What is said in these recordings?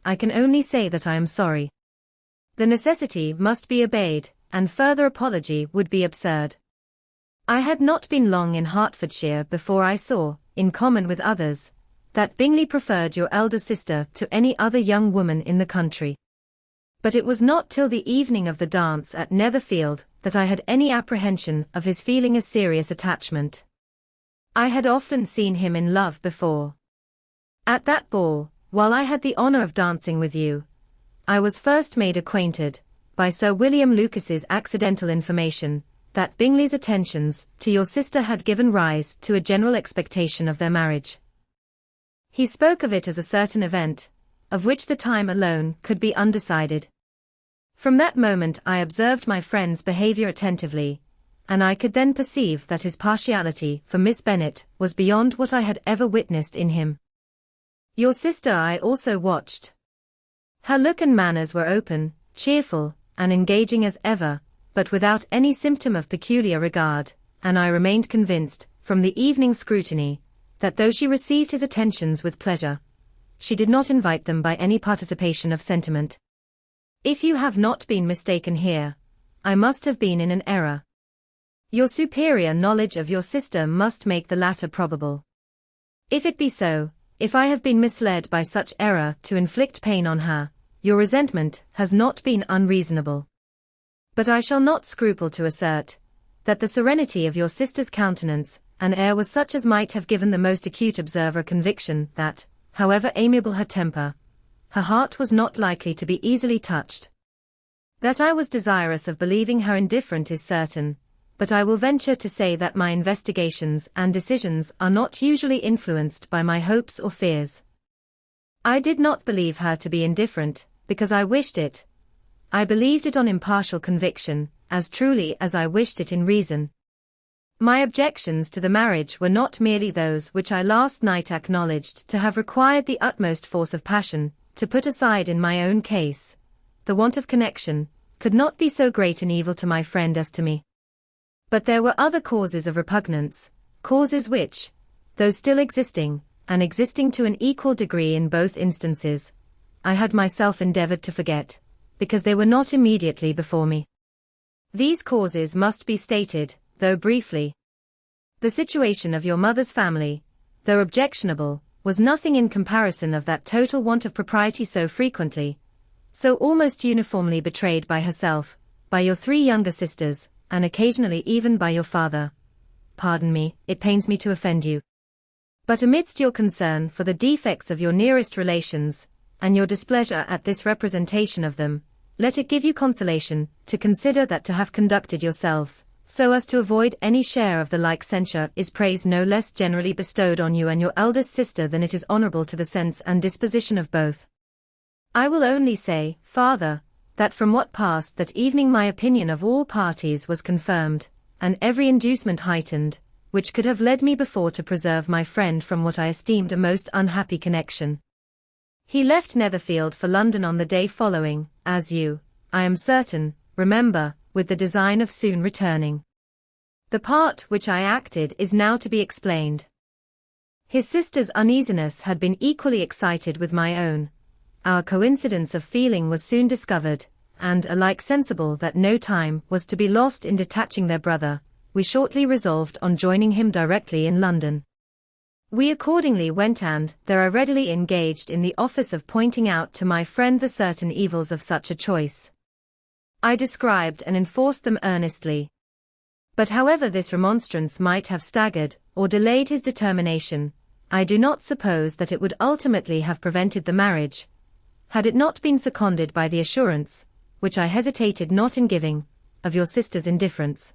I can only say that I am sorry. The necessity must be obeyed, and further apology would be absurd. I had not been long in Hertfordshire before I saw, in common with others, that Bingley preferred your elder sister to any other young woman in the country. But it was not till the evening of the dance at Netherfield that I had any apprehension of his feeling a serious attachment. I had often seen him in love before. At that ball, while I had the honour of dancing with you, I was first made acquainted, by Sir William Lucas's accidental information, that Bingley's attentions to your sister had given rise to a general expectation of their marriage. He spoke of it as a certain event, of which the time alone could be undecided. From that moment I observed my friend's behaviour attentively, and I could then perceive that his partiality for Miss Bennet was beyond what I had ever witnessed in him. Your sister I also watched. Her look and manners were open, cheerful, and engaging as ever, but without any symptom of peculiar regard, and I remained convinced, from the evening's scrutiny, that though she received his attentions with pleasure, she did not invite them by any participation of sentiment. If you have not been mistaken here, I must have been in an error. Your superior knowledge of your sister must make the latter probable. If it be so, if I have been misled by such error to inflict pain on her, your resentment has not been unreasonable. But I shall not scruple to assert, that the serenity of your sister's countenance and air was such as might have given the most acute observer conviction that, however amiable her temper, her heart was not likely to be easily touched. That I was desirous of believing her indifferent is certain, but I will venture to say that my investigations and decisions are not usually influenced by my hopes or fears. I did not believe her to be indifferent, because I wished it. I believed it on impartial conviction, as truly as I wished it in reason. My objections to the marriage were not merely those which I last night acknowledged to have required the utmost force of passion, to put aside in my own case. The want of connection could not be so great an evil to my friend as to me. But there were other causes of repugnance, causes which, though still existing, and existing to an equal degree in both instances, I had myself endeavoured to forget, because they were not immediately before me. These causes must be stated, though briefly. The situation of your mother's family, though objectionable, was nothing in comparison of that total want of propriety so frequently, so almost uniformly betrayed by herself, by your 3 younger sisters, and occasionally even by your father. Pardon me, it pains me to offend you. But amidst your concern for the defects of your nearest relations, and your displeasure at this representation of them, let it give you consolation to consider that to have conducted yourselves so as to avoid any share of the like censure is praise no less generally bestowed on you and your eldest sister than it is honourable to the sense and disposition of both. I will only say, farther, that from what passed that evening my opinion of all parties was confirmed, and every inducement heightened, which could have led me before to preserve my friend from what I esteemed a most unhappy connection. He left Netherfield for London on the day following, as you, I am certain, remember, with the design of soon returning. The part which I acted is now to be explained. His sister's uneasiness had been equally excited with my own. Our coincidence of feeling was soon discovered, and alike sensible that no time was to be lost in detaching their brother, we shortly resolved on joining him directly in London. We accordingly went, and there I readily engaged in the office of pointing out to my friend the certain evils of such a choice. I described and enforced them earnestly. But however this remonstrance might have staggered or delayed his determination, I do not suppose that it would ultimately have prevented the marriage, had it not been seconded by the assurance, which I hesitated not in giving, of your sister's indifference.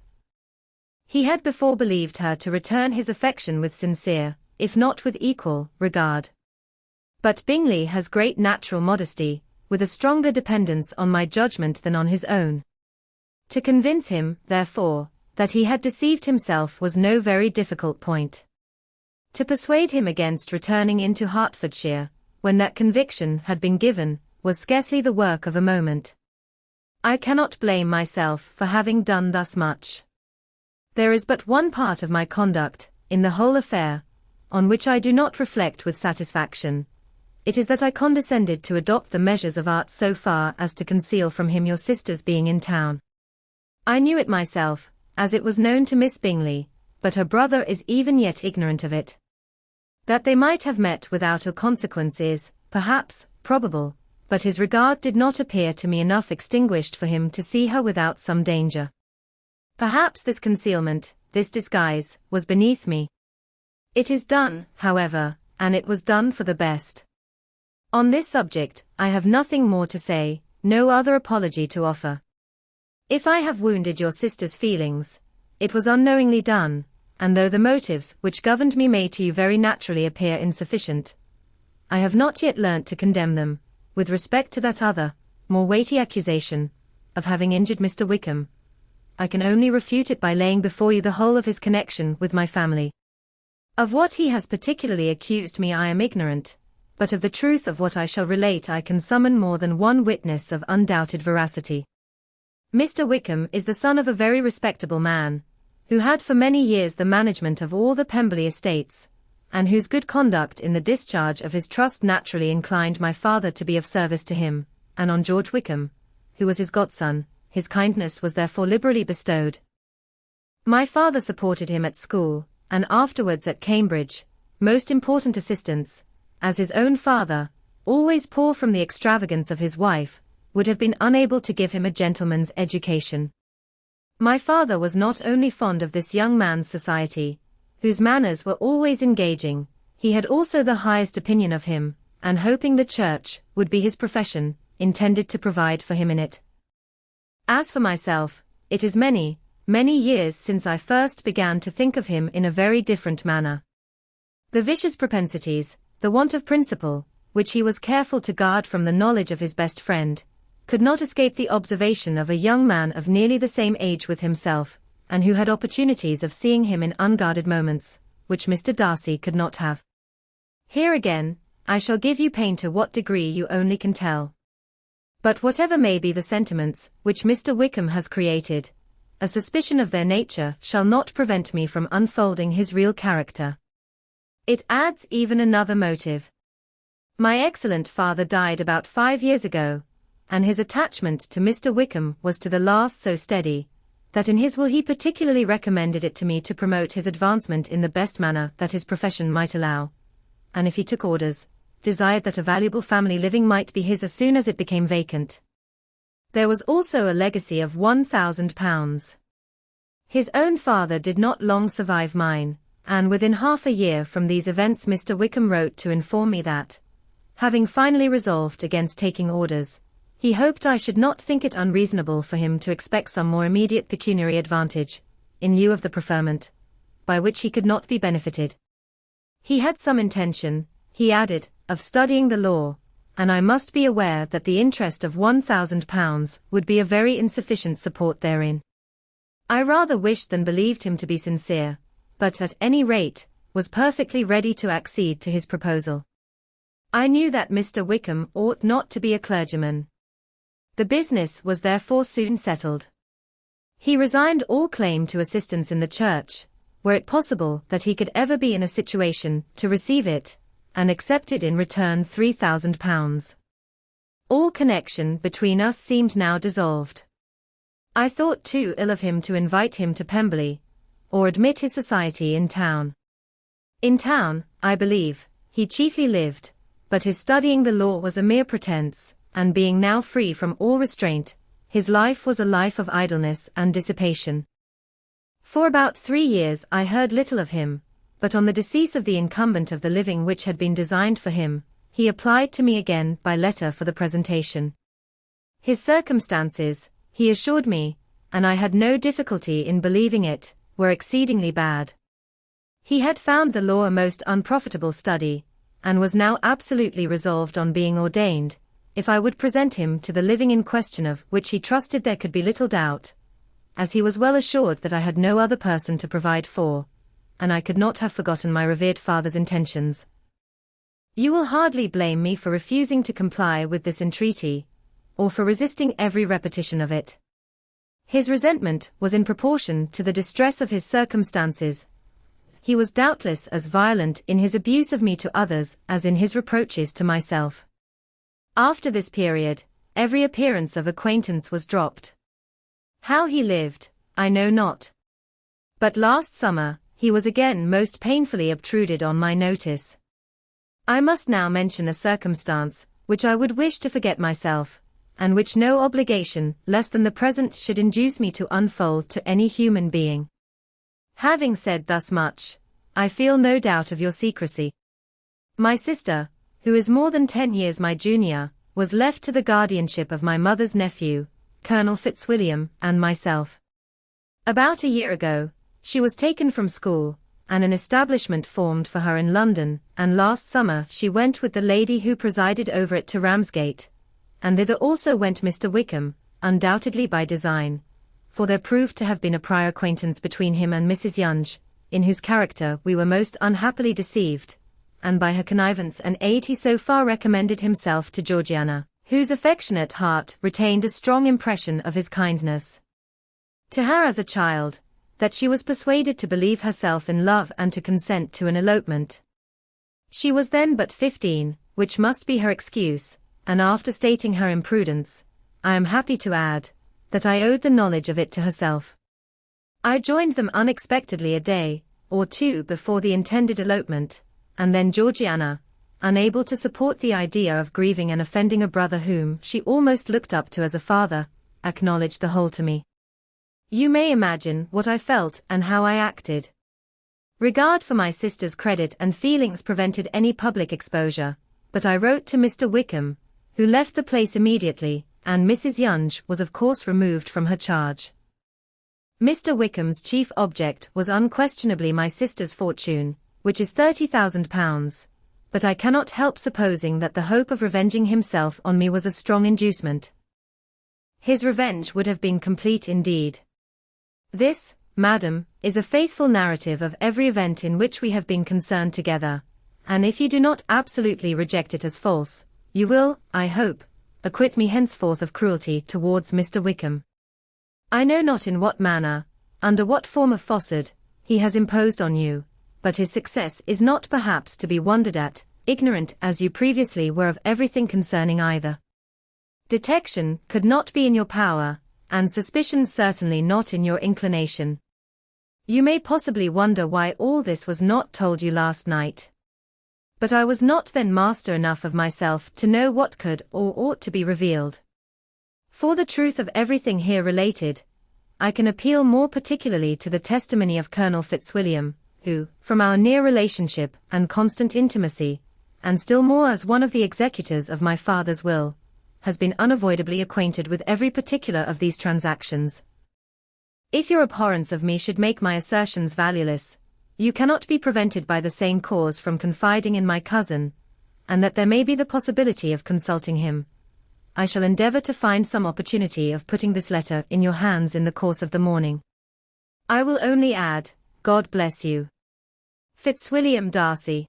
He had before believed her to return his affection with sincere, if not with equal, regard. But Bingley has great natural modesty, with a stronger dependence on my judgment than on his own. To convince him, therefore, that he had deceived himself was no very difficult point. To persuade him against returning into Hertfordshire, when that conviction had been given, was scarcely the work of a moment. I cannot blame myself for having done thus much. There is but one part of my conduct, in the whole affair, on which I do not reflect with satisfaction. it is that I condescended to adopt the measures of art so far as to conceal from him your sister's being in town. I knew it myself, as it was known to Miss Bingley, but her brother is even yet ignorant of it. That they might have met without ill consequence is, perhaps, probable, but his regard did not appear to me enough extinguished for him to see her without some danger. Perhaps this concealment, this disguise, was beneath me. It is done, however, and it was done for the best. On this subject, I have nothing more to say, no other apology to offer. If I have wounded your sister's feelings, it was unknowingly done, and though the motives which governed me may to you very naturally appear insufficient, I have not yet learnt to condemn them, with respect to that other, more weighty accusation, of having injured Mr. Wickham. I can only refute it by laying before you the whole of his connection with my family. Of what he has particularly accused me I am ignorant, but of the truth of what I shall relate I can summon more than one witness of undoubted veracity. Mr. Wickham is the son of a very respectable man, who had for many years the management of all the Pemberley estates, and whose good conduct in the discharge of his trust naturally inclined my father to be of service to him, and on George Wickham, who was his godson, his kindness was therefore liberally bestowed. My father supported him at school, and afterwards at Cambridge, most important assistance, as his own father, always poor from the extravagance of his wife, would have been unable to give him a gentleman's education. My father was not only fond of this young man's society, whose manners were always engaging, he had also the highest opinion of him, and hoping the church would be his profession, intended to provide for him in it. As for myself, it is many, many years since I first began to think of him in a very different manner. The vicious propensities, the want of principle, which he was careful to guard from the knowledge of his best friend, could not escape the observation of a young man of nearly the same age with himself, and who had opportunities of seeing him in unguarded moments, which Mr. Darcy could not have. Here again, I shall give you pain to what degree you only can tell. But whatever may be the sentiments which Mr. Wickham has created, a suspicion of their nature shall not prevent me from unfolding his real character. It adds even another motive. My excellent father died about 5 years ago, and his attachment to Mr. Wickham was to the last so steady, that in his will he particularly recommended it to me to promote his advancement in the best manner that his profession might allow, and if he took orders, desired that a valuable family living might be his as soon as it became vacant. There was also a legacy of £1,000. His own father did not long survive mine, and within half a year from these events Mr. Wickham wrote to inform me that, having finally resolved against taking orders, he hoped I should not think it unreasonable for him to expect some more immediate pecuniary advantage, in lieu of the preferment, by which he could not be benefited. He had some intention, he added, of studying the law, and I must be aware that the interest of £1,000 would be a very insufficient support therein. I rather wished than believed him to be sincere, but at any rate, was perfectly ready to accede to his proposal. I knew that Mr. Wickham ought not to be a clergyman. The business was therefore soon settled. He resigned all claim to assistance in the church, were it possible that he could ever be in a situation to receive it, and accepted in return £3,000. All connection between us seemed now dissolved. I thought too ill of him to invite him to Pemberley, or admit his society in town. In town, I believe, he chiefly lived, but his studying the law was a mere pretence, and being now free from all restraint, his life was a life of idleness and dissipation. For about 3 years I heard little of him, but on the decease of the incumbent of the living which had been designed for him, he applied to me again by letter for the presentation. His circumstances, he assured me, and I had no difficulty in believing it, were exceedingly bad. He had found the law a most unprofitable study, and was now absolutely resolved on being ordained, if I would present him to the living in question, of which he trusted there could be little doubt, as he was well assured that I had no other person to provide for, and I could not have forgotten my revered father's intentions. You will hardly blame me for refusing to comply with this entreaty, or for resisting every repetition of it. His resentment was in proportion to the distress of his circumstances. he was doubtless as violent in his abuse of me to others as in his reproaches to myself. After this period, every appearance of acquaintance was dropped. How he lived, I know not. But last summer, he was again most painfully obtruded on my notice. I must now mention a circumstance, which I would wish to forget myself, and which no obligation less than the present should induce me to unfold to any human being. Having said thus much, I feel no doubt of your secrecy. My sister, who is more than 10 years my junior, was left to the guardianship of my mother's nephew, Colonel Fitzwilliam, and myself. About a year ago, she was taken from school, and an establishment formed for her in London, and last summer she went with the lady who presided over it to Ramsgate, and thither also went Mr. Wickham, undoubtedly by design, for there proved to have been a prior acquaintance between him and Mrs. Yonge, in whose character we were most unhappily deceived, and by her connivance and aid he so far recommended himself to Georgiana, whose affectionate heart retained a strong impression of his kindness to her as a child, that she was persuaded to believe herself in love and to consent to an elopement. She was then but 15, which must be her excuse, and after stating her imprudence, I am happy to add, that I owed the knowledge of it to herself. I joined them unexpectedly a day or two before the intended elopement, and then Georgiana, unable to support the idea of grieving and offending a brother whom she almost looked up to as a father, acknowledged the whole to me. You may imagine what I felt and how I acted. Regard for my sister's credit and feelings prevented any public exposure, but I wrote to Mr. Wickham, who left the place immediately, and Mrs. Yonge was of course removed from her charge. Mr. Wickham's chief object was unquestionably my sister's fortune, which is £30,000, but I cannot help supposing that the hope of revenging himself on me was a strong inducement. His revenge would have been complete indeed. This, madam, is a faithful narrative of every event in which we have been concerned together, and if you do not absolutely reject it as false, you will, I hope, acquit me henceforth of cruelty towards Mr. Wickham. I know not in what manner, under what form of falsehood, he has imposed on you, but his success is not perhaps to be wondered at, ignorant as you previously were of everything concerning either. Detection could not be in your power, and suspicion certainly not in your inclination. You may possibly wonder why all this was not told you last night. But I was not then master enough of myself to know what could or ought to be revealed. For the truth of everything here related, I can appeal more particularly to the testimony of Colonel Fitzwilliam, who, from our near relationship and constant intimacy, and still more as one of the executors of my father's will, has been unavoidably acquainted with every particular of these transactions. If your abhorrence of me should make my assertions valueless, you cannot be prevented by the same cause from confiding in my cousin, and that there may be the possibility of consulting him. I shall endeavour to find some opportunity of putting this letter in your hands in the course of the morning. I will only add, God bless you. Fitzwilliam Darcy.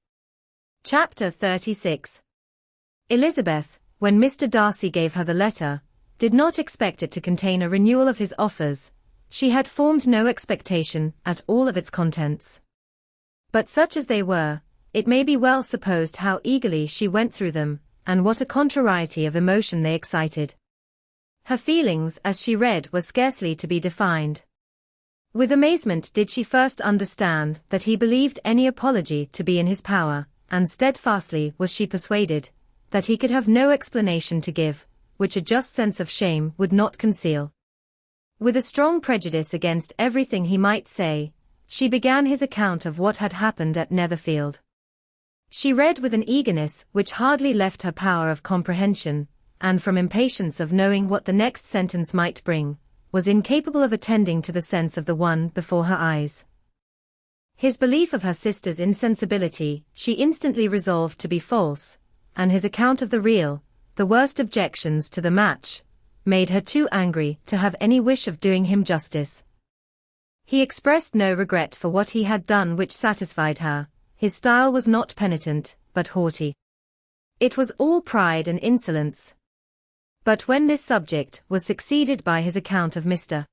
Chapter 36. Elizabeth, when Mr. Darcy gave her the letter, did not expect it to contain a renewal of his offers. She had formed no expectation at all of its contents. But such as they were, it may be well supposed how eagerly she went through them, and what a contrariety of emotion they excited. Her feelings as she read were scarcely to be defined. With amazement did she first understand that he believed any apology to be in his power, and steadfastly was she persuaded that he could have no explanation to give, which a just sense of shame would not conceal. With a strong prejudice against everything he might say, she began his account of what had happened at Netherfield. She read with an eagerness which hardly left her power of comprehension, and from impatience of knowing what the next sentence might bring, was incapable of attending to the sense of the one before her eyes. His belief of her sister's insensibility she instantly resolved to be false, and his account of the real, the worst objections to the match, made her too angry to have any wish of doing him justice. He expressed no regret for what he had done which satisfied her. His style was not penitent, but haughty. It was all pride and insolence. But when this subject was succeeded by his account of Mr.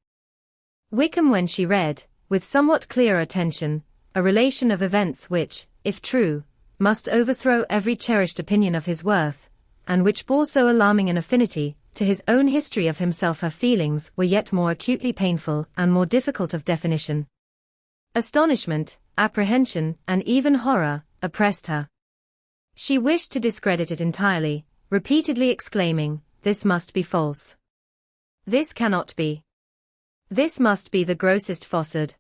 Wickham, when she read, with somewhat clearer attention, a relation of events which, if true, must overthrow every cherished opinion of his worth, and which bore so alarming an affinity to his own history of himself. Her feelings were yet more acutely painful and more difficult of definition. Astonishment, apprehension, and even horror oppressed her. She wished to discredit it entirely, repeatedly exclaiming, "This must be false. This cannot be. This must be the grossest falsehood."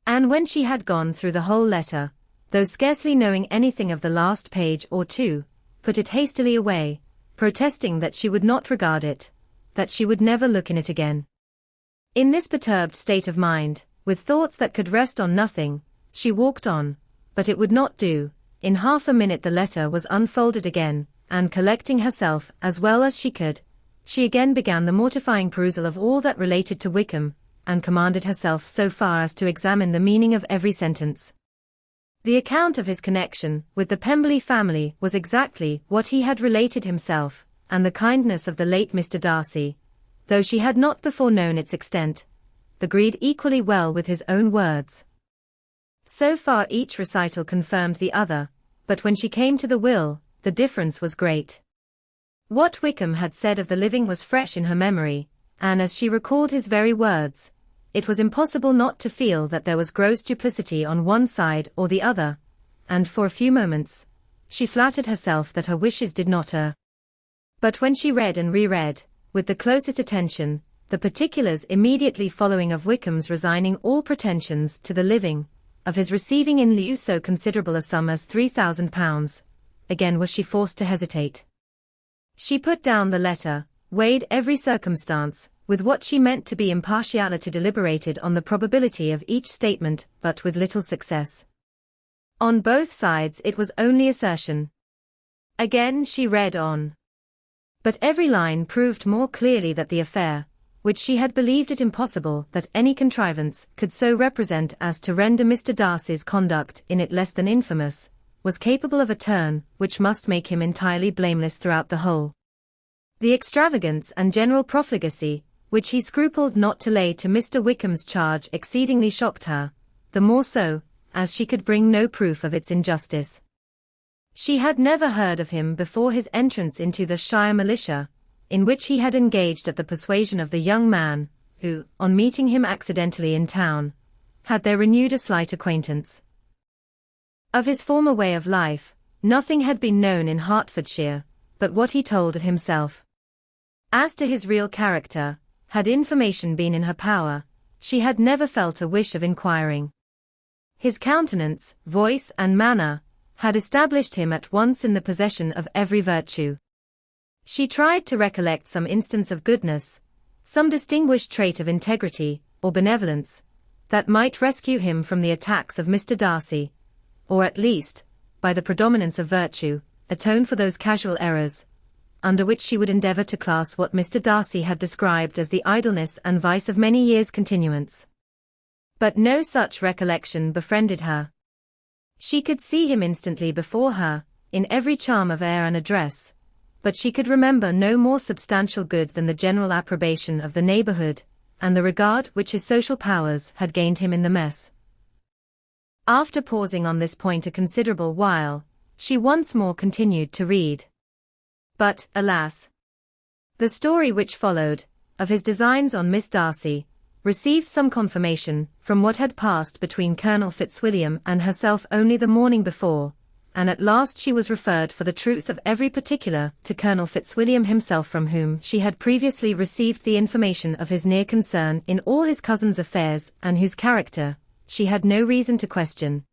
And when she had gone through the whole letter, though scarcely knowing anything of the last page or two, put it hastily away, protesting that she would not regard it, that she would never look in it again. In this perturbed state of mind, with thoughts that could rest on nothing, she walked on, but it would not do. In half a minute the letter was unfolded again, and collecting herself as well as she could, she again began the mortifying perusal of all that related to Wickham, and commanded herself so far as to examine the meaning of every sentence. The account of his connection with the Pemberley family was exactly what he had related himself, and the kindness of the late Mr Darcy, though she had not before known its extent, agreed equally well with his own words. So far each recital confirmed the other, but when she came to the will, the difference was great. What Wickham had said of the living was fresh in her memory, and as she recalled his very words, it was impossible not to feel that there was gross duplicity on one side or the other, and for a few moments, she flattered herself that her wishes did not err. But when she read and reread, with the closest attention, the particulars immediately following of Wickham's resigning all pretensions to the living, of his receiving in lieu so considerable a sum as £3,000, again was she forced to hesitate. She put down the letter, weighed every circumstance, with what she meant to be impartiality, deliberated on the probability of each statement, but with little success. On both sides it was only assertion. Again she read on. But every line proved more clearly that the affair, which she had believed it impossible that any contrivance could so represent as to render Mr Darcy's conduct in it less than infamous, was capable of a turn which must make him entirely blameless throughout the whole. The extravagance and general profligacy, which he scrupled not to lay to Mr Wickham's charge, exceedingly shocked her, the more so, as she could bring no proof of its injustice. She had never heard of him before his entrance into the Shire militia, in which he had engaged at the persuasion of the young man, who, on meeting him accidentally in town, had there renewed a slight acquaintance. Of his former way of life, nothing had been known in Hertfordshire, but what he told of himself. As to his real character, had information been in her power, she had never felt a wish of inquiring. His countenance, voice, and manner had established him at once in the possession of every virtue. She tried to recollect some instance of goodness, some distinguished trait of integrity, or benevolence, that might rescue him from the attacks of Mr Darcy, or at least, by the predominance of virtue, atone for those casual errors, under which she would endeavour to class what Mr Darcy had described as the idleness and vice of many years' continuance. But no such recollection befriended her. She could see him instantly before her, in every charm of air and address, but she could remember no more substantial good than the general approbation of the neighbourhood, and the regard which his social powers had gained him in the mess. After pausing on this point a considerable while, she once more continued to read. But, alas! The story which followed, of his designs on Miss Darcy, received some confirmation from what had passed between Colonel Fitzwilliam and herself only the morning before, and at last she was referred for the truth of every particular to Colonel Fitzwilliam himself, from whom she had previously received the information of his near concern in all his cousin's affairs, and whose character she had no reason to question.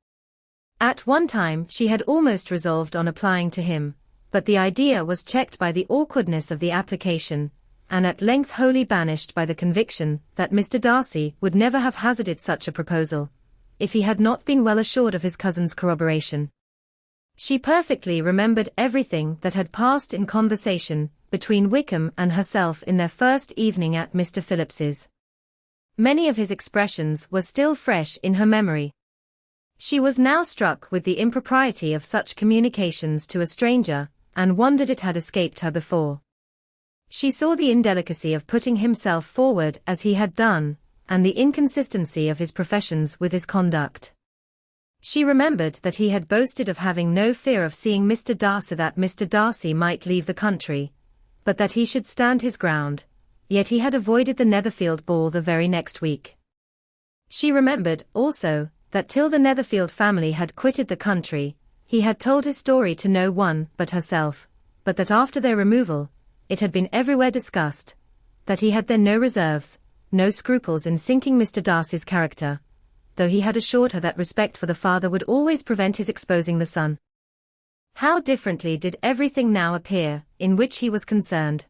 At one time she had almost resolved on applying to him, but the idea was checked by the awkwardness of the application, and at length wholly banished by the conviction that Mr Darcy would never have hazarded such a proposal, if he had not been well assured of his cousin's corroboration. She perfectly remembered everything that had passed in conversation between Wickham and herself in their first evening at Mr Phillips's. Many of his expressions were still fresh in her memory. She was now struck with the impropriety of such communications to a stranger, and wondered it had escaped her before. She saw the indelicacy of putting himself forward as he had done, and the inconsistency of his professions with his conduct. She remembered that he had boasted of having no fear of seeing Mr Darcy, that Mr Darcy might leave the country, but that he should stand his ground, yet he had avoided the Netherfield ball the very next week. She remembered, also, that till the Netherfield family had quitted the country, he had told his story to no one but herself, but that after their removal, it had been everywhere discussed, that he had then no reserves, no scruples in sinking Mr Darcy's character, though he had assured her that respect for the father would always prevent his exposing the son. How differently did everything now appear, in which he was concerned.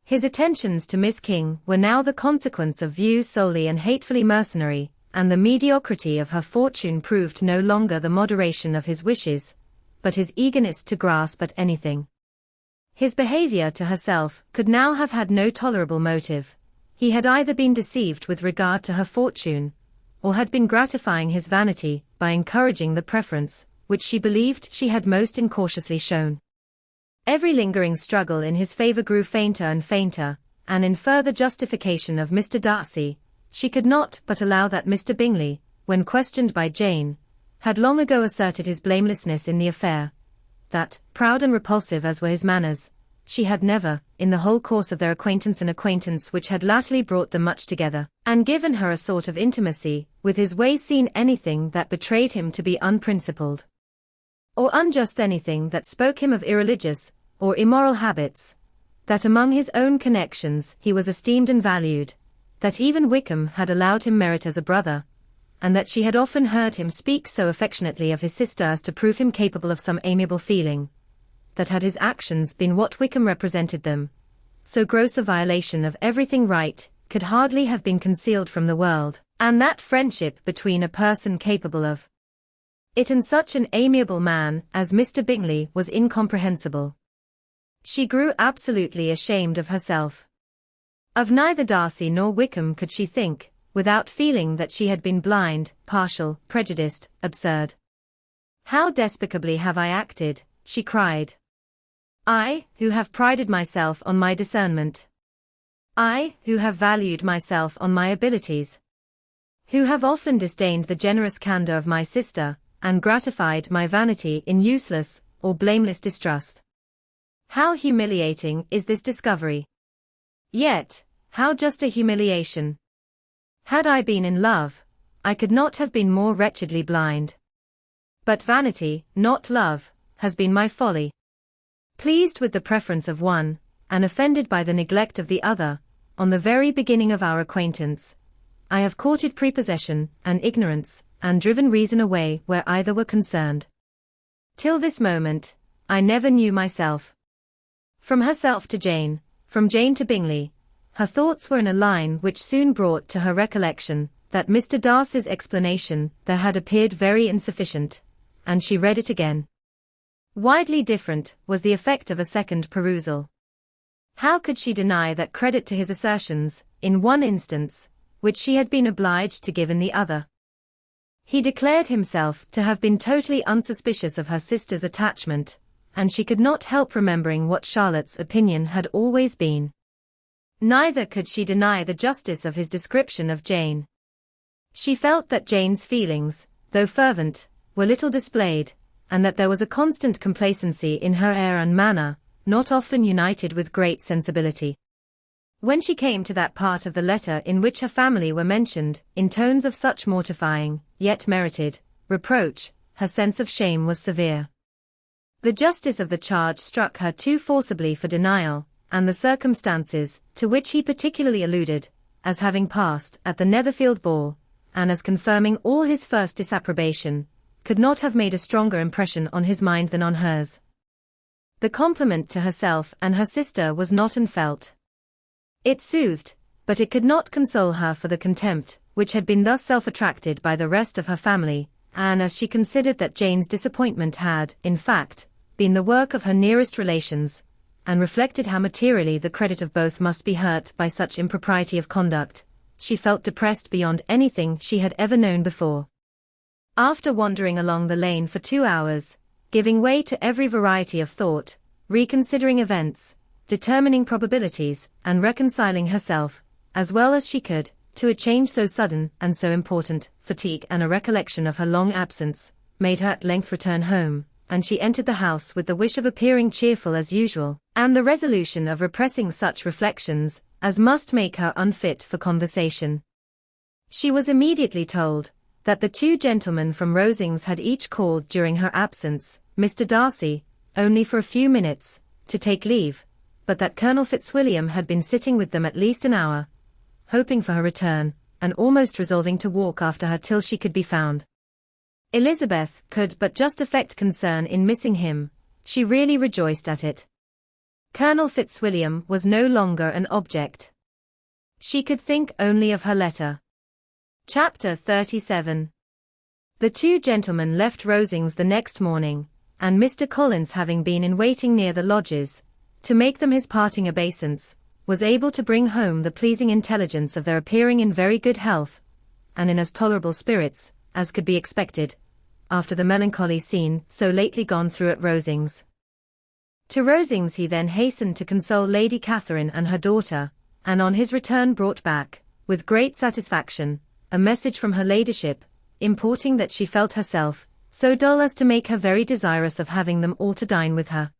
His attentions to Miss King were now the consequence of views solely and hatefully mercenary, and the mediocrity of her fortune proved no longer the moderation of his wishes, but his eagerness to grasp at anything. His behavior to herself could now have had no tolerable motive. He had either been deceived with regard to her fortune, or had been gratifying his vanity by encouraging the preference, which she believed she had most incautiously shown. Every lingering struggle in his favor grew fainter and fainter, and in further justification of Mr Darcy, she could not but allow that Mr Bingley, when questioned by Jane, had long ago asserted his blamelessness in the affair, that, proud and repulsive as were his manners, she had never, in the whole course of their acquaintance, an acquaintance which had latterly brought them much together, and given her a sort of intimacy with his ways, seen anything that betrayed him to be unprincipled or unjust, anything that spoke him of irreligious or immoral habits, that among his own connections he was esteemed and valued, that even Wickham had allowed him merit as a brother, and that she had often heard him speak so affectionately of his sister as to prove him capable of some amiable feeling, that had his actions been what Wickham represented them, so gross a violation of everything right could hardly have been concealed from the world, and that friendship between a person capable of it and such an amiable man as Mr Bingley was incomprehensible. She grew absolutely ashamed of herself. Of neither Darcy nor Wickham could she think, without feeling that she had been blind, partial, prejudiced, absurd. How despicably have I acted, she cried. I, who have prided myself on my discernment. I, who have valued myself on my abilities. Who have often disdained the generous candor of my sister, and gratified my vanity in useless or blameless distrust. How humiliating is this discovery! Yet, how just a humiliation! Had I been in love, I could not have been more wretchedly blind. But vanity, not love, has been my folly. Pleased with the preference of one, and offended by the neglect of the other, on the very beginning of our acquaintance, I have courted prepossession and ignorance, and driven reason away where either were concerned. Till this moment, I never knew myself. From herself to Jane, from Jane to Bingley, her thoughts were in a line which soon brought to her recollection that Mr Darcy's explanation there had appeared very insufficient, and she read it again. Widely different was the effect of a second perusal. How could she deny that credit to his assertions, in one instance, which she had been obliged to give in the other? He declared himself to have been totally unsuspicious of her sister's attachment, and she could not help remembering what Charlotte's opinion had always been. Neither could she deny the justice of his description of Jane. She felt that Jane's feelings, though fervent, were little displayed, and that there was a constant complacency in her air and manner, not often united with great sensibility. When she came to that part of the letter in which her family were mentioned, in tones of such mortifying, yet merited, reproach, her sense of shame was severe. The justice of the charge struck her too forcibly for denial, and the circumstances, to which he particularly alluded, as having passed at the Netherfield ball, and as confirming all his first disapprobation, could not have made a stronger impression on his mind than on hers. The compliment to herself and her sister was not unfelt. It soothed, but it could not console her for the contempt which had been thus self-attracted by the rest of her family, and as she considered that Jane's disappointment had, in fact, been the work of her nearest relations, and reflected how materially the credit of both must be hurt by such impropriety of conduct, she felt depressed beyond anything she had ever known before. After wandering along the lane for 2 hours, giving way to every variety of thought, reconsidering events, determining probabilities, and reconciling herself, as well as she could, to a change so sudden and so important, fatigue and a recollection of her long absence, made her at length return home, and she entered the house with the wish of appearing cheerful as usual, and the resolution of repressing such reflections as must make her unfit for conversation. She was immediately told that the two gentlemen from Rosings had each called during her absence, Mr Darcy, only for a few minutes, to take leave, but that Colonel Fitzwilliam had been sitting with them at least an hour, hoping for her return, and almost resolving to walk after her till she could be found. Elizabeth could but just affect concern in missing him. She really rejoiced at it. Colonel Fitzwilliam was no longer an object. She could think only of her letter. Chapter 37. The two gentlemen left Rosings the next morning, and Mr Collins, having been in waiting near the lodges, to make them his parting obeisance, was able to bring home the pleasing intelligence of their appearing in very good health, and in as tolerable spirits as could be expected, after the melancholy scene so lately gone through at Rosings. To Rosings he then hastened to console Lady Catherine and her daughter, and on his return brought back, with great satisfaction, a message from her ladyship, importing that she felt herself so dull as to make her very desirous of having them all to dine with her.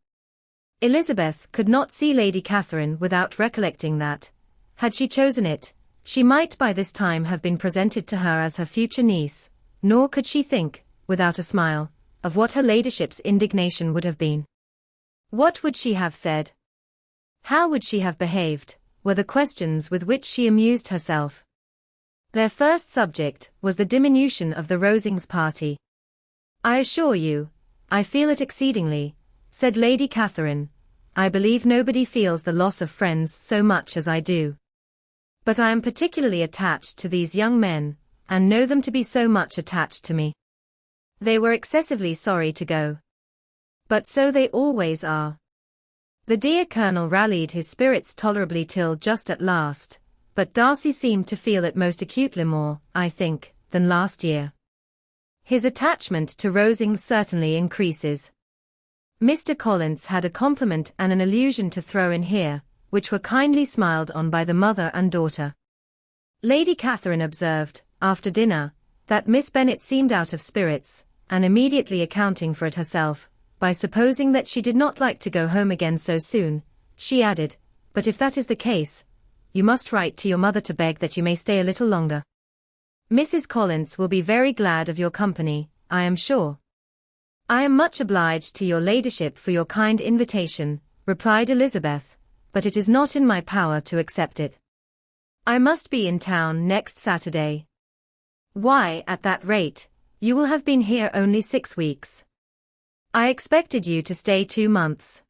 Elizabeth could not see Lady Catherine without recollecting that, had she chosen it, she might by this time have been presented to her as her future niece, nor could she think, without a smile, of what her ladyship's indignation would have been. What would she have said? How would she have behaved, were the questions with which she amused herself. Their first subject was the diminution of the Rosings party. "I assure you, I feel it exceedingly," said Lady Catherine. "I believe nobody feels the loss of friends so much as I do. But I am particularly attached to these young men, and know them to be so much attached to me. They were excessively sorry to go. But so they always are." The dear Colonel rallied his spirits tolerably till just at last, but Darcy seemed to feel it most acutely more, I think, than last year. His attachment to Rosings certainly increases. Mr Collins had a compliment and an allusion to throw in here, which were kindly smiled on by the mother and daughter. Lady Catherine observed, after dinner, that Miss Bennet seemed out of spirits, and immediately accounting for it herself, by supposing that she did not like to go home again so soon, she added, "But if that is the case, you must write to your mother to beg that you may stay a little longer. Mrs Collins will be very glad of your company, I am sure." "I am much obliged to your ladyship for your kind invitation," replied Elizabeth, "but it is not in my power to accept it. I must be in town next Saturday." "Why, at that rate, you will have been here only 6 weeks. I expected you to stay 2 months.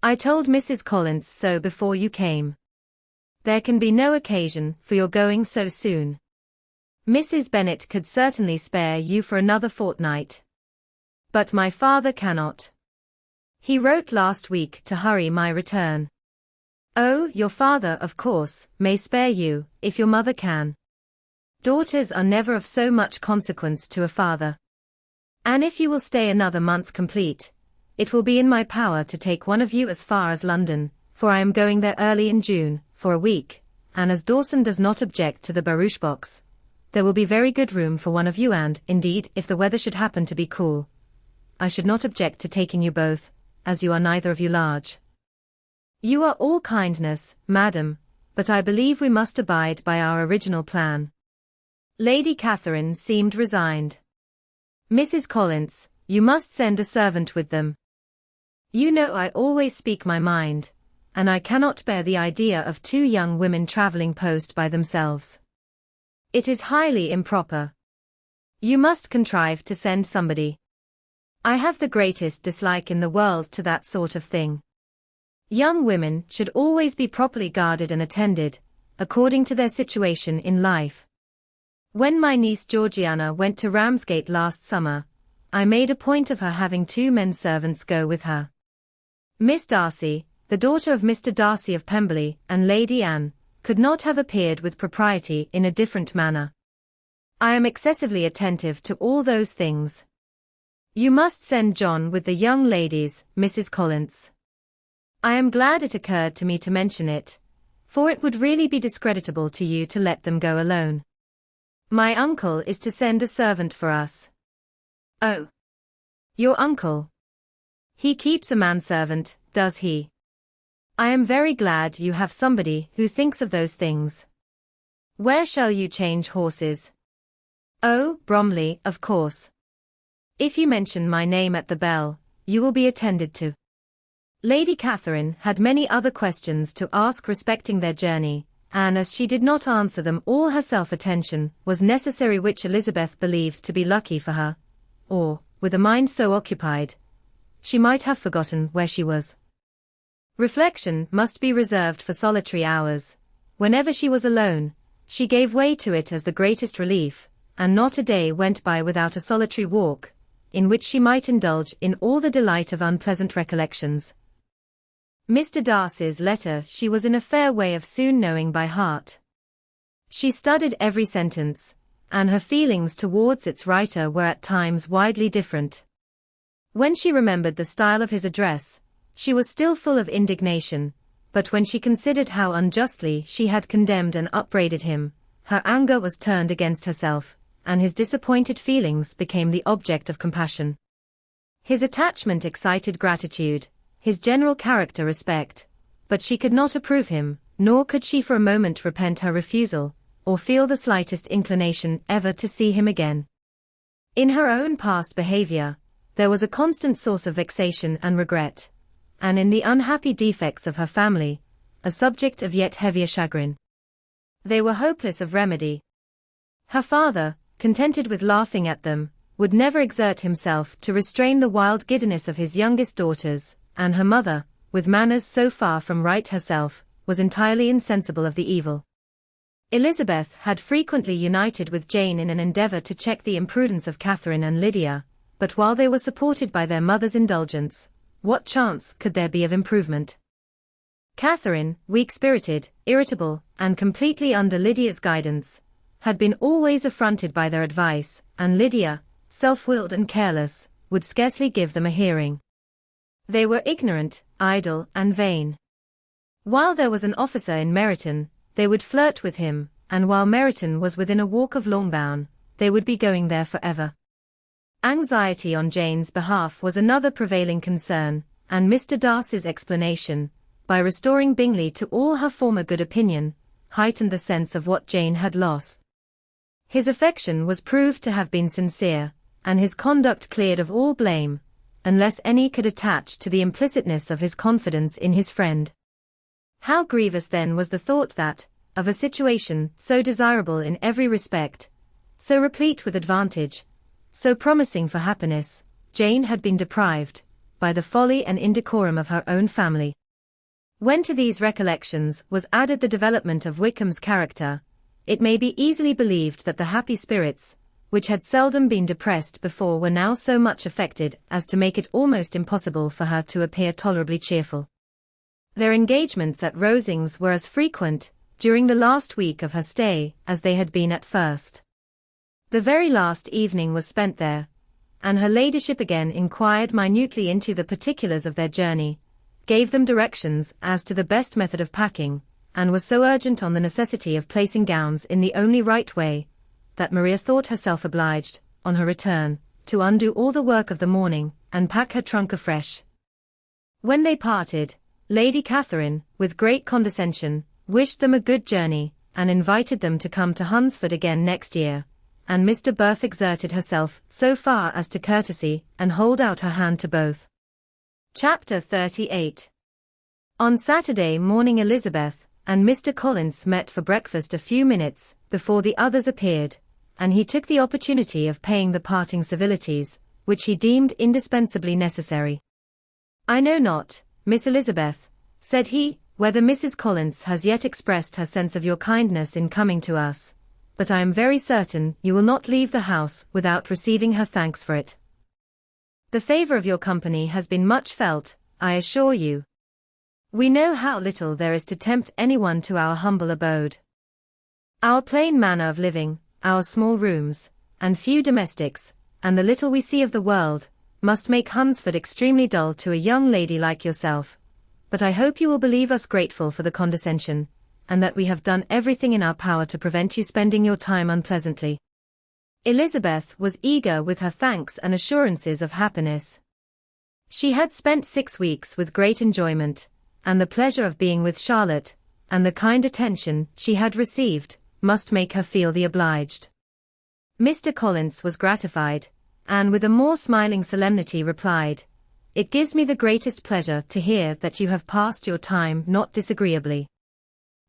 I told Mrs Collins so before you came. There can be no occasion for your going so soon. Mrs Bennet could certainly spare you for another fortnight. But my father cannot. He wrote last week to hurry my return." "Oh, your father, of course, may spare you, if your mother can. Daughters are never of so much consequence to a father. And if you will stay another month complete, it will be in my power to take one of you as far as London, for I am going there early in June, for a week, and as Dawson does not object to the barouche box, there will be very good room for one of you, and, indeed, if the weather should happen to be cool, I should not object to taking you both, as you are neither of you large." "You are all kindness, madam, but I believe we must abide by our original plan." Lady Catherine seemed resigned. "Mrs Collins, you must send a servant with them. You know I always speak my mind, and I cannot bear the idea of 2 young women travelling post by themselves. It is highly improper. You must contrive to send somebody. I have the greatest dislike in the world to that sort of thing. Young women should always be properly guarded and attended, according to their situation in life. When my niece Georgiana went to Ramsgate last summer, I made a point of her having 2 men servants go with her. Miss Darcy, the daughter of Mr Darcy of Pemberley, and Lady Anne, could not have appeared with propriety in a different manner. I am excessively attentive to all those things. You must send John with the young ladies, Mrs Collins. I am glad it occurred to me to mention it, for it would really be discreditable to you to let them go alone. My uncle is to send a servant for us. Oh. Your uncle? He keeps a manservant, does he? I am very glad you have somebody who thinks of those things. Where shall you change horses? Oh, Bromley, of course. If you mention my name at the bell, you will be attended to. Lady Catherine had many other questions to ask respecting their journey, and as she did not answer them all herself, attention was necessary, which Elizabeth believed to be lucky for her, or, with a mind so occupied, she might have forgotten where she was. Reflection must be reserved for solitary hours. Whenever she was alone, she gave way to it as the greatest relief, and not a day went by without a solitary walk, in which she might indulge in all the delight of unpleasant recollections. Mr. Darcy's letter she was in a fair way of soon knowing by heart. She studied every sentence, and her feelings towards its writer were at times widely different. When she remembered the style of his address, she was still full of indignation, but when she considered how unjustly she had condemned and upbraided him, her anger was turned against herself, and his disappointed feelings became the object of compassion. His attachment excited gratitude, his general character respect, but she could not approve him, nor could she for a moment repent her refusal, or feel the slightest inclination ever to see him again. In her own past behavior, there was a constant source of vexation and regret, and in the unhappy defects of her family, a subject of yet heavier chagrin. They were hopeless of remedy. Her father, contented with laughing at them, would never exert himself to restrain the wild giddiness of his youngest daughters, and her mother, with manners so far from right herself, was entirely insensible of the evil. Elizabeth had frequently united with Jane in an endeavour to check the imprudence of Catherine and Lydia, but while they were supported by their mother's indulgence, what chance could there be of improvement? Catherine, weak-spirited, irritable, and completely under Lydia's guidance, had been always affronted by their advice, and Lydia, self-willed and careless, would scarcely give them a hearing. They were ignorant, idle, and vain. While there was an officer in Meryton, they would flirt with him, and while Meryton was within a walk of Longbourn, they would be going there forever. Anxiety on Jane's behalf was another prevailing concern, and Mr. Darcy's explanation, by restoring Bingley to all her former good opinion, heightened the sense of what Jane had lost. His affection was proved to have been sincere, and his conduct cleared of all blame, unless any could attach to the implicitness of his confidence in his friend. How grievous then was the thought that, of a situation so desirable in every respect, so replete with advantage, so promising for happiness, Jane had been deprived, by the folly and indecorum of her own family. When to these recollections was added the development of Wickham's character, it may be easily believed that the happy spirits, which had seldom been depressed before, were now so much affected as to make it almost impossible for her to appear tolerably cheerful. Their engagements at Rosings were as frequent, during the last week of her stay, as they had been at first. The very last evening was spent there, and her ladyship again inquired minutely into the particulars of their journey, gave them directions as to the best method of packing, and was so urgent on the necessity of placing gowns in the only right way, that Maria thought herself obliged, on her return, to undo all the work of the morning, and pack her trunk afresh. When they parted, Lady Catherine, with great condescension, wished them a good journey, and invited them to come to Hunsford again next year, and Mr. Burf exerted herself so far as to courtesy and hold out her hand to both. Chapter 38. On Saturday morning Elizabeth and Mr. Collins met for breakfast a few minutes before the others appeared, and he took the opportunity of paying the parting civilities, which he deemed indispensably necessary. "I know not, Miss Elizabeth," said he, "whether Mrs. Collins has yet expressed her sense of your kindness in coming to us, but I am very certain you will not leave the house without receiving her thanks for it. The favor of your company has been much felt, I assure you. We know how little there is to tempt anyone to our humble abode. Our plain manner of living, our small rooms, and few domestics, and the little we see of the world, must make Hunsford extremely dull to a young lady like yourself, but I hope you will believe us grateful for the condescension, and that we have done everything in our power to prevent you spending your time unpleasantly." Elizabeth was eager with her thanks and assurances of happiness. She had spent 6 weeks with great enjoyment, and the pleasure of being with Charlotte, and the kind attention she had received, must make her feel the obliged. Mr. Collins was gratified, and with a more smiling solemnity replied, "It gives me the greatest pleasure to hear that you have passed your time not disagreeably.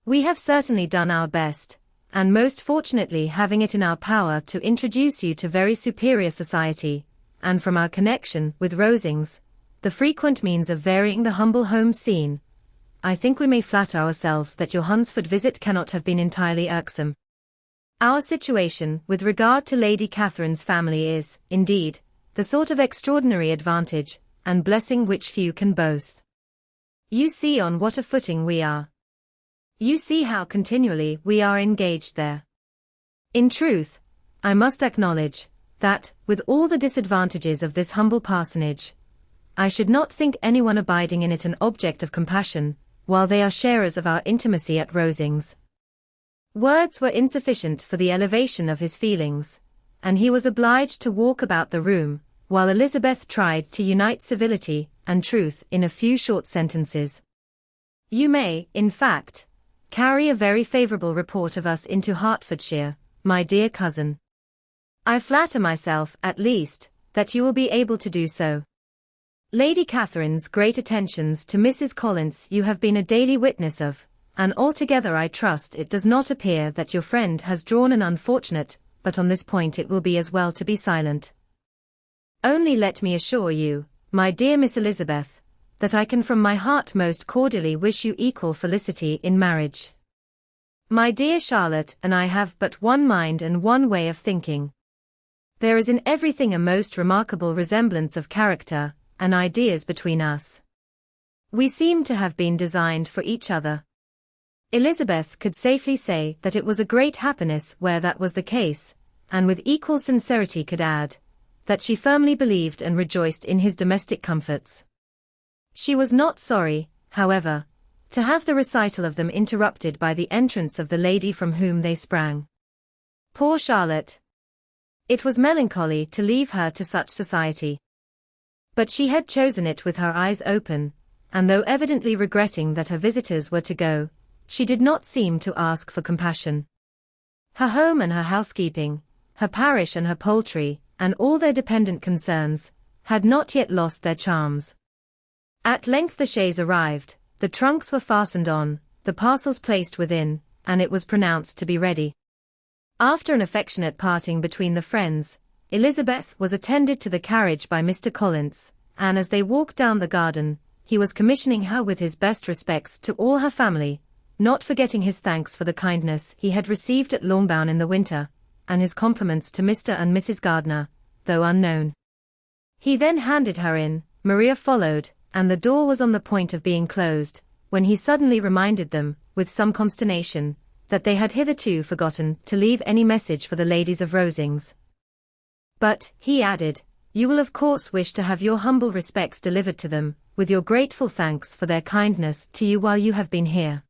We have certainly done our best, and most fortunately having it in our power to introduce you to very superior society, and from our connection with Rosings, the frequent means of varying the humble home scene, I think we may flatter ourselves that your Hunsford visit cannot have been entirely irksome. Our situation with regard to Lady Catherine's family is, indeed, the sort of extraordinary advantage and blessing which few can boast. You see on what a footing we are. You see how continually we are engaged there. In truth, I must acknowledge that, with all the disadvantages of this humble parsonage, I should not think anyone abiding in it an object of compassion, while they are sharers of our intimacy at Rosings." Words were insufficient for the elevation of his feelings, and he was obliged to walk about the room, while Elizabeth tried to unite civility and truth in a few short sentences. "You may, in fact, carry a very favourable report of us into Hertfordshire, my dear cousin. I flatter myself, at least, that you will be able to do so. Lady Catherine's great attentions to Mrs. Collins you have been a daily witness of, and altogether I trust it does not appear that your friend has drawn an unfortunate, but on this point it will be as well to be silent. Only let me assure you, my dear Miss Elizabeth, that I can from my heart most cordially wish you equal felicity in marriage. My dear Charlotte and I have but one mind and one way of thinking. There is in everything a most remarkable resemblance of character and ideas between us. We seem to have been designed for each other." Elizabeth could safely say that it was a great happiness where that was the case, and with equal sincerity could add, that she firmly believed and rejoiced in his domestic comforts. She was not sorry, however, to have the recital of them interrupted by the entrance of the lady from whom they sprang. Poor Charlotte! It was melancholy to leave her to such society. But she had chosen it with her eyes open, and though evidently regretting that her visitors were to go, she did not seem to ask for compassion. Her home and her housekeeping, her parish and her poultry, and all their dependent concerns, had not yet lost their charms. At length the chaise arrived, the trunks were fastened on, the parcels placed within, and it was pronounced to be ready. After an affectionate parting between the friends, Elizabeth was attended to the carriage by Mr. Collins, and as they walked down the garden, he was commissioning her with his best respects to all her family, not forgetting his thanks for the kindness he had received at Longbourn in the winter, and his compliments to Mr. and Mrs. Gardiner, though unknown. He then handed her in, Maria followed, and the door was on the point of being closed, when he suddenly reminded them, with some consternation, that they had hitherto forgotten to leave any message for the ladies of Rosings. "But," he added, "you will of course wish to have your humble respects delivered to them, with your grateful thanks for their kindness to you while you have been here."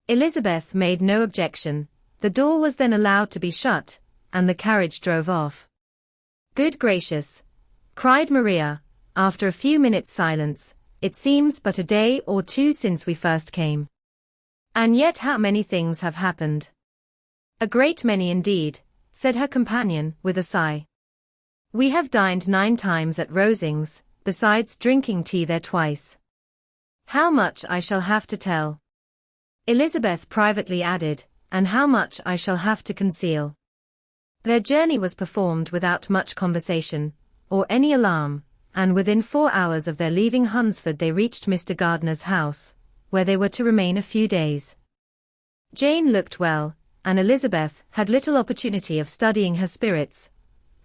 Elizabeth made no objection. The door was then allowed to be shut, and the carriage drove off. "Good gracious!" cried Maria, after a few minutes' silence, "it seems but a day or two since we first came. And yet how many things have happened!" "A great many indeed," said her companion, with a sigh. "We have dined 9 times at Rosings, besides drinking tea there twice. How much I shall have to tell," Elizabeth privately added, "and how much I shall have to conceal." Their journey was performed without much conversation, or any alarm, and within 4 hours of their leaving Hunsford they reached Mr. Gardiner's house, where they were to remain a few days. Jane looked well, and Elizabeth had little opportunity of studying her spirits,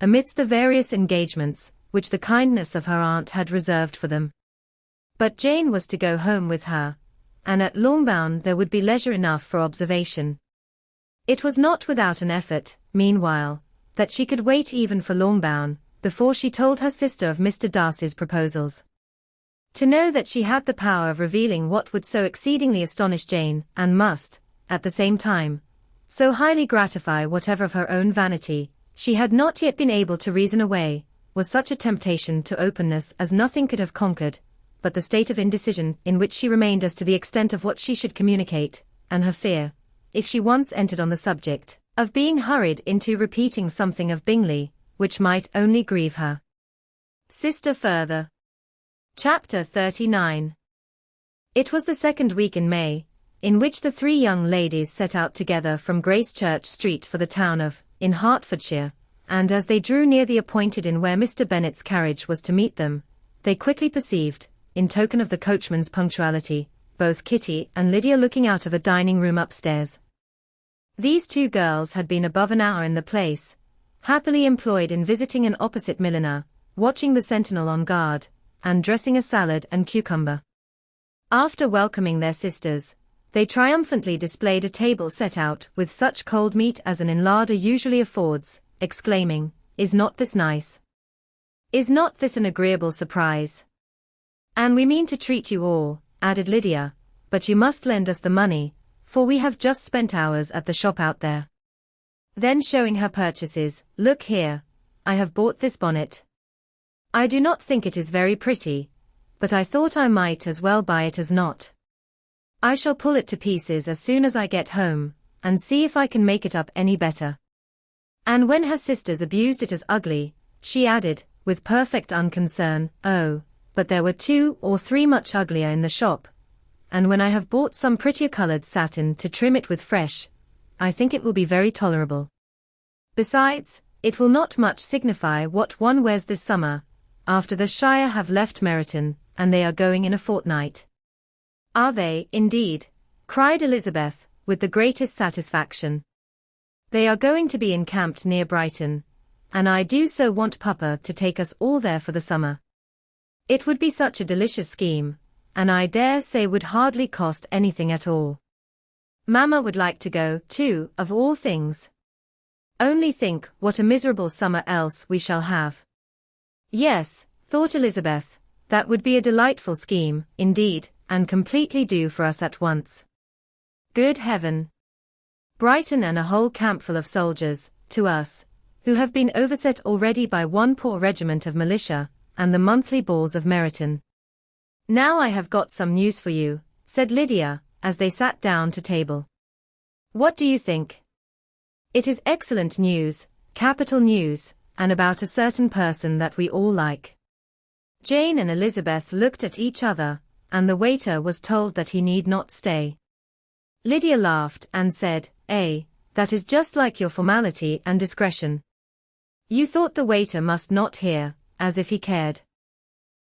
amidst the various engagements which the kindness of her aunt had reserved for them. But Jane was to go home with her, and at Longbourn there would be leisure enough for observation. It was not without an effort, meanwhile, that she could wait even for Longbourn, before she told her sister of Mr. Darcy's proposals. To know that she had the power of revealing what would so exceedingly astonish Jane, and must, at the same time, so highly gratify whatever of her own vanity she had not yet been able to reason away, was such a temptation to openness as nothing could have conquered, but the state of indecision in which she remained as to the extent of what she should communicate, and her fear, if she once entered on the subject, of being hurried into repeating something of Bingley, which might only grieve her sister further. Chapter 39. It was the second week in May, in which the three young ladies set out together from Gracechurch Street for the town of, in Hertfordshire, and as they drew near the appointed inn where Mr. Bennet's carriage was to meet them, they quickly perceived, in token of the coachman's punctuality, both Kitty and Lydia looking out of a dining-room upstairs. These two girls had been above an hour in the place, happily employed in visiting an opposite milliner, watching the sentinel on guard, and dressing a salad and cucumber. After welcoming their sisters, they triumphantly displayed a table set out with such cold meat as an inn larder usually affords, exclaiming, "Is not this nice? Is not this an agreeable surprise? And we mean to treat you all," added Lydia, "but you must lend us the money, for we have just spent hours at the shop out there." Then showing her purchases, "Look here, I have bought this bonnet. I do not think it is very pretty, but I thought I might as well buy it as not. I shall pull it to pieces as soon as I get home, and see if I can make it up any better." And when her sisters abused it as ugly, she added, with perfect unconcern, "Oh, but there were 2 or 3 much uglier in the shop, and when I have bought some prettier coloured satin to trim it with fresh, I think it will be very tolerable. Besides, it will not much signify what one wears this summer, after the Shire have left Meryton, and they are going in a fortnight." "Are they, indeed?" cried Elizabeth, with the greatest satisfaction. "They are going to be encamped near Brighton, and I do so want Papa to take us all there for the summer. It would be such a delicious scheme, and I dare say would hardly cost anything at all. Mamma would like to go, too, of all things. Only think what a miserable summer else we shall have." "Yes," thought Elizabeth, "that would be a delightful scheme, indeed, and completely do for us at once. Good heaven! Brighton and a whole campful of soldiers, to us, who have been overset already by one poor regiment of militia, and the monthly balls of Meryton." "Now I have got some news for you," said Lydia, as they sat down to table. "What do you think?" "It is excellent news, capital news, and about a certain person that we all like." Jane and Elizabeth looked at each other, and the waiter was told that he need not stay. Lydia laughed and said, "That is just like your formality and discretion. You thought the waiter must not hear, as if he cared.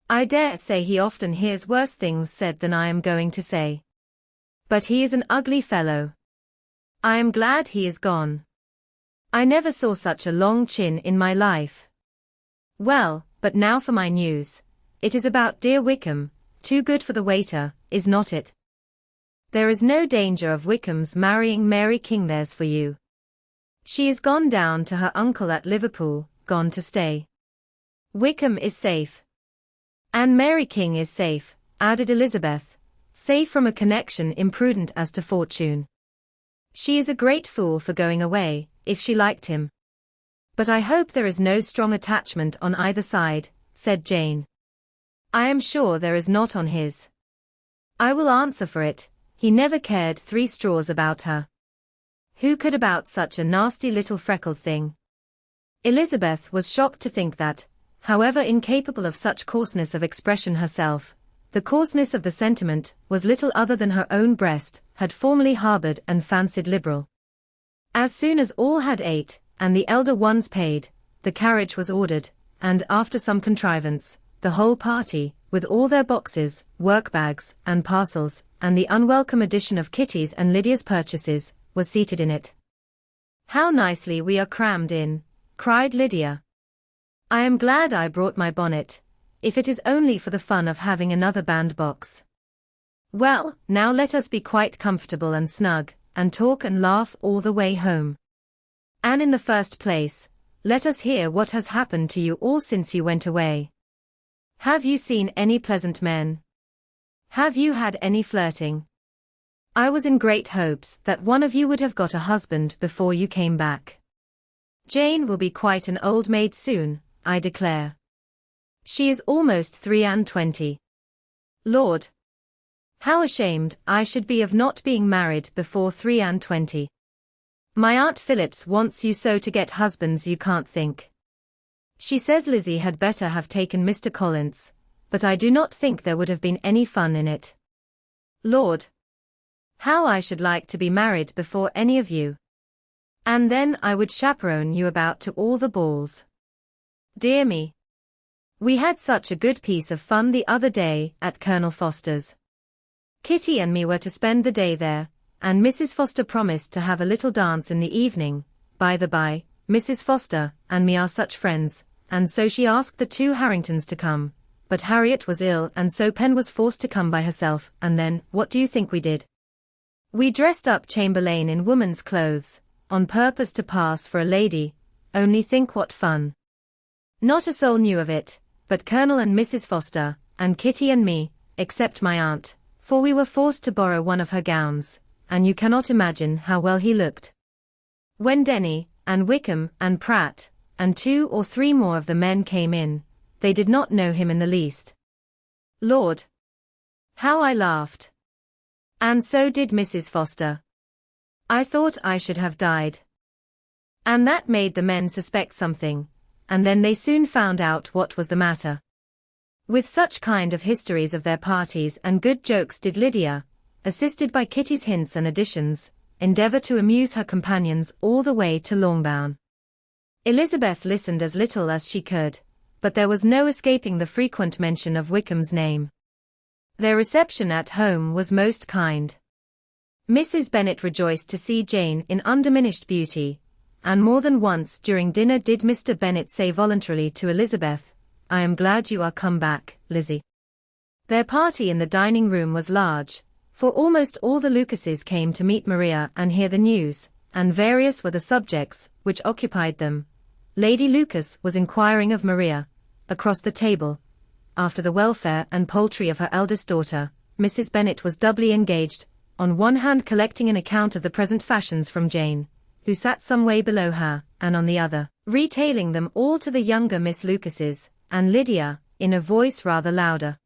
I dare say he often hears worse things said than I am going to say. But he is an ugly fellow. I am glad he is gone. I never saw such a long chin in my life. Well, but now for my news. It is about dear Wickham, too good for the waiter, is not it? There is no danger of Wickham's marrying Mary King, there's for you. She is gone down to her uncle at Liverpool, gone to stay. Wickham is safe. And Mary King is safe, added Elizabeth, safe from a connection imprudent as to fortune. She is a great fool for going away, if she liked him. But I hope there is no strong attachment on either side, said Jane. I am sure there is not on his. I will answer for it, he never cared 3 straws about her. Who could about such a nasty little freckled thing? Elizabeth was shocked to think that, however incapable of such coarseness of expression herself, the coarseness of the sentiment was little other than her own breast had formerly harboured and fancied liberal. As soon as all had ate, and the elder ones paid, the carriage was ordered, and after some contrivance, the whole party, with all their boxes, work-bags, and parcels, and the unwelcome addition of Kitty's and Lydia's purchases, was seated in it. How nicely we are crammed in, cried Lydia. I am glad I brought my bonnet, if it is only for the fun of having another bandbox. Well, now let us be quite comfortable and snug, and talk and laugh all the way home. And in the first place, let us hear what has happened to you all since you went away. Have you seen any pleasant men? Have you had any flirting? I was in great hopes that one of you would have got a husband before you came back. Jane will be quite an old maid soon, I declare. She is almost 23. Lord! How ashamed I should be of not being married before 23. My Aunt Phillips wants you so to get husbands you can't think. She says Lizzie had better have taken Mr. Collins, but I do not think there would have been any fun in it. Lord! How I should like to be married before any of you. And then I would chaperone you about to all the balls. Dear me! We had such a good piece of fun the other day at Colonel Foster's. Kitty and me were to spend the day there, and Mrs. Foster promised to have a little dance in the evening. By the by, Mrs. Foster and me are such friends, and so she asked the two Harringtons to come, but Harriet was ill and so Pen was forced to come by herself, and then, what do you think we did? We dressed up Chamberlain in woman's clothes, on purpose to pass for a lady. Only think what fun. Not a soul knew of it, but Colonel and Mrs. Foster, and Kitty and me, except my aunt, for we were forced to borrow one of her gowns, and you cannot imagine how well he looked. When Denny, and Wickham, and Pratt, and 2 or 3 more of the men came in, they did not know him in the least. Lord! How I laughed! And so did Mrs. Foster. I thought I should have died. And that made the men suspect something, and then they soon found out what was the matter. With such kind of histories of their parties and good jokes did Lydia, assisted by Kitty's hints and additions, endeavour to amuse her companions all the way to Longbourn. Elizabeth listened as little as she could, but there was no escaping the frequent mention of Wickham's name. Their reception at home was most kind. Mrs. Bennet rejoiced to see Jane in undiminished beauty, and more than once during dinner did Mr. Bennet say voluntarily to Elizabeth, "I am glad you are come back, Lizzie." Their party in the dining room was large, for almost all the Lucases came to meet Maria and hear the news, and various were the subjects which occupied them. Lady Lucas was inquiring of Maria, across the table, after the welfare and poultry of her eldest daughter. Mrs. Bennet was doubly engaged, on one hand collecting an account of the present fashions from Jane, who sat some way below her, and on the other, retailing them all to the younger Miss Lucases, and Lydia, in a voice rather louder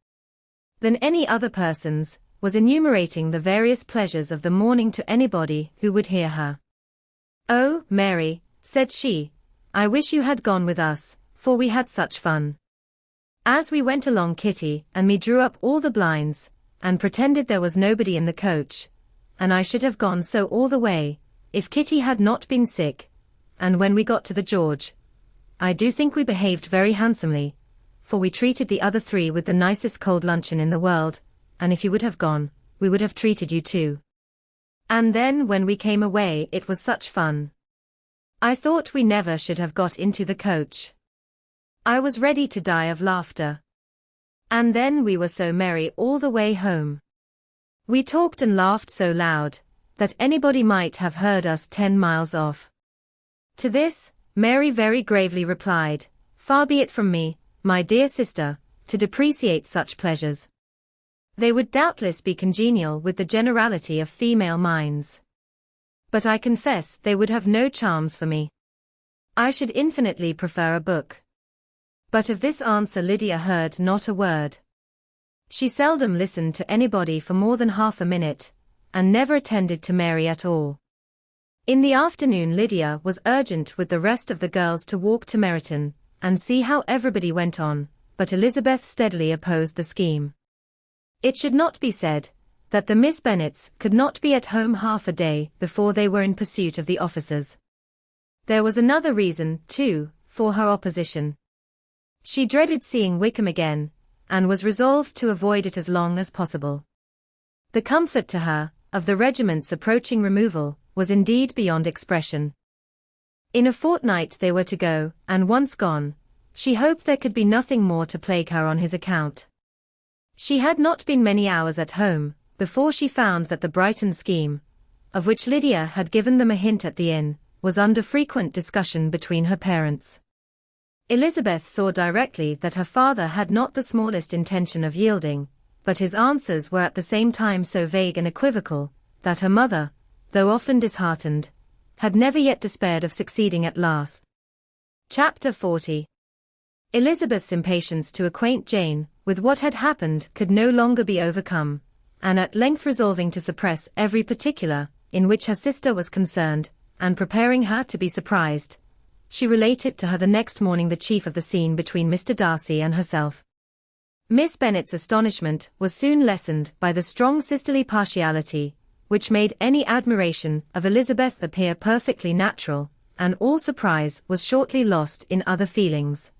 than any other person's, was enumerating the various pleasures of the morning to anybody who would hear her. "Oh, Mary," said she, "I wish you had gone with us, for we had such fun. As we went along Kitty and me drew up all the blinds, and pretended there was nobody in the coach, and I should have gone so all the way, if Kitty had not been sick, and when we got to the George, I do think we behaved very handsomely, for we treated the other 3 with the nicest cold luncheon in the world, and if you would have gone, we would have treated you too. And then when we came away it was such fun. I thought we never should have got into the coach. I was ready to die of laughter. And then we were so merry all the way home. We talked and laughed so loud, that anybody might have heard us 10 miles off." To this, Mary very gravely replied, "Far be it from me, my dear sister, to depreciate such pleasures. They would doubtless be congenial with the generality of female minds. But I confess they would have no charms for me. I should infinitely prefer a book." But of this answer Lydia heard not a word. She seldom listened to anybody for more than half a minute, and never attended to Mary at all. In the afternoon Lydia was urgent with the rest of the girls to walk to Meryton, and see how everybody went on, but Elizabeth steadily opposed the scheme. It should not be said, that the Miss Bennets could not be at home half a day before they were in pursuit of the officers. There was another reason, too, for her opposition. She dreaded seeing Wickham again, and was resolved to avoid it as long as possible. The comfort to her, of the regiment's approaching removal, was indeed beyond expression. In a fortnight they were to go, and once gone, she hoped there could be nothing more to plague her on his account. She had not been many hours at home, before she found that the Brighton scheme, of which Lydia had given them a hint at the inn, was under frequent discussion between her parents. Elizabeth saw directly that her father had not the smallest intention of yielding, but his answers were at the same time so vague and equivocal, that her mother, though often disheartened, had never yet despaired of succeeding at last. Chapter 40. Elizabeth's impatience to acquaint Jane with what had happened could no longer be overcome, and at length resolving to suppress every particular in which her sister was concerned, and preparing her to be surprised, she related to her the next morning the chief of the scene between Mr. Darcy and herself. Miss Bennet's astonishment was soon lessened by the strong sisterly partiality, which made any admiration of Elizabeth appear perfectly natural, and all surprise was shortly lost in other feelings.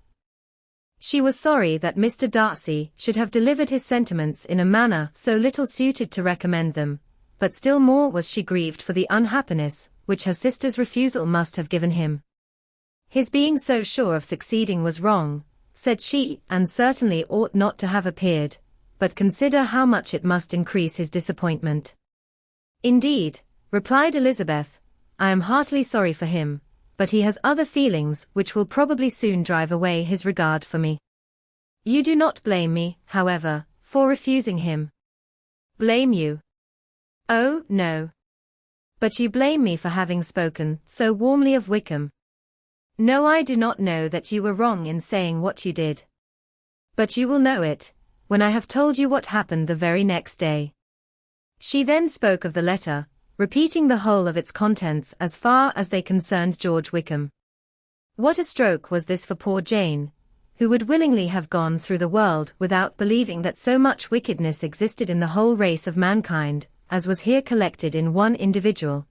She was sorry that Mr. Darcy should have delivered his sentiments in a manner so little suited to recommend them, but still more was she grieved for the unhappiness which her sister's refusal must have given him. His being so sure of succeeding was wrong, said she, and certainly ought not to have appeared, but consider how much it must increase his disappointment. Indeed, replied Elizabeth, I am heartily sorry for him, but he has other feelings which will probably soon drive away his regard for me. You do not blame me, however, for refusing him. Blame you? Oh, no. But you blame me for having spoken so warmly of Wickham. No, I do not know that you were wrong in saying what you did. But you will know it, when I have told you what happened the very next day. She then spoke of the letter, repeating the whole of its contents as far as they concerned George Wickham. What a stroke was this for poor Jane, who would willingly have gone through the world without believing that so much wickedness existed in the whole race of mankind, as was here collected in one individual.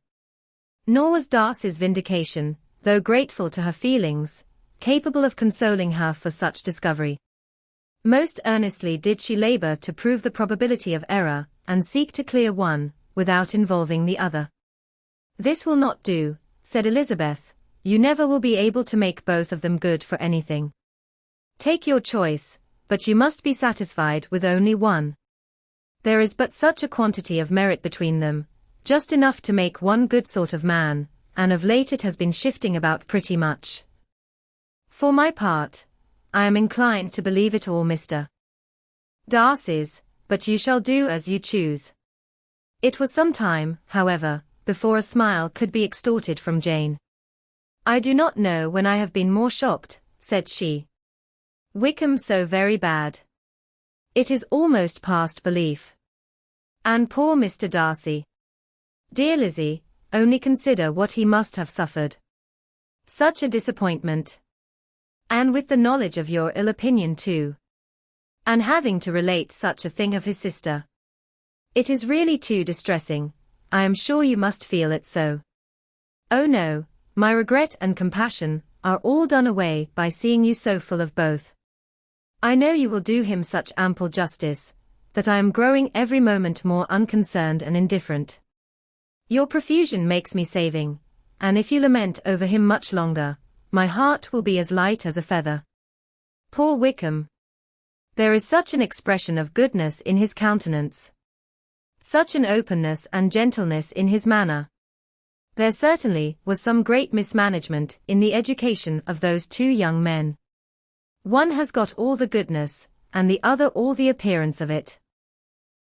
Nor was Darcy's vindication, though grateful to her feelings, capable of consoling her for such discovery. Most earnestly did she labor to prove the probability of error, and seek to clear one, without involving the other. This will not do, said Elizabeth, you never will be able to make both of them good for anything. Take your choice, but you must be satisfied with only one. There is but such a quantity of merit between them, just enough to make one good sort of man, and of late it has been shifting about pretty much. For my part, I am inclined to believe it all Mr. Darcy's, but you shall do as you choose. It was some time, however, before a smile could be extorted from Jane. I do not know when I have been more shocked, said she. Wickham so very bad. It is almost past belief. And poor Mr. Darcy. Dear Lizzie, only consider what he must have suffered. Such a disappointment. And with the knowledge of your ill opinion too. And having to relate such a thing of his sister. It is really too distressing, I am sure you must feel it so. Oh no, my regret and compassion are all done away by seeing you so full of both. I know you will do him such ample justice, that I am growing every moment more unconcerned and indifferent. Your profusion makes me saving, and if you lament over him much longer, my heart will be as light as a feather. Poor Wickham. There is such an expression of goodness in his countenance. Such an openness and gentleness in his manner. There certainly was some great mismanagement in the education of those two young men. One has got all the goodness, and the other all the appearance of it.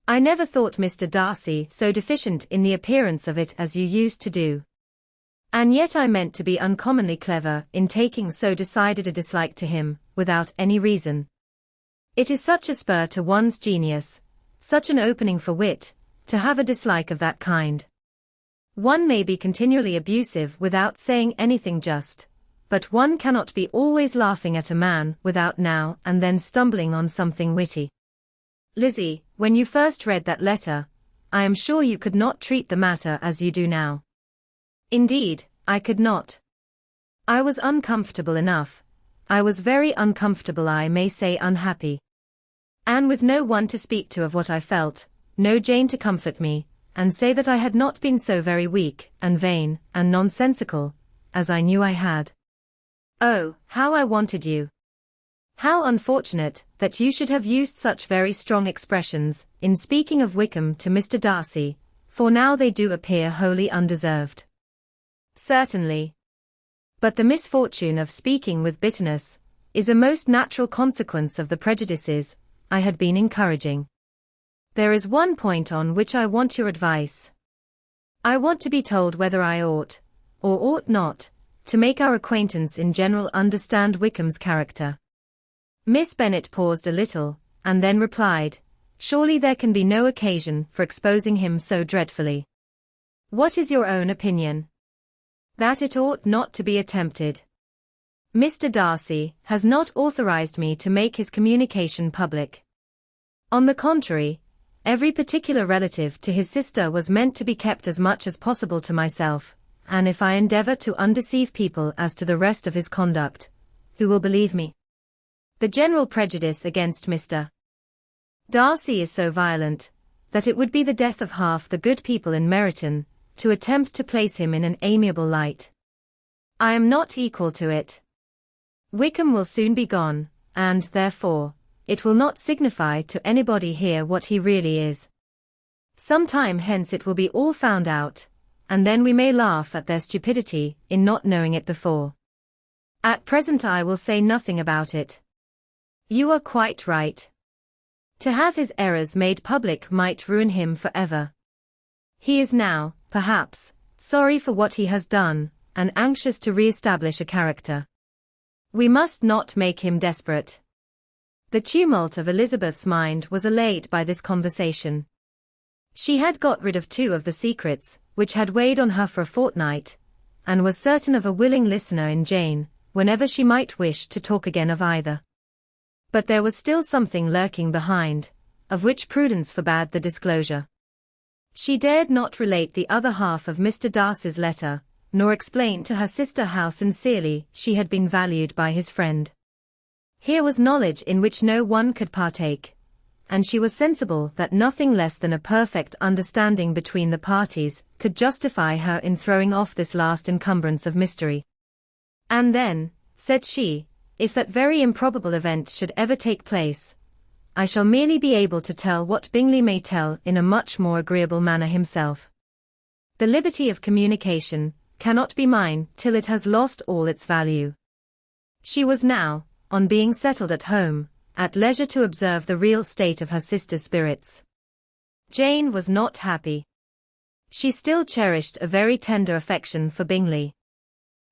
I never thought Mr. Darcy so deficient in the appearance of it as you used to do. And yet I meant to be uncommonly clever in taking so decided a dislike to him, without any reason. It is such a spur to one's genius, such an opening for wit, to have a dislike of that kind. One may be continually abusive without saying anything just, but one cannot be always laughing at a man without now and then stumbling on something witty. Lizzie, when you first read that letter, I am sure you could not treat the matter as you do now. Indeed, I could not. I was uncomfortable enough. I was very uncomfortable, I may say unhappy. And with no one to speak to of what I felt, no Jane to comfort me, and say that I had not been so very weak, and vain, and nonsensical, as I knew I had. Oh, how I wanted you! How unfortunate that you should have used such very strong expressions, in speaking of Wickham to Mr. Darcy, for now they do appear wholly undeserved. Certainly. But the misfortune of speaking with bitterness, is a most natural consequence of the prejudices I had been encouraging. There is one point on which I want your advice. I want to be told whether I ought, or ought not, to make our acquaintance in general understand Wickham's character. Miss Bennet paused a little, and then replied, surely there can be no occasion for exposing him so dreadfully. What is your own opinion? That it ought not to be attempted. Mr. Darcy has not authorized me to make his communication public. On the contrary, every particular relative to his sister was meant to be kept as much as possible to myself, and if I endeavor to undeceive people as to the rest of his conduct, who will believe me? The general prejudice against Mr. Darcy is so violent, that it would be the death of half the good people in Meryton, to attempt to place him in an amiable light. I am not equal to it. Wickham will soon be gone, and, therefore, it will not signify to anybody here what he really is. Some time hence it will be all found out, and then we may laugh at their stupidity in not knowing it before. At present I will say nothing about it. You are quite right. To have his errors made public might ruin him forever. He is now, perhaps, sorry for what he has done, and anxious to re-establish a character. We must not make him desperate. The tumult of Elizabeth's mind was allayed by this conversation. She had got rid of 2 of the secrets, which had weighed on her for a fortnight, and was certain of a willing listener in Jane, whenever she might wish to talk again of either. But there was still something lurking behind, of which prudence forbade the disclosure. She dared not relate the other half of Mr. Darcy's letter, nor explain to her sister how sincerely she had been valued by his friend. Here was knowledge in which no one could partake, and she was sensible that nothing less than a perfect understanding between the parties could justify her in throwing off this last encumbrance of mystery. And then, said she, if that very improbable event should ever take place, I shall merely be able to tell what Bingley may tell in a much more agreeable manner himself. The liberty of communication cannot be mine till it has lost all its value. She was now, on being settled at home, at leisure to observe the real state of her sister's spirits. Jane was not happy. She still cherished a very tender affection for Bingley.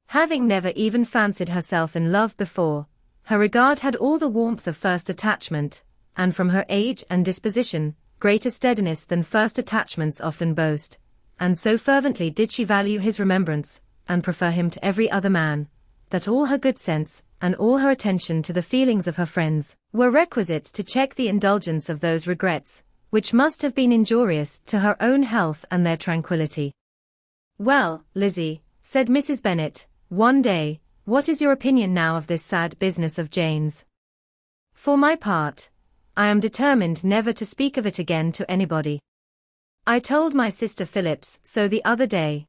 Having never even fancied herself in love before, her regard had all the warmth of first attachment, and from her age and disposition, greater steadiness than first attachments often boast, and so fervently did she value his remembrance, and prefer him to every other man, that all her good sense, and all her attention to the feelings of her friends, were requisite to check the indulgence of those regrets, which must have been injurious to her own health and their tranquillity. Well, Lizzie, said Mrs. Bennet, one day, what is your opinion now of this sad business of Jane's? For my part, I am determined never to speak of it again to anybody. I told my sister Phillips so the other day.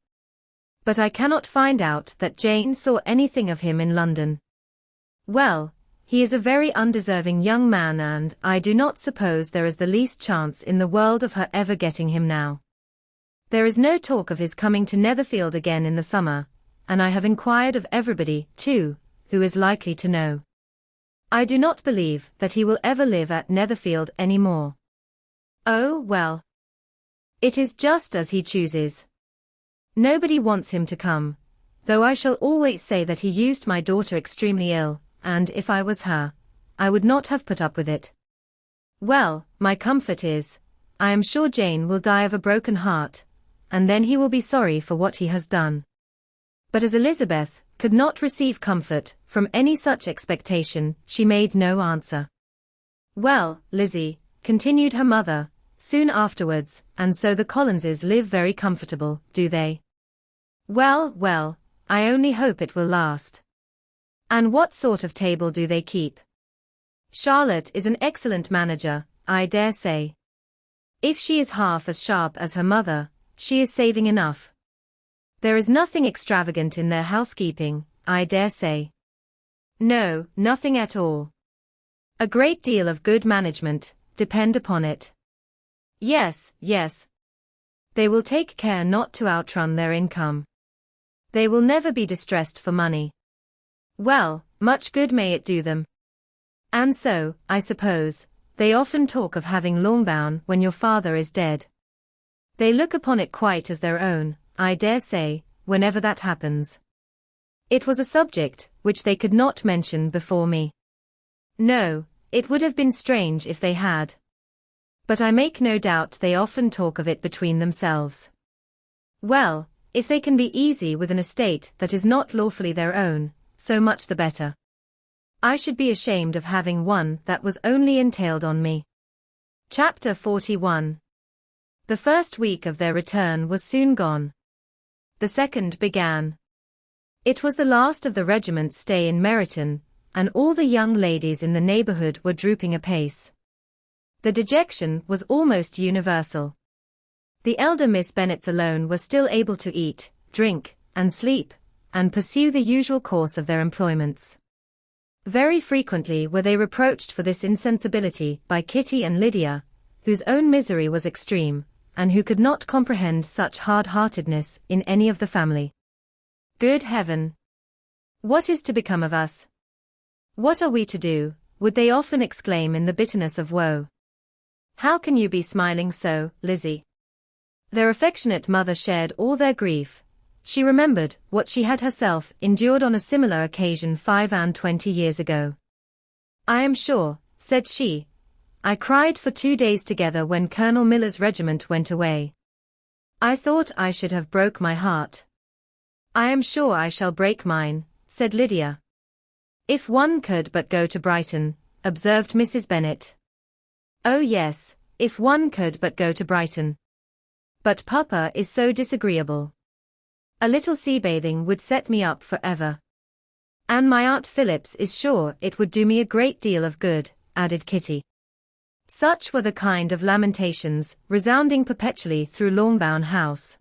But I cannot find out that Jane saw anything of him in London. Well, he is a very undeserving young man, and I do not suppose there is the least chance in the world of her ever getting him now. There is no talk of his coming to Netherfield again in the summer, and I have inquired of everybody, too, who is likely to know. I do not believe that he will ever live at Netherfield any more. Oh, well. It is just as he chooses. Nobody wants him to come, though I shall always say that he used my daughter extremely ill, and if I was her, I would not have put up with it. Well, my comfort is, I am sure Jane will die of a broken heart, and then he will be sorry for what he has done. But as Elizabeth could not receive comfort from any such expectation, she made no answer. Well, Lizzie, continued her mother, soon afterwards, and so the Collinses live very comfortable, do they? Well, well, I only hope it will last. And what sort of table do they keep? Charlotte is an excellent manager, I dare say. If she is half as sharp as her mother, she is saving enough. There is nothing extravagant in their housekeeping, I dare say. No, nothing at all. A great deal of good management, depend upon it. Yes, yes. They will take care not to outrun their income. They will never be distressed for money. Well, much good may it do them. And so, I suppose, they often talk of having Longbourn when your father is dead. They look upon it quite as their own, I dare say, whenever that happens. It was a subject which they could not mention before me. No, it would have been strange if they had. But I make no doubt they often talk of it between themselves. Well, if they can be easy with an estate that is not lawfully their own, so much the better. I should be ashamed of having one that was only entailed on me. Chapter 41. The first week of their return was soon gone. The second began. It was the last of the regiment's stay in Meryton, and all the young ladies in the neighbourhood were drooping apace. The dejection was almost universal. The elder Miss Bennets alone were still able to eat, drink, and sleep, and pursue the usual course of their employments. Very frequently were they reproached for this insensibility by Kitty and Lydia, whose own misery was extreme, and who could not comprehend such hard-heartedness in any of the family. Good heaven! What is to become of us? What are we to do? Would they often exclaim in the bitterness of woe. How can you be smiling so, Lizzie? Their affectionate mother shared all their grief. She remembered what she had herself endured on a similar occasion 25 years ago. I am sure, said she, I cried for 2 days together when Colonel Miller's regiment went away. I thought I should have broke my heart. I am sure I shall break mine, said Lydia. If one could but go to Brighton, observed Mrs. Bennet. Oh yes, if one could but go to Brighton. But Papa is so disagreeable. A little sea bathing would set me up for ever. And my Aunt Phillips is sure it would do me a great deal of good, added Kitty. Such were the kind of lamentations resounding perpetually through Longbourn House.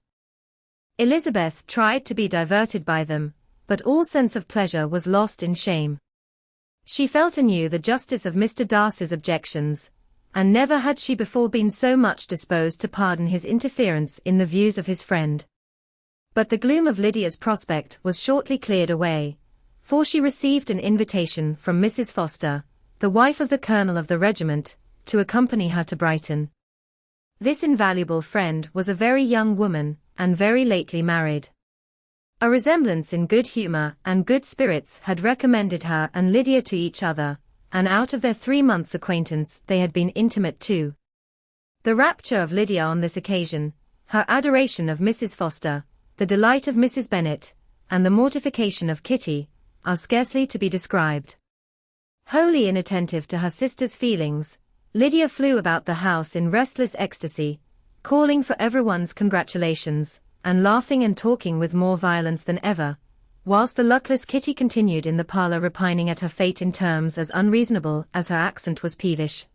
Elizabeth tried to be diverted by them, but all sense of pleasure was lost in shame. She felt anew the justice of Mr. Darcy's objections, and never had she before been so much disposed to pardon his interference in the views of his friend. But the gloom of Lydia's prospect was shortly cleared away, for she received an invitation from Mrs. Foster, the wife of the colonel of the regiment, to accompany her to Brighton. This invaluable friend was a very young woman, and very lately married. A resemblance in good humour and good spirits had recommended her and Lydia to each other, and out of their 3 months' acquaintance they had been intimate too. The rapture of Lydia on this occasion, her adoration of Mrs. Foster, the delight of Mrs. Bennet, and the mortification of Kitty, are scarcely to be described. Wholly inattentive to her sister's feelings, Lydia flew about the house in restless ecstasy, calling for everyone's congratulations, and laughing and talking with more violence than ever, whilst the luckless Kitty continued in the parlour repining at her fate in terms as unreasonable as her accent was peevish.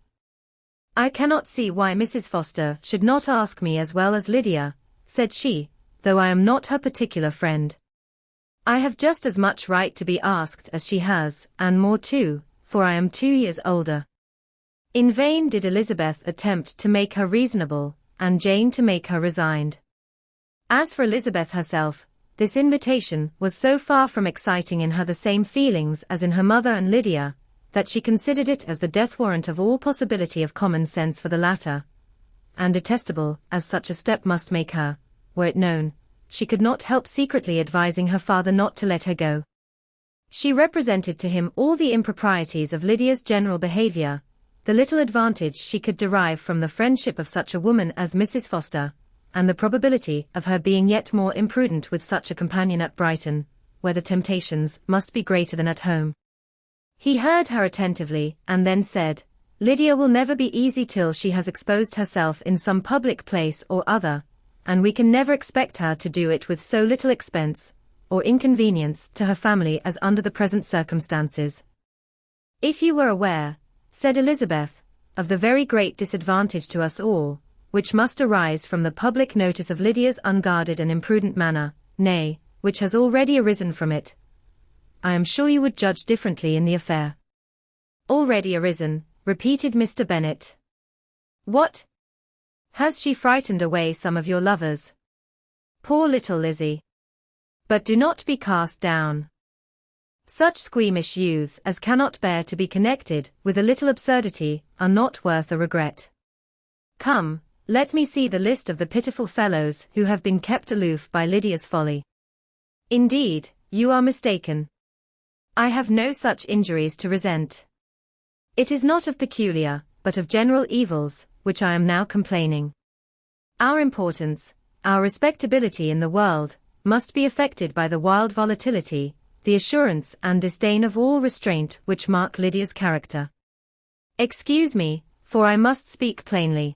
I cannot see why Mrs. Foster should not ask me as well as Lydia, said she, though I am not her particular friend. I have just as much right to be asked as she has, and more too, for I am 2 years older. In vain did Elizabeth attempt to make her reasonable, and Jane to make her resigned. As for Elizabeth herself, this invitation was so far from exciting in her the same feelings as in her mother and Lydia, that she considered it as the death warrant of all possibility of common sense for the latter, and detestable as such a step must make her, were it known, she could not help secretly advising her father not to let her go. She represented to him all the improprieties of Lydia's general behaviour, the little advantage she could derive from the friendship of such a woman as Mrs. Foster, and the probability of her being yet more imprudent with such a companion at Brighton, where the temptations must be greater than at home. He heard her attentively, and then said, Lydia will never be easy till she has exposed herself in some public place or other, and we can never expect her to do it with so little expense, or inconvenience to her family as under the present circumstances. If you were aware, said Elizabeth, of the very great disadvantage to us all, which must arise from the public notice of Lydia's unguarded and imprudent manner, nay, which has already arisen from it, I am sure you would judge differently in the affair. Already arisen, repeated Mr. Bennet. What? Has she frightened away some of your lovers? Poor little Lizzie. But do not be cast down. Such squeamish youths as cannot bear to be connected with a little absurdity are not worth a regret. Come, Let me see the list of the pitiful fellows who have been kept aloof by Lydia's folly. Indeed, you are mistaken. I have no such injuries to resent. It is not of peculiar, but of general evils, which I am now complaining. Our importance, our respectability in the world, must be affected by the wild volatility, the assurance and disdain of all restraint which mark Lydia's character. Excuse me, for I must speak plainly.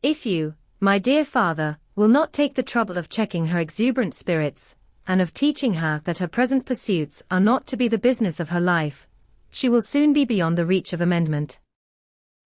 If you, my dear father, will not take the trouble of checking her exuberant spirits, and of teaching her that her present pursuits are not to be the business of her life, she will soon be beyond the reach of amendment.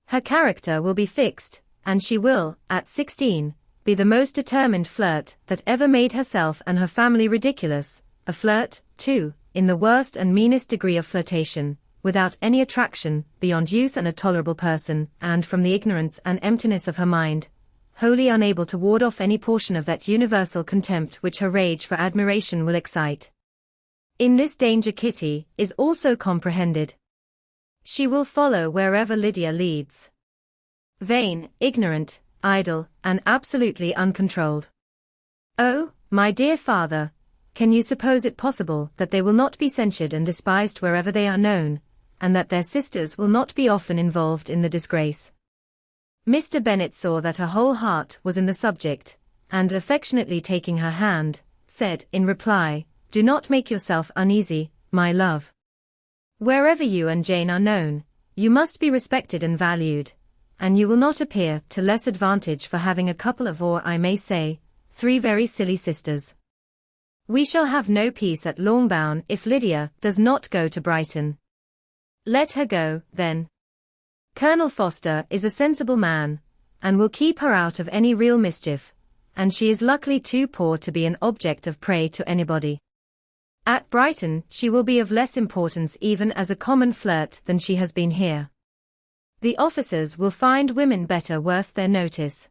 Her character will be fixed, and she will, at 16, be the most determined flirt that ever made herself and her family ridiculous, a flirt, too, in the worst and meanest degree of flirtation, without any attraction, beyond youth and a tolerable person, and from the ignorance and emptiness of her mind, wholly unable to ward off any portion of that universal contempt which her rage for admiration will excite. In this danger Kitty is also comprehended. She will follow wherever Lydia leads. Vain, ignorant, idle, and absolutely uncontrolled. Oh, my dear father, can you suppose it possible that they will not be censured and despised wherever they are known, and that their sisters will not be often involved in the disgrace? Mr. Bennet saw that her whole heart was in the subject, and affectionately taking her hand, said, in reply, "Do not make yourself uneasy, my love. Wherever you and Jane are known, you must be respected and valued, and you will not appear to less advantage for having a couple of, or I may say, 3 very silly sisters. We shall have no peace at Longbourn if Lydia does not go to Brighton. Let her go, then. Colonel Forster is a sensible man, and will keep her out of any real mischief, and she is luckily too poor to be an object of prey to anybody. At Brighton she will be of less importance even as a common flirt than she has been here. The officers will find women better worth their notice.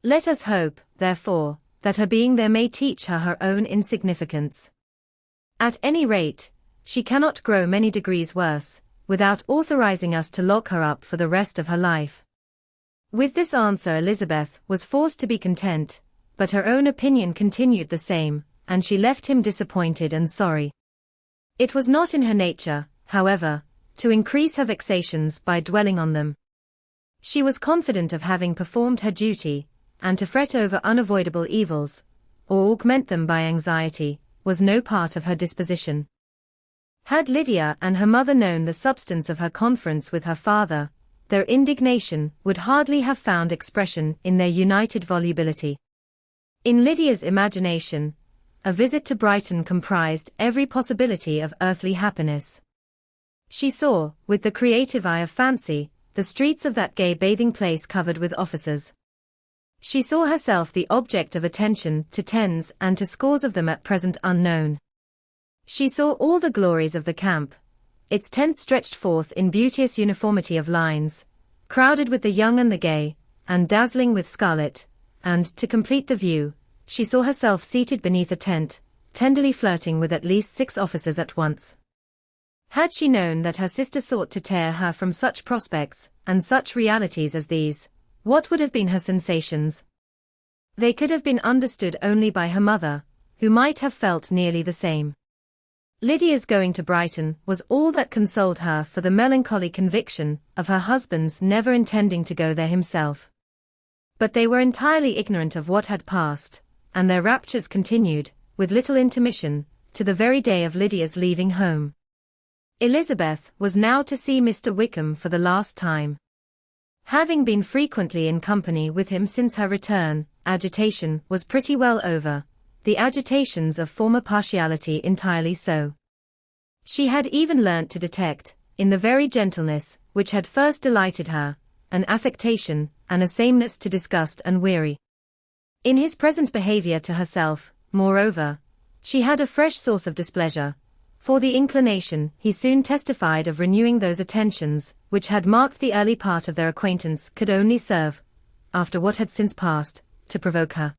Let us hope, therefore, that her being there may teach her her own insignificance. At any rate, she cannot grow many degrees worse, without authorizing us to lock her up for the rest of her life." With this answer Elizabeth was forced to be content, but her own opinion continued the same, and she left him disappointed and sorry. It was not in her nature, however, to increase her vexations by dwelling on them. She was confident of having performed her duty, and to fret over unavoidable evils, or augment them by anxiety, was no part of her disposition. Had Lydia and her mother known the substance of her conference with her father, their indignation would hardly have found expression in their united volubility. In Lydia's imagination, a visit to Brighton comprised every possibility of earthly happiness. She saw, with the creative eye of fancy, the streets of that gay bathing place covered with officers. She saw herself the object of attention to tens and to scores of them at present unknown. She saw all the glories of the camp, its tents stretched forth in beauteous uniformity of lines, crowded with the young and the gay, and dazzling with scarlet, and, to complete the view, she saw herself seated beneath a tent, tenderly flirting with at least 6 officers at once. Had she known that her sister sought to tear her from such prospects, and such realities as these, what would have been her sensations? They could have been understood only by her mother, who might have felt nearly the same. Lydia's going to Brighton was all that consoled her for the melancholy conviction of her husband's never intending to go there himself. But they were entirely ignorant of what had passed, and their raptures continued, with little intermission, to the very day of Lydia's leaving home. Elizabeth was now to see Mr. Wickham for the last time. Having been frequently in company with him since her return, agitation was pretty well over, the agitations of former partiality entirely so. She had even learnt to detect, in the very gentleness which had first delighted her, an affectation, and a sameness to disgust and weary. In his present behaviour to herself, moreover, she had a fresh source of displeasure, for the inclination he soon testified of renewing those attentions which had marked the early part of their acquaintance could only serve, after what had since passed, to provoke her.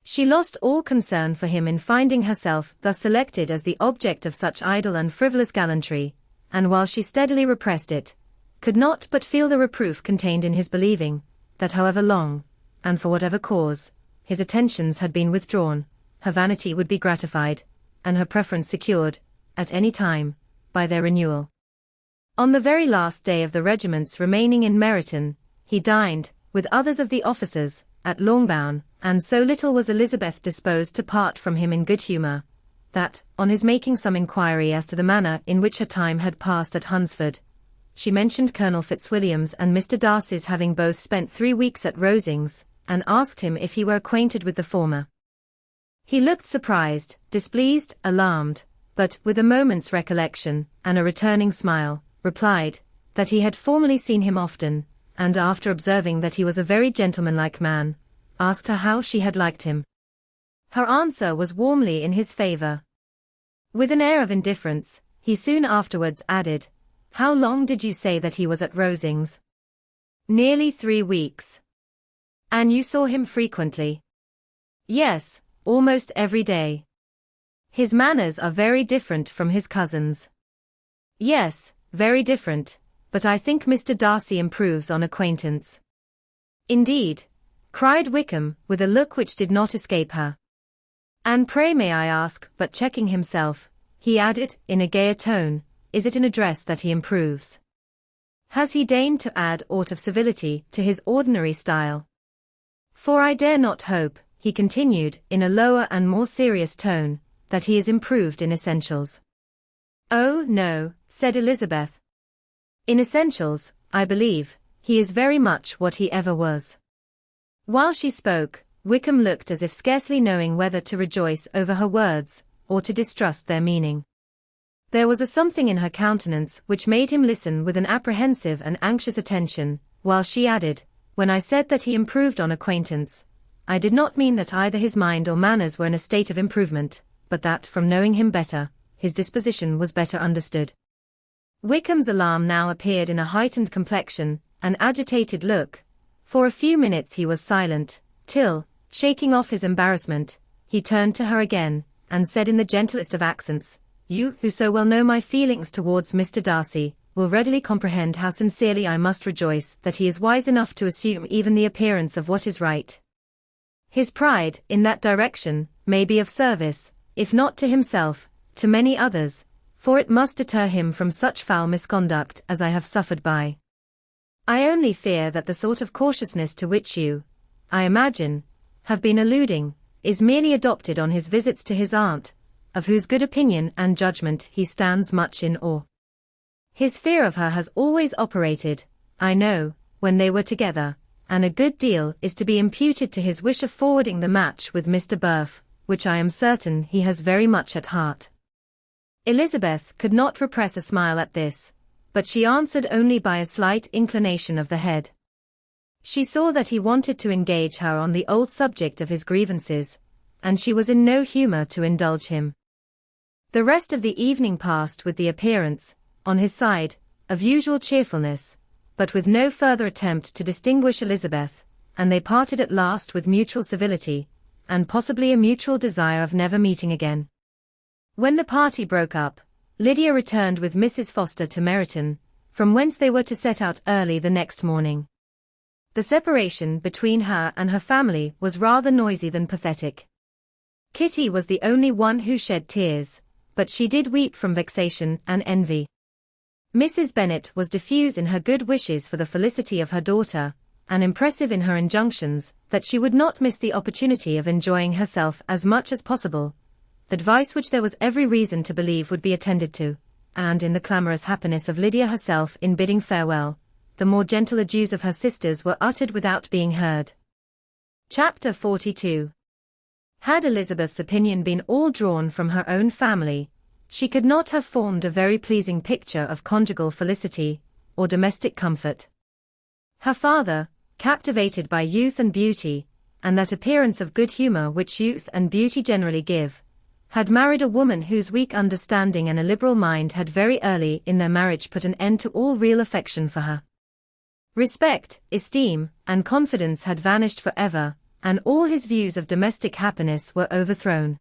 She lost all concern for him in finding herself thus selected as the object of such idle and frivolous gallantry, and while she steadily repressed it, could not but feel the reproof contained in his believing that however long, and for whatever cause, his attentions had been withdrawn, her vanity would be gratified, and her preference secured, at any time, by their renewal. On the very last day of the regiment's remaining in Meryton, he dined, with others of the officers, at Longbourn, and so little was Elizabeth disposed to part from him in good humour, that, on his making some inquiry as to the manner in which her time had passed at Hunsford, she mentioned Colonel Fitzwilliam's and Mr Darcy's having both spent 3 weeks at Rosings, and asked him if he were acquainted with the former. He looked surprised, displeased, alarmed, but, with a moment's recollection, and a returning smile, replied, that he had formerly seen him often, and after observing that he was a very gentlemanlike man, asked her how she had liked him. Her answer was warmly in his favour. With an air of indifference, he soon afterwards added, "How long did you say that he was at Rosings?" "Nearly 3 weeks. And you saw him frequently?" "Yes, almost every day." "His manners are very different from his cousin's." "Yes, very different, but I think Mr Darcy improves on acquaintance." "Indeed," cried Wickham, with a look which did not escape her. "And pray may I ask," but checking himself, he added, in a gayer tone, "is it in address that he improves? Has he deigned to add aught of civility to his ordinary style? For I dare not hope," he continued, in a lower and more serious tone, "that he is improved in essentials." "Oh, no," said Elizabeth. "In essentials, I believe, he is very much what he ever was." While she spoke, Wickham looked as if scarcely knowing whether to rejoice over her words, or to distrust their meaning. There was a something in her countenance which made him listen with an apprehensive and anxious attention, while she added, "When I said that he improved on acquaintance, I did not mean that either his mind or manners were in a state of improvement, but that, from knowing him better, his disposition was better understood." Wickham's alarm now appeared in a heightened complexion, an agitated look. For a few minutes he was silent, till, shaking off his embarrassment, he turned to her again, and said in the gentlest of accents, "You, who so well know my feelings towards Mr Darcy, will readily comprehend how sincerely I must rejoice that he is wise enough to assume even the appearance of what is right. His pride, in that direction, may be of service, if not to himself, to many others, for it must deter him from such foul misconduct as I have suffered by. I only fear that the sort of cautiousness to which you, I imagine, have been alluding, is merely adopted on his visits to his aunt, of whose good opinion and judgment he stands much in awe. His fear of her has always operated, I know, when they were together, and a good deal is to be imputed to his wish of forwarding the match with Mr Burf, which I am certain he has very much at heart." Elizabeth could not repress a smile at this, but she answered only by a slight inclination of the head. She saw that he wanted to engage her on the old subject of his grievances, and she was in no humour to indulge him. The rest of the evening passed with the appearance, on his side, of usual cheerfulness, but with no further attempt to distinguish Elizabeth, and they parted at last with mutual civility, and possibly a mutual desire of never meeting again. When the party broke up, Lydia returned with Mrs Foster to Meryton, from whence they were to set out early the next morning. The separation between her and her family was rather noisy than pathetic. Kitty was the only one who shed tears, but she did weep from vexation and envy. Mrs Bennet was diffuse in her good wishes for the felicity of her daughter, and impressive in her injunctions that she would not miss the opportunity of enjoying herself as much as possible, advice which there was every reason to believe would be attended to, and in the clamorous happiness of Lydia herself in bidding farewell, the more gentle adieus of her sisters were uttered without being heard. Chapter 42. Had Elizabeth's opinion been all drawn from her own family, she could not have formed a very pleasing picture of conjugal felicity, or domestic comfort. Her father, captivated by youth and beauty, and that appearance of good humour which youth and beauty generally give, had married a woman whose weak understanding and illiberal mind had very early in their marriage put an end to all real affection for her. Respect, esteem, and confidence had vanished for ever, and all his views of domestic happiness were overthrown.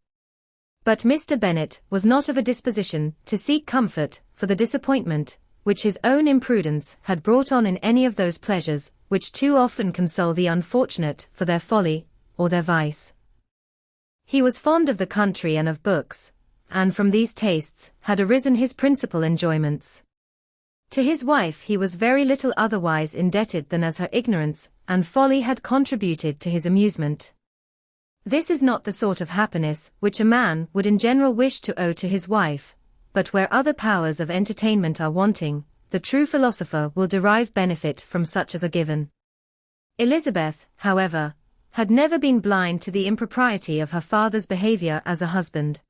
But Mr Bennet was not of a disposition to seek comfort for the disappointment, which his own imprudence had brought on in any of those pleasures which too often console the unfortunate for their folly or their vice. He was fond of the country and of books, and from these tastes had arisen his principal enjoyments. To his wife he was very little otherwise indebted than as her ignorance and folly had contributed to his amusement. This is not the sort of happiness which a man would in general wish to owe to his wife, but where other powers of entertainment are wanting, the true philosopher will derive benefit from such as are given. Elizabeth, however, had never been blind to the impropriety of her father's behavior as a husband.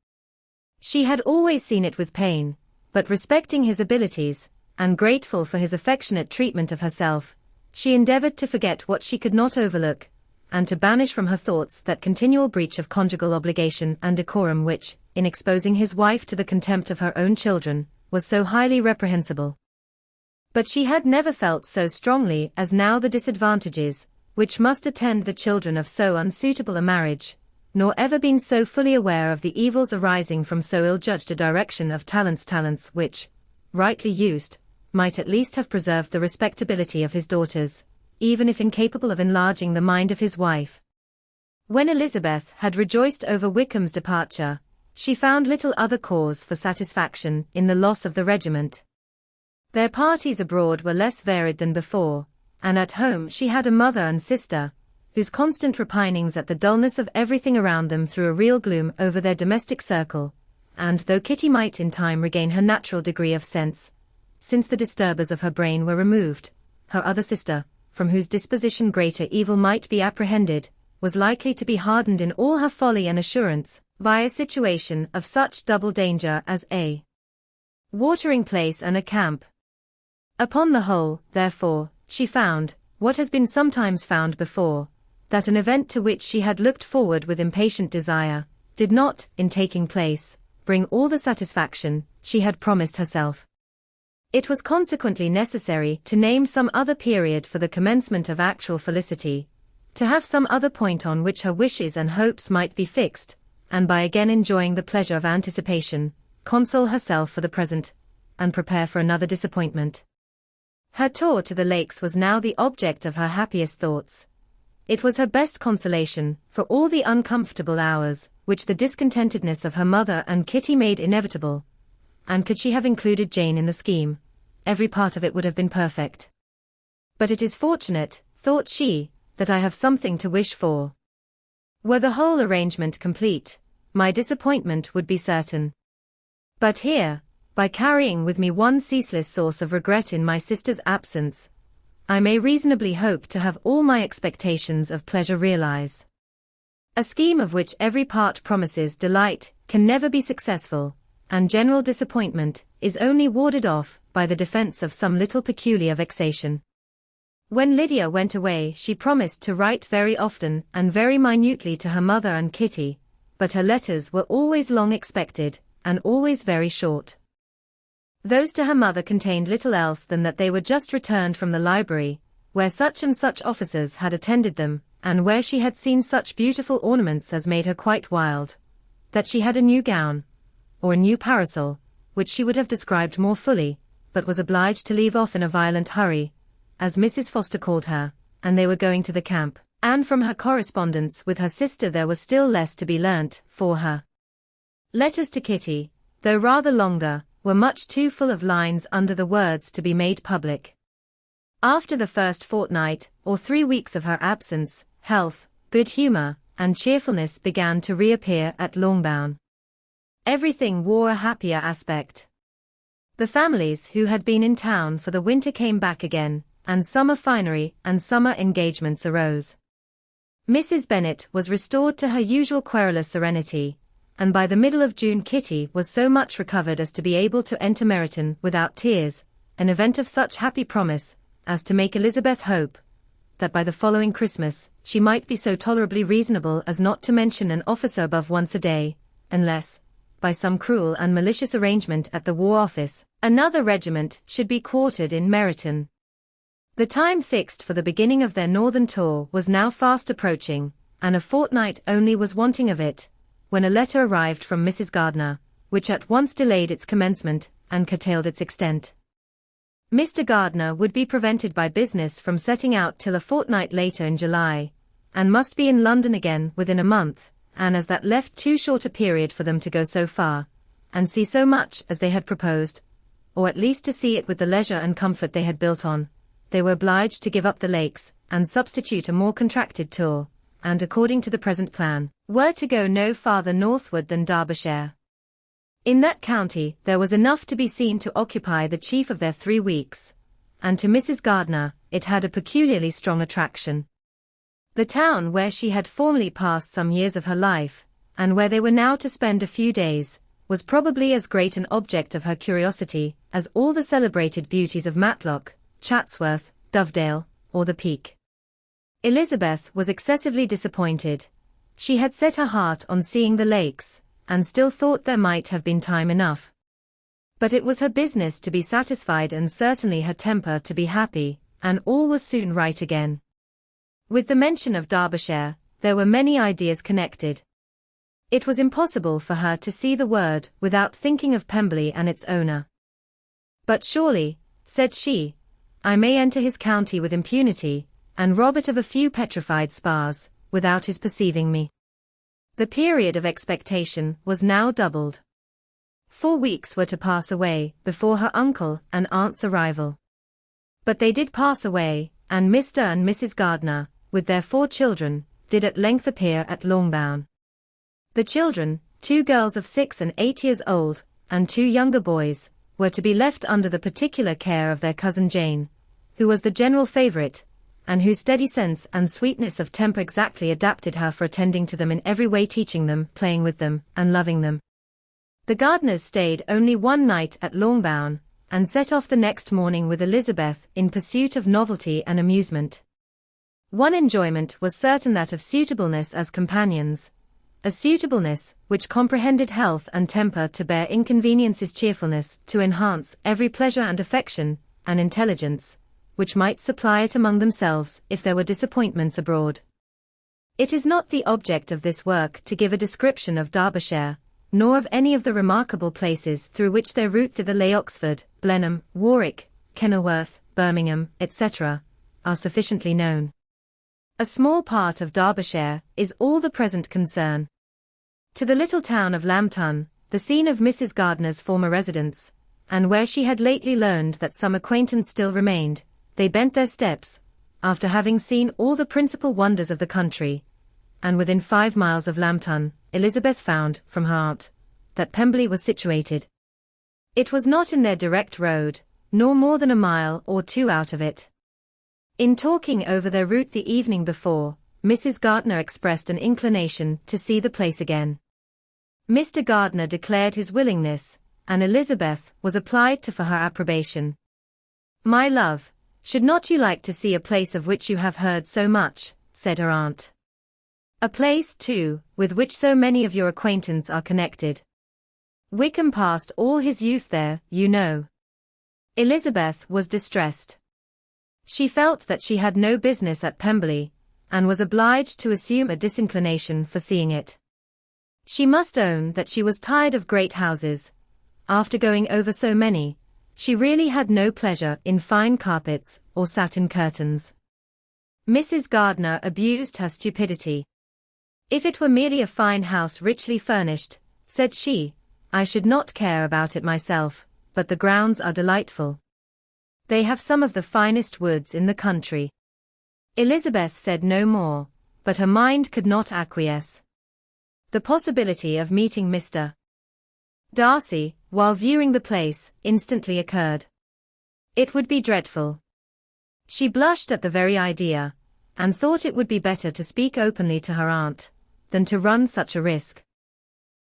She had always seen it with pain, but respecting his abilities, and grateful for his affectionate treatment of herself, she endeavored to forget what she could not overlook, and to banish from her thoughts that continual breach of conjugal obligation and decorum which, in exposing his wife to the contempt of her own children, was so highly reprehensible. But she had never felt so strongly as now the disadvantages, which must attend the children of so unsuitable a marriage, nor ever been so fully aware of the evils arising from so ill-judged a direction of talents which, rightly used, might at least have preserved the respectability of his daughters, even if incapable of enlarging the mind of his wife. When Elizabeth had rejoiced over Wickham's departure, she found little other cause for satisfaction in the loss of the regiment. Their parties abroad were less varied than before, and at home she had a mother and sister, whose constant repinings at the dullness of everything around them threw a real gloom over their domestic circle, and though Kitty might in time regain her natural degree of sense, since the disturbers of her brain were removed, her other sister, from whose disposition greater evil might be apprehended, was likely to be hardened in all her folly and assurance, by a situation of such double danger as a watering place and a camp. Upon the whole, therefore, she found, what has been sometimes found before, that an event to which she had looked forward with impatient desire, did not, in taking place, bring all the satisfaction she had promised herself. It was consequently necessary to name some other period for the commencement of actual felicity, to have some other point on which her wishes and hopes might be fixed, and by again enjoying the pleasure of anticipation, console herself for the present, and prepare for another disappointment. Her tour to the lakes was now the object of her happiest thoughts. It was her best consolation for all the uncomfortable hours which the discontentedness of her mother and Kitty made inevitable, and could she have included Jane in the scheme, every part of it would have been perfect. But it is fortunate, thought she, that I have something to wish for. Were the whole arrangement complete, my disappointment would be certain. But here, by carrying with me one ceaseless source of regret in my sister's absence, I may reasonably hope to have all my expectations of pleasure realize. A scheme of which every part promises delight can never be successful, and general disappointment is only warded off by the defense of some little peculiar vexation. When Lydia went away she promised to write very often and very minutely to her mother and Kitty, but her letters were always long expected, and always very short. Those to her mother contained little else than that they were just returned from the library, where such and such officers had attended them, and where she had seen such beautiful ornaments as made her quite wild, that she had a new gown, or a new parasol, which she would have described more fully, but was obliged to leave off in a violent hurry, as Mrs. Foster called her, and they were going to the camp, and from her correspondence with her sister there was still less to be learnt for her. Letters to Kitty, though rather longer, were much too full of lines under the words to be made public. After the first fortnight, or 3 weeks of her absence, health, good humour, and cheerfulness began to reappear at Longbourn. Everything wore a happier aspect. The families who had been in town for the winter came back again, and summer finery and summer engagements arose. Mrs. Bennet was restored to her usual querulous serenity, and by the middle of June Kitty was so much recovered as to be able to enter Meryton without tears, an event of such happy promise, as to make Elizabeth hope, that by the following Christmas, she might be so tolerably reasonable as not to mention an officer above once a day, unless, by some cruel and malicious arrangement at the War Office, another regiment should be quartered in Meryton. The time fixed for the beginning of their northern tour was now fast approaching, and a fortnight only was wanting of it, when a letter arrived from Mrs. Gardiner, which at once delayed its commencement, and curtailed its extent. Mr. Gardiner would be prevented by business from setting out till a fortnight later in July, and must be in London again within a month, and as that left too short a period for them to go so far, and see so much as they had proposed, or at least to see it with the leisure and comfort they had built on, they were obliged to give up the lakes, and substitute a more contracted tour, and according to the present plan, were to go no farther northward than Derbyshire. In that county there was enough to be seen to occupy the chief of their 3 weeks, and to Mrs. Gardiner it had a peculiarly strong attraction. The town where she had formerly passed some years of her life, and where they were now to spend a few days, was probably as great an object of her curiosity as all the celebrated beauties of Matlock, Chatsworth, Dovedale, or the Peak. Elizabeth was excessively disappointed. She had set her heart on seeing the lakes, and still thought there might have been time enough. But it was her business to be satisfied and certainly her temper to be happy, and all was soon right again. With the mention of Derbyshire, there were many ideas connected. It was impossible for her to see the word without thinking of Pemberley and its owner. But surely, said she, I may enter his county with impunity, and rob it of a few petrified spars, without his perceiving me. The period of expectation was now doubled. 4 weeks were to pass away before her uncle and aunt's arrival. But they did pass away, and Mr. and Mrs. Gardiner, with their 4 children, did at length appear at Longbourn. The children, 2 girls of 6 and 8 years old, and 2 younger boys, were to be left under the particular care of their cousin Jane, who was the general favourite, and whose steady sense and sweetness of temper exactly adapted her for attending to them in every way, teaching them, playing with them, and loving them. The Gardiners stayed only 1 night at Longbourn, and set off the next morning with Elizabeth in pursuit of novelty and amusement. One enjoyment was certain, that of suitableness as companions, a suitableness which comprehended health and temper to bear inconveniences, cheerfulness to enhance every pleasure and affection, and intelligence, which might supply it among themselves if there were disappointments abroad. It is not the object of this work to give a description of Derbyshire, nor of any of the remarkable places through which their route thither lay. Oxford, Blenheim, Warwick, Kenilworth, Birmingham, etc., are sufficiently known. A small part of Derbyshire is all the present concern. To the little town of Lambton, the scene of Mrs. Gardiner's former residence, and where she had lately learned that some acquaintance still remained, they bent their steps, after having seen all the principal wonders of the country, and within 5 miles of Lambton, Elizabeth found, from her aunt, that Pemberley was situated. It was not in their direct road, nor more than a mile or 2 out of it. In talking over their route the evening before, Mrs. Gardiner expressed an inclination to see the place again. Mr. Gardiner declared his willingness, and Elizabeth was applied to for her approbation. My love, should not you like to see a place of which you have heard so much, said her aunt. A place, too, with which so many of your acquaintance are connected. Wickham passed all his youth there, you know. Elizabeth was distressed. She felt that she had no business at Pemberley, and was obliged to assume a disinclination for seeing it. She must own that she was tired of great houses. After going over so many, she really had no pleasure in fine carpets or satin curtains. Mrs. Gardiner abused her stupidity. If it were merely a fine house richly furnished, said she, I should not care about it myself, but the grounds are delightful. They have some of the finest woods in the country. Elizabeth said no more, but her mind could not acquiesce. The possibility of meeting Mr. Darcy, while viewing the place, instantly occurred. It would be dreadful. She blushed at the very idea, and thought it would be better to speak openly to her aunt, than to run such a risk.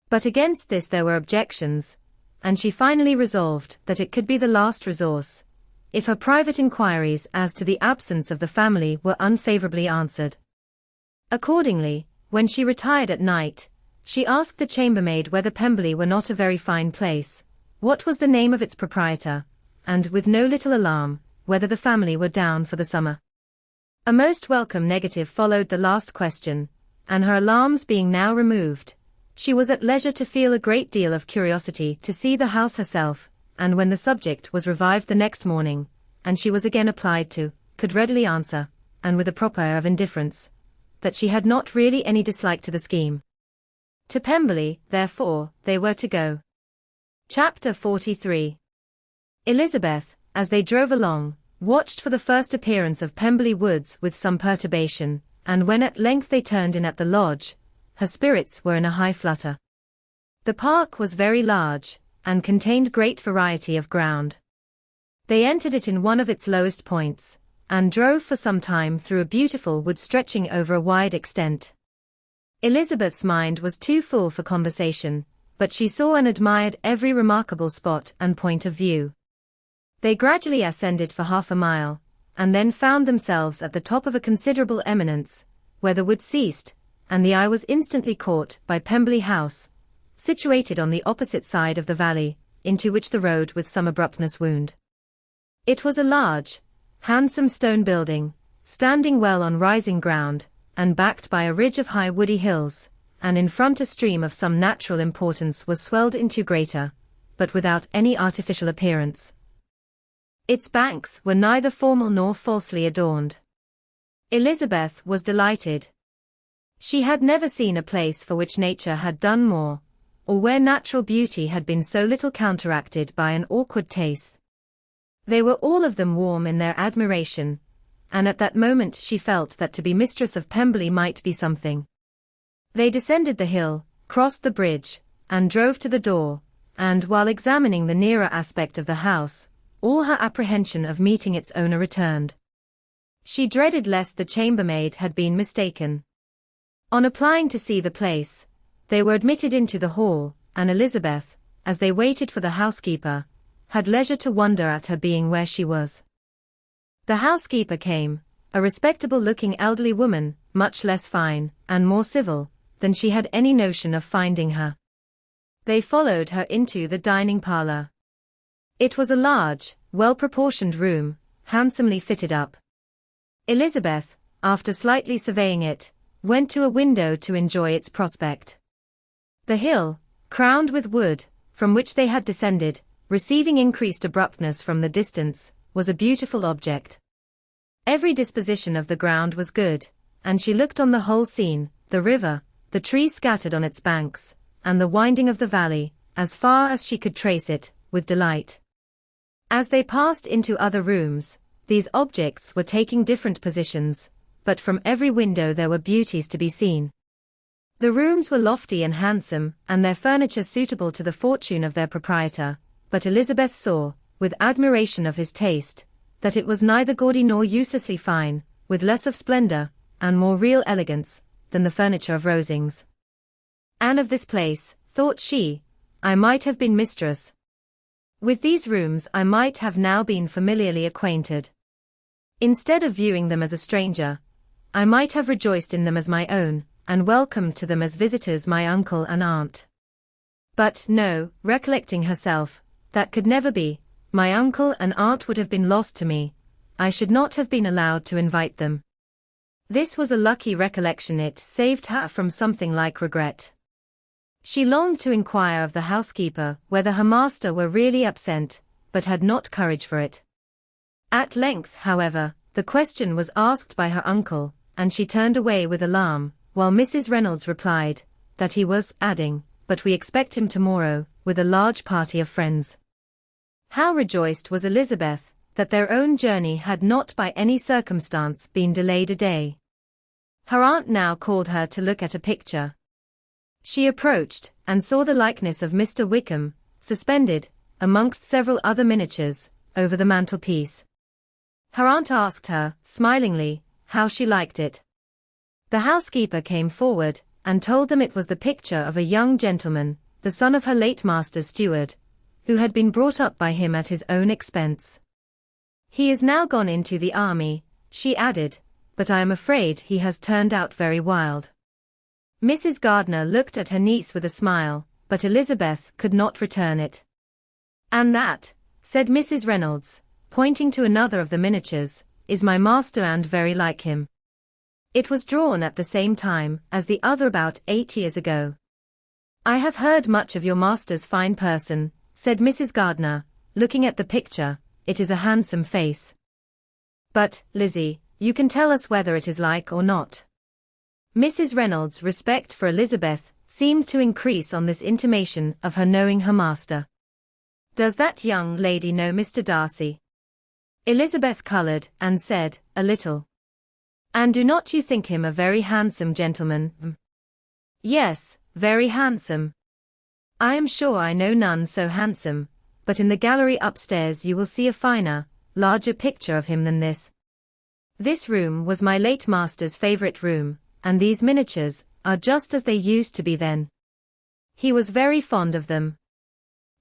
But against this there were objections, and she finally resolved that it could be the last resource, if her private inquiries as to the absence of the family were unfavorably answered. Accordingly, when she retired at night, she asked the chambermaid whether Pemberley were not a very fine place, what was the name of its proprietor, and, with no little alarm, whether the family were down for the summer. A most welcome negative followed the last question, and her alarms being now removed, she was at leisure to feel a great deal of curiosity to see the house herself, and when the subject was revived the next morning, and she was again applied to, could readily answer, and with a proper air of indifference, that she had not really any dislike to the scheme. To Pemberley, therefore, they were to go. Chapter 43. Elizabeth, as they drove along, watched for the first appearance of Pemberley Woods with some perturbation, and when at length they turned in at the lodge, her spirits were in a high flutter. The park was very large, and contained great variety of ground. They entered it in one of its lowest points, and drove for some time through a beautiful wood stretching over a wide extent. Elizabeth's mind was too full for conversation, but she saw and admired every remarkable spot and point of view. They gradually ascended for half a mile, and then found themselves at the top of a considerable eminence, where the wood ceased, and the eye was instantly caught by Pemberley House, situated on the opposite side of the valley, into which the road with some abruptness wound. It was a large, handsome stone building, standing well on rising ground, and backed by a ridge of high woody hills, and in front a stream of some natural importance was swelled into greater, but without any artificial appearance. Its banks were neither formal nor falsely adorned. Elizabeth was delighted. She had never seen a place for which nature had done more, or where natural beauty had been so little counteracted by an awkward taste. They were all of them warm in their admiration, and at that moment she felt that to be mistress of Pemberley might be something. They descended the hill, crossed the bridge, and drove to the door, and while examining the nearer aspect of the house, all her apprehension of meeting its owner returned. She dreaded lest the chambermaid had been mistaken. On applying to see the place, they were admitted into the hall, and Elizabeth, as they waited for the housekeeper, had leisure to wonder at her being where she was. The housekeeper came, a respectable-looking elderly woman, much less fine, and more civil, than she had any notion of finding her. They followed her into the dining parlour. It was a large, well-proportioned room, handsomely fitted up. Elizabeth, after slightly surveying it, went to a window to enjoy its prospect. The hill, crowned with wood, from which they had descended, receiving increased abruptness from the distance, was a beautiful object. Every disposition of the ground was good, and she looked on the whole scene, the river, the trees scattered on its banks, and the winding of the valley, as far as she could trace it, with delight. As they passed into other rooms, these objects were taking different positions, but from every window there were beauties to be seen. The rooms were lofty and handsome, and their furniture suitable to the fortune of their proprietor, but Elizabeth saw, with admiration of his taste, that it was neither gaudy nor uselessly fine, with less of splendor, and more real elegance, than the furniture of Rosings. And of this place, thought she, I might have been mistress. With these rooms I might have now been familiarly acquainted. Instead of viewing them as a stranger, I might have rejoiced in them as my own, and welcomed to them as visitors my uncle and aunt. But no, recollecting herself, that could never be, my uncle and aunt would have been lost to me, I should not have been allowed to invite them. This was a lucky recollection, it saved her from something like regret. She longed to inquire of the housekeeper whether her master were really absent, but had not courage for it. At length, however, the question was asked by her uncle, and she turned away with alarm, while Mrs. Reynolds replied, that he was, adding, but we expect him tomorrow, with a large party of friends. How rejoiced was Elizabeth, that their own journey had not by any circumstance been delayed a day. Her aunt now called her to look at a picture. She approached, and saw the likeness of Mr. Wickham, suspended, amongst several other miniatures, over the mantelpiece. Her aunt asked her, smilingly, how she liked it. The housekeeper came forward, and told them it was the picture of a young gentleman, the son of her late master's steward, who had been brought up by him at his own expense. He is now gone into the army, she added, but I am afraid he has turned out very wild. Mrs. Gardiner looked at her niece with a smile, but Elizabeth could not return it. And that, said Mrs. Reynolds, pointing to another of the miniatures, is my master and very like him. It was drawn at the same time as the other about 8 years ago. I have heard much of your master's fine person, said Mrs. Gardiner, looking at the picture. it is a handsome face. But, Lizzie, you can tell us whether it is like or not. Mrs. Reynolds' respect for Elizabeth seemed to increase on this intimation of her knowing her master. Does that young lady know Mr. Darcy? Elizabeth coloured and said, a little. And do not you think him a very handsome gentleman? Yes, very handsome. I am sure I know none so handsome, but in the gallery upstairs you will see a finer, larger picture of him than this. This room was my late master's favourite room, and these miniatures are just as they used to be then. He was very fond of them.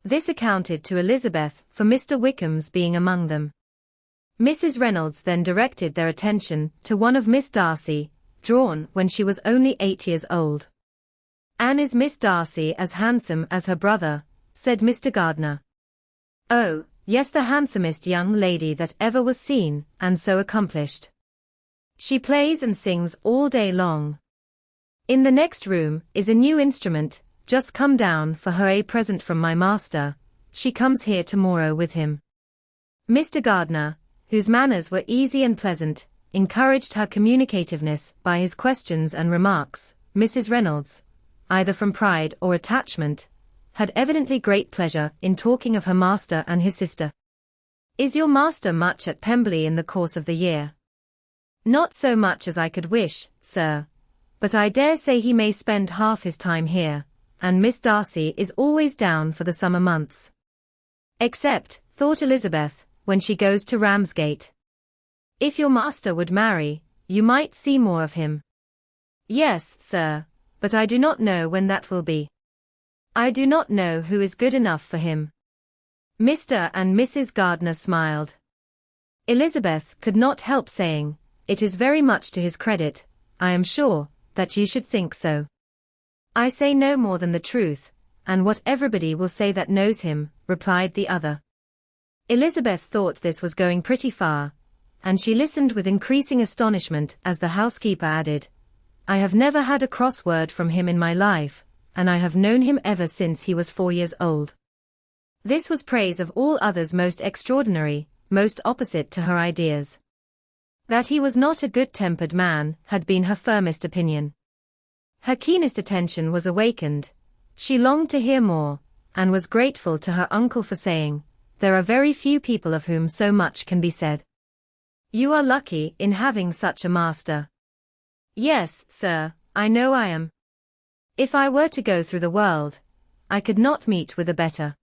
This accounted to Elizabeth for Mr. Wickham's being among them. Mrs. Reynolds then directed their attention to one of Miss Darcy, drawn when she was only 8 years old. "And is Miss Darcy as handsome as her brother?" said Mr. Gardiner. "Oh, yes, the handsomest young lady that ever was seen, and so accomplished. She plays and sings all day long. In the next room is a new instrument, just come down for her a present from my master. She comes here tomorrow with him." Mr. Gardiner, whose manners were easy and pleasant, encouraged her communicativeness by his questions and remarks. Mrs. Reynolds, either from pride or attachment, had evidently great pleasure in talking of her master and his sister. "Is your master much at Pemberley in the course of the year?" "Not so much as I could wish, sir. But I dare say he may spend half his time here, and Miss Darcy is always down for the summer months. Except, thought Elizabeth, when she goes to Ramsgate. If your master would marry, you might see more of him." "Yes, sir, but I do not know when that will be. I do not know who is good enough for him." Mr. and Mrs. Gardiner smiled. Elizabeth could not help saying, "It is very much to his credit, I am sure, that you should think so. I say no more than the truth, and what everybody will say that knows him," replied the other. Elizabeth thought this was going pretty far, and she listened with increasing astonishment as the housekeeper added, "I have never had a cross word from him in my life, and I have known him ever since he was 4 years old." This was praise of all others most extraordinary, most opposite to her ideas. That he was not a good-tempered man had been her firmest opinion. Her keenest attention was awakened. She longed to hear more, and was grateful to her uncle for saying, "There are very few people of whom so much can be said. You are lucky in having such a master." "Yes, sir, I know I am. If I were to go through the world, I could not meet with a better.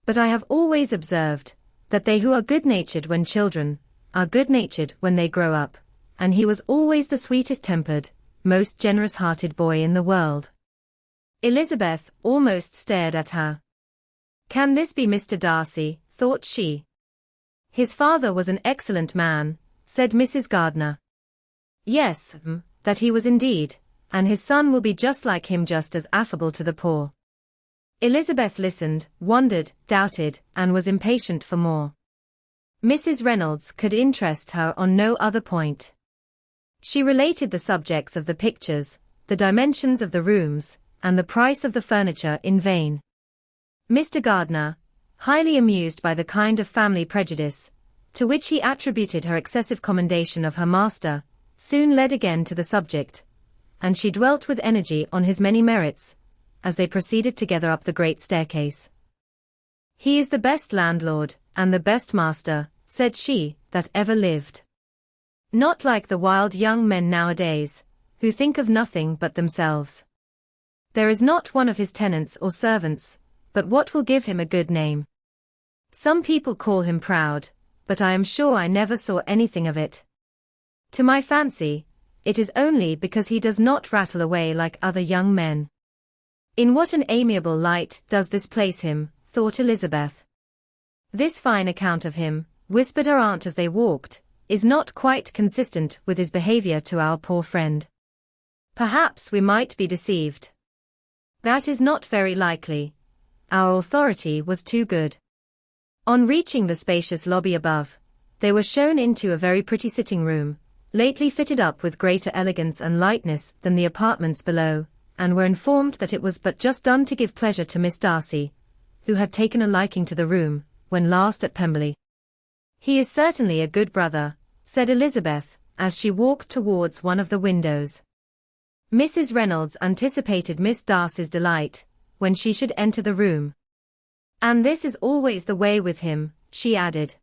But I have always observed, that they who are good-natured when children, are good-natured when they grow up, and he was always the sweetest-tempered, most generous-hearted boy in the world." Elizabeth almost stared at her. "Can this be Mr. Darcy?" thought she. "His father was an excellent man," said Mrs. Gardiner. "Yes, that he was indeed, and his son will be just like him, just as affable to the poor." Elizabeth listened, wondered, doubted, and was impatient for more. Mrs. Reynolds could interest her on no other point. She related the subjects of the pictures, the dimensions of the rooms, and the price of the furniture in vain. Mr. Gardiner, highly amused by the kind of family prejudice, to which he attributed her excessive commendation of her master, soon led again to the subject, and she dwelt with energy on his many merits, as they proceeded together up the great staircase. "He is the best landlord, and the best master," said she, "that ever lived. Not like the wild young men nowadays, who think of nothing but themselves. There is not one of his tenants or servants, but what will give him a good name. Some people call him proud, but I am sure I never saw anything of it. To my fancy, it is only because he does not rattle away like other young men." "In what an amiable light does this place him," thought Elizabeth. "This fine account of him," whispered her aunt as they walked, "is not quite consistent with his behavior to our poor friend. Perhaps we might be deceived. That is not very likely. Our authority was too good." On reaching the spacious lobby above, they were shown into a very pretty sitting room, lately fitted up with greater elegance and lightness than the apartments below, and were informed that it was but just done to give pleasure to Miss Darcy, who had taken a liking to the room, when last at Pemberley. "He is certainly a good brother," said Elizabeth, as she walked towards one of the windows. Mrs. Reynolds anticipated Miss Darcy's delight when she should enter the room. "And this is always the way with him," she added.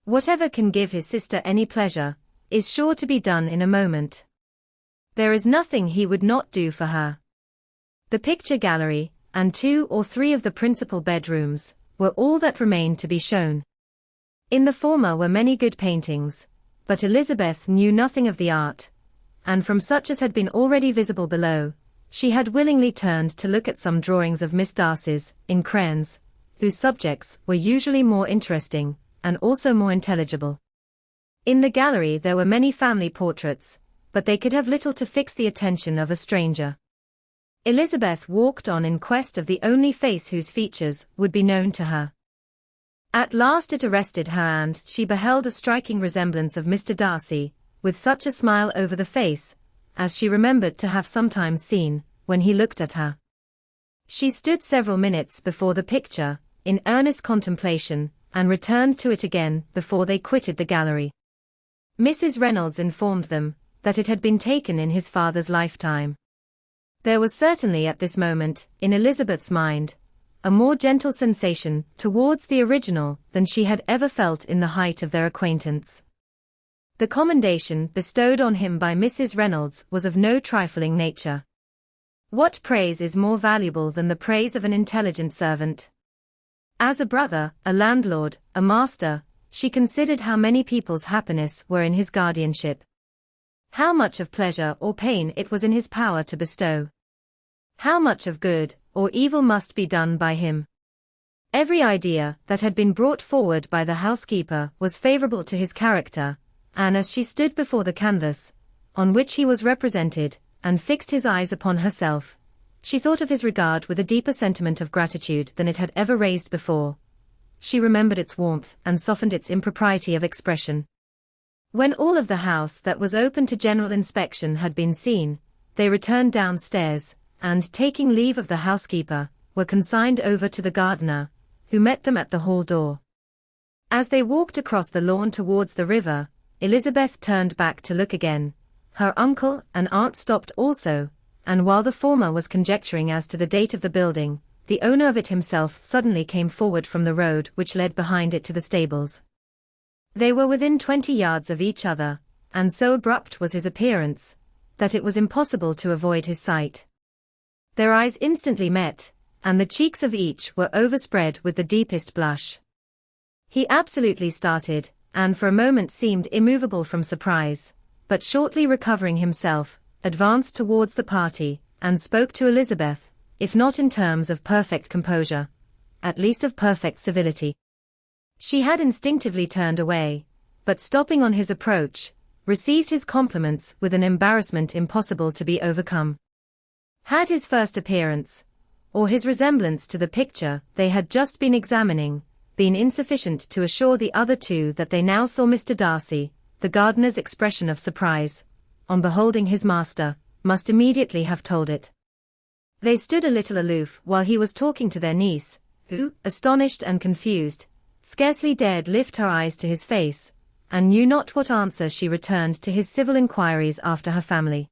"Whatever can give his sister any pleasure is sure to be done in a moment. There is nothing he would not do for her." The picture gallery, and 2 or 3 of the principal bedrooms, were all that remained to be shown. In the former were many good paintings, but Elizabeth knew nothing of the art, and from such as had been already visible below, she had willingly turned to look at some drawings of Miss Darcy's, in crayons, whose subjects were usually more interesting, and also more intelligible. In the gallery there were many family portraits, but they could have little to fix the attention of a stranger. Elizabeth walked on in quest of the only face whose features would be known to her. At last it arrested her, and she beheld a striking resemblance of Mr. Darcy, with such a smile over the face, as she remembered to have sometimes seen, when he looked at her. She stood several minutes before the picture, in earnest contemplation, and returned to it again before they quitted the gallery. Mrs. Reynolds informed them that it had been taken in his father's lifetime. There was certainly at this moment, in Elizabeth's mind, a more gentle sensation towards the original than she had ever felt in the height of their acquaintance. The commendation bestowed on him by Mrs. Reynolds was of no trifling nature. What praise is more valuable than the praise of an intelligent servant? As a brother, a landlord, a master, she considered how many people's happiness were in his guardianship. How much of pleasure or pain it was in his power to bestow. How much of good or evil must be done by him. Every idea that had been brought forward by the housekeeper was favorable to his character, and as she stood before the canvas, on which he was represented, and fixed his eyes upon herself, she thought of his regard with a deeper sentiment of gratitude than it had ever raised before. She remembered its warmth and softened its impropriety of expression. When all of the house that was open to general inspection had been seen, they returned downstairs, and taking leave of the housekeeper, were consigned over to the gardener, who met them at the hall door. As they walked across the lawn towards the river, Elizabeth turned back to look again. Her uncle and aunt stopped also, and while the former was conjecturing as to the date of the building, the owner of it himself suddenly came forward from the road which led behind it to the stables. They were within 20 yards of each other, and so abrupt was his appearance, that it was impossible to avoid his sight. Their eyes instantly met, and the cheeks of each were overspread with the deepest blush. He absolutely started, and for a moment seemed immovable from surprise, but shortly recovering himself, advanced towards the party, and spoke to Elizabeth, if not in terms of perfect composure, at least of perfect civility. She had instinctively turned away, but stopping on his approach, received his compliments with an embarrassment impossible to be overcome. Had his first appearance, or his resemblance to the picture they had just been examining, been insufficient to assure the other two that they now saw Mr. Darcy, the gardener's expression of surprise, on beholding his master, must immediately have told it. They stood a little aloof while he was talking to their niece, who, astonished and confused, scarcely dared lift her eyes to his face, and knew not what answer she returned to his civil inquiries after her family.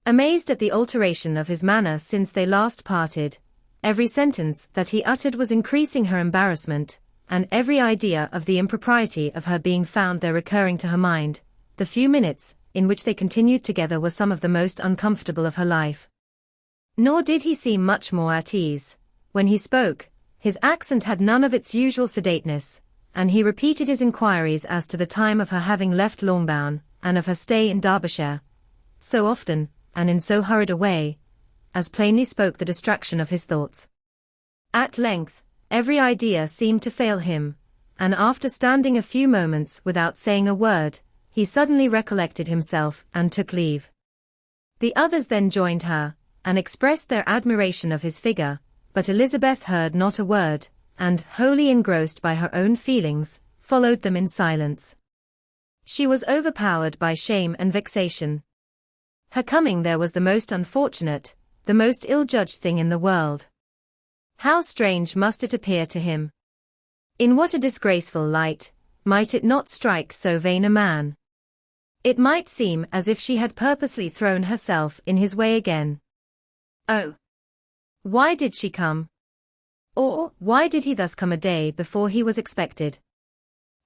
Amazed at the alteration of his manner since they last parted, every sentence that he uttered was increasing her embarrassment, and every idea of the impropriety of her being found there recurring to her mind, the few minutes in which they continued together were some of the most uncomfortable of her life. Nor did he seem much more at ease. When he spoke, his accent had none of its usual sedateness, and he repeated his inquiries as to the time of her having left Longbourn, and of her stay in Derbyshire, so often, and in so hurried a way, as plainly spoke the distraction of his thoughts. At length, every idea seemed to fail him, and after standing a few moments without saying a word, he suddenly recollected himself and took leave. The others then joined her, and expressed their admiration of his figure, but Elizabeth heard not a word, and, wholly engrossed by her own feelings, followed them in silence. She was overpowered by shame and vexation. Her coming there was the most unfortunate, the most ill-judged thing in the world. How strange must it appear to him! In what a disgraceful light, might it not strike so vain a man? It might seem as if she had purposely thrown herself in his way again. Oh! Why did she come? Or, why did he thus come a day before he was expected?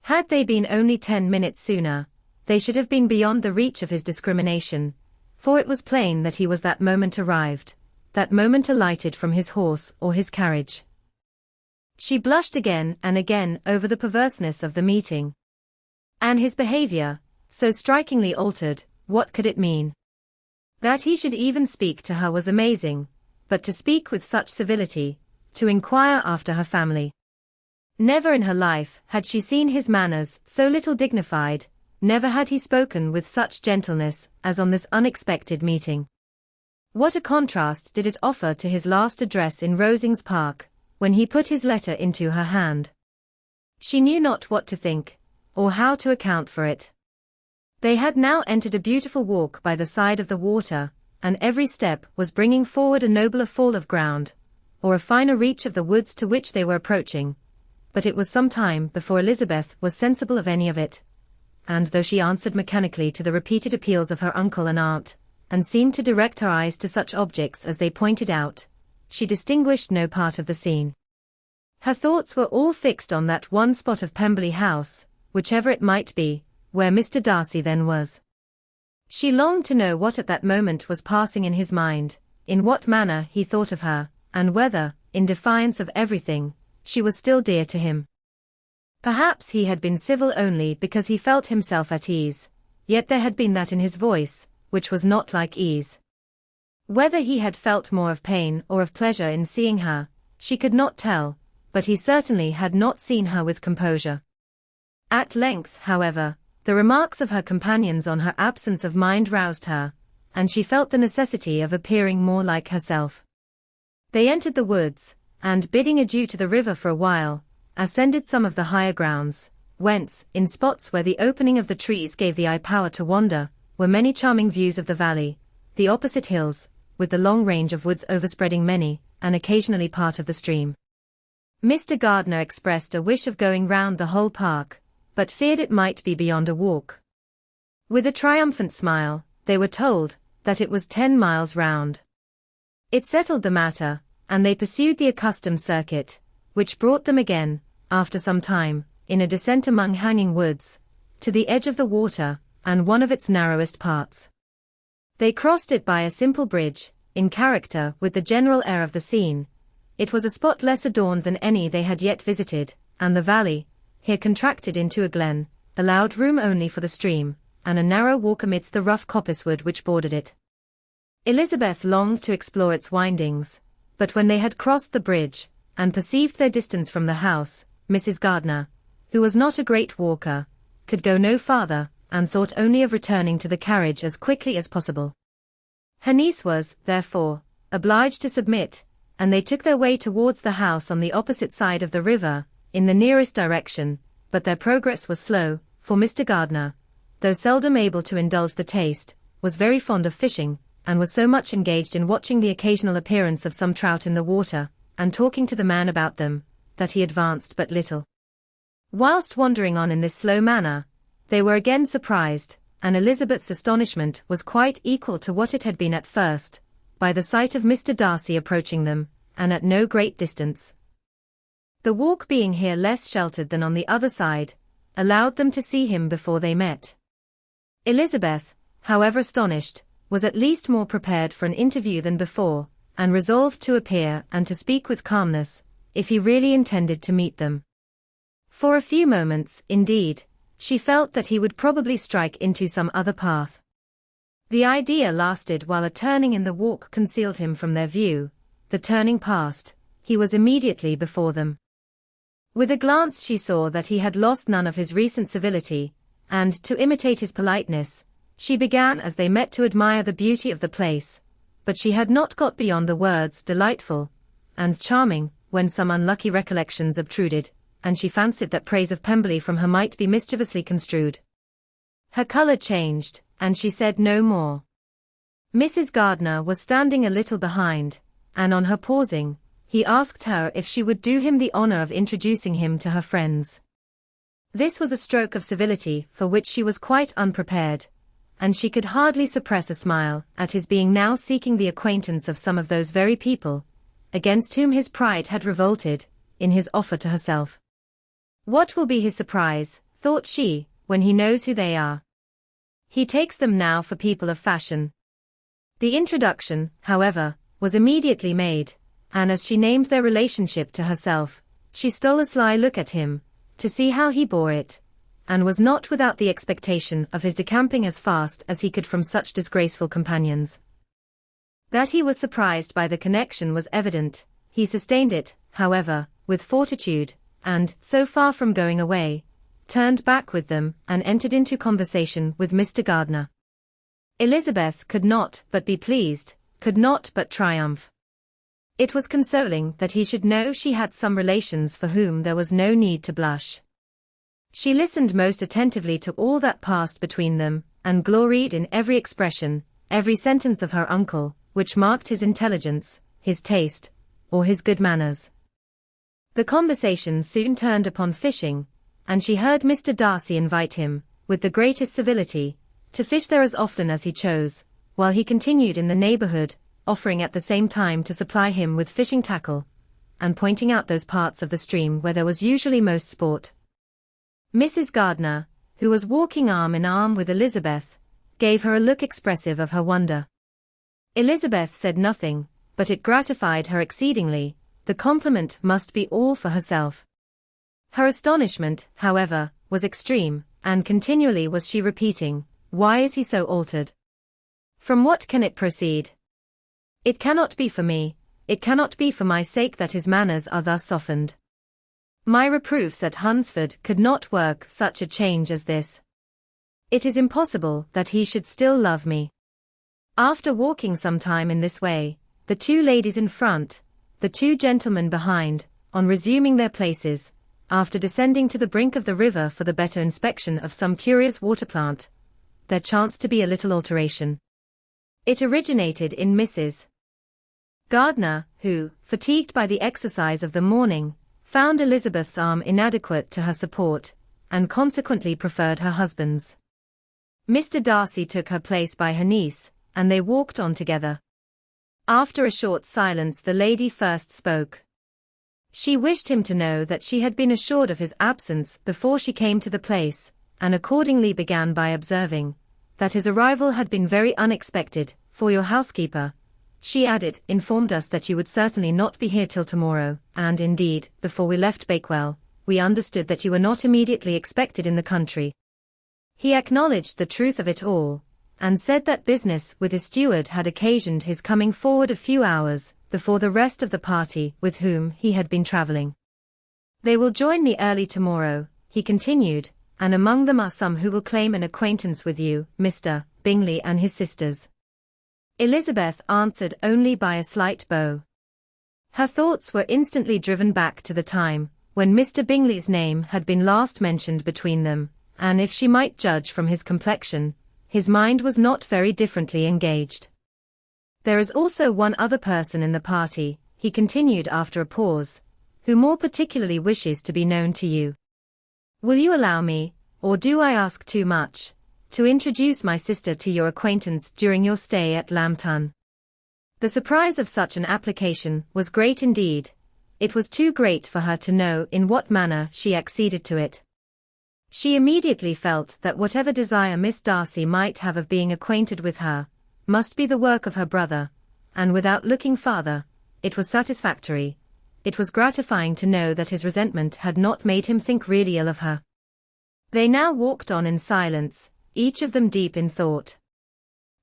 Had they been only 10 minutes sooner, they should have been beyond the reach of his discrimination, for it was plain that he was that moment arrived, that moment alighted from his horse or his carriage. She blushed again and again over the perverseness of the meeting. And his behavior, so strikingly altered, what could it mean? That he should even speak to her was amazing, but to speak with such civility, to inquire after her family. Never in her life had she seen his manners so little dignified, never had he spoken with such gentleness as on this unexpected meeting. What a contrast did it offer to his last address in Rosings Park, when he put his letter into her hand. She knew not what to think, or how to account for it. They had now entered a beautiful walk by the side of the water, and every step was bringing forward a nobler fall of ground, or a finer reach of the woods to which they were approaching. But it was some time before Elizabeth was sensible of any of it, and though she answered mechanically to the repeated appeals of her uncle and aunt, and seemed to direct her eyes to such objects as they pointed out, she distinguished no part of the scene. Her thoughts were all fixed on that one spot of Pemberley House, whichever it might be, where Mr Darcy then was. She longed to know what at that moment was passing in his mind, in what manner he thought of her, and whether, in defiance of everything, she was still dear to him. Perhaps he had been civil only because he felt himself at ease, yet there had been that in his voice, which was not like ease. Whether he had felt more of pain or of pleasure in seeing her, she could not tell, but he certainly had not seen her with composure. At length, however, the remarks of her companions on her absence of mind roused her, and she felt the necessity of appearing more like herself. They entered the woods, and bidding adieu to the river for a while, ascended some of the higher grounds, whence, in spots where the opening of the trees gave the eye power to wander, were many charming views of the valley, the opposite hills, with the long range of woods overspreading many, and occasionally part of the stream. Mr Gardiner expressed a wish of going round the whole park, but feared it might be beyond a walk. With a triumphant smile, they were told that it was 10 miles round. It settled the matter, and they pursued the accustomed circuit, which brought them again, after some time, in a descent among hanging woods, to the edge of the water, and one of its narrowest parts. They crossed it by a simple bridge, in character with the general air of the scene. It was a spot less adorned than any they had yet visited, and the valley, here contracted into a glen, allowed room only for the stream, and a narrow walk amidst the rough coppicewood which bordered it. Elizabeth longed to explore its windings, but when they had crossed the bridge, and perceived their distance from the house, Mrs Gardiner, who was not a great walker, could go no farther, and thought only of returning to the carriage as quickly as possible. Her niece was, therefore, obliged to submit, and they took their way towards the house on the opposite side of the river, in the nearest direction, but their progress was slow, for Mr Gardiner, though seldom able to indulge the taste, was very fond of fishing, and was so much engaged in watching the occasional appearance of some trout in the water, and talking to the man about them, that he advanced but little. Whilst wandering on in this slow manner, they were again surprised, and Elizabeth's astonishment was quite equal to what it had been at first, by the sight of Mr Darcy approaching them, and at no great distance. The walk being here less sheltered than on the other side, allowed them to see him before they met. Elizabeth, however astonished, was at least more prepared for an interview than before, and resolved to appear and to speak with calmness, if he really intended to meet them. For a few moments, indeed, she felt that he would probably strike into some other path. The idea lasted while a turning in the walk concealed him from their view. The turning past, he was immediately before them. With a glance she saw that he had lost none of his recent civility, and, to imitate his politeness, she began as they met to admire the beauty of the place, but she had not got beyond the words delightful and charming, when some unlucky recollections obtruded, and she fancied that praise of Pemberley from her might be mischievously construed. Her colour changed, and she said no more. Mrs Gardiner was standing a little behind, and on her pausing, he asked her if she would do him the honour of introducing him to her friends. This was a stroke of civility for which she was quite unprepared, and she could hardly suppress a smile at his being now seeking the acquaintance of some of those very people, against whom his pride had revolted, in his offer to herself. What will be his surprise, thought she, when he knows who they are? He takes them now for people of fashion. The introduction, however, was immediately made, and as she named their relationship to herself, she stole a sly look at him, to see how he bore it, and was not without the expectation of his decamping as fast as he could from such disgraceful companions. That he was surprised by the connection was evident. He sustained it, however, with fortitude, and, so far from going away, turned back with them and entered into conversation with Mr. Gardiner. Elizabeth could not but be pleased, could not but triumph. It was consoling that he should know she had some relations for whom there was no need to blush. She listened most attentively to all that passed between them, and gloried in every expression, every sentence of her uncle, which marked his intelligence, his taste, or his good manners. The conversation soon turned upon fishing, and she heard Mr. Darcy invite him, with the greatest civility, to fish there as often as he chose, while he continued in the neighborhood, offering at the same time to supply him with fishing tackle, and pointing out those parts of the stream where there was usually most sport. Mrs. Gardiner, who was walking arm in arm with Elizabeth, gave her a look expressive of her wonder. Elizabeth said nothing, but it gratified her exceedingly. The compliment must be all for herself. Her astonishment, however, was extreme, and continually was she repeating, "Why is he so altered? From what can it proceed? It cannot be for me, it cannot be for my sake that his manners are thus softened. My reproofs at Hunsford could not work such a change as this. It is impossible that he should still love me." After walking some time in this way, the two ladies in front, the two gentlemen behind, on resuming their places, after descending to the brink of the river for the better inspection of some curious water plant, there chanced to be a little alteration. It originated in Mrs. Gardiner, who, fatigued by the exercise of the morning, found Elizabeth's arm inadequate to her support, and consequently preferred her husband's. Mr. Darcy took her place by her niece, and they walked on together. After a short silence the lady first spoke. She wished him to know that she had been assured of his absence before she came to the place, and accordingly began by observing, that his arrival had been very unexpected, for your housekeeper, she added, informed us that you would certainly not be here till tomorrow, and indeed, before we left Bakewell, we understood that you were not immediately expected in the country. He acknowledged the truth of it all, and said that business with his steward had occasioned his coming forward a few hours before the rest of the party with whom he had been traveling. They will join me early tomorrow, he continued, and among them are some who will claim an acquaintance with you, Mr. Bingley and his sisters. Elizabeth answered only by a slight bow. Her thoughts were instantly driven back to the time when Mr. Bingley's name had been last mentioned between them, and if she might judge from his complexion, his mind was not very differently engaged. There is also one other person in the party, he continued after a pause, who more particularly wishes to be known to you. Will you allow me, or do I ask too much, to introduce my sister to your acquaintance during your stay at Lambton? The surprise of such an application was great indeed. It was too great for her to know in what manner she acceded to it. She immediately felt that whatever desire Miss Darcy might have of being acquainted with her, must be the work of her brother, and without looking farther, it was satisfactory, it was gratifying to know that his resentment had not made him think really ill of her. They now walked on in silence, each of them deep in thought.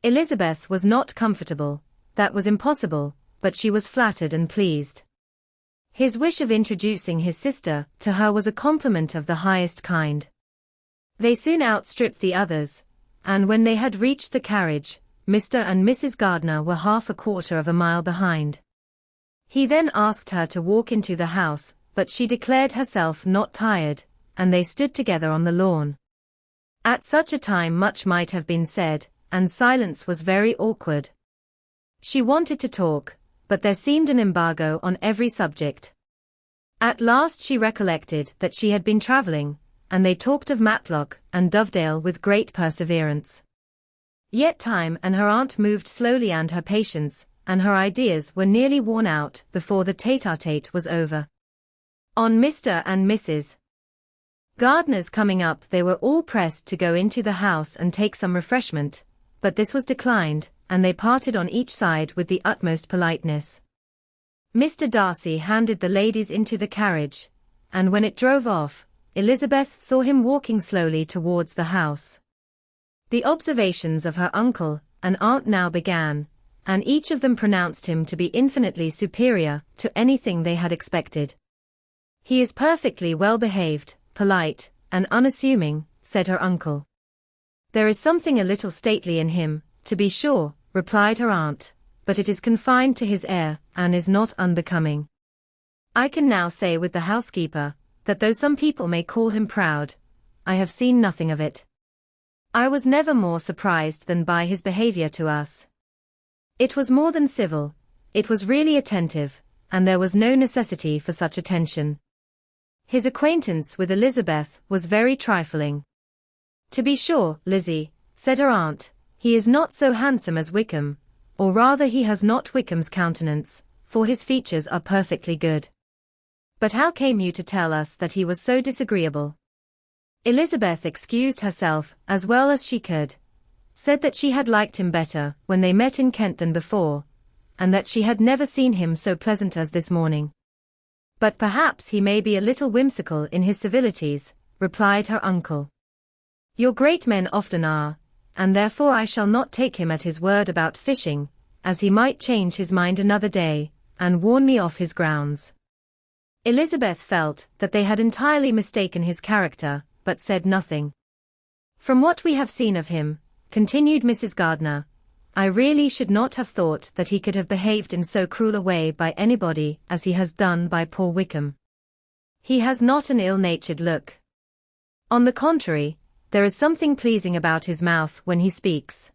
Elizabeth was not comfortable, that was impossible, but she was flattered and pleased. His wish of introducing his sister to her was a compliment of the highest kind. They soon outstripped the others, and when they had reached the carriage, Mr. and Mrs. Gardiner were half a quarter of a mile behind. He then asked her to walk into the house, but she declared herself not tired, and they stood together on the lawn. At such a time much might have been said, and silence was very awkward. She wanted to talk, but there seemed an embargo on every subject. At last she recollected that she had been traveling, and they talked of Matlock and Dovedale with great perseverance. Yet time and her aunt moved slowly, and her patience and her ideas were nearly worn out before the tete-a-tete was over. On Mr. and Mrs. Gardner's coming up, they were all pressed to go into the house and take some refreshment, but this was declined, and they parted on each side with the utmost politeness. Mr. Darcy handed the ladies into the carriage, and when it drove off, Elizabeth saw him walking slowly towards the house. The observations of her uncle and aunt now began, and each of them pronounced him to be infinitely superior to anything they had expected. "He is perfectly well behaved, polite, and unassuming," said her uncle. "There is something a little stately in him, to be sure," replied her aunt, "but it is confined to his air, and is not unbecoming. I can now say with the housekeeper, that though some people may call him proud, I have seen nothing of it. I was never more surprised than by his behavior to us. It was more than civil, it was really attentive, and there was no necessity for such attention. His acquaintance with Elizabeth was very trifling." "To be sure, Lizzie," said her aunt, "he is not so handsome as Wickham, or rather he has not Wickham's countenance, for his features are perfectly good. But how came you to tell us that he was so disagreeable?" Elizabeth excused herself as well as she could, said that she had liked him better when they met in Kent than before, and that she had never seen him so pleasant as this morning. "But perhaps he may be a little whimsical in his civilities," replied her uncle. "Your great men often are, and therefore I shall not take him at his word about fishing, as he might change his mind another day, and warn me off his grounds." Elizabeth felt that they had entirely mistaken his character, but said nothing. "From what we have seen of him," continued Mrs. Gardner, "I really should not have thought that he could have behaved in so cruel a way by anybody as he has done by poor Wickham. He has not an ill-natured look. On the contrary, there is something pleasing about his mouth when he speaks.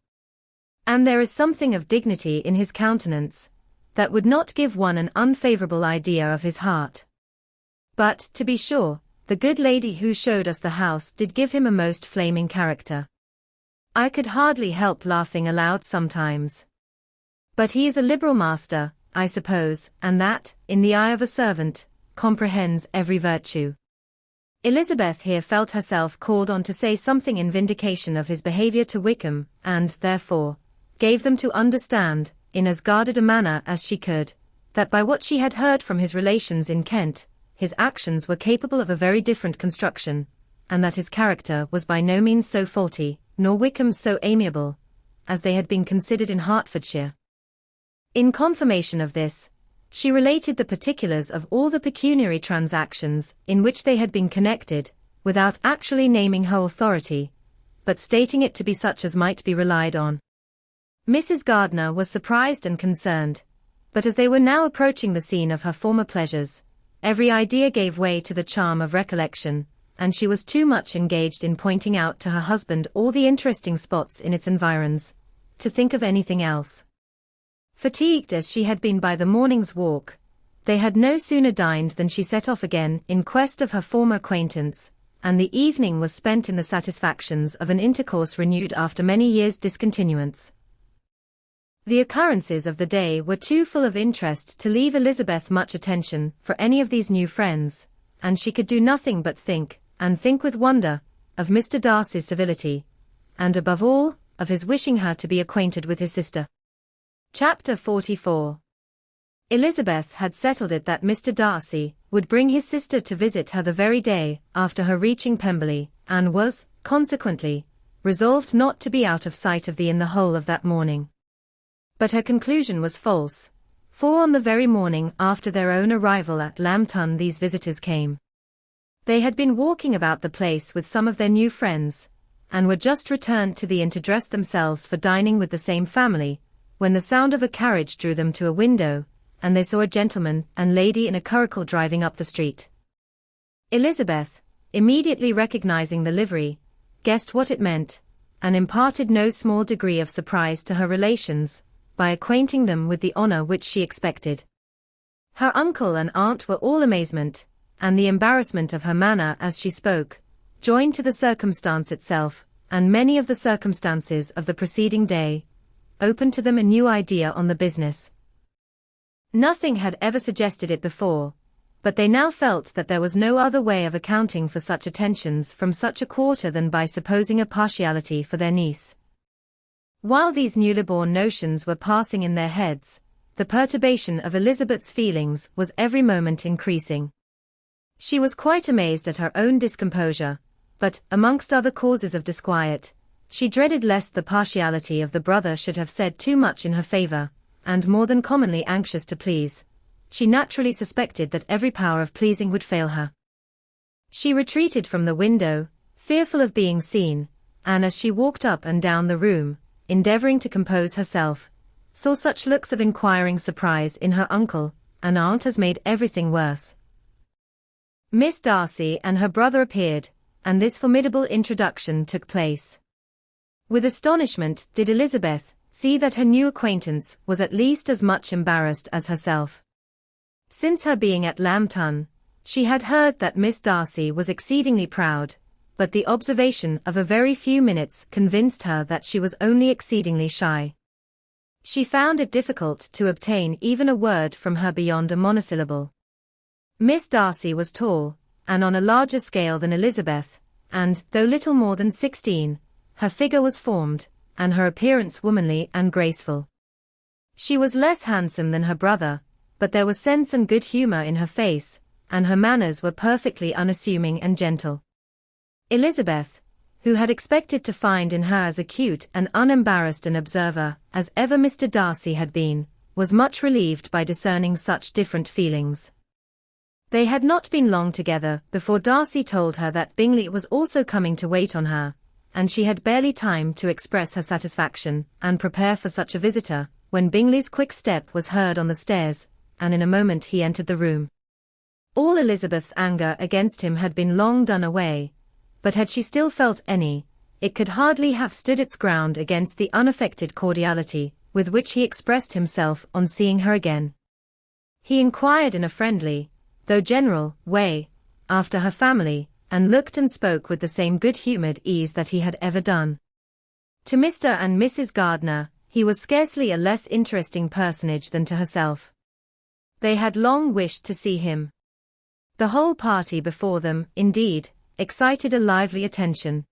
And there is something of dignity in his countenance, that would not give one an unfavorable idea of his heart. But, to be sure, the good lady who showed us the house did give him a most flaming character. I could hardly help laughing aloud sometimes. But he is a liberal master, I suppose, and that, in the eye of a servant, comprehends every virtue." Elizabeth here felt herself called on to say something in vindication of his behavior to Wickham, and, therefore, gave them to understand, in as guarded a manner as she could, that by what she had heard from his relations in Kent, his actions were capable of a very different construction, and that his character was by no means so faulty, nor Wickham's so amiable, as they had been considered in Hertfordshire. In confirmation of this, she related the particulars of all the pecuniary transactions in which they had been connected, without actually naming her authority, but stating it to be such as might be relied on. Mrs. Gardner was surprised and concerned, but as they were now approaching the scene of her former pleasures, every idea gave way to the charm of recollection, and she was too much engaged in pointing out to her husband all the interesting spots in its environs, to think of anything else. Fatigued as she had been by the morning's walk, they had no sooner dined than she set off again in quest of her former acquaintance, and the evening was spent in the satisfactions of an intercourse renewed after many years' discontinuance. The occurrences of the day were too full of interest to leave Elizabeth much attention for any of these new friends, and she could do nothing but think, and think with wonder, of Mr. Darcy's civility, and above all, of his wishing her to be acquainted with his sister. Chapter 44. Elizabeth had settled it that Mr. Darcy would bring his sister to visit her the very day after her reaching Pemberley, and was, consequently, resolved not to be out of sight of the inn the whole of that morning. But her conclusion was false, for on the very morning after their own arrival at Lambton these visitors came. They had been walking about the place with some of their new friends, and were just returned to the inn to dress themselves for dining with the same family, when the sound of a carriage drew them to a window, and they saw a gentleman and lady in a curricle driving up the street. Elizabeth, immediately recognizing the livery, guessed what it meant, and imparted no small degree of surprise to her relations, by acquainting them with the honor which she expected. Her uncle and aunt were all amazement, and the embarrassment of her manner as she spoke, joined to the circumstance itself, and many of the circumstances of the preceding day, opened to them a new idea on the business. Nothing had ever suggested it before, but they now felt that there was no other way of accounting for such attentions from such a quarter than by supposing a partiality for their niece. While these newly born notions were passing in their heads, the perturbation of Elizabeth's feelings was every moment increasing. She was quite amazed at her own discomposure, but, amongst other causes of disquiet, she dreaded lest the partiality of the brother should have said too much in her favour, and more than commonly anxious to please, she naturally suspected that every power of pleasing would fail her. She retreated from the window, fearful of being seen, and as she walked up and down the room, endeavouring to compose herself, saw such looks of inquiring surprise in her uncle and aunt as made everything worse. Miss Darcy and her brother appeared, and this formidable introduction took place. With astonishment did Elizabeth see that her new acquaintance was at least as much embarrassed as herself. Since her being at Lambton, she had heard that Miss Darcy was exceedingly proud, but the observation of a very few minutes convinced her that she was only exceedingly shy. She found it difficult to obtain even a word from her beyond a monosyllable. Miss Darcy was tall, and on a larger scale than Elizabeth, and, though little more than 16, her figure was formed, and her appearance womanly and graceful. She was less handsome than her brother, but there was sense and good humour in her face, and her manners were perfectly unassuming and gentle. Elizabeth, who had expected to find in her as acute and unembarrassed an observer as ever Mr Darcy had been, was much relieved by discerning such different feelings. They had not been long together before Darcy told her that Bingley was also coming to wait on her, and she had barely time to express her satisfaction and prepare for such a visitor, when Bingley's quick step was heard on the stairs, and in a moment he entered the room. All Elizabeth's anger against him had been long done away, but had she still felt any, it could hardly have stood its ground against the unaffected cordiality with which he expressed himself on seeing her again. He inquired in a friendly, though general, way, after her family, and looked and spoke with the same good-humoured ease that he had ever done. To Mr. and Mrs. Gardiner, he was scarcely a less interesting personage than to herself. They had long wished to see him. The whole party before them, indeed, excited a lively attention.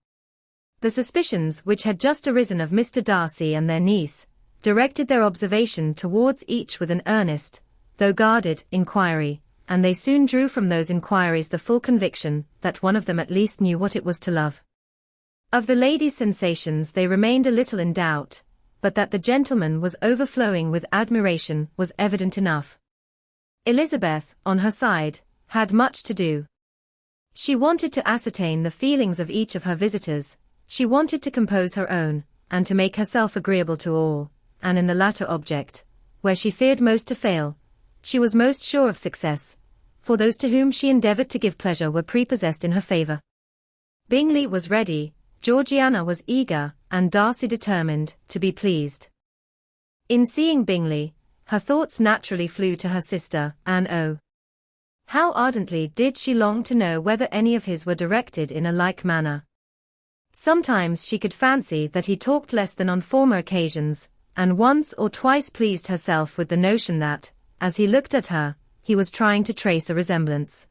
The suspicions which had just arisen of Mr. Darcy and their niece, directed their observation towards each with an earnest, though guarded, inquiry, and they soon drew from those inquiries the full conviction that one of them at least knew what it was to love. Of the lady's sensations they remained a little in doubt, but that the gentleman was overflowing with admiration was evident enough. Elizabeth, on her side, had much to do. She wanted to ascertain the feelings of each of her visitors, she wanted to compose her own, and to make herself agreeable to all, and in the latter object, where she feared most to fail, she was most sure of success, for those to whom she endeavoured to give pleasure were prepossessed in her favour. Bingley was ready, Georgiana was eager, and Darcy determined to be pleased. In seeing Bingley, her thoughts naturally flew to her sister, Anne O. How ardently did she long to know whether any of his were directed in a like manner. Sometimes she could fancy that he talked less than on former occasions, and once or twice pleased herself with the notion that, as he looked at her, he was trying to trace a resemblance.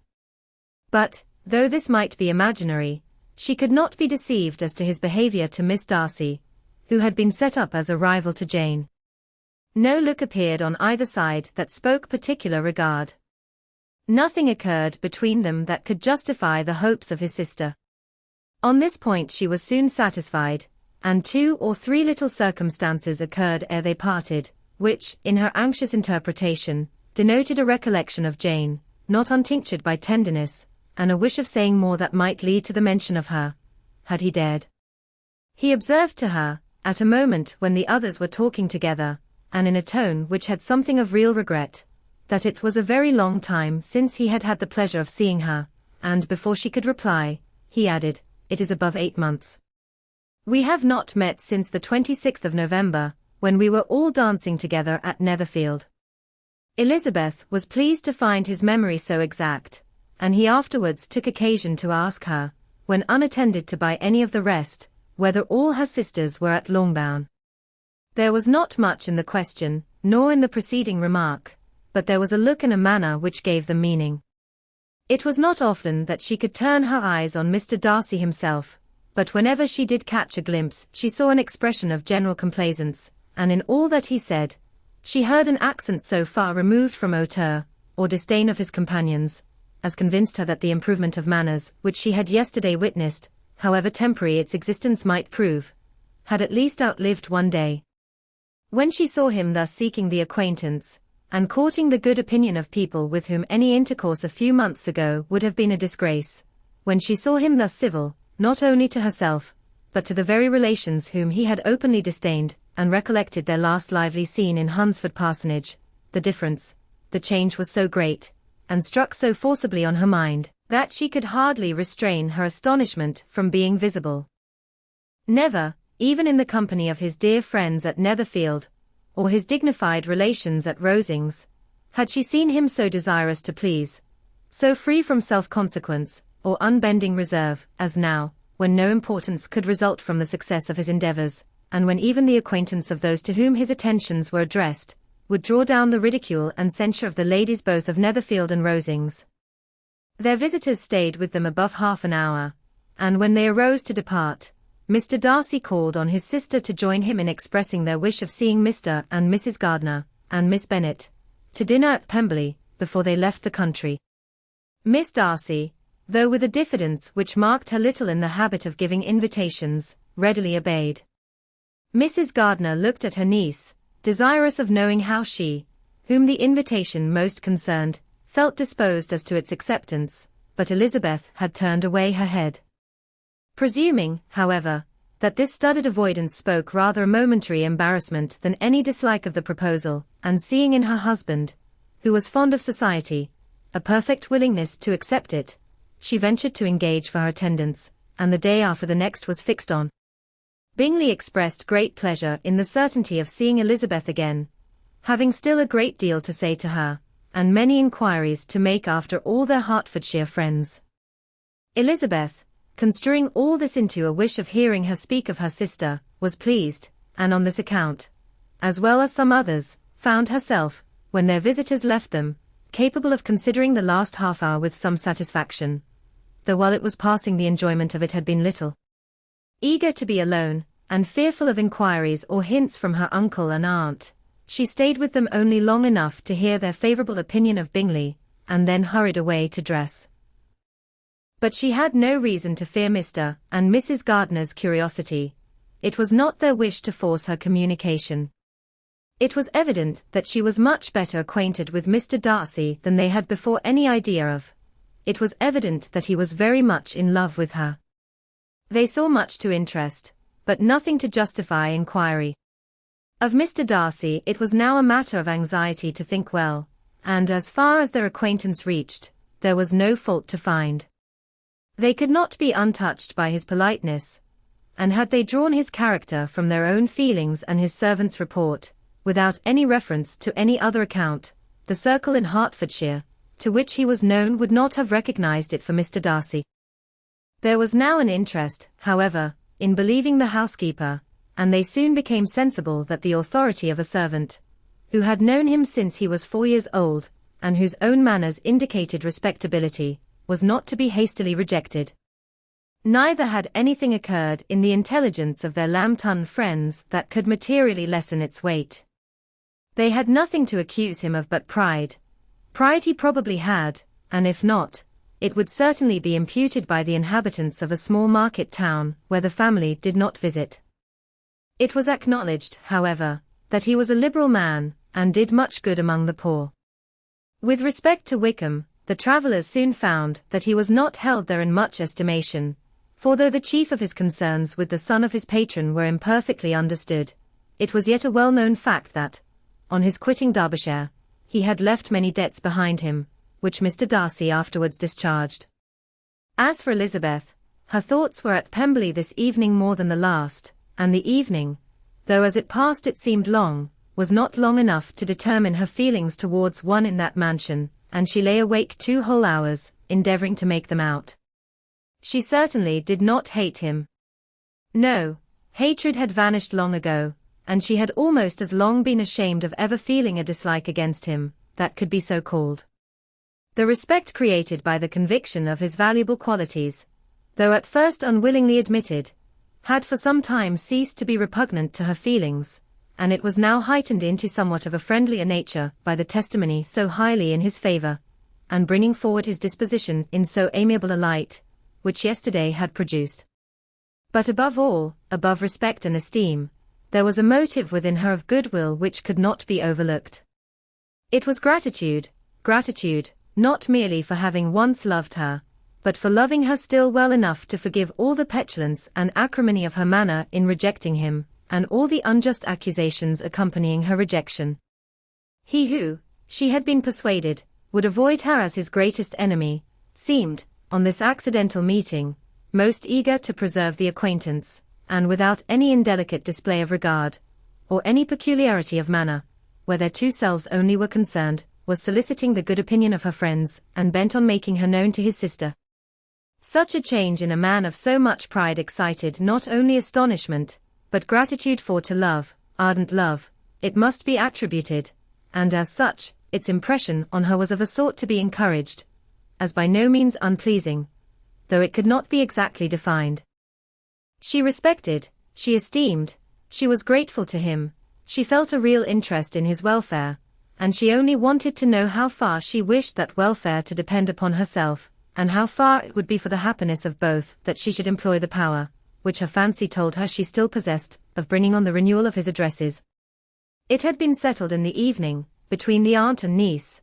But, though this might be imaginary, she could not be deceived as to his behaviour to Miss Darcy, who had been set up as a rival to Jane. No look appeared on either side that spoke particular regard. Nothing occurred between them that could justify the hopes of his sister. On this point she was soon satisfied, and 2 or 3 little circumstances occurred ere they parted, which, in her anxious interpretation, denoted a recollection of Jane, not untinctured by tenderness, and a wish of saying more that might lead to the mention of her, had he dared. He observed to her, at a moment when the others were talking together, and in a tone which had something of real regret, that it was a very long time since he had had the pleasure of seeing her, and before she could reply, he added, "It is above 8 months. We have not met since the 26th of November, when we were all dancing together at Netherfield." Elizabeth was pleased to find his memory so exact, and he afterwards took occasion to ask her, when unattended to by any of the rest, whether all her sisters were at Longbourn. There was not much in the question, nor in the preceding remark, but there was a look and a manner which gave them meaning. It was not often that she could turn her eyes on Mr. Darcy himself, but whenever she did catch a glimpse she saw an expression of general complaisance, and in all that he said, she heard an accent so far removed from hauteur, or disdain of his companions, as convinced her that the improvement of manners, which she had yesterday witnessed, however temporary its existence might prove, had at least outlived one day. When she saw him thus seeking the acquaintance, and courting the good opinion of people with whom any intercourse a few months ago would have been a disgrace, when she saw him thus civil, not only to herself, but to the very relations whom he had openly disdained, and recollected their last lively scene in Hunsford Parsonage, the difference, the change was so great, and struck so forcibly on her mind, that she could hardly restrain her astonishment from being visible. Never, even in the company of his dear friends at Netherfield, or his dignified relations at Rosings, had she seen him so desirous to please, so free from self-consequence, or unbending reserve, as now, when no importance could result from the success of his endeavours, and when even the acquaintance of those to whom his attentions were addressed, would draw down the ridicule and censure of the ladies both of Netherfield and Rosings. Their visitors stayed with them above half an hour, and when they arose to depart, Mr. Darcy called on his sister to join him in expressing their wish of seeing Mr. and Mrs. Gardiner, and Miss Bennet, to dinner at Pemberley, before they left the country. Miss Darcy, though with a diffidence which marked her little in the habit of giving invitations, readily obeyed. Mrs. Gardiner looked at her niece, desirous of knowing how she, whom the invitation most concerned, felt disposed as to its acceptance, but Elizabeth had turned away her head. Presuming, however, that this studied avoidance spoke rather a momentary embarrassment than any dislike of the proposal, and seeing in her husband, who was fond of society, a perfect willingness to accept it, she ventured to engage for her attendance, and the day after the next was fixed on. Bingley expressed great pleasure in the certainty of seeing Elizabeth again, having still a great deal to say to her, and many inquiries to make after all their Hertfordshire friends. Elizabeth, construing all this into a wish of hearing her speak of her sister, was pleased, and on this account, as well as some others, found herself, when their visitors left them, capable of considering the last half-hour with some satisfaction, though while it was passing the enjoyment of it had been little. Eager to be alone, and fearful of inquiries or hints from her uncle and aunt, she stayed with them only long enough to hear their favourable opinion of Bingley, and then hurried away to dress. But she had no reason to fear Mr. and Mrs. Gardiner's curiosity. It was not their wish to force her communication. It was evident that she was much better acquainted with Mr. Darcy than they had before any idea of. It was evident that he was very much in love with her. They saw much to interest, but nothing to justify inquiry. Of Mr. Darcy it was now a matter of anxiety to think well, and as far as their acquaintance reached, there was no fault to find. They could not be untouched by his politeness, and had they drawn his character from their own feelings and his servant's report, without any reference to any other account, the circle in Hertfordshire, to which he was known, would not have recognized it for Mr. Darcy. There was now an interest, however, in believing the housekeeper, and they soon became sensible that the authority of a servant, who had known him since he was 4 years old, and whose own manners indicated respectability, was not to be hastily rejected. Neither had anything occurred in the intelligence of their Lambton friends that could materially lessen its weight. They had nothing to accuse him of but pride. Pride he probably had, and if not, it would certainly be imputed by the inhabitants of a small market town where the family did not visit. It was acknowledged, however, that he was a liberal man, and did much good among the poor. With respect to Wickham, the travellers soon found that he was not held there in much estimation, for though the chief of his concerns with the son of his patron were imperfectly understood, it was yet a well-known fact that, on his quitting Derbyshire, he had left many debts behind him, which Mr. Darcy afterwards discharged. As for Elizabeth, her thoughts were at Pemberley this evening more than the last, and the evening, though as it passed it seemed long, was not long enough to determine her feelings towards one in that mansion, and she lay awake 2 whole hours, endeavouring to make them out. She certainly did not hate him. No, hatred had vanished long ago, and she had almost as long been ashamed of ever feeling a dislike against him, that could be so called. The respect created by the conviction of his valuable qualities, though at first unwillingly admitted, had for some time ceased to be repugnant to her feelings, and it was now heightened into somewhat of a friendlier nature by the testimony so highly in his favor, and bringing forward his disposition in so amiable a light, which yesterday had produced. But above all, above respect and esteem, there was a motive within her of goodwill which could not be overlooked. It was gratitude, not merely for having once loved her, but for loving her still well enough to forgive all the petulance and acrimony of her manner in rejecting him, and all the unjust accusations accompanying her rejection. He who, she had been persuaded, would avoid her as his greatest enemy, seemed, on this accidental meeting, most eager to preserve the acquaintance, and without any indelicate display of regard, or any peculiarity of manner, where their two selves only were concerned, was soliciting the good opinion of her friends, and bent on making her known to his sister. Such a change in a man of so much pride excited not only astonishment, but gratitude, for to love, ardent love, it must be attributed, and as such, its impression on her was of a sort to be encouraged, as by no means unpleasing, though it could not be exactly defined. She respected, she esteemed, she was grateful to him, she felt a real interest in his welfare, and she only wanted to know how far she wished that welfare to depend upon herself, and how far it would be for the happiness of both that she should employ the power, which her fancy told her she still possessed, of bringing on the renewal of his addresses. It had been settled in the evening, between the aunt and niece,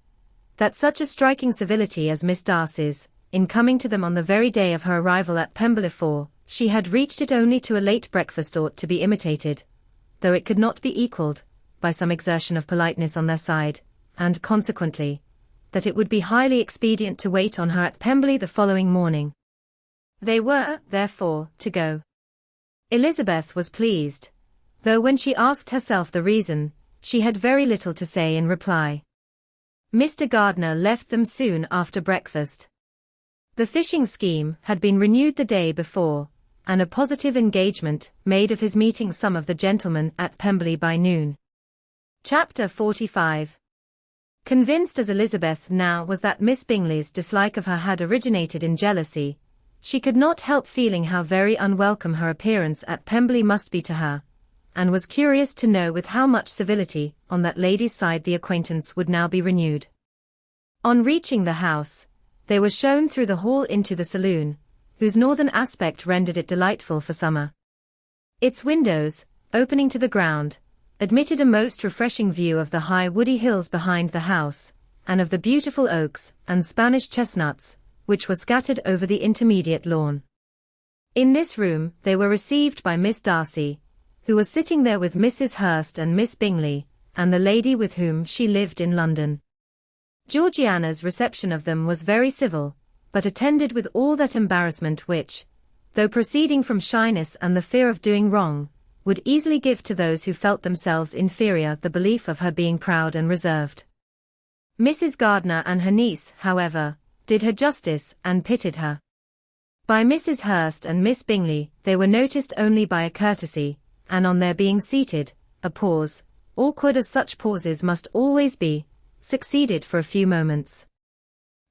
that such a striking civility as Miss Darcy's, in coming to them on the very day of her arrival at Pemberley, she had reached it only to a late breakfast, ought to be imitated, though it could not be equalled, by some exertion of politeness on their side, and consequently, that it would be highly expedient to wait on her at Pemberley the following morning. They were, therefore, to go. Elizabeth was pleased, though when she asked herself the reason, she had very little to say in reply. Mr. Gardiner left them soon after breakfast. The fishing scheme had been renewed the day before, and a positive engagement made of his meeting some of the gentlemen at Pemberley by noon. Chapter 45. Convinced as Elizabeth now was that Miss Bingley's dislike of her had originated in jealousy, she could not help feeling how very unwelcome her appearance at Pemberley must be to her, and was curious to know with how much civility on that lady's side the acquaintance would now be renewed. On reaching the house, they were shown through the hall into the saloon, whose northern aspect rendered it delightful for summer. Its windows, opening to the ground, admitted a most refreshing view of the high woody hills behind the house, and of the beautiful oaks and Spanish chestnuts, which were scattered over the intermediate lawn. In this room they were received by Miss Darcy, who was sitting there with Mrs. Hurst and Miss Bingley, and the lady with whom she lived in London. Georgiana's reception of them was very civil, but attended with all that embarrassment which, though proceeding from shyness and the fear of doing wrong, would easily give to those who felt themselves inferior the belief of her being proud and reserved. Mrs. Gardiner and her niece, however, did her justice and pitied her. By Mrs. Hurst and Miss Bingley they were noticed only by a courtesy, and on their being seated, a pause, awkward as such pauses must always be, succeeded for a few moments.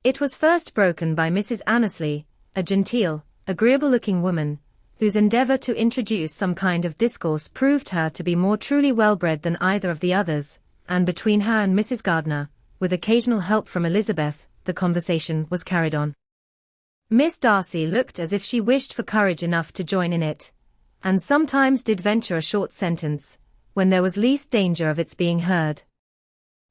It was first broken by Mrs. Annesley, a genteel, agreeable-looking woman, whose endeavour to introduce some kind of discourse proved her to be more truly well-bred than either of the others, and between her and Mrs. Gardiner, with occasional help from Elizabeth, the conversation was carried on. Miss Darcy looked as if she wished for courage enough to join in it, and sometimes did venture a short sentence, when there was least danger of its being heard.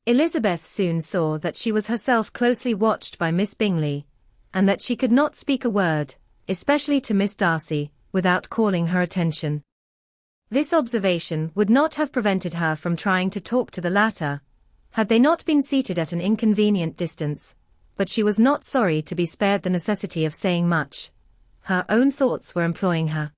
Elizabeth soon saw that she was herself closely watched by Miss Bingley, and that she could not speak a word, especially to Miss Darcy, without calling her attention. This observation would not have prevented her from trying to talk to the latter, had they not been seated at an inconvenient distance, but she was not sorry to be spared the necessity of saying much. Her own thoughts were employing her.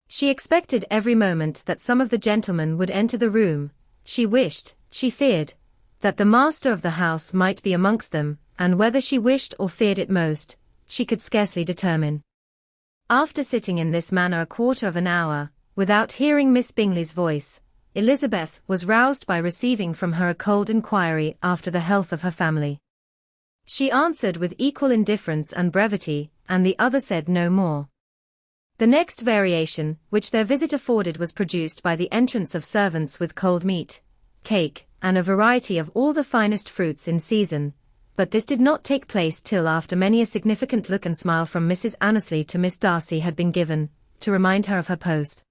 She expected every moment that some of the gentlemen would enter the room, she wished, she feared, that the master of the house might be amongst them, and whether she wished or feared it most, she could scarcely determine. After sitting in this manner a quarter of an hour, without hearing Miss Bingley's voice, Elizabeth was roused by receiving from her a cold inquiry after the health of her family. She answered with equal indifference and brevity, and the other said no more. The next variation which their visit afforded was produced by the entrance of servants with cold meat, cake, and a variety of all the finest fruits in season, but this did not take place till after many a significant look and smile from Mrs. Annesley to Miss Darcy had been given, to remind her of her post.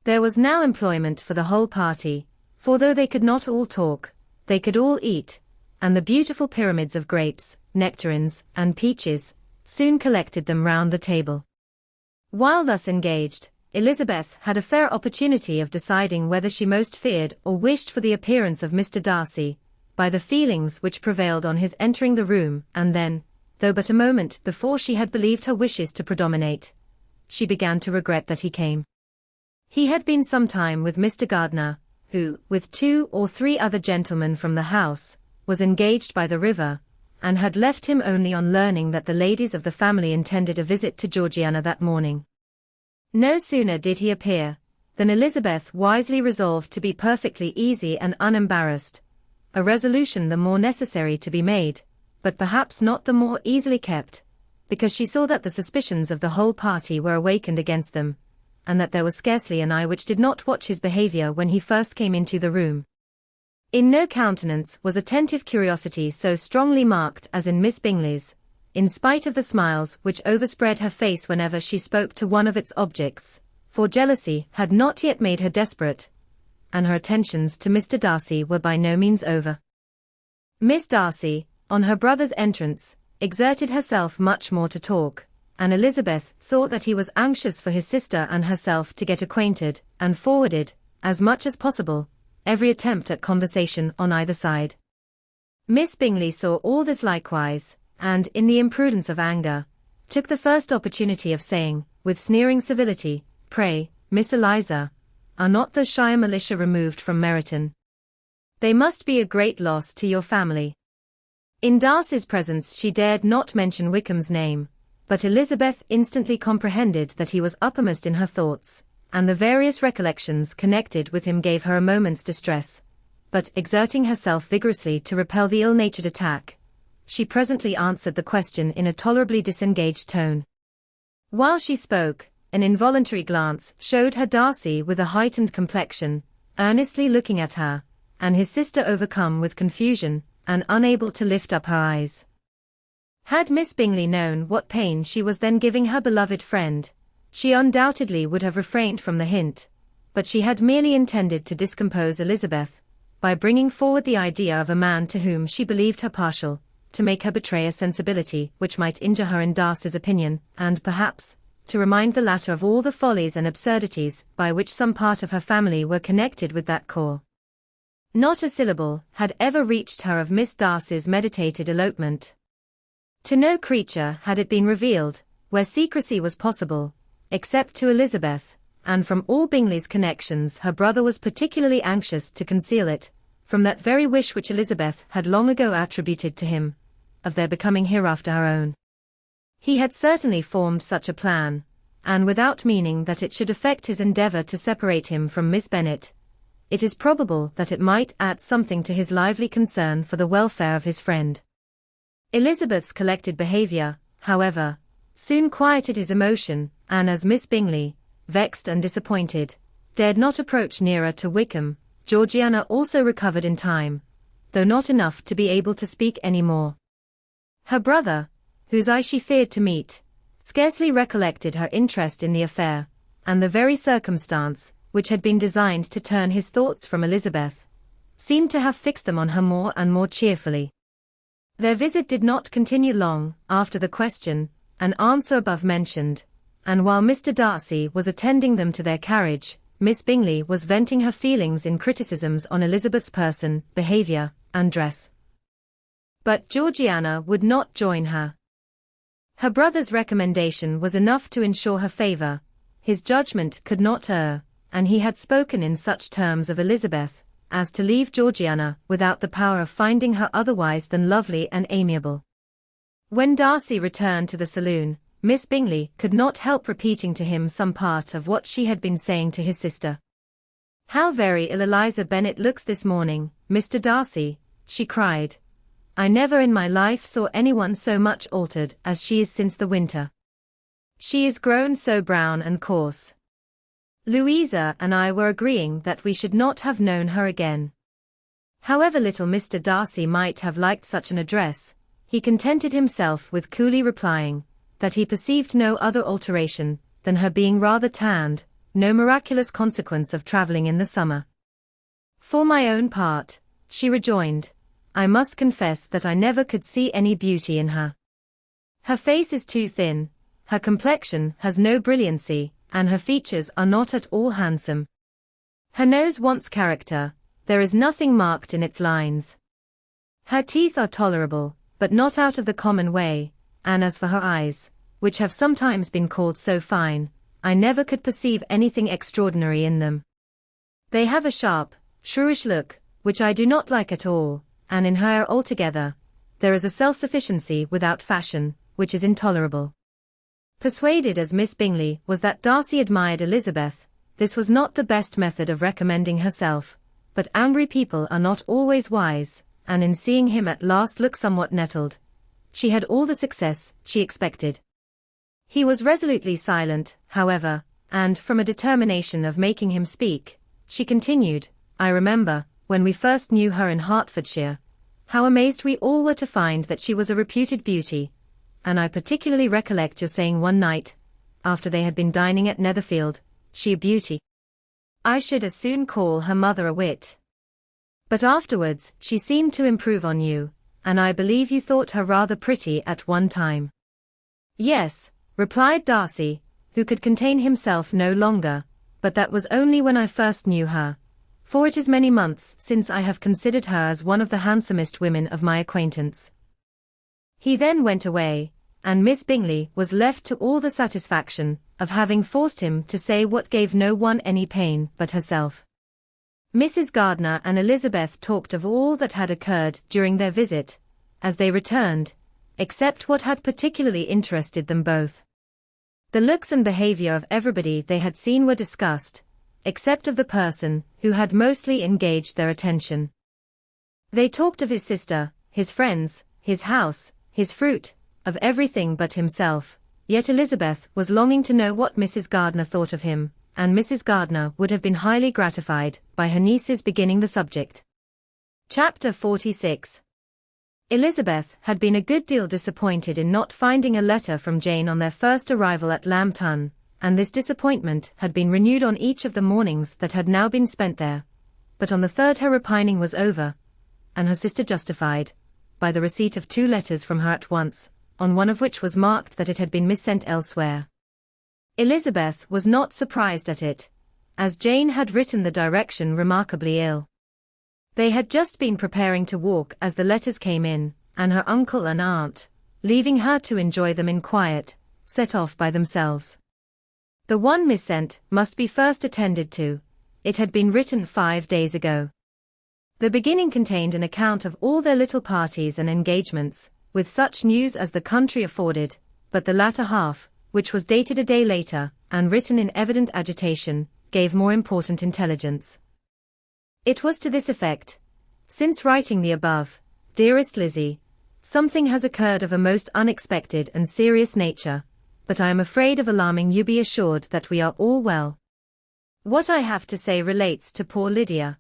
There was now employment for the whole party, for though they could not all talk, they could all eat, and the beautiful pyramids of grapes, nectarines, and peaches, soon collected them round the table. While thus engaged, Elizabeth had a fair opportunity of deciding whether she most feared or wished for the appearance of Mr. Darcy, by the feelings which prevailed on his entering the room, and then, though but a moment before she had believed her wishes to predominate, she began to regret that he came. He had been some time with Mr. Gardiner, who, with 2 or 3 other gentlemen from the house, was engaged by the river, and had left him only on learning that the ladies of the family intended a visit to Georgiana that morning. No sooner did he appear, than Elizabeth wisely resolved to be perfectly easy and unembarrassed, a resolution the more necessary to be made, but perhaps not the more easily kept, because she saw that the suspicions of the whole party were awakened against them, and that there was scarcely an eye which did not watch his behaviour when he first came into the room. In no countenance was attentive curiosity so strongly marked as in Miss Bingley's, in spite of the smiles which overspread her face whenever she spoke to one of its objects, for jealousy had not yet made her desperate, and her attentions to Mr. Darcy were by no means over. Miss Darcy, on her brother's entrance, exerted herself much more to talk, and Elizabeth saw that he was anxious for his sister and herself to get acquainted, and forwarded, as much as possible, every attempt at conversation on either side. Miss Bingley saw all this likewise, and, in the imprudence of anger, took the first opportunity of saying, with sneering civility, "Pray, Miss Eliza, are not the Shire militia removed from Meryton? They must be a great loss to your family." In Darcy's presence she dared not mention Wickham's name, but Elizabeth instantly comprehended that he was uppermost in her thoughts, and the various recollections connected with him gave her a moment's distress, but exerting herself vigorously to repel the ill-natured attack, she presently answered the question in a tolerably disengaged tone. While she spoke, an involuntary glance showed her Darcy with a heightened complexion, earnestly looking at her, and his sister overcome with confusion, and unable to lift up her eyes. Had Miss Bingley known what pain she was then giving her beloved friend, she undoubtedly would have refrained from the hint, but she had merely intended to discompose Elizabeth, by bringing forward the idea of a man to whom she believed her partial, to make her betray a sensibility which might injure her in Darcy's opinion, and perhaps, to remind the latter of all the follies and absurdities by which some part of her family were connected with that corps. Not a syllable had ever reached her of Miss Darcy's meditated elopement. To no creature had it been revealed, where secrecy was possible, except to Elizabeth, and from all Bingley's connections her brother was particularly anxious to conceal it, from that very wish which Elizabeth had long ago attributed to him, of their becoming hereafter her own. He had certainly formed such a plan, and without meaning that it should affect his endeavour to separate him from Miss Bennet, it is probable that it might add something to his lively concern for the welfare of his friend. Elizabeth's collected behaviour, however, soon quieted his emotion, and as Miss Bingley, vexed and disappointed, dared not approach nearer to Wickham, Georgiana also recovered in time, though not enough to be able to speak any more. Her brother, whose eye she feared to meet, scarcely recollected her interest in the affair, and the very circumstance, which had been designed to turn his thoughts from Elizabeth, seemed to have fixed them on her more and more cheerfully. Their visit did not continue long after the question and answer above mentioned, and while Mr. Darcy was attending them to their carriage, Miss Bingley was venting her feelings in criticisms on Elizabeth's person, behaviour, and dress. But Georgiana would not join her. Her brother's recommendation was enough to ensure her favour. His judgment could not err, and he had spoken in such terms of Elizabeth as to leave Georgiana without the power of finding her otherwise than lovely and amiable. When Darcy returned to the saloon, Miss Bingley could not help repeating to him some part of what she had been saying to his sister. "How very ill Eliza Bennet looks this morning, Mr. Darcy," she cried. "I never in my life saw anyone so much altered as she is since the winter. She is grown so brown and coarse. Louisa and I were agreeing that we should not have known her again." However little Mr. Darcy might have liked such an address, he contented himself with coolly replying that he perceived no other alteration than her being rather tanned, no miraculous consequence of travelling in the summer. "For my own part," she rejoined, "I must confess that I never could see any beauty in her. Her face is too thin, her complexion has no brilliancy, and her features are not at all handsome. Her nose wants character, there is nothing marked in its lines. Her teeth are tolerable, but not out of the common way, and as for her eyes, which have sometimes been called so fine, I never could perceive anything extraordinary in them. They have a sharp, shrewish look, which I do not like at all, and in her altogether, there is a self-sufficiency without fashion, which is intolerable." Persuaded as Miss Bingley was that Darcy admired Elizabeth, this was not the best method of recommending herself, but angry people are not always wise, and in seeing him at last look somewhat nettled, she had all the success she expected. He was resolutely silent, however, and from a determination of making him speak, she continued, "I remember, when we first knew her in Hertfordshire, how amazed we all were to find that she was a reputed beauty, and I particularly recollect your saying one night, after they had been dining at Netherfield, 'She a beauty. I should as soon call her mother a wit.' But afterwards she seemed to improve on you, and I believe you thought her rather pretty at one time." "Yes," replied Darcy, who could contain himself no longer, "but that was only when I first knew her, for it is many months since I have considered her as one of the handsomest women of my acquaintance." He then went away, and Miss Bingley was left to all the satisfaction of having forced him to say what gave no one any pain but herself. Mrs. Gardiner and Elizabeth talked of all that had occurred during their visit, as they returned, except what had particularly interested them both. The looks and behavior of everybody they had seen were discussed, except of the person who had mostly engaged their attention. They talked of his sister, his friends, his house, his fruit, of everything but himself, yet Elizabeth was longing to know what Mrs. Gardiner thought of him, and Mrs. Gardiner would have been highly gratified by her niece's beginning the subject. Chapter 46. Elizabeth had been a good deal disappointed in not finding a letter from Jane on their first arrival at Lambton, and this disappointment had been renewed on each of the mornings that had now been spent there, but on the third her repining was over, and her sister justified, by the receipt of 2 letters from her at once, on one of which was marked that it had been missent elsewhere. Elizabeth was not surprised at it, as Jane had written the direction remarkably ill. They had just been preparing to walk as the letters came in, and her uncle and aunt, leaving her to enjoy them in quiet, set off by themselves. The one missent must be first attended to. It had been written 5 days ago. The beginning contained an account of all their little parties and engagements, with such news as the country afforded, but the latter half, which was dated a day later, and written in evident agitation, gave more important intelligence. It was to this effect: "Since writing the above, dearest Lizzie, something has occurred of a most unexpected and serious nature, but I am afraid of alarming you. Be assured that we are all well. What I have to say relates to poor Lydia.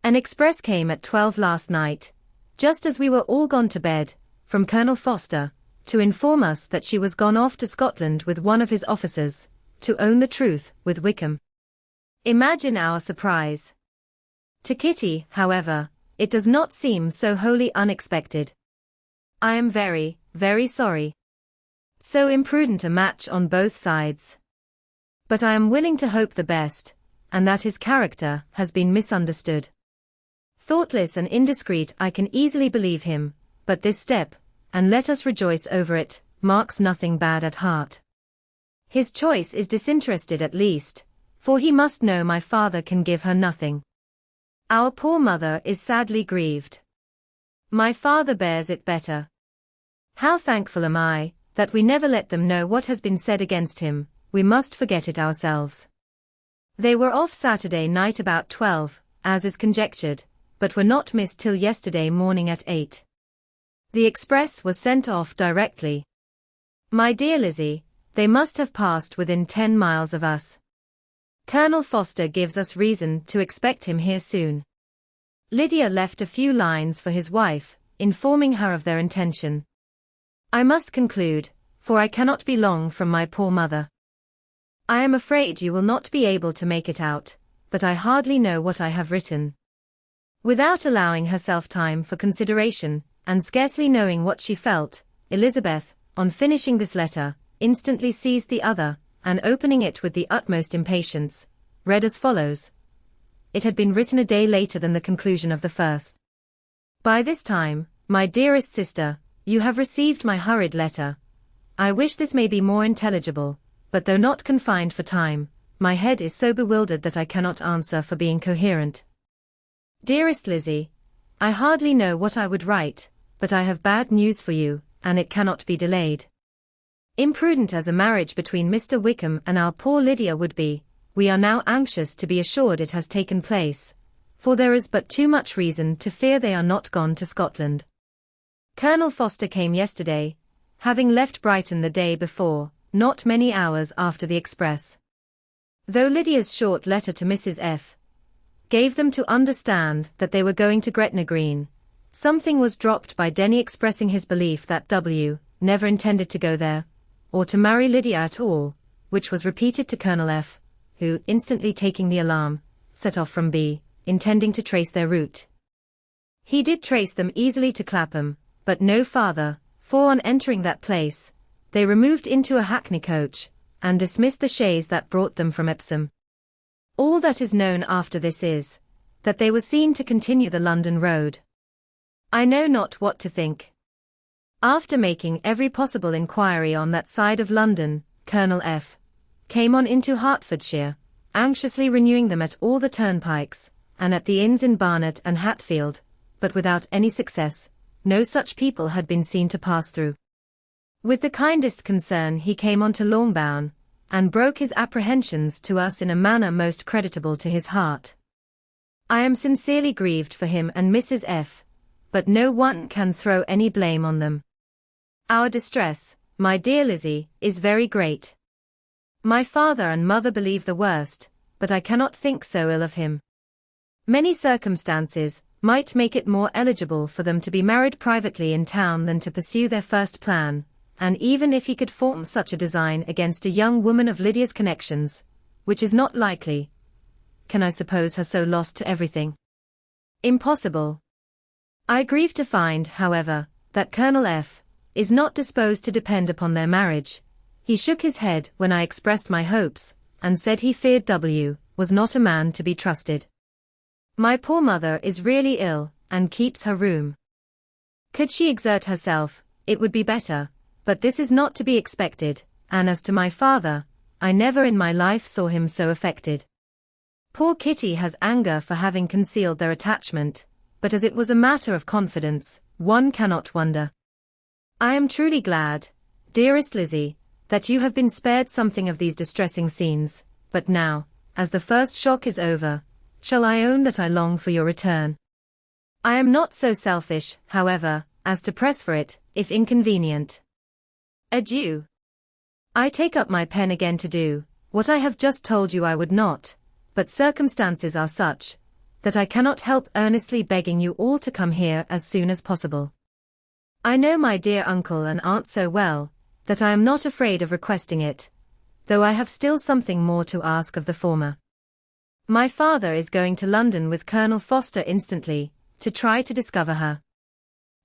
An express came at 12 last night, just as we were all gone to bed, from Colonel Foster, to inform us that she was gone off to Scotland with one of his officers, to own the truth, with Wickham. Imagine our surprise. To Kitty, however, it does not seem so wholly unexpected. I am very, very sorry. So imprudent a match on both sides. But I am willing to hope the best, and that his character has been misunderstood. Thoughtless and indiscreet, I can easily believe him, but this step, and let us rejoice over it, marks nothing bad at heart. His choice is disinterested at least, for he must know my father can give her nothing. Our poor mother is sadly grieved. My father bears it better. How thankful am I, that we never let them know what has been said against him, we must forget it ourselves. They were off Saturday night about 12, as is conjectured, but were not missed till yesterday morning at 8. The express was sent off directly. My dear Lizzie, they must have passed within 10 miles of us. Colonel Foster gives us reason to expect him here soon. Lydia left a few lines for his wife, informing her of their intention. I must conclude, for I cannot be long from my poor mother. I am afraid you will not be able to make it out, but I hardly know what I have written. Without allowing herself time for consideration, and scarcely knowing what she felt, Elizabeth, on finishing this letter, instantly seized the other, and opening it with the utmost impatience, read as follows. It had been written a day later than the conclusion of the first. By this time, my dearest sister, you have received my hurried letter. I wish this may be more intelligible, but though not confined for time, my head is so bewildered that I cannot answer for being coherent. Dearest Lizzie, I hardly know what I would write, but I have bad news for you, and it cannot be delayed. Imprudent as a marriage between Mr. Wickham and our poor Lydia would be, we are now anxious to be assured it has taken place, for there is but too much reason to fear they are not gone to Scotland. Colonel Foster came yesterday, having left Brighton the day before, not many hours after the express. Though Lydia's short letter to Mrs. F. gave them to understand that they were going to Gretna Green, something was dropped by Denny expressing his belief that W. never intended to go there, or to marry Lydia at all, which was repeated to Colonel F., who, instantly taking the alarm, set off from B., intending to trace their route. He did trace them easily to Clapham, but no farther, for on entering that place, they removed into a hackney coach, and dismissed the chaise that brought them from Epsom. All that is known after this is, that they were seen to continue the London road. I know not what to think. After making every possible inquiry on that side of London, Colonel F. came on into Hertfordshire, anxiously renewing them at all the turnpikes, and at the inns in Barnet and Hatfield, but without any success. No such people had been seen to pass through. With the kindest concern he came on to Longbourn, and broke his apprehensions to us in a manner most creditable to his heart. I am sincerely grieved for him and Mrs. F., but no one can throw any blame on them. Our distress, my dear Lizzie, is very great. My father and mother believe the worst, but I cannot think so ill of him. Many circumstances might make it more eligible for them to be married privately in town than to pursue their first plan, and even if he could form such a design against a young woman of Lydia's connections, which is not likely, can I suppose her so lost to everything? Impossible. I grieve to find, however, that Colonel F. is not disposed to depend upon their marriage. He shook his head when I expressed my hopes, and said he feared W. was not a man to be trusted. My poor mother is really ill, and keeps her room. Could she exert herself, it would be better, but this is not to be expected, and as to my father, I never in my life saw him so affected. Poor Kitty has anger for having concealed their attachment, but as it was a matter of confidence, one cannot wonder. I am truly glad, dearest Lizzie, that you have been spared something of these distressing scenes, but now, as the first shock is over, shall I own that I long for your return? I am not so selfish, however, as to press for it, if inconvenient. Adieu. I take up my pen again to do what I have just told you I would not, but circumstances are such that I cannot help earnestly begging you all to come here as soon as possible. I know my dear uncle and aunt so well, that I am not afraid of requesting it, though I have still something more to ask of the former. My father is going to London with Colonel Foster instantly, to try to discover her.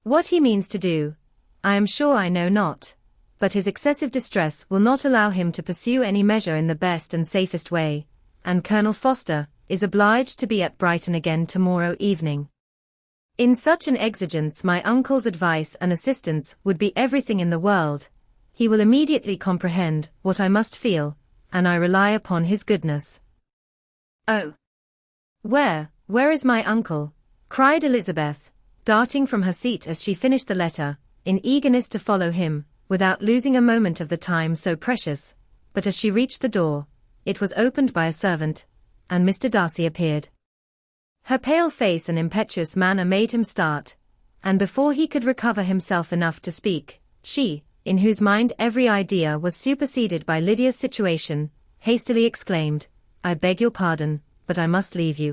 What he means to do, I am sure I know not, but his excessive distress will not allow him to pursue any measure in the best and safest way, and Colonel Foster is obliged to be at Brighton again tomorrow evening. In such an exigence my uncle's advice and assistance would be everything in the world. He will immediately comprehend what I must feel, and I rely upon his goodness. Oh! Where is my uncle? Cried Elizabeth, darting from her seat as she finished the letter, in eagerness to follow him, without losing a moment of the time so precious, but as she reached the door, it was opened by a servant, and Mr. Darcy appeared. Her pale face and impetuous manner made him start, and before he could recover himself enough to speak, she, in whose mind every idea was superseded by Lydia's situation, hastily exclaimed, "I beg your pardon, but I must leave you.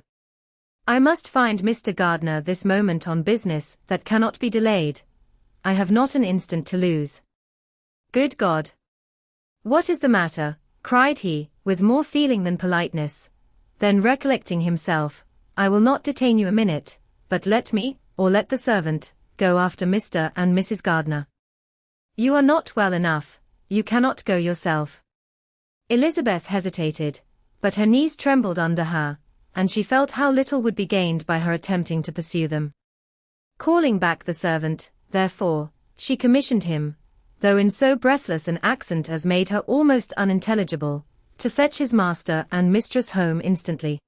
I must find Mr. Gardiner this moment on business that cannot be delayed. I have not an instant to lose." "Good God! What is the matter?" cried he, with more feeling than politeness. Then recollecting himself, "I will not detain you a minute, but let me, or let the servant, go after Mr. and Mrs. Gardiner. You are not well enough, you cannot go yourself." Elizabeth hesitated, but her knees trembled under her, and she felt how little would be gained by her attempting to pursue them. Calling back the servant, therefore, she commissioned him, though in so breathless an accent as made her almost unintelligible, to fetch his master and mistress home instantly.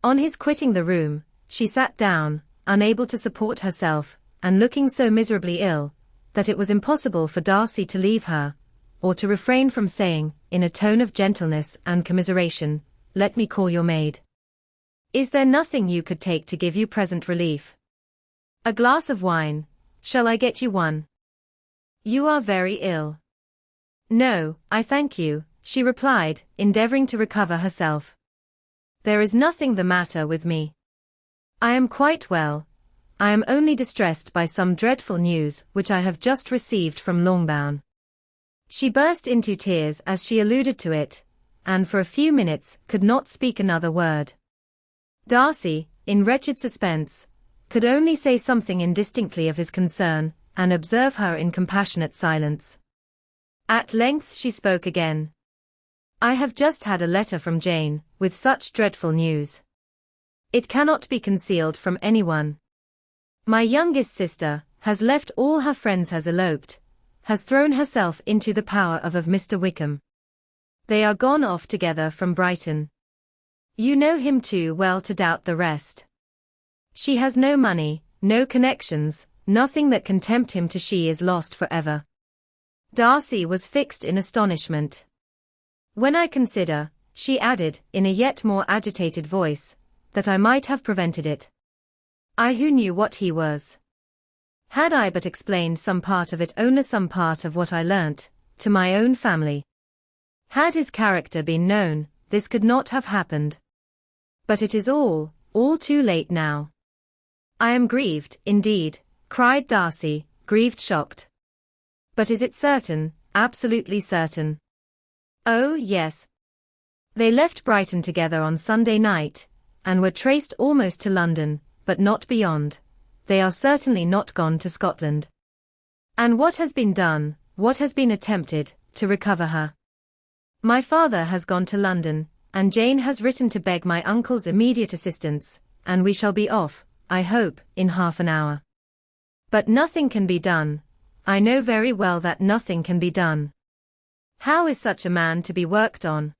On his quitting the room, she sat down, unable to support herself, and looking so miserably ill, that it was impossible for Darcy to leave her, or to refrain from saying, in a tone of gentleness and commiseration, "Let me call your maid. Is there nothing you could take to give you present relief? A glass of wine, shall I get you one? You are very ill." "No, I thank you," she replied, endeavoring to recover herself. "There is nothing the matter with me. I am quite well. I am only distressed by some dreadful news which I have just received from Longbourn." She burst into tears as she alluded to it, and for a few minutes could not speak another word. Darcy, in wretched suspense, could only say something indistinctly of his concern, and observe her in compassionate silence. At length she spoke again. "I have just had a letter from Jane, with such dreadful news. It cannot be concealed from anyone. My youngest sister has left all her friends, has eloped, has thrown herself into the power of Mr. Wickham. They are gone off together from Brighton. You know him too well to doubt the rest. She has no money, no connections, nothing that can tempt him to. She is lost forever." Darcy was fixed in astonishment. "When I consider," she added, in a yet more agitated voice, "that I might have prevented it. I who knew what he was. Had I but explained some part of it, only some part of what I learnt, to my own family. Had his character been known, this could not have happened. But it is all too late now. I am grieved, indeed," cried Darcy, grieved, shocked. "But is it certain, absolutely certain?" "Oh, yes. They left Brighton together on Sunday night, and were traced almost to London, but not beyond. They are certainly not gone to Scotland." "And what has been done, what has been attempted, to recover her?" "My father has gone to London, and Jane has written to beg my uncle's immediate assistance, and we shall be off, I hope, in half an hour. But nothing can be done. I know very well that nothing can be done. How is such a man to be worked on?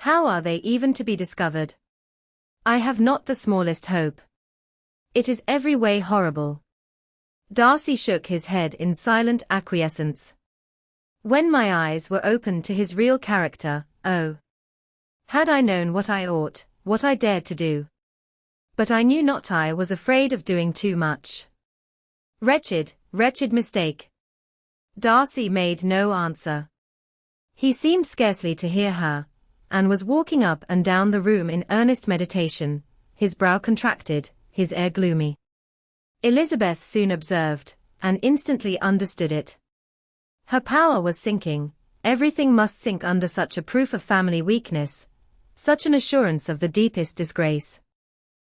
How are they even to be discovered? I have not the smallest hope. It is every way horrible." Darcy shook his head in silent acquiescence. "When my eyes were opened to his real character, oh! Had I known what I ought, what I dared to do. But I knew not, I was afraid of doing too much. Wretched, wretched mistake." Darcy made no answer. He seemed scarcely to hear her, and was walking up and down the room in earnest meditation, his brow contracted, his air gloomy. Elizabeth soon observed, and instantly understood it. Her power was sinking, everything must sink under such a proof of family weakness, such an assurance of the deepest disgrace.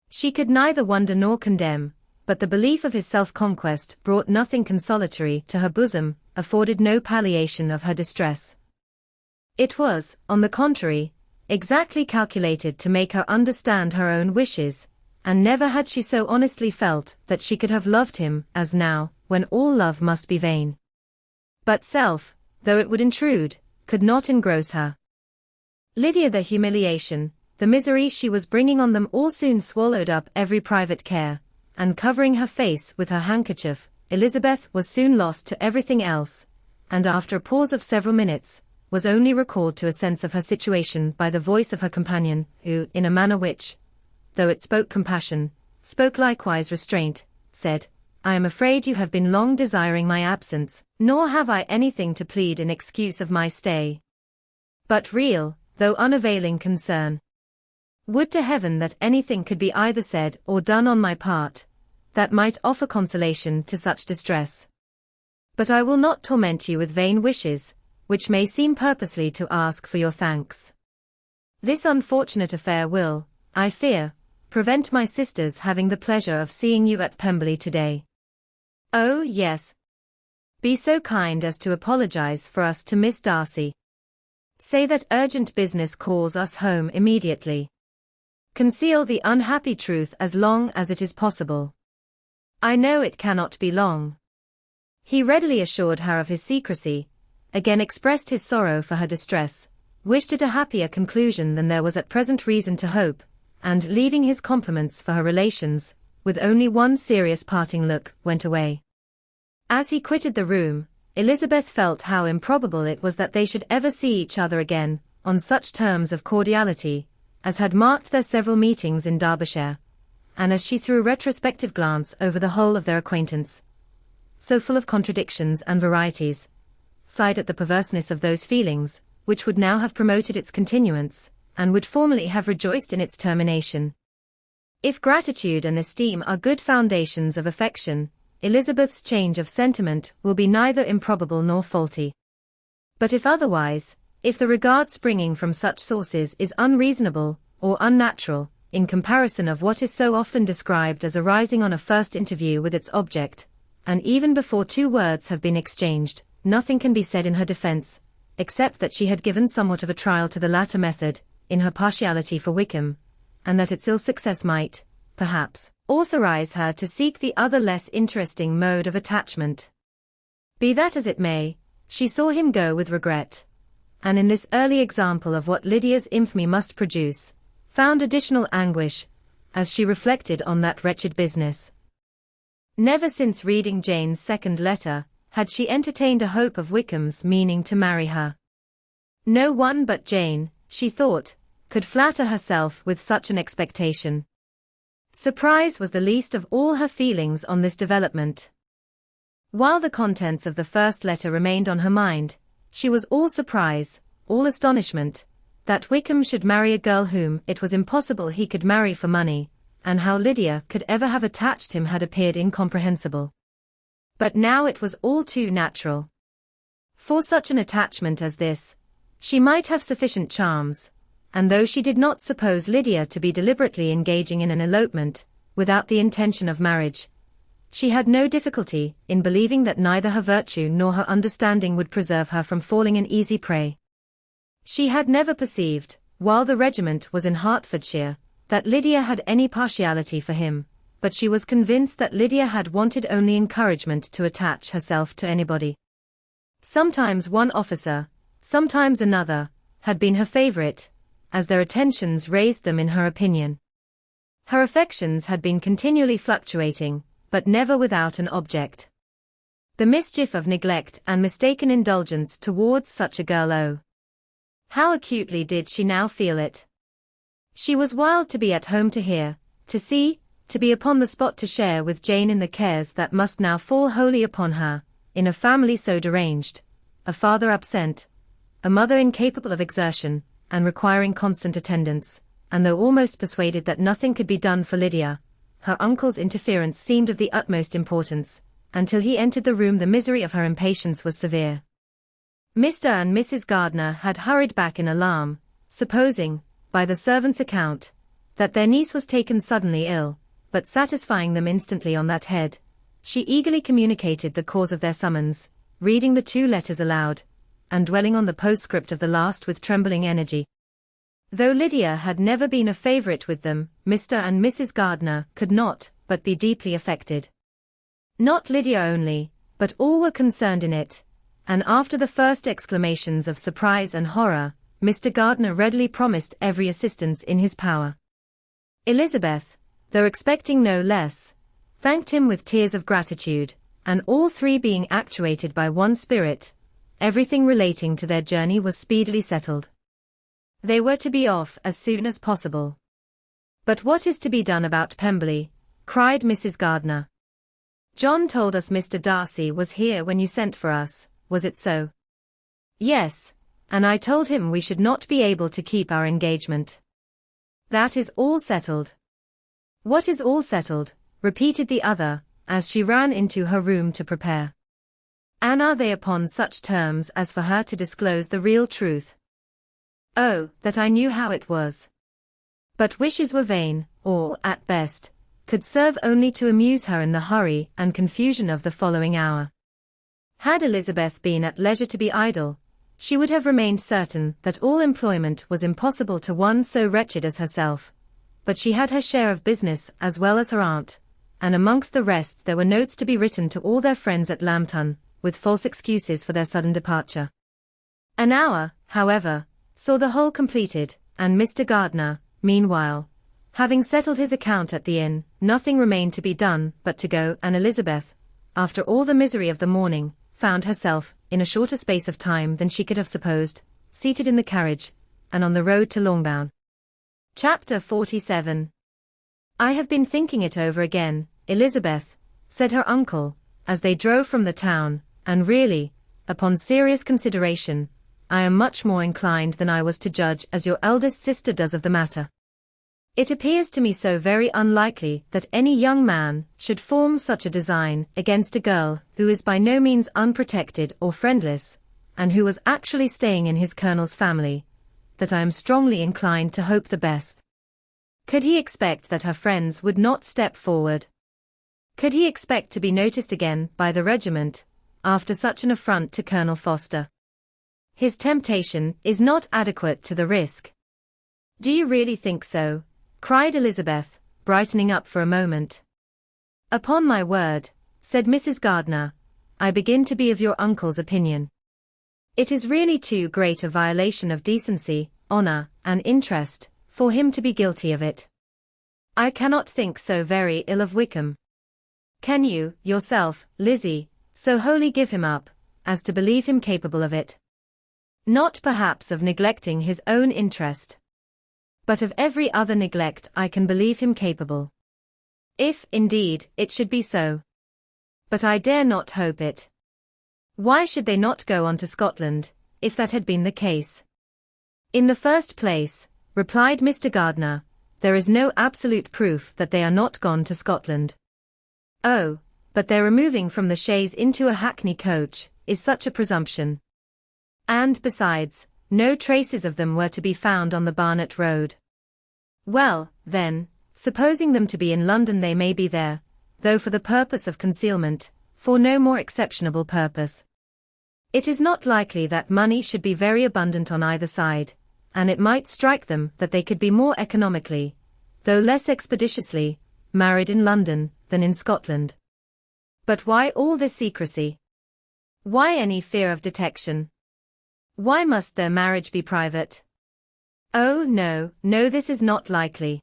She could neither wonder nor condemn, but the belief of his self-conquest brought nothing consolatory to her bosom, afforded no palliation of her distress. It was, on the contrary, exactly calculated to make her understand her own wishes, and never had she so honestly felt that she could have loved him as now, when all love must be vain. But self, though it would intrude, could not engross her. Lydia, the humiliation, the misery she was bringing on them all soon swallowed up every private care, and covering her face with her handkerchief, Elizabeth was soon lost to everything else, and after a pause of several minutes, was only recalled to a sense of her situation by the voice of her companion, who, in a manner which, though it spoke compassion, spoke likewise restraint, said, "I am afraid you have been long desiring my absence, nor have I anything to plead in excuse of my stay, but real, though unavailing concern. Would to heaven that anything could be either said or done on my part, that might offer consolation to such distress. But I will not torment you with vain wishes, which may seem purposely to ask for your thanks. This unfortunate affair will, I fear, prevent my sisters having the pleasure of seeing you at Pemberley today. Oh, yes. Be so kind as to apologize for us to Miss Darcy. Say that urgent business calls us home immediately. Conceal the unhappy truth as long as it is possible. I know it cannot be long." He readily assured her of his secrecy, again expressed his sorrow for her distress, wished it a happier conclusion than there was at present reason to hope, and leaving his compliments for her relations, with only one serious parting look, went away. As he quitted the room, Elizabeth felt how improbable it was that they should ever see each other again, on such terms of cordiality, as had marked their several meetings in Derbyshire, and as she threw a retrospective glance over the whole of their acquaintance, so full of contradictions and varieties, sighed at the perverseness of those feelings, which would now have promoted its continuance, and would formerly have rejoiced in its termination. If gratitude and esteem are good foundations of affection, Elizabeth's change of sentiment will be neither improbable nor faulty. But if otherwise, if the regard springing from such sources is unreasonable, or unnatural, in comparison of what is so often described as arising on a first interview with its object, and even before 2 words have been exchanged, nothing can be said in her defense, except that she had given somewhat of a trial to the latter method, in her partiality for Wickham, and that its ill success might, perhaps, authorize her to seek the other less interesting mode of attachment. Be that as it may, she saw him go with regret, and in this early example of what Lydia's infamy must produce, found additional anguish, as she reflected on that wretched business. Never since reading Jane's second letter, had she entertained a hope of Wickham's meaning to marry her. No one but Jane, she thought, could flatter herself with such an expectation. Surprise was the least of all her feelings on this development. While the contents of the first letter remained on her mind, she was all surprise, all astonishment, that Wickham should marry a girl whom it was impossible he could marry for money, and how Lydia could ever have attached him had appeared incomprehensible. But now it was all too natural. For such an attachment as this, she might have sufficient charms, and though she did not suppose Lydia to be deliberately engaging in an elopement, without the intention of marriage, she had no difficulty in believing that neither her virtue nor her understanding would preserve her from falling an easy prey. She had never perceived, while the regiment was in Hertfordshire, that Lydia had any partiality for him, but she was convinced that Lydia had wanted only encouragement to attach herself to anybody. Sometimes one officer, sometimes another, had been her favorite, as their attentions raised them in her opinion. Her affections had been continually fluctuating, but never without an object. The mischief of neglect and mistaken indulgence towards such a girl, oh! How acutely did she now feel it! She was wild to be at home to hear, to see, to be upon the spot to share with Jane in the cares that must now fall wholly upon her, in a family so deranged, a father absent, a mother incapable of exertion, and requiring constant attendance, and though almost persuaded that nothing could be done for Lydia, her uncle's interference seemed of the utmost importance, until he entered the room the misery of her impatience was severe. Mr. and Mrs. Gardiner had hurried back in alarm, supposing, by the servant's account, that their niece was taken suddenly ill, but satisfying them instantly on that head, she eagerly communicated the cause of their summons, reading the 2 letters aloud, and dwelling on the postscript of the last with trembling energy. Though Lydia had never been a favourite with them, Mr. and Mrs. Gardiner could not but be deeply affected. Not Lydia only, but all were concerned in it, and after the first exclamations of surprise and horror, Mr. Gardiner readily promised every assistance in his power. Elizabeth, though expecting no less, thanked him with tears of gratitude, and all 3 being actuated by one spirit, everything relating to their journey was speedily settled. They were to be off as soon as possible. "But what is to be done about Pemberley?" cried Mrs. Gardiner. "John told us Mr. Darcy was here when you sent for us, was it so?" "Yes, and I told him we should not be able to keep our engagement." "That is all settled." "What is all settled?" repeated the other, as she ran into her room to prepare. "And are they upon such terms as for her to disclose the real truth?" "Oh, that I knew how it was." But wishes were vain, or, at best, could serve only to amuse her in the hurry and confusion of the following hour. Had Elizabeth been at leisure to be idle, she would have remained certain that all employment was impossible to one so wretched as herself. But she had her share of business as well as her aunt, and amongst the rest there were notes to be written to all their friends at Lambton, with false excuses for their sudden departure. An hour, however, saw the whole completed, and Mr. Gardiner, meanwhile, having settled his account at the inn, nothing remained to be done but to go, and Elizabeth, after all the misery of the morning, found herself, in a shorter space of time than she could have supposed, seated in the carriage, and on the road to Longbourn. Chapter 47. "I have been thinking it over again, Elizabeth," said her uncle, as they drove from the town, "and really, upon serious consideration, I am much more inclined than I was to judge as your eldest sister does of the matter. It appears to me so very unlikely that any young man should form such a design against a girl who is by no means unprotected or friendless, and who was actually staying in his colonel's family, that I am strongly inclined to hope the best. Could he expect that her friends would not step forward? Could he expect to be noticed again by the regiment, after such an affront to Colonel Foster? His temptation is not adequate to the risk." "Do you really think so?" cried Elizabeth, brightening up for a moment. "Upon my word," said Mrs. Gardiner, "I begin to be of your uncle's opinion. It is really too great a violation of decency, honor, and interest, for him to be guilty of it. I cannot think so very ill of Wickham. Can you, yourself, Lizzie, so wholly give him up, as to believe him capable of it? Not perhaps of neglecting his own interest, but of every other neglect I can believe him capable. If, indeed, it should be so. But I dare not hope it. Why should they not go on to Scotland, if that had been the case?" "In the first place," replied Mr. Gardiner, "there is no absolute proof that they are not gone to Scotland." "Oh, but their removing from the chaise into a hackney coach is such a presumption. And, besides, no traces of them were to be found on the Barnet road." "Well, then, supposing them to be in London, they may be there, though for the purpose of concealment, for no more exceptionable purpose. It is not likely that money should be very abundant on either side, and it might strike them that they could be more economically, though less expeditiously, married in London than in Scotland. But why all this secrecy? Why any fear of detection? Why must their marriage be private? Oh no, this is not likely.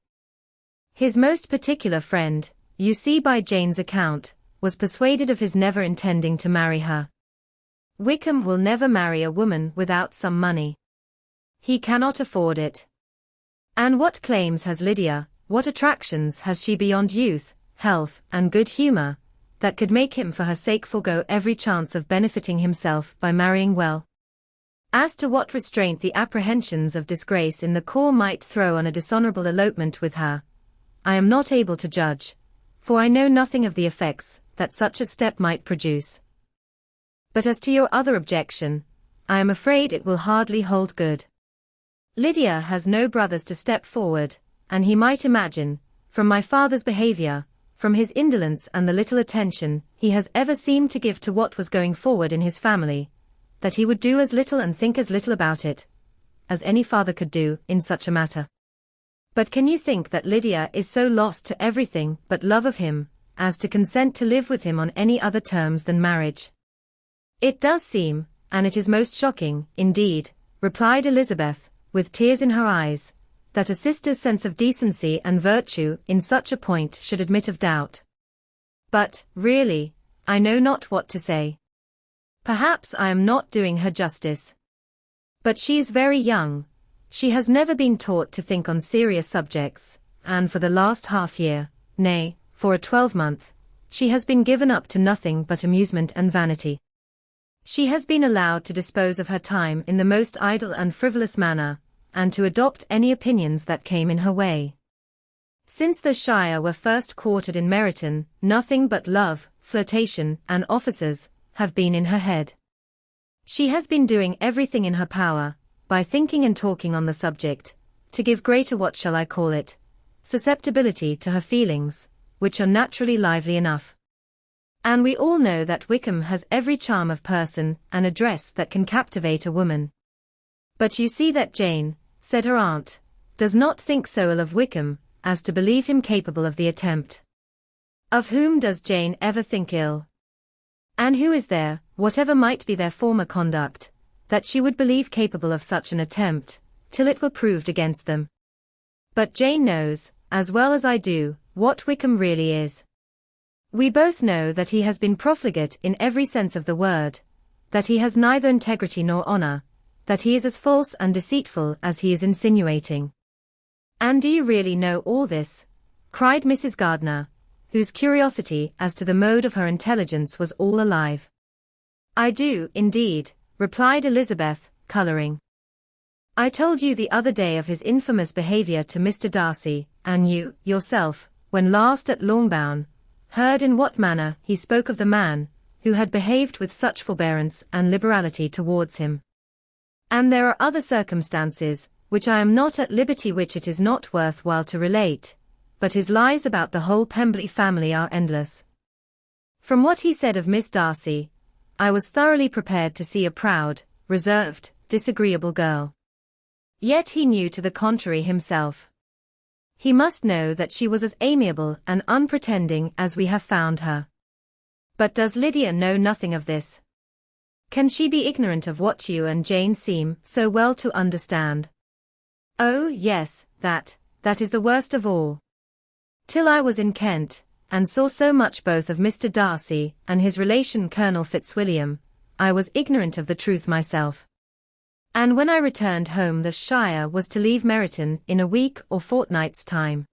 His most particular friend, you see by Jane's account, was persuaded of his never intending to marry her. Wickham will never marry a woman without some money. He cannot afford it. And what claims has Lydia, what attractions has she beyond youth, health, and good humor, that could make him for her sake forego every chance of benefiting himself by marrying well? As to what restraint the apprehensions of disgrace in the corps might throw on a dishonorable elopement with her, I am not able to judge, for I know nothing of the effects that such a step might produce. But as to your other objection, I am afraid it will hardly hold good. Lydia has no brothers to step forward, and he might imagine, from my father's behavior, from his indolence and the little attention he has ever seemed to give to what was going forward in his family, that he would do as little and think as little about it as any father could do in such a matter. But can you think that Lydia is so lost to everything but love of him, as to consent to live with him on any other terms than marriage? It does seem, and it is most shocking, indeed, replied Elizabeth, with tears in her eyes, that a sister's sense of decency and virtue in such a point should admit of doubt. But, really, I know not what to say. Perhaps I am not doing her justice. But she is very young. She has never been taught to think on serious subjects, and for the last half-year, nay, for a 12-month, she has been given up to nothing but amusement and vanity. She has been allowed to dispose of her time in the most idle and frivolous manner, and to adopt any opinions that came in her way. Since the Shire were first quartered in Meryton, nothing but love, flirtation, and officers have been in her head. She has been doing everything in her power, by thinking and talking on the subject, to give greater what shall I call it, susceptibility to her feelings, which are naturally lively enough. And we all know that Wickham has every charm of person and address that can captivate a woman. But you see that Jane, said her aunt, does not think so ill of Wickham, as to believe him capable of the attempt. Of whom does Jane ever think ill? And who is there, whatever might be their former conduct, that she would believe capable of such an attempt, till it were proved against them? But Jane knows, as well as I do, what Wickham really is. We both know that he has been profligate in every sense of the word, that he has neither integrity nor honor, that he is as false and deceitful as he is insinuating. And do you really know all this? Cried Mrs. Gardiner, whose curiosity as to the mode of her intelligence was all alive. I do, indeed, replied Elizabeth, colouring. I told you the other day of his infamous behaviour to Mr. Darcy, and you, yourself, when last at Longbourn, heard in what manner he spoke of the man, who had behaved with such forbearance and liberality towards him. And there are other circumstances, which I am not at liberty, which it is not worth while to relate, but his lies about the whole Pemberley family are endless. From what he said of Miss Darcy, I was thoroughly prepared to see a proud, reserved, disagreeable girl. Yet he knew to the contrary himself. He must know that she was as amiable and unpretending as we have found her. But does Lydia know nothing of this? Can she be ignorant of what you and Jane seem so well to understand? Oh, yes, that is the worst of all. Till I was in Kent, and saw so much both of Mr. Darcy and his relation Colonel Fitzwilliam, I was ignorant of the truth myself. And when I returned home the Shire was to leave Meryton in a week or fortnight's time.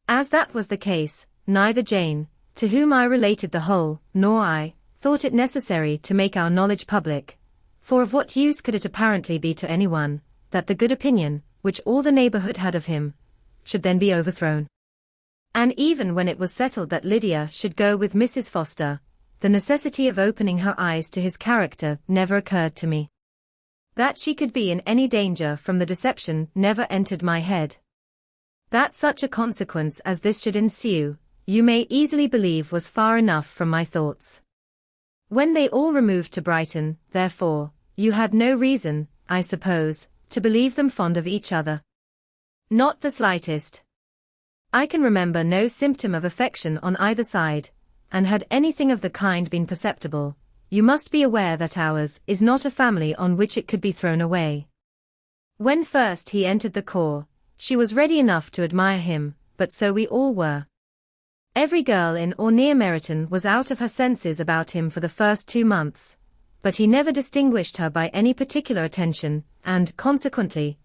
As that was the case, neither Jane, to whom I related the whole, nor I, thought it necessary to make our knowledge public, for of what use could it apparently be to anyone, that the good opinion, which all the neighbourhood had of him, should then be overthrown? And even when it was settled that Lydia should go with Mrs. Foster, the necessity of opening her eyes to his character never occurred to me. That she could be in any danger from the deception never entered my head. That such a consequence as this should ensue, you may easily believe was far enough from my thoughts. When they all removed to Brighton, therefore, you had no reason, I suppose, to believe them fond of each other. Not the slightest. I can remember no symptom of affection on either side, and had anything of the kind been perceptible, you must be aware that ours is not a family on which it could be thrown away. When first he entered the corps, she was ready enough to admire him, but so we all were. Every girl in or near Meryton was out of her senses about him for the first 2 months, but he never distinguished her by any particular attention, and, consequently,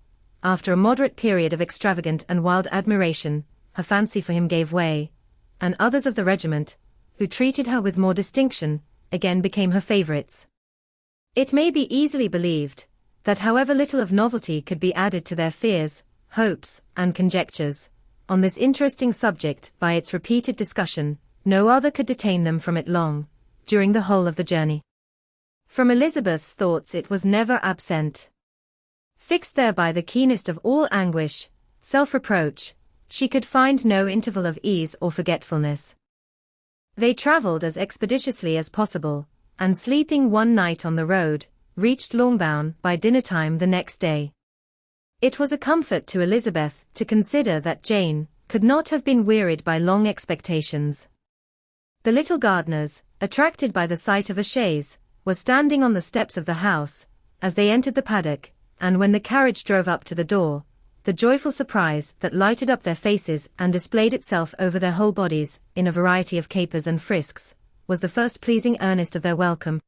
after a moderate period of extravagant and wild admiration, her fancy for him gave way, and others of the regiment, who treated her with more distinction, again became her favourites. It may be easily believed, that however little of novelty could be added to their fears, hopes, and conjectures, on this interesting subject by its repeated discussion, no other could detain them from it long, during the whole of the journey. From Elizabeth's thoughts it was never absent. Fixed there by the keenest of all anguish, self-reproach, she could find no interval of ease or forgetfulness. They travelled as expeditiously as possible, and sleeping one night on the road, reached Longbourn by dinner-time the next day. It was a comfort to Elizabeth to consider that Jane could not have been wearied by long expectations. The little Gardiners, attracted by the sight of a chaise, were standing on the steps of the house, as they entered the paddock, and when the carriage drove up to the door, the joyful surprise that lighted up their faces and displayed itself over their whole bodies, in a variety of capers and frisks, was the first pleasing earnest of their welcome.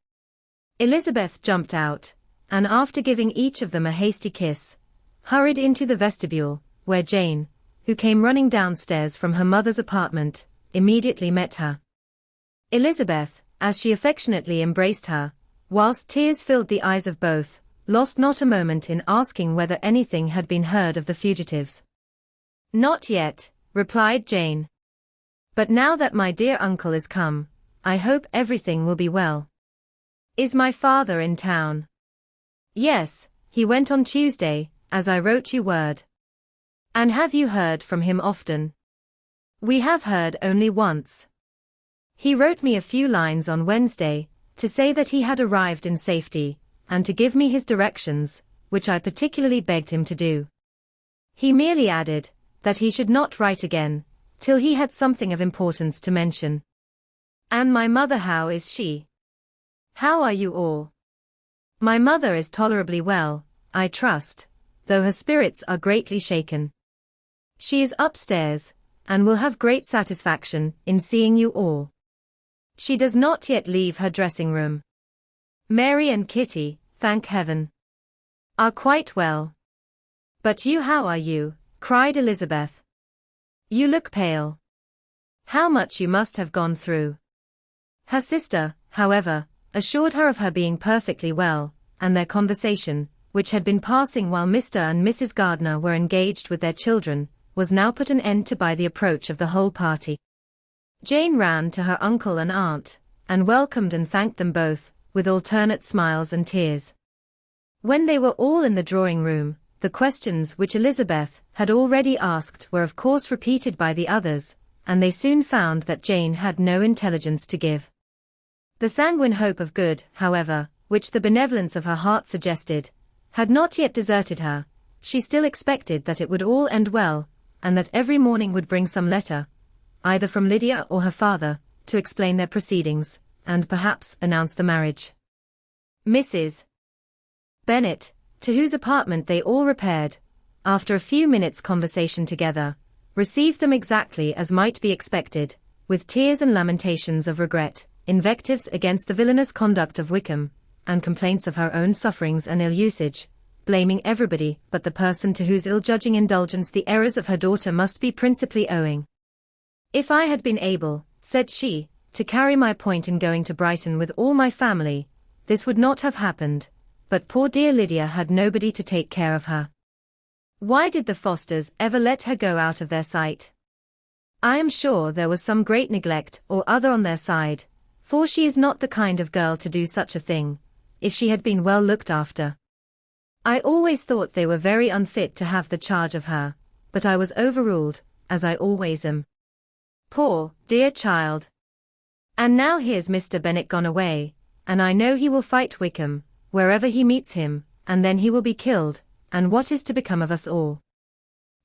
Elizabeth jumped out, and after giving each of them a hasty kiss, hurried into the vestibule, where Jane, who came running downstairs from her mother's apartment, immediately met her. Elizabeth, as she affectionately embraced her, whilst tears filled the eyes of both, lost not a moment in asking whether anything had been heard of the fugitives. "Not yet," replied Jane. "But now that my dear uncle is come, I hope everything will be well." "Is my father in town?" "Yes, he went on Tuesday, as I wrote you word." "And have you heard from him often?" "We have heard only once. He wrote me a few lines on Wednesday, to say that he had arrived in safety, and to give me his directions, which I particularly begged him to do. He merely added, that he should not write again, till he had something of importance to mention." "And my mother, how is she? How are you all?" "My mother is tolerably well, I trust, though her spirits are greatly shaken. She is upstairs, and will have great satisfaction in seeing you all. She does not yet leave her dressing room. Mary and Kitty, thank heaven, are quite well." "But you, how are you?" cried Elizabeth. "You look pale. How much you must have gone through." Her sister, however, assured her of her being perfectly well, and their conversation, which had been passing while Mr. and Mrs. Gardiner were engaged with their children, was now put an end to by the approach of the whole party. Jane ran to her uncle and aunt, and welcomed and thanked them both, with alternate smiles and tears. When they were all in the drawing-room, the questions which Elizabeth had already asked were of course repeated by the others, and they soon found that Jane had no intelligence to give. The sanguine hope of good, however, which the benevolence of her heart suggested, had not yet deserted her. She still expected that it would all end well, and that every morning would bring some letter, either from Lydia or her father, to explain their proceedings, and perhaps announce the marriage. Mrs. Bennet, to whose apartment they all repaired, after a few minutes' conversation together, received them exactly as might be expected, with tears and lamentations of regret, invectives against the villainous conduct of Wickham, and complaints of her own sufferings and ill-usage, blaming everybody but the person to whose ill-judging indulgence the errors of her daughter must be principally owing. "If I had been able," said she, "to carry my point in going to Brighton with all my family, this would not have happened, but poor dear Lydia had nobody to take care of her. Why did the Fosters ever let her go out of their sight? I am sure there was some great neglect or other on their side, for she is not the kind of girl to do such a thing, if she had been well looked after. I always thought they were very unfit to have the charge of her, but I was overruled, as I always am. Poor, dear child. And now here's Mr. Bennet gone away, and I know he will fight Wickham, wherever he meets him, and then he will be killed, and what is to become of us all?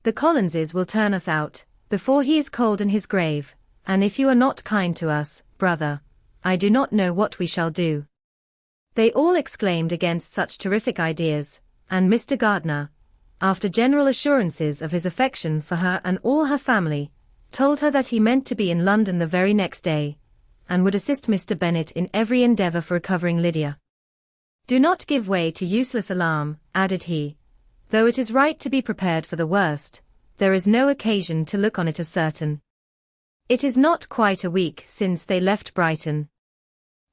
The Collinses will turn us out, before he is cold in his grave, and if you are not kind to us, brother, I do not know what we shall do." They all exclaimed against such terrific ideas, and Mr. Gardiner, after general assurances of his affection for her and all her family, told her that he meant to be in London the very next day, and would assist Mr. Bennet in every endeavour for recovering Lydia. "Do not give way to useless alarm," added he. "Though it is right to be prepared for the worst, there is no occasion to look on it as certain. It is not quite a week since they left Brighton.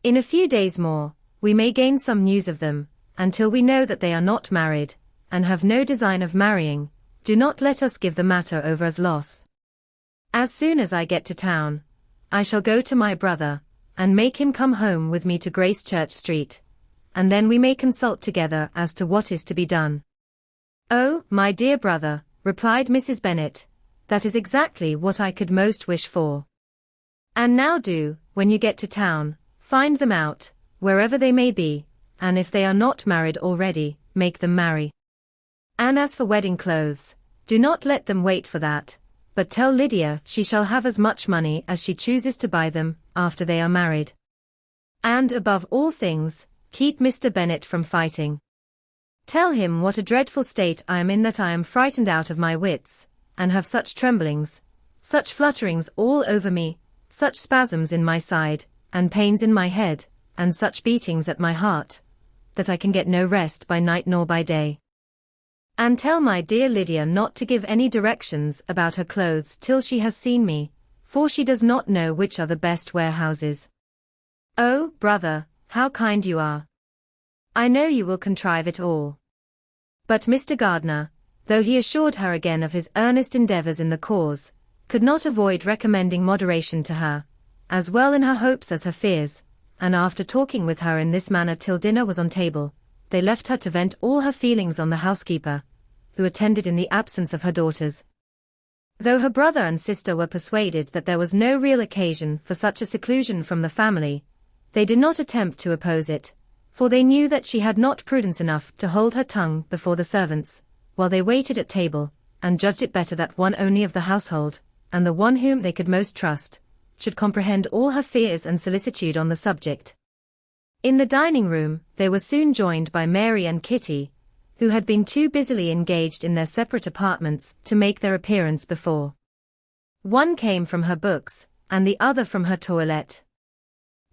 In a few days more, we may gain some news of them, until we know that they are not married, and have no design of marrying. Do not let us give the matter over as lost. As soon as I get to town, I shall go to my brother, and make him come home with me to Gracechurch Street, and then we may consult together as to what is to be done." "Oh, my dear brother," replied Mrs. Bennet, "that is exactly what I could most wish for. And now do, when you get to town, find them out, wherever they may be, and if they are not married already, make them marry. And as for wedding clothes, do not let them wait for that, but tell Lydia she shall have as much money as she chooses to buy them, after they are married. And above all things, keep Mr. Bennet from fighting. Tell him what a dreadful state I am in, that I am frightened out of my wits, and have such tremblings, such flutterings all over me, such spasms in my side, and pains in my head, and such beatings at my heart, that I can get no rest by night nor by day. And tell my dear Lydia not to give any directions about her clothes till she has seen me, for she does not know which are the best warehouses. Oh, brother, how kind you are! I know you will contrive it all. But Mr. Gardiner, though he assured her again of his earnest endeavours in the cause, could not avoid recommending moderation to her, as well in her hopes as her fears, and after talking with her in this manner till dinner was on table, they left her to vent all her feelings on the housekeeper, who attended in the absence of her daughters. Though her brother and sister were persuaded that there was no real occasion for such a seclusion from the family, they did not attempt to oppose it, for they knew that she had not prudence enough to hold her tongue before the servants, while they waited at table, and judged it better that one only of the household, and the one whom they could most trust, should comprehend all her fears and solicitude on the subject. In the dining-room, they were soon joined by Mary and Kitty, who had been too busily engaged in their separate apartments to make their appearance before. One came from her books, and the other from her toilette.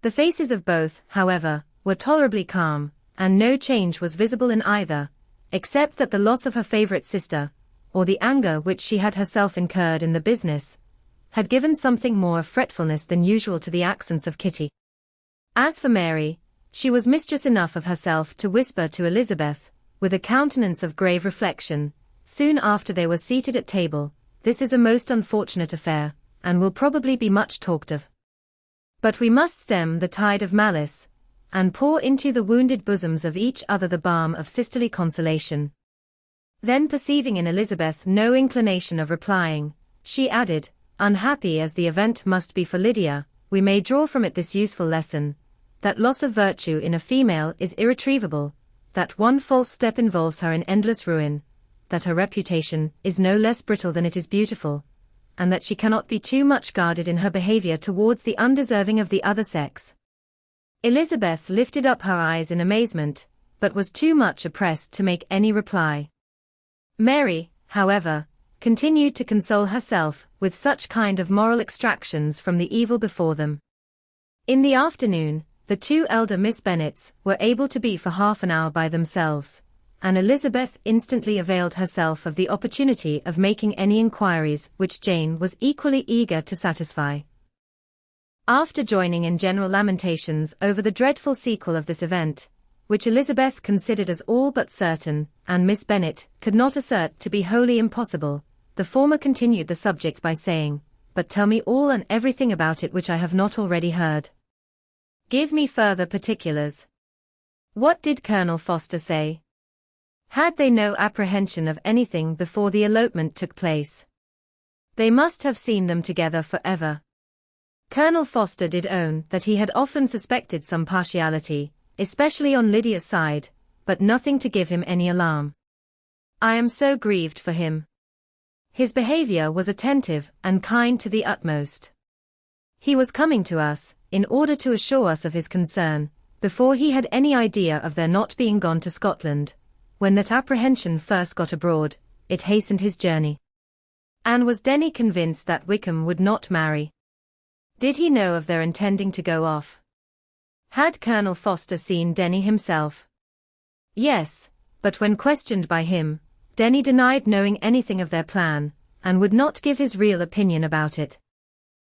The faces of both, however, were tolerably calm, and no change was visible in either, except that the loss of her favourite sister, or the anger which she had herself incurred in the business, had given something more of fretfulness than usual to the accents of Kitty. As for Mary, she was mistress enough of herself to whisper to Elizabeth, with a countenance of grave reflection, soon after they were seated at table, "This is a most unfortunate affair, and will probably be much talked of. But we must stem the tide of malice, and pour into the wounded bosoms of each other the balm of sisterly consolation." Then perceiving in Elizabeth no inclination of replying, she added, "Unhappy as the event must be for Lydia, we may draw from it this useful lesson, that loss of virtue in a female is irretrievable, that one false step involves her in endless ruin, that her reputation is no less brittle than it is beautiful, and that she cannot be too much guarded in her behaviour towards the undeserving of the other sex." Elizabeth lifted up her eyes in amazement, but was too much oppressed to make any reply. Mary, however, continued to console herself with such kind of moral extractions from the evil before them. In the afternoon, the two elder Miss Bennets were able to be for half an hour by themselves, and Elizabeth instantly availed herself of the opportunity of making any inquiries which Jane was equally eager to satisfy. After joining in general lamentations over the dreadful sequel of this event, which Elizabeth considered as all but certain, and Miss Bennet could not assert to be wholly impossible, the former continued the subject by saying, "But tell me all and everything about it which I have not already heard. Give me further particulars. What did Colonel Forster say? Had they no apprehension of anything before the elopement took place? They must have seen them together forever." Colonel Forster did own that he had often suspected some partiality, especially on Lydia's side, but nothing to give him any alarm. "I am so grieved for him. His behaviour was attentive and kind to the utmost. He was coming to us, in order to assure us of his concern, before he had any idea of their not being gone to Scotland. When that apprehension first got abroad, it hastened his journey." And was Denny convinced that Wickham would not marry? Did he know of their intending to go off? Had Colonel Forster seen Denny himself? Yes, but when questioned by him, Denny denied knowing anything of their plan, and would not give his real opinion about it.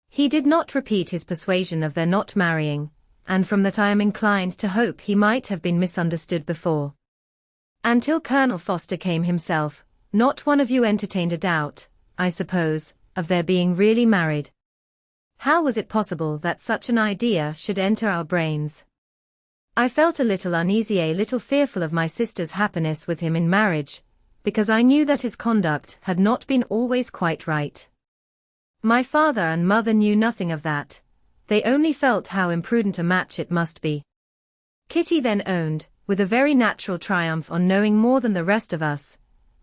He did not repeat his persuasion of their not marrying, and from that I am inclined to hope he might have been misunderstood before. Until Colonel Forster came himself, not one of you entertained a doubt, I suppose, of their being really married. How was it possible that such an idea should enter our brains? I felt a little uneasy, a little fearful of my sister's happiness with him in marriage, because I knew that his conduct had not been always quite right. My father and mother knew nothing of that. They only felt how imprudent a match it must be. Kitty then owned, with a very natural triumph on knowing more than the rest of us,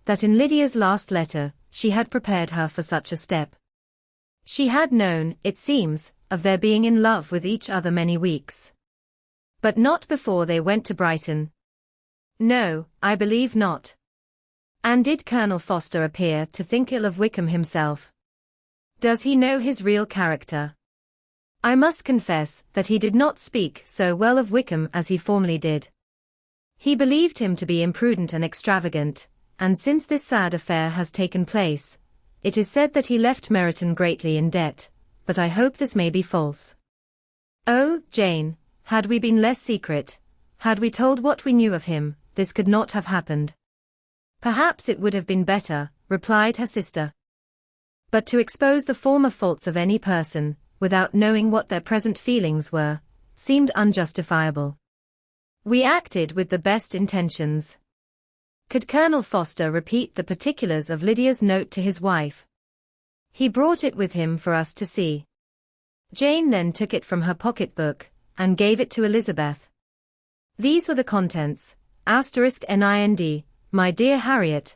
that in Lydia's last letter, she had prepared her for such a step. She had known, it seems, of their being in love with each other many weeks. But not before they went to Brighton. No, I believe not. And did Colonel Forster appear to think ill of Wickham himself? Does he know his real character? I must confess that he did not speak so well of Wickham as he formerly did. He believed him to be imprudent and extravagant, and since this sad affair has taken place, it is said that he left Meryton greatly in debt, but I hope this may be false. Oh, Jane, had we been less secret, had we told what we knew of him, this could not have happened. Perhaps it would have been better, replied her sister. But to expose the former faults of any person, without knowing what their present feelings were, seemed unjustifiable. We acted with the best intentions. Could Colonel Forster repeat the particulars of Lydia's note to his wife? He brought it with him for us to see. Jane then took it from her pocket-book, and gave it to Elizabeth. These were the contents, *NIND, my dear Harriet,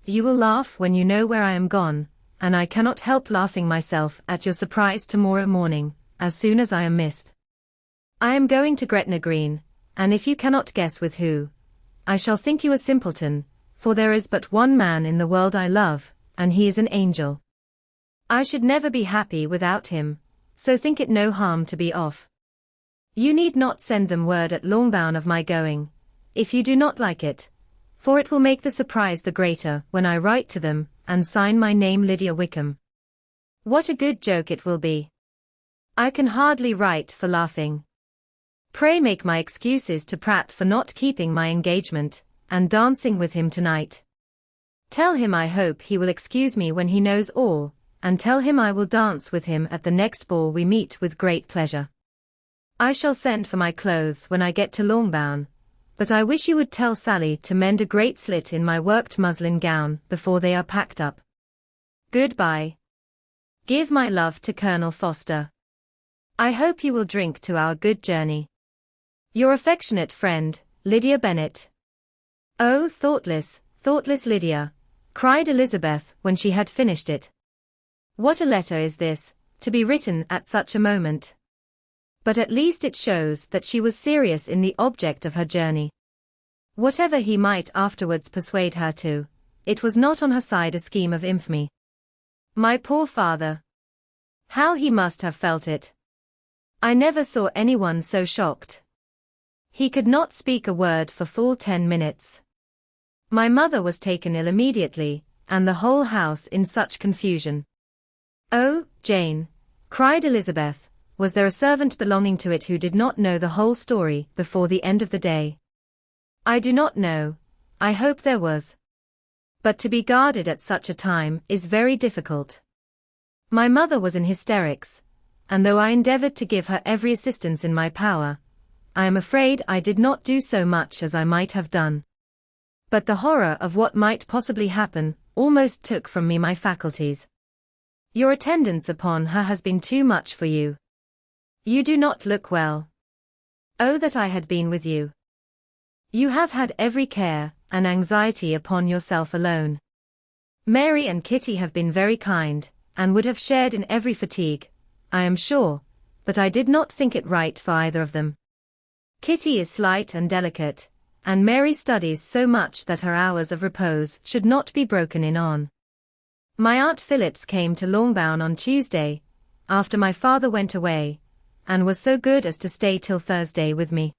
you will laugh when you know where I am gone, and I cannot help laughing myself at your surprise tomorrow morning, as soon as I am missed. I am going to Gretna Green, and if you cannot guess with who, I shall think you a simpleton, for there is but one man in the world I love, and he is an angel. I should never be happy without him, so think it no harm to be off. You need not send them word at Longbourn of my going, if you do not like it, for it will make the surprise the greater when I write to them, and sign my name Lydia Wickham. What a good joke it will be. I can hardly write for laughing. Pray make my excuses to Pratt for not keeping my engagement, and dancing with him tonight. Tell him I hope he will excuse me when he knows all, and tell him I will dance with him at the next ball we meet with great pleasure. I shall send for my clothes when I get to Longbourn, but I wish you would tell Sally to mend a great slit in my worked muslin gown before they are packed up. Goodbye. Give my love to Colonel Forster. I hope you will drink to our good journey. Your affectionate friend, Lydia Bennet. Oh, thoughtless Lydia, cried Elizabeth when she had finished it. What a letter is this, to be written at such a moment. But at least it shows that she was serious in the object of her journey. Whatever he might afterwards persuade her to, it was not on her side a scheme of infamy. My poor father. How he must have felt it. I never saw anyone so shocked. He could not speak a word for full 10 minutes. My mother was taken ill immediately, and the whole house in such confusion. Oh, Jane, cried Elizabeth, was there a servant belonging to it who did not know the whole story before the end of the day? I do not know, I hope there was. But to be guarded at such a time is very difficult. My mother was in hysterics, and though I endeavored to give her every assistance in my power, I am afraid I did not do so much as I might have done. But the horror of what might possibly happen almost took from me my faculties. Your attendance upon her has been too much for you. You do not look well. Oh, that I had been with you. You have had every care and anxiety upon yourself alone. Mary and Kitty have been very kind, and would have shared in every fatigue, I am sure, but I did not think it right for either of them. Kitty is slight and delicate, and Mary studies so much that her hours of repose should not be broken in on. My Aunt Phillips came to Longbourn on Tuesday, after my father went away, and was so good as to stay till Thursday with me.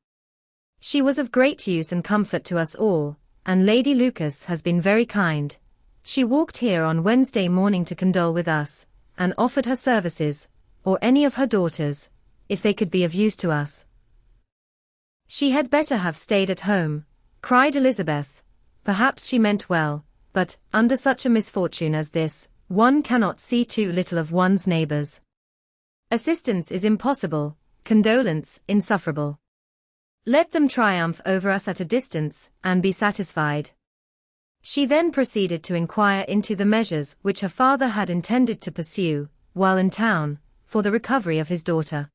She was of great use and comfort to us all, and Lady Lucas has been very kind. She walked here on Wednesday morning to condole with us, and offered her services, or any of her daughters, if they could be of use to us. She had better have stayed at home, cried Elizabeth. Perhaps she meant well, but, under such a misfortune as this, one cannot see too little of one's neighbors. Assistance is impossible, condolence insufferable. Let them triumph over us at a distance, and be satisfied. She then proceeded to inquire into the measures which her father had intended to pursue, while in town, for the recovery of his daughter.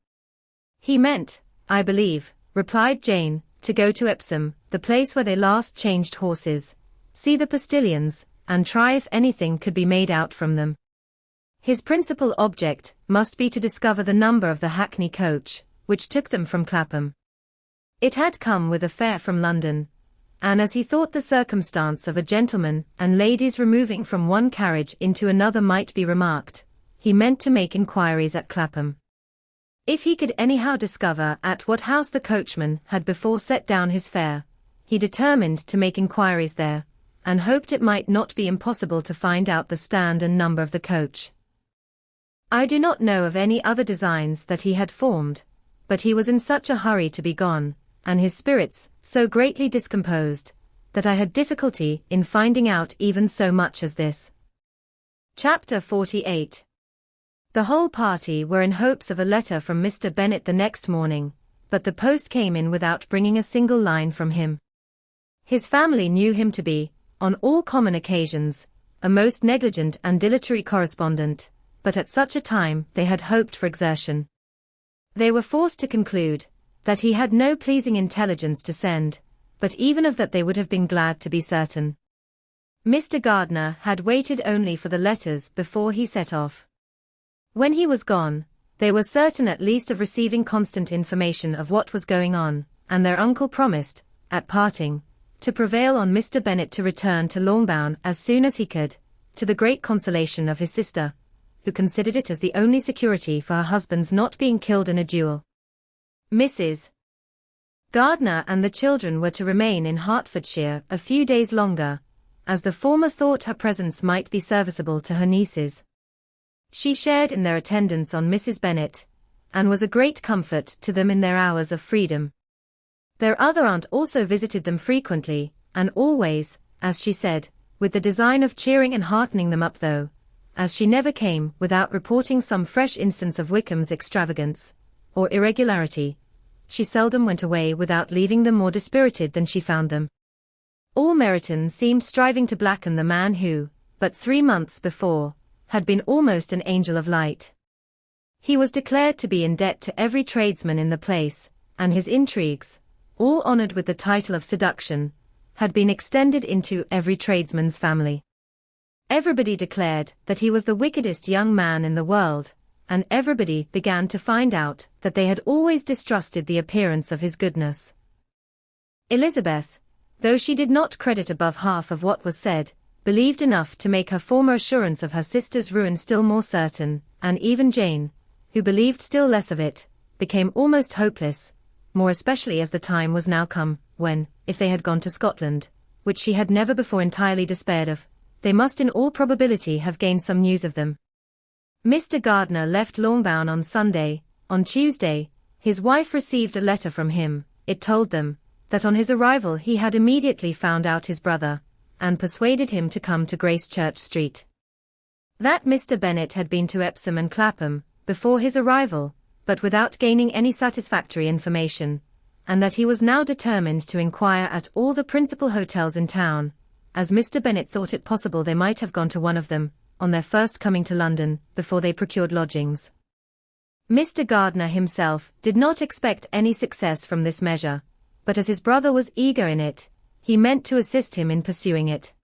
He meant, I believe, replied Jane, to go to Epsom, the place where they last changed horses, see the postillions, and try if anything could be made out from them. His principal object must be to discover the number of the hackney coach, which took them from Clapham. It had come with a fare from London, and as he thought the circumstance of a gentleman and ladies removing from one carriage into another might be remarked, he meant to make inquiries at Clapham. If he could anyhow discover at what house the coachman had before set down his fare, he determined to make inquiries there, and hoped it might not be impossible to find out the stand and number of the coach. I do not know of any other designs that he had formed, but he was in such a hurry to be gone, and his spirits so greatly discomposed, that I had difficulty in finding out even so much as this. Chapter 48. The whole party were in hopes of a letter from Mr. Bennet the next morning, but the post came in without bringing a single line from him. His family knew him to be, on all common occasions, a most negligent and dilatory correspondent, but at such a time they had hoped for exertion. They were forced to conclude that he had no pleasing intelligence to send, but even of that they would have been glad to be certain. Mr. Gardiner had waited only for the letters before he set off. When he was gone, they were certain at least of receiving constant information of what was going on, and their uncle promised, at parting, to prevail on Mr. Bennet to return to Longbourn as soon as he could, to the great consolation of his sister, who considered it as the only security for her husband's not being killed in a duel. Mrs. Gardiner and the children were to remain in Hertfordshire a few days longer, as the former thought her presence might be serviceable to her nieces. She shared in their attendance on Mrs. Bennet, and was a great comfort to them in their hours of freedom. Their other aunt also visited them frequently, and always, as she said, with the design of cheering and heartening them up, though, as she never came without reporting some fresh instance of Wickham's extravagance, or irregularity, she seldom went away without leaving them more dispirited than she found them. All Meryton seemed striving to blacken the man who, but 3 months before, had been almost an angel of light. He was declared to be in debt to every tradesman in the place, and his intrigues, all honoured with the title of seduction, had been extended into every tradesman's family. Everybody declared that he was the wickedest young man in the world, and everybody began to find out that they had always distrusted the appearance of his goodness. Elizabeth, though she did not credit above half of what was said, believed enough to make her former assurance of her sister's ruin still more certain, and even Jane, who believed still less of it, became almost hopeless, more especially as the time was now come, when, if they had gone to Scotland, which she had never before entirely despaired of, they must in all probability have gained some news of them. Mr. Gardiner left Longbourn on Sunday. On Tuesday, his wife received a letter from him. It told them that on his arrival he had immediately found out his brother, and persuaded him to come to Gracechurch Street. That Mr. Bennet had been to Epsom and Clapham before his arrival, but without gaining any satisfactory information, and that he was now determined to inquire at all the principal hotels in town, as Mr. Bennet thought it possible they might have gone to one of them, on their first coming to London, before they procured lodgings. Mr. Gardiner himself did not expect any success from this measure, but as his brother was eager in it, he meant to assist him in pursuing it.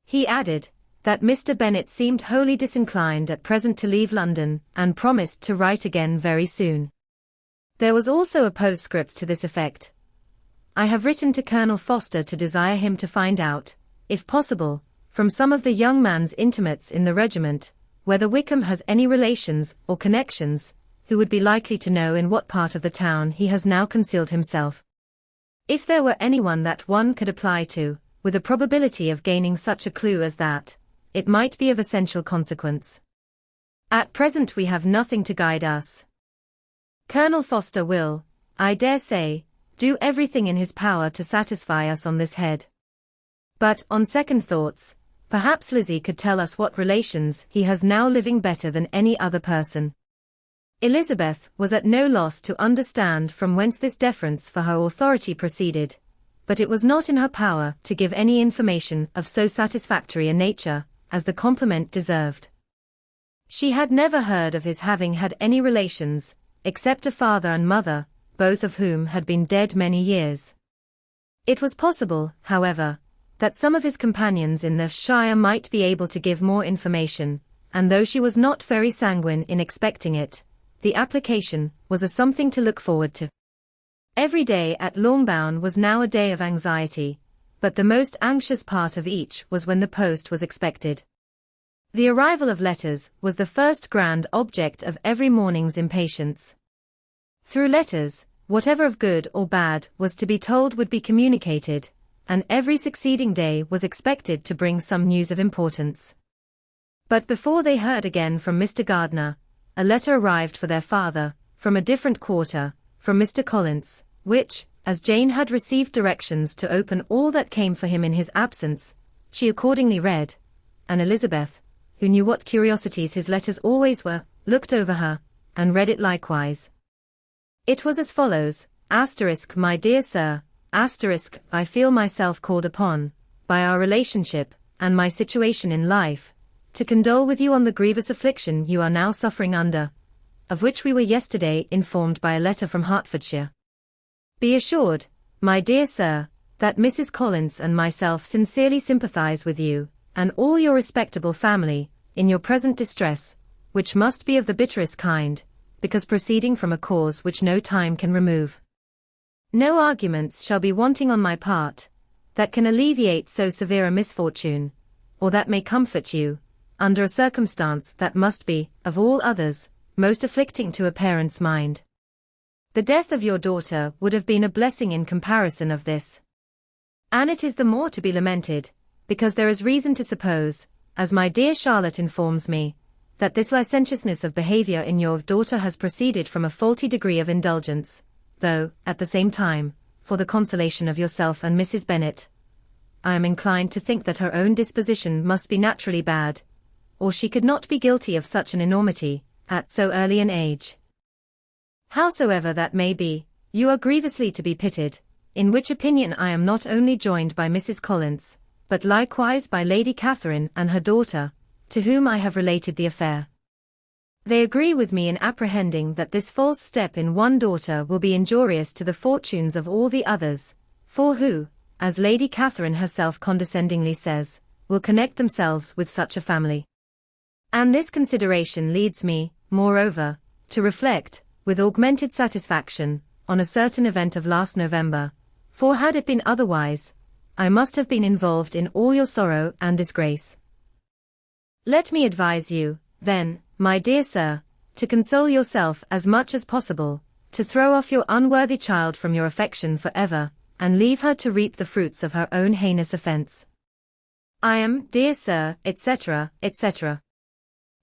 He added that Mr. Bennet seemed wholly disinclined at present to leave London, and promised to write again very soon. There was also a postscript to this effect. I have written to Colonel Foster to desire him to find out, if possible, from some of the young man's intimates in the regiment, whether Wickham has any relations or connections, who would be likely to know in what part of the town he has now concealed himself. If there were anyone that one could apply to, with a probability of gaining such a clue as that, it might be of essential consequence. At present we have nothing to guide us. Colonel Foster will, I dare say, do everything in his power to satisfy us on this head. But, on second thoughts, perhaps Lizzie could tell us what relations he has now living better than any other person. Elizabeth was at no loss to understand from whence this deference for her authority proceeded, but it was not in her power to give any information of so satisfactory a nature as the compliment deserved. She had never heard of his having had any relations, except a father and mother, both of whom had been dead many years. It was possible, however, that some of his companions in the shire might be able to give more information, and though she was not very sanguine in expecting it, the application was a something to look forward to. Every day at Longbourn was now a day of anxiety, but the most anxious part of each was when the post was expected. The arrival of letters was the first grand object of every morning's impatience. Through letters, whatever of good or bad was to be told would be communicated, and every succeeding day was expected to bring some news of importance. But before they heard again from Mr. Gardiner, a letter arrived for their father, from a different quarter, from Mr. Collins, which, as Jane had received directions to open all that came for him in his absence, she accordingly read, and Elizabeth, who knew what curiosities his letters always were, looked over her, and read it likewise. It was as follows: My dear Sir, I feel myself called upon, by our relationship, and my situation in life, to condole with you on the grievous affliction you are now suffering under, of which we were yesterday informed by a letter from Hertfordshire. Be assured, my dear Sir, that Mrs. Collins and myself sincerely sympathize with you, and all your respectable family, in your present distress, which must be of the bitterest kind, because proceeding from a cause which no time can remove. No arguments shall be wanting on my part, that can alleviate so severe a misfortune, or that may comfort you, under a circumstance that must be, of all others, most afflicting to a parent's mind. The death of your daughter would have been a blessing in comparison of this. And it is the more to be lamented, because there is reason to suppose, as my dear Charlotte informs me, that this licentiousness of behavior in your daughter has proceeded from a faulty degree of indulgence, though, at the same time, for the consolation of yourself and Mrs. Bennet, I am inclined to think that her own disposition must be naturally bad, or she could not be guilty of such an enormity, at so early an age. Howsoever that may be, you are grievously to be pitied, in which opinion I am not only joined by Mrs. Collins, but likewise by Lady Catherine and her daughter, to whom I have related the affair. They agree with me in apprehending that this false step in one daughter will be injurious to the fortunes of all the others, for who, as Lady Catherine herself condescendingly says, will connect themselves with such a family. And this consideration leads me, moreover, to reflect, with augmented satisfaction, on a certain event of last November, for had it been otherwise, I must have been involved in all your sorrow and disgrace. Let me advise you, then, my dear Sir, to console yourself as much as possible, to throw off your unworthy child from your affection for ever, and leave her to reap the fruits of her own heinous offence. I am, dear Sir, etc., etc.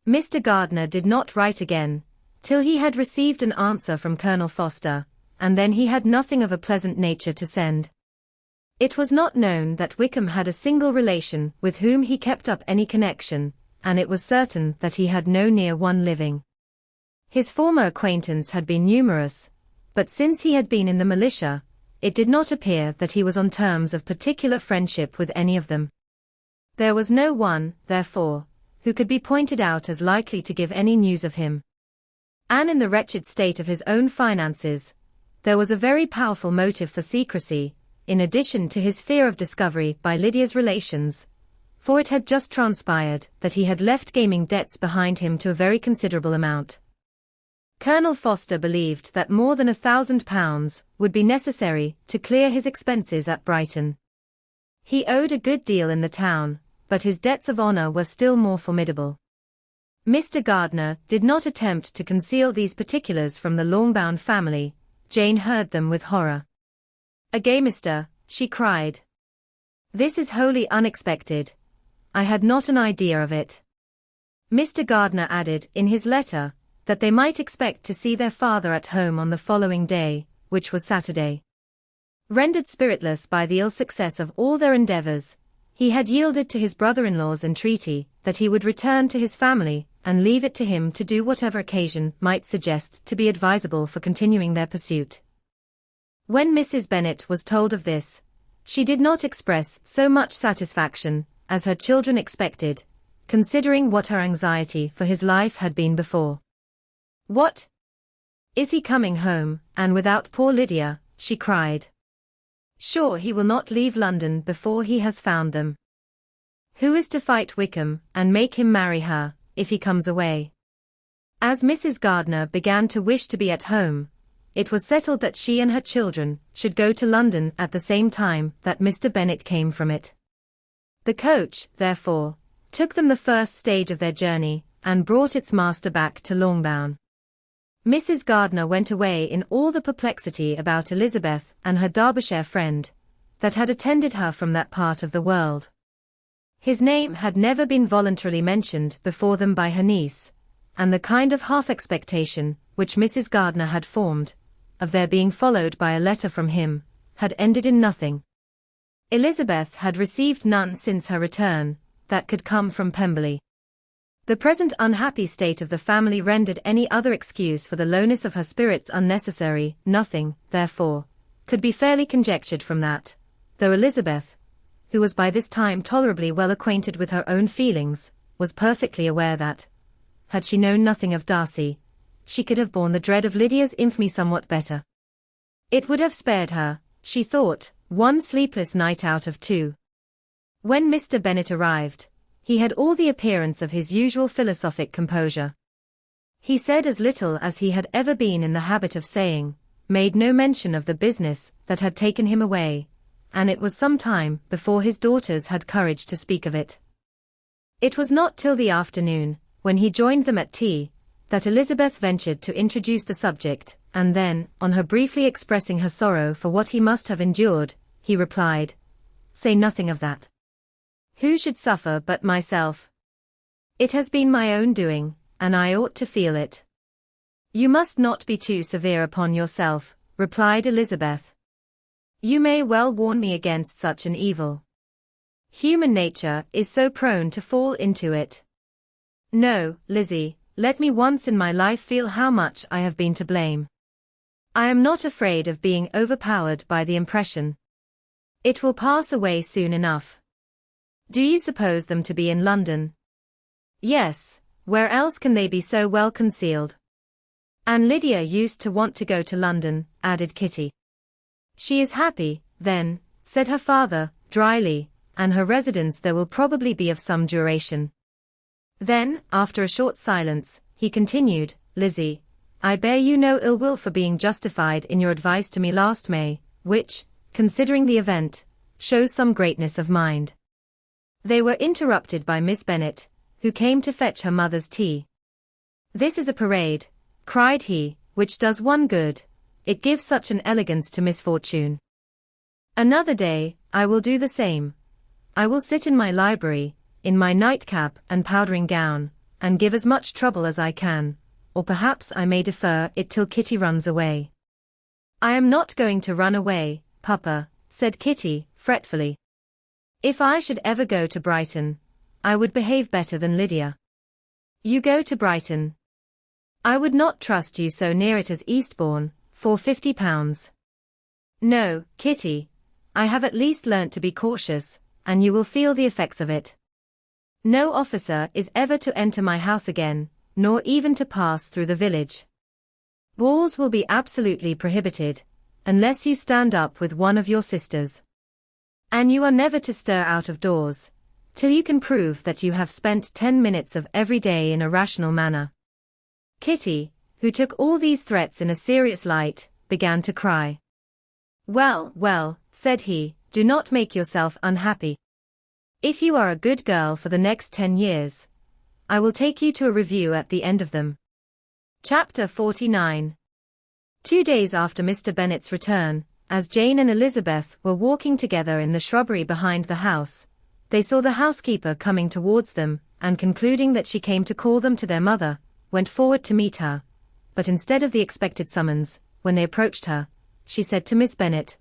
Mr. Gardiner did not write again, till he had received an answer from Colonel Foster, and then he had nothing of a pleasant nature to send. It was not known that Wickham had a single relation with whom he kept up any connection, and it was certain that he had no near one living. His former acquaintance had been numerous, but since he had been in the militia, it did not appear that he was on terms of particular friendship with any of them. There was no one, therefore, who could be pointed out as likely to give any news of him. And in the wretched state of his own finances, there was a very powerful motive for secrecy, in addition to his fear of discovery by Lydia's relations, for it had just transpired that he had left gaming debts behind him to a very considerable amount. Colonel Foster believed that more than £1,000 would be necessary to clear his expenses at Brighton. He owed a good deal in the town, but his debts of honour were still more formidable. Mr. Gardiner did not attempt to conceal these particulars from the Longbourn family. Jane heard them with horror. "A gamester," she cried. "This is wholly unexpected. I had not an idea of it." Mr. Gardiner added in his letter that they might expect to see their father at home on the following day, which was Saturday. Rendered spiritless by the ill success of all their endeavours, he had yielded to his brother-in-law's entreaty that he would return to his family, and leave it to him to do whatever occasion might suggest to be advisable for continuing their pursuit. When Mrs. Bennet was told of this, she did not express so much satisfaction as her children expected, considering what her anxiety for his life had been before. "What? Is he coming home, and without poor Lydia?" she cried. "Sure he will not leave London before he has found them. Who is to fight Wickham, and make him marry her, if he comes away?" As Mrs. Gardiner began to wish to be at home, it was settled that she and her children should go to London at the same time that Mr. Bennet came from it. The coach, therefore, took them the first stage of their journey, and brought its master back to Longbourn. Mrs. Gardiner went away in all the perplexity about Elizabeth and her Derbyshire friend, that had attended her from that part of the world. His name had never been voluntarily mentioned before them by her niece, and the kind of half-expectation, which Mrs. Gardiner had formed, of their being followed by a letter from him, had ended in nothing. Elizabeth had received none since her return, that could come from Pemberley. The present unhappy state of the family rendered any other excuse for the lowness of her spirits unnecessary. Nothing, therefore, could be fairly conjectured from that, though Elizabeth, who was by this time tolerably well acquainted with her own feelings, was perfectly aware that, had she known nothing of Darcy, she could have borne the dread of Lydia's infamy somewhat better. It would have spared her, she thought, one sleepless night out of two. When Mr. Bennet arrived, he had all the appearance of his usual philosophic composure. He said as little as he had ever been in the habit of saying, made no mention of the business that had taken him away, and it was some time before his daughters had courage to speak of it. It was not till the afternoon, when he joined them at tea, that Elizabeth ventured to introduce the subject, and then, on her briefly expressing her sorrow for what he must have endured, he replied, "Say nothing of that. Who should suffer but myself? It has been my own doing, and I ought to feel it." "You must not be too severe upon yourself," replied Elizabeth. "You may well warn me against such an evil. Human nature is so prone to fall into it. No, Lizzie, let me once in my life feel how much I have been to blame. I am not afraid of being overpowered by the impression. It will pass away soon enough." "Do you suppose them to be in London?" "Yes, where else can they be so well concealed?" "And Lydia used to want to go to London," added Kitty. "She is happy, then," said her father, dryly, "and her residence there will probably be of some duration." Then, after a short silence, he continued, "Lizzie, I bear you no ill will for being justified in your advice to me last May, which, considering the event, shows some greatness of mind." They were interrupted by Miss Bennet, who came to fetch her mother's tea. "This is a parade," cried he, "which does one good, it gives such an elegance to misfortune. Another day, I will do the same. I will sit in my library, in my nightcap and powdering gown, and give as much trouble as I can, or perhaps I may defer it till Kitty runs away." "I am not going to run away, Papa," said Kitty, fretfully. "If I should ever go to Brighton, I would behave better than Lydia." "You go to Brighton? I would not trust you so near it as Eastbourne, for £50. No, Kitty, I have at least learnt to be cautious, and you will feel the effects of it. No officer is ever to enter my house again, nor even to pass through the village. Balls will be absolutely prohibited, unless you stand up with one of your sisters. And you are never to stir out of doors, till you can prove that you have spent 10 minutes of every day in a rational manner." Kitty, who took all these threats in a serious light, began to cry. "Well, well," said he, "do not make yourself unhappy. If you are a good girl for the next 10 years, I will take you to a review at the end of them." Chapter 49. 2 days after Mr. Bennet's return, as Jane and Elizabeth were walking together in the shrubbery behind the house, they saw the housekeeper coming towards them, and concluding that she came to call them to their mother, went forward to meet her, but instead of the expected summons, when they approached her, she said to Miss Bennet,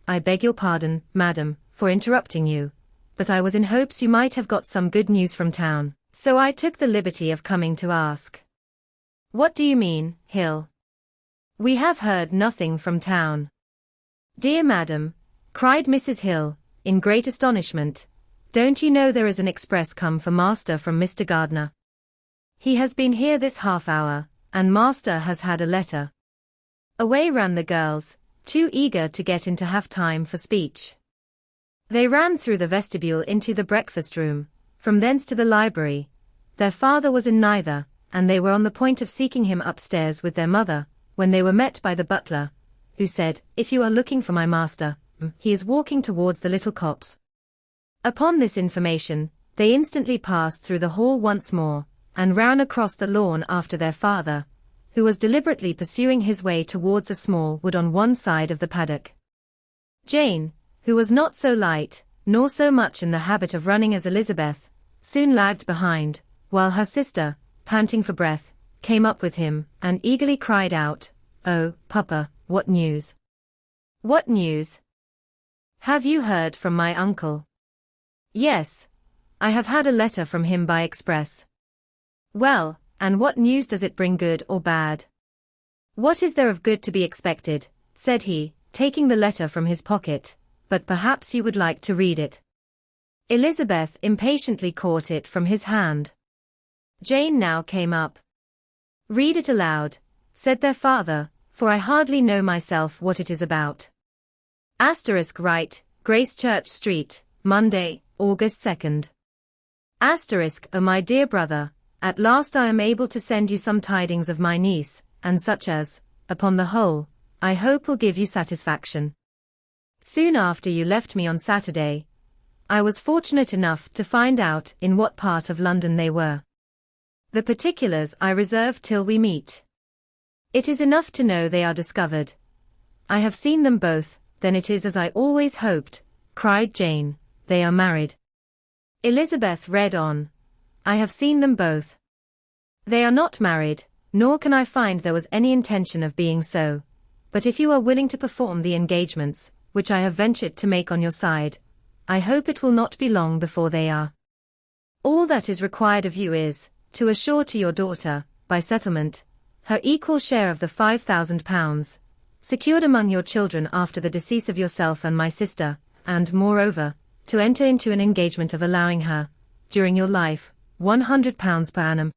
"I beg your pardon, madam, for interrupting you, but I was in hopes you might have got some good news from town, so I took the liberty of coming to ask." "What do you mean, Hill?" "We have heard nothing from town." "Dear madam," cried Mrs. Hill, in great astonishment, "don't you know there is an express come for master from Mr. Gardiner? He has been here this half hour, and master has had a letter." Away ran the girls, too eager to get in to have time for speech. They ran through the vestibule into the breakfast room, from thence to the library. Their father was in neither, and they were on the point of seeking him upstairs with their mother, when they were met by the butler, who said, "If you are looking for my master, he is walking towards the little copse." Upon this information, they instantly passed through the hall once more, and ran across the lawn after their father, who was deliberately pursuing his way towards a small wood on one side of the paddock. Jane, who was not so light, nor so much in the habit of running as Elizabeth, soon lagged behind, while her sister, panting for breath, came up with him, and eagerly cried out, "Oh, Papa, what news? What news? Have you heard from my uncle?" "Yes. I have had a letter from him by express." "Well, and what news does it bring, good or bad?" "What is there of good to be expected?" said he, taking the letter from his pocket, "but perhaps you would like to read it." Elizabeth impatiently caught it from his hand. Jane now came up. "Read it aloud," said their father, "for I hardly know myself what it is about." Right, Gracechurch Street, Monday, August 2nd. Oh my dear brother, at last I am able to send you some tidings of my niece, and such as, upon the whole, I hope will give you satisfaction. Soon after you left me on Saturday, I was fortunate enough to find out in what part of London they were. The particulars I reserve till we meet. It is enough to know they are discovered. I have seen them both, then it is as I always hoped, cried Jane, they are married. Elizabeth read on. I have seen them both. They are not married, nor can I find there was any intention of being so. But if you are willing to perform the engagements, which I have ventured to make on your side, I hope it will not be long before they are. All that is required of you is, to assure to your daughter, by settlement, her equal share of the £5,000, secured among your children after the decease of yourself and my sister, and, moreover, to enter into an engagement of allowing her, during your life, £100 per annum.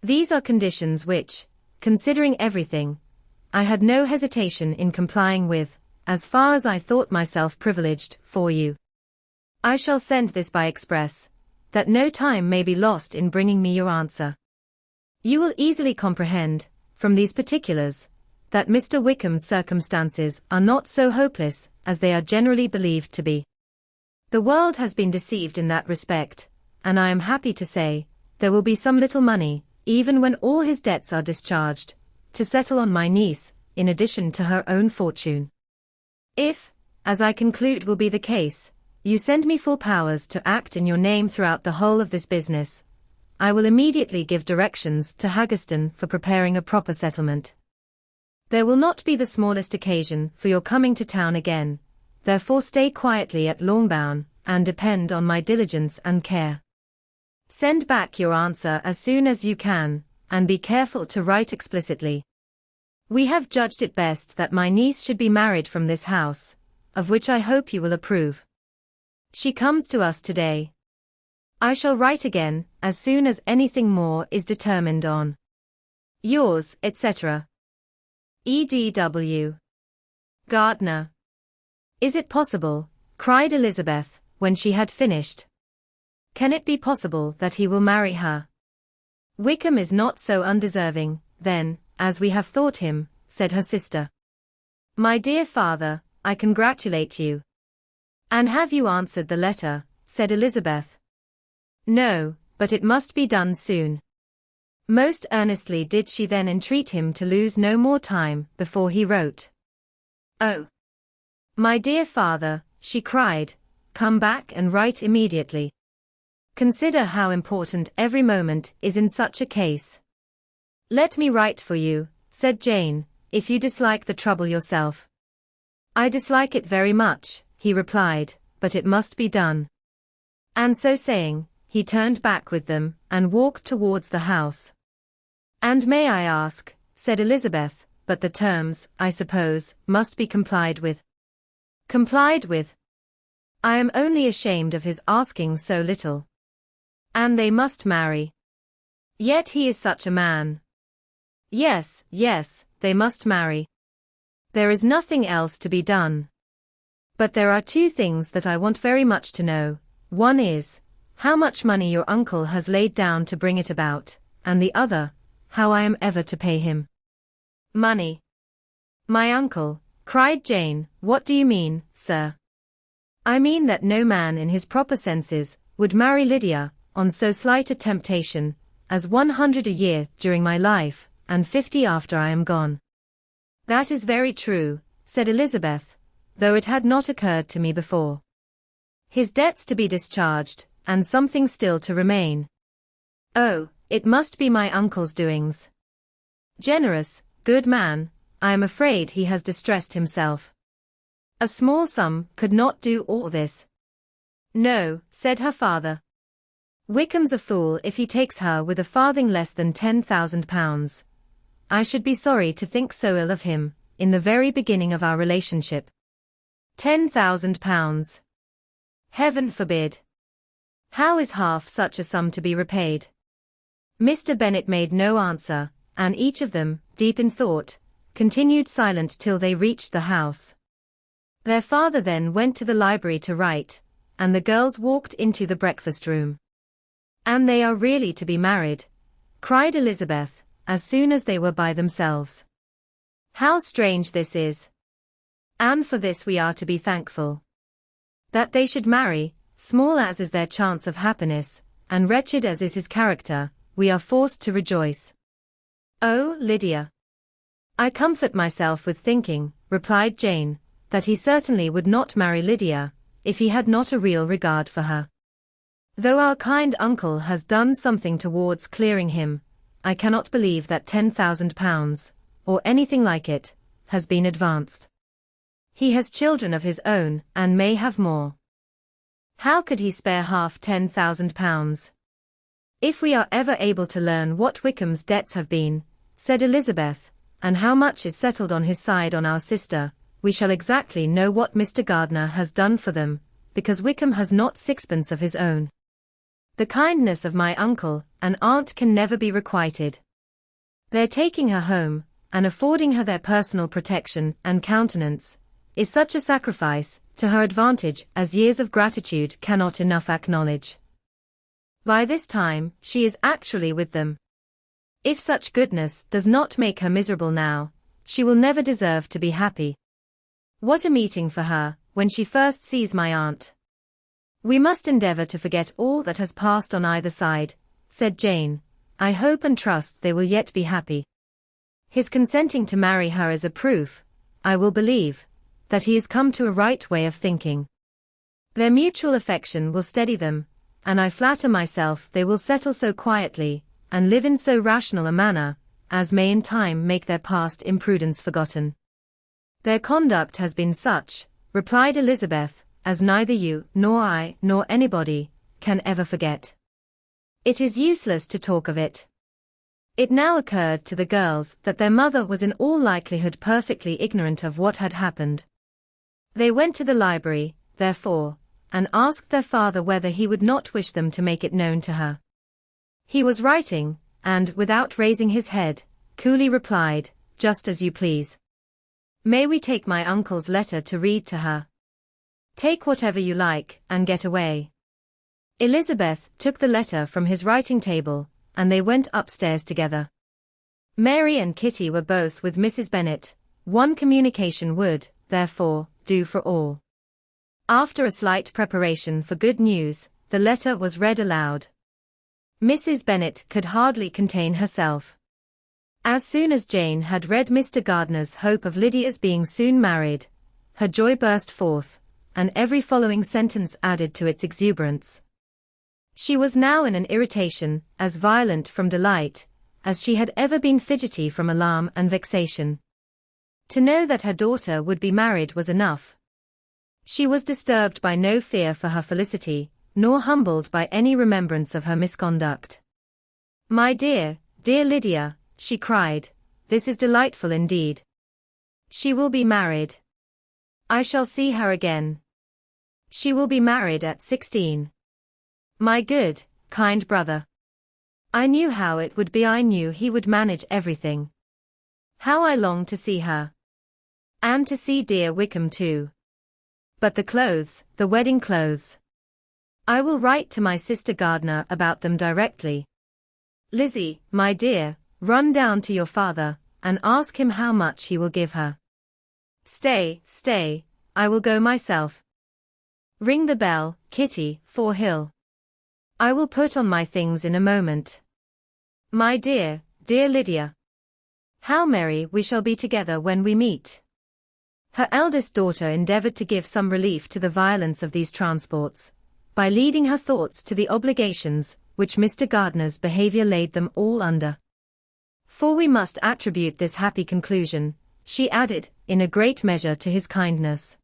These are conditions which, considering everything, I had no hesitation in complying with, as far as I thought myself privileged, for you. I shall send this by express, that no time may be lost in bringing me your answer. You will easily comprehend, from these particulars, that Mr. Wickham's circumstances are not so hopeless as they are generally believed to be. The world has been deceived in that respect, and I am happy to say, there will be some little money, even when all his debts are discharged, to settle on my niece, in addition to her own fortune. If, as I conclude will be the case, you send me full powers to act in your name throughout the whole of this business, I will immediately give directions to Haggerston for preparing a proper settlement. There will not be the smallest occasion for your coming to town again, therefore stay quietly at Longbourn, and depend on my diligence and care. Send back your answer as soon as you can, and be careful to write explicitly. We have judged it best that my niece should be married from this house, of which I hope you will approve. She comes to us today. I shall write again, as soon as anything more is determined on. Yours, etc. E.D.W. Gardner. Is it possible, cried Elizabeth, when she had finished. Can it be possible that he will marry her? Wickham is not so undeserving, then, as we have thought him, said her sister. My dear father, I congratulate you. And have you answered the letter? Said Elizabeth. No, but it must be done soon. Most earnestly did she then entreat him to lose no more time before he wrote. Oh, my dear father, she cried, come back and write immediately. Consider how important every moment is in such a case. Let me write for you, said Jane, if you dislike the trouble yourself. I dislike it very much, he replied, but it must be done. And so saying, he turned back with them, and walked towards the house. And may I ask, said Elizabeth, but the terms, I suppose, must be complied with. Complied with? I am only ashamed of his asking so little. And they must marry. Yet he is such a man. Yes, yes, they must marry. There is nothing else to be done. But there are two things that I want very much to know. One is, how much money your uncle has laid down to bring it about, and the other, how I am ever to pay him. Money. My uncle, cried Jane, what do you mean, sir? I mean that no man in his proper senses would marry Lydia on so slight a temptation as 100 a year during my life, and 50 after I am gone. That is very true, said Elizabeth, though it had not occurred to me before. His debts to be discharged, and something still to remain. Oh, it must be my uncle's doings. Generous, good man, I am afraid he has distressed himself. A small sum could not do all this. No, said her father. Wickham's a fool if he takes her with a farthing less than £10,000. I should be sorry to think so ill of him, in the very beginning of our relationship. £10,000. Heaven forbid. How is half such a sum to be repaid? Mr. Bennet made no answer, and each of them, deep in thought, continued silent till they reached the house. Their father then went to the library to write, and the girls walked into the breakfast room. And they are really to be married, cried Elizabeth, as soon as they were by themselves. How strange this is. And for this we are to be thankful. That they should marry, small as is their chance of happiness, and wretched as is his character, we are forced to rejoice. Oh, Lydia! I comfort myself with thinking, replied Jane, that he certainly would not marry Lydia, if he had not a real regard for her. Though our kind uncle has done something towards clearing him, I cannot believe that £10,000, or anything like it, has been advanced. He has children of his own, and may have more. How could he spare half £10,000? If we are ever able to learn what Wickham's debts have been, said Elizabeth, and how much is settled on his side on our sister, we shall exactly know what Mr. Gardiner has done for them, because Wickham has not sixpence of his own. The kindness of my uncle and aunt can never be requited. Their taking her home, and affording her their personal protection and countenance, is such a sacrifice to her advantage as years of gratitude cannot enough acknowledge. By this time, she is actually with them. If such goodness does not make her miserable now, she will never deserve to be happy. What a meeting for her, when she first sees my aunt. We must endeavour to forget all that has passed on either side, said Jane. I hope and trust they will yet be happy. His consenting to marry her is a proof, I will believe, that he is come to a right way of thinking. Their mutual affection will steady them, and I flatter myself they will settle so quietly, and live in so rational a manner, as may in time make their past imprudence forgotten. Their conduct has been such, replied Elizabeth, as neither you, nor I, nor anybody, can ever forget. It is useless to talk of it. It now occurred to the girls that their mother was in all likelihood perfectly ignorant of what had happened. They went to the library, therefore, and asked their father whether he would not wish them to make it known to her. He was writing, and, without raising his head, coolly replied, just as you please. May we take my uncle's letter to read to her? Take whatever you like, and get away. Elizabeth took the letter from his writing table, and they went upstairs together. Mary and Kitty were both with Mrs. Bennet. One communication would, therefore, do for all. After a slight preparation for good news, the letter was read aloud. Mrs. Bennet could hardly contain herself. As soon as Jane had read Mr. Gardiner's hope of Lydia's being soon married, her joy burst forth, and every following sentence added to its exuberance. She was now in an irritation, as violent from delight, as she had ever been fidgety from alarm and vexation. To know that her daughter would be married was enough. She was disturbed by no fear for her felicity, nor humbled by any remembrance of her misconduct. My dear, dear Lydia, she cried, this is delightful indeed. She will be married. I shall see her again. She will be married at 16. My good, kind brother. I knew how it would be. I knew he would manage everything. How I long to see her. And to see dear Wickham too. But the clothes, the wedding clothes. I will write to my sister Gardiner about them directly. Lizzie, my dear, run down to your father, and ask him how much he will give her. Stay, I will go myself. Ring the bell, Kitty, for Hill. I will put on my things in a moment. My dear, dear Lydia. How merry we shall be together when we meet. Her eldest daughter endeavored to give some relief to the violence of these transports, by leading her thoughts to the obligations which Mr. Gardiner's behavior laid them all under. For we must attribute this happy conclusion, she added, in a great measure to his kindness.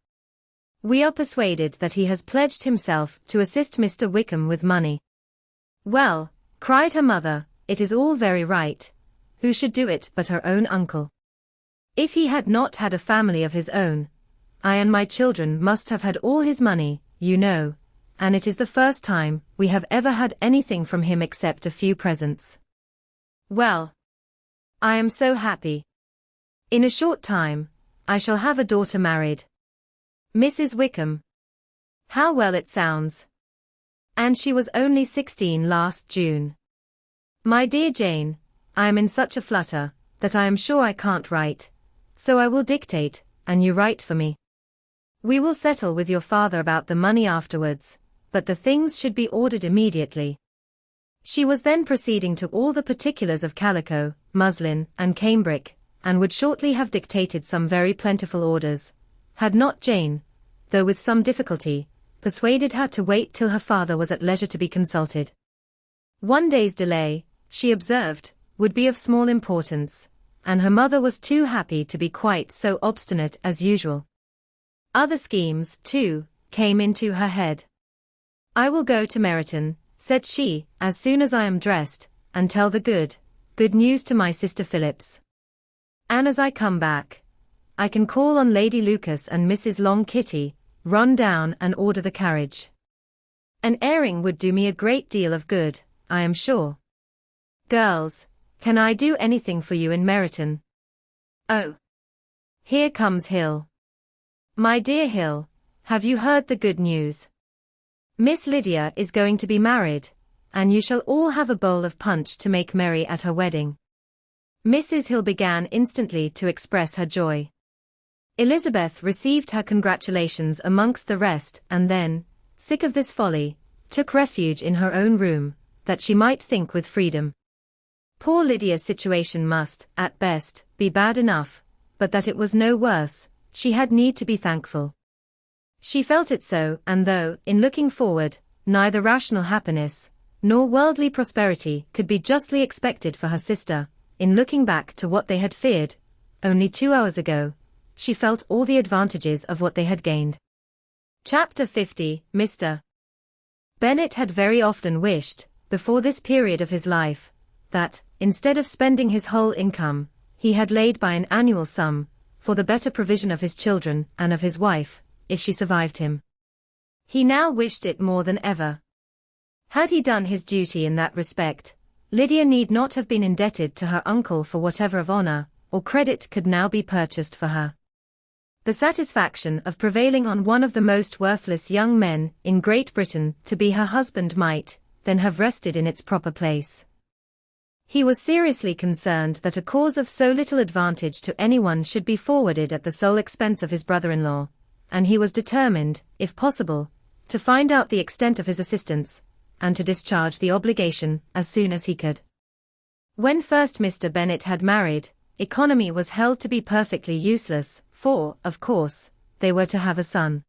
We are persuaded that he has pledged himself to assist Mr. Wickham with money. Well, cried her mother, it is all very right. Who should do it but her own uncle? If he had not had a family of his own, I and my children must have had all his money, you know, and it is the first time we have ever had anything from him except a few presents. Well, I am so happy. In a short time, I shall have a daughter married. Mrs. Wickham. How well it sounds. And she was only 16 last June. My dear Jane, I am in such a flutter, that I am sure I can't write, so I will dictate, and you write for me. We will settle with your father about the money afterwards, but the things should be ordered immediately. She was then proceeding to all the particulars of calico, muslin, and cambric, and would shortly have dictated some very plentiful orders, had not Jane, though with some difficulty, persuaded her to wait till her father was at leisure to be consulted. One day's delay, she observed, would be of small importance, and her mother was too happy to be quite so obstinate as usual. Other schemes, too, came into her head. I will go to Meryton, said she, as soon as I am dressed, and tell the good news to my sister Phillips. And as I come back, I can call on Lady Lucas and Mrs. Long Kitty, run down and order the carriage. An airing would do me a great deal of good, I am sure. Girls, can I do anything for you in Meryton? Oh! Here comes Hill. My dear Hill, have you heard the good news? Miss Lydia is going to be married, and you shall all have a bowl of punch to make merry at her wedding. Mrs. Hill began instantly to express her joy. Elizabeth received her congratulations amongst the rest and then, sick of this folly, took refuge in her own room, that she might think with freedom. Poor Lydia's situation must, at best, be bad enough, but that it was no worse, she had need to be thankful. She felt it so, and though, in looking forward, neither rational happiness, nor worldly prosperity could be justly expected for her sister, in looking back to what they had feared, only 2 hours ago, she felt all the advantages of what they had gained. Chapter 50. Mr. Bennet had very often wished, before this period of his life, that, instead of spending his whole income, he had laid by an annual sum, for the better provision of his children and of his wife, if she survived him. He now wished it more than ever. Had he done his duty in that respect, Lydia need not have been indebted to her uncle for whatever of honor or credit could now be purchased for her. The satisfaction of prevailing on one of the most worthless young men in Great Britain to be her husband might, then have rested in its proper place. He was seriously concerned that a cause of so little advantage to anyone should be forwarded at the sole expense of his brother-in-law, and he was determined, if possible, to find out the extent of his assistance, and to discharge the obligation as soon as he could. When first Mr. Bennet had married, economy was held to be perfectly useless, for, of course, they were to have a son.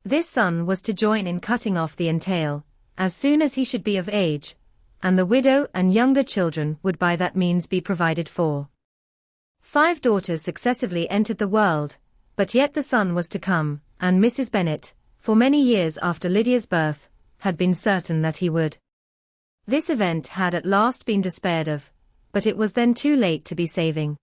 This son was to join in cutting off the entail, as soon as he should be of age, and the widow and younger children would by that means be provided for. 5 daughters successively entered the world, but yet the son was to come, and Mrs. Bennet, for many years after Lydia's birth, had been certain that he would. This event had at last been despaired of, but it was then too late to be saving.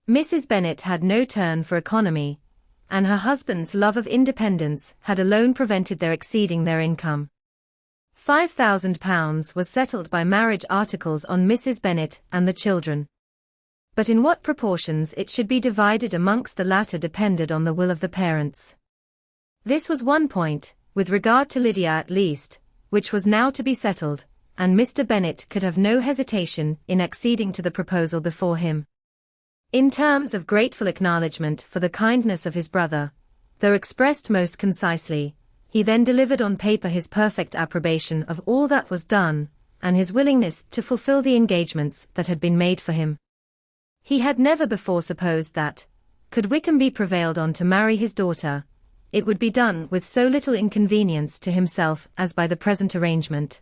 Mrs. Bennet had no turn for economy, and her husband's love of independence had alone prevented their exceeding their income. £5,000 was settled by marriage articles on Mrs. Bennet and the children. But in what proportions it should be divided amongst the latter depended on the will of the parents. This was one point, with regard to Lydia at least, which was now to be settled, and Mr. Bennet could have no hesitation in acceding to the proposal before him. In terms of grateful acknowledgment for the kindness of his brother, though expressed most concisely, he then delivered on paper his perfect approbation of all that was done, and his willingness to fulfill the engagements that had been made for him. He had never before supposed that, could Wickham be prevailed on to marry his daughter, it would be done with so little inconvenience to himself as by the present arrangement.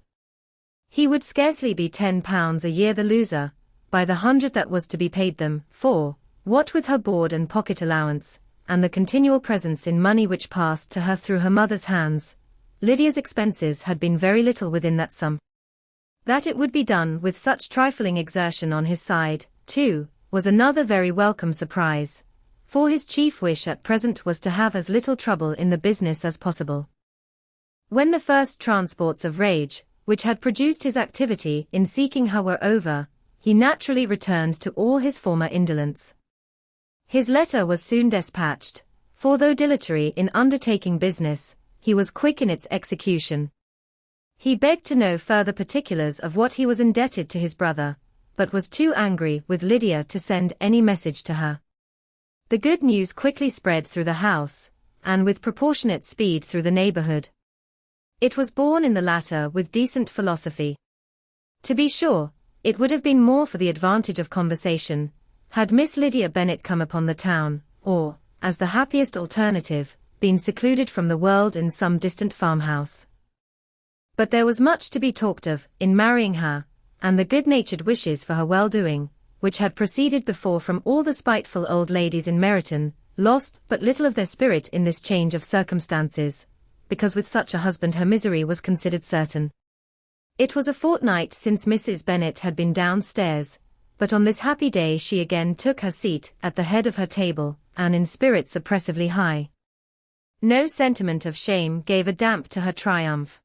He would scarcely be £10 a year the loser, by the 100 that was to be paid them, for, what with her board and pocket allowance, and the continual presents in money which passed to her through her mother's hands, Lydia's expenses had been very little within that sum. That it would be done with such trifling exertion on his side, too, was another very welcome surprise, for his chief wish at present was to have as little trouble in the business as possible. When the first transports of rage, which had produced his activity in seeking her were over, he naturally returned to all his former indolence. His letter was soon despatched, for though dilatory in undertaking business, he was quick in its execution. He begged to know further particulars of what he was indebted to his brother, but was too angry with Lydia to send any message to her. The good news quickly spread through the house, and with proportionate speed through the neighborhood. It was borne in the latter with decent philosophy. To be sure, it would have been more for the advantage of conversation, had Miss Lydia Bennet come upon the town, or, as the happiest alternative, been secluded from the world in some distant farmhouse. But there was much to be talked of in marrying her, and the good-natured wishes for her well-doing, which had proceeded before from all the spiteful old ladies in Meryton, lost but little of their spirit in this change of circumstances, because with such a husband her misery was considered certain. It was a fortnight since Mrs. Bennet had been downstairs, but on this happy day she again took her seat at the head of her table, and in spirits oppressively high. No sentiment of shame gave a damp to her triumph.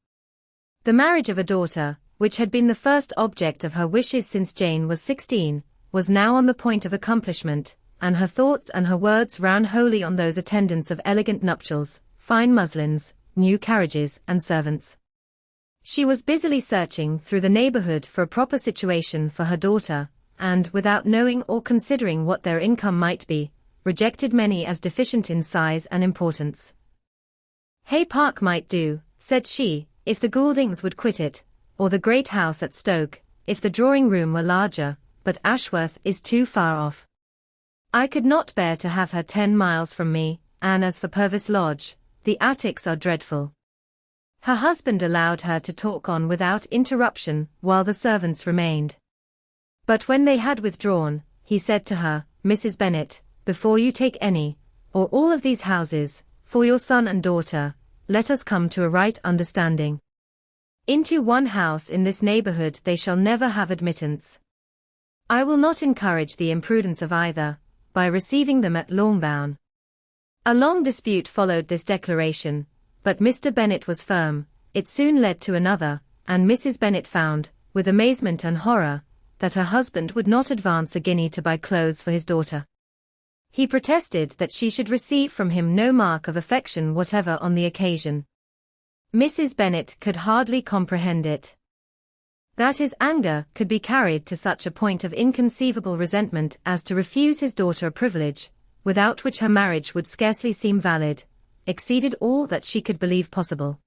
The marriage of a daughter, which had been the first object of her wishes since Jane was 16, was now on the point of accomplishment, and her thoughts and her words ran wholly on those attendants of elegant nuptials, fine muslins, new carriages, and servants. She was busily searching through the neighborhood for a proper situation for her daughter, and, without knowing or considering what their income might be, rejected many as deficient in size and importance. Hay Park might do, said she, if the Gouldings would quit it, or the great house at Stoke, if the drawing-room were larger, but Ashworth is too far off. I could not bear to have her 10 miles from me, and as for Purvis Lodge, the attics are dreadful. Her husband allowed her to talk on without interruption while the servants remained. But when they had withdrawn, he said to her, Mrs. Bennet, before you take any, or all of these houses, for your son and daughter, let us come to a right understanding. Into one house in this neighborhood they shall never have admittance. I will not encourage the imprudence of either, by receiving them at Longbourn. A long dispute followed this declaration, but Mr. Bennet was firm. It soon led to another, and Mrs. Bennet found, with amazement and horror, that her husband would not advance a guinea to buy clothes for his daughter. He protested that she should receive from him no mark of affection whatever on the occasion. Mrs. Bennet could hardly comprehend it. That his anger could be carried to such a point of inconceivable resentment as to refuse his daughter a privilege, without which her marriage would scarcely seem valid, exceeded all that she could believe possible.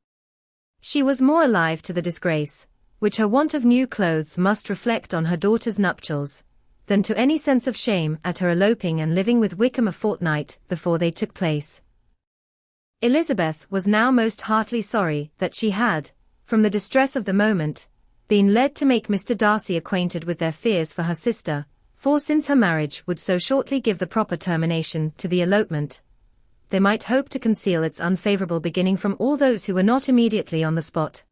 She was more alive to the disgrace, which her want of new clothes must reflect on her daughter's nuptials, than to any sense of shame at her eloping and living with Wickham a fortnight before they took place. Elizabeth was now most heartily sorry that she had, from the distress of the moment, been led to make Mr. Darcy acquainted with their fears for her sister, for since her marriage would so shortly give the proper termination to the elopement, they might hope to conceal its unfavorable beginning from all those who were not immediately on the spot.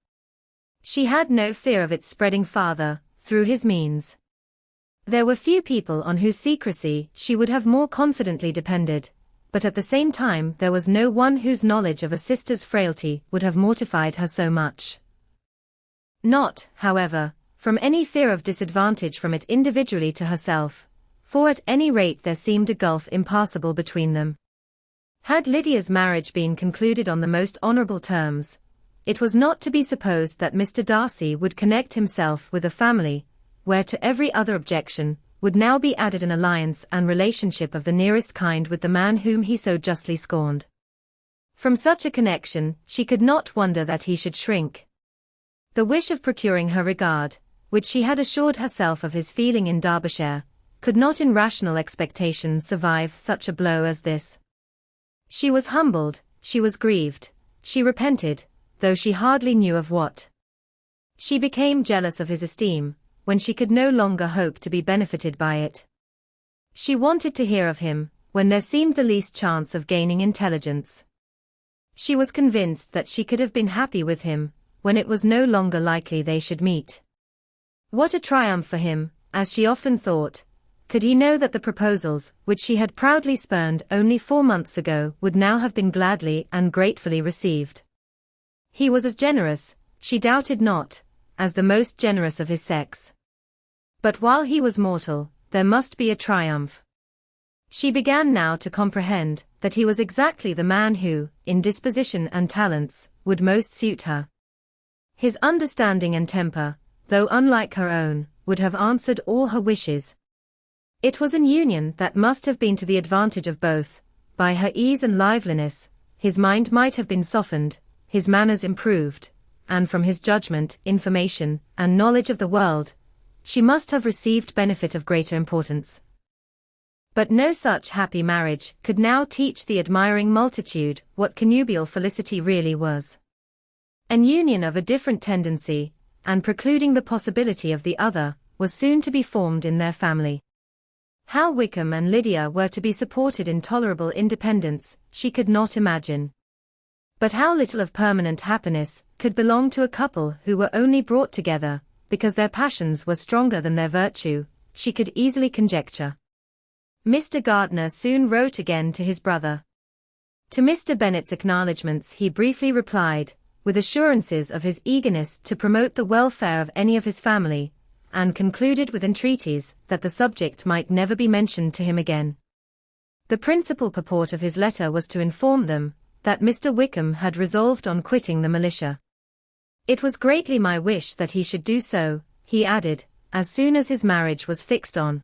She had no fear of its spreading farther, through his means. There were few people on whose secrecy she would have more confidently depended, but at the same time there was no one whose knowledge of a sister's frailty would have mortified her so much. Not, however, from any fear of disadvantage from it individually to herself, for at any rate there seemed a gulf impassable between them. Had Lydia's marriage been concluded on the most honourable terms, it was not to be supposed that Mr. Darcy would connect himself with a family, where to every other objection would now be added an alliance and relationship of the nearest kind with the man whom he so justly scorned. From such a connection, she could not wonder that he should shrink. The wish of procuring her regard, which she had assured herself of his feeling in Derbyshire, could not in rational expectation survive such a blow as this. She was humbled, she was grieved, she repented, though she hardly knew of what. She became jealous of his esteem, when she could no longer hope to be benefited by it. She wanted to hear of him, when there seemed the least chance of gaining intelligence. She was convinced that she could have been happy with him, when it was no longer likely they should meet. What a triumph for him, as she often thought, could he know that the proposals, which she had proudly spurned only 4 months ago, would now have been gladly and gratefully received. He was as generous, she doubted not, as the most generous of his sex. But while he was mortal, there must be a triumph. She began now to comprehend that he was exactly the man who, in disposition and talents, would most suit her. His understanding and temper, though unlike her own, would have answered all her wishes. It was an union that must have been to the advantage of both. By her ease and liveliness, his mind might have been softened, his manners improved, and from his judgment, information, and knowledge of the world, she must have received benefit of greater importance. But no such happy marriage could now teach the admiring multitude what connubial felicity really was. An union of a different tendency, and precluding the possibility of the other, was soon to be formed in their family. How Wickham and Lydia were to be supported in tolerable independence, she could not imagine. But how little of permanent happiness could belong to a couple who were only brought together because their passions were stronger than their virtue, she could easily conjecture. Mr. Gardiner soon wrote again to his brother. To Mr. Bennet's acknowledgments he briefly replied, with assurances of his eagerness to promote the welfare of any of his family, and concluded with entreaties that the subject might never be mentioned to him again. The principal purport of his letter was to inform them that Mr. Wickham had resolved on quitting the militia. It was greatly my wish that he should do so, he added, as soon as his marriage was fixed on.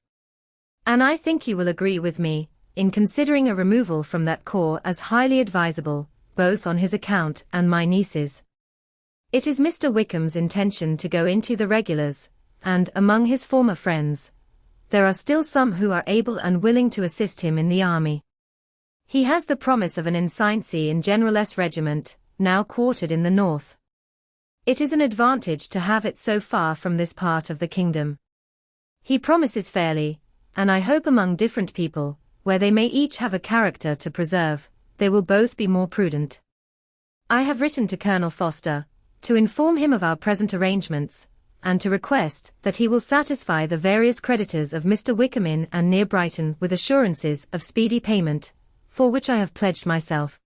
And I think you will agree with me, in considering a removal from that corps as highly advisable, both on his account and my niece's. It is Mr. Wickham's intention to go into the regulars, and, among his former friends, there are still some who are able and willing to assist him in the army. He has the promise of an ensigncy in General S. Regiment, now quartered in the north. It is an advantage to have it so far from this part of the kingdom. He promises fairly, and I hope among different people, where they may each have a character to preserve, they will both be more prudent. I have written to Colonel Foster, to inform him of our present arrangements, and to request that he will satisfy the various creditors of Mr. Wickham in and near Brighton with assurances of speedy payment, for which I have pledged myself.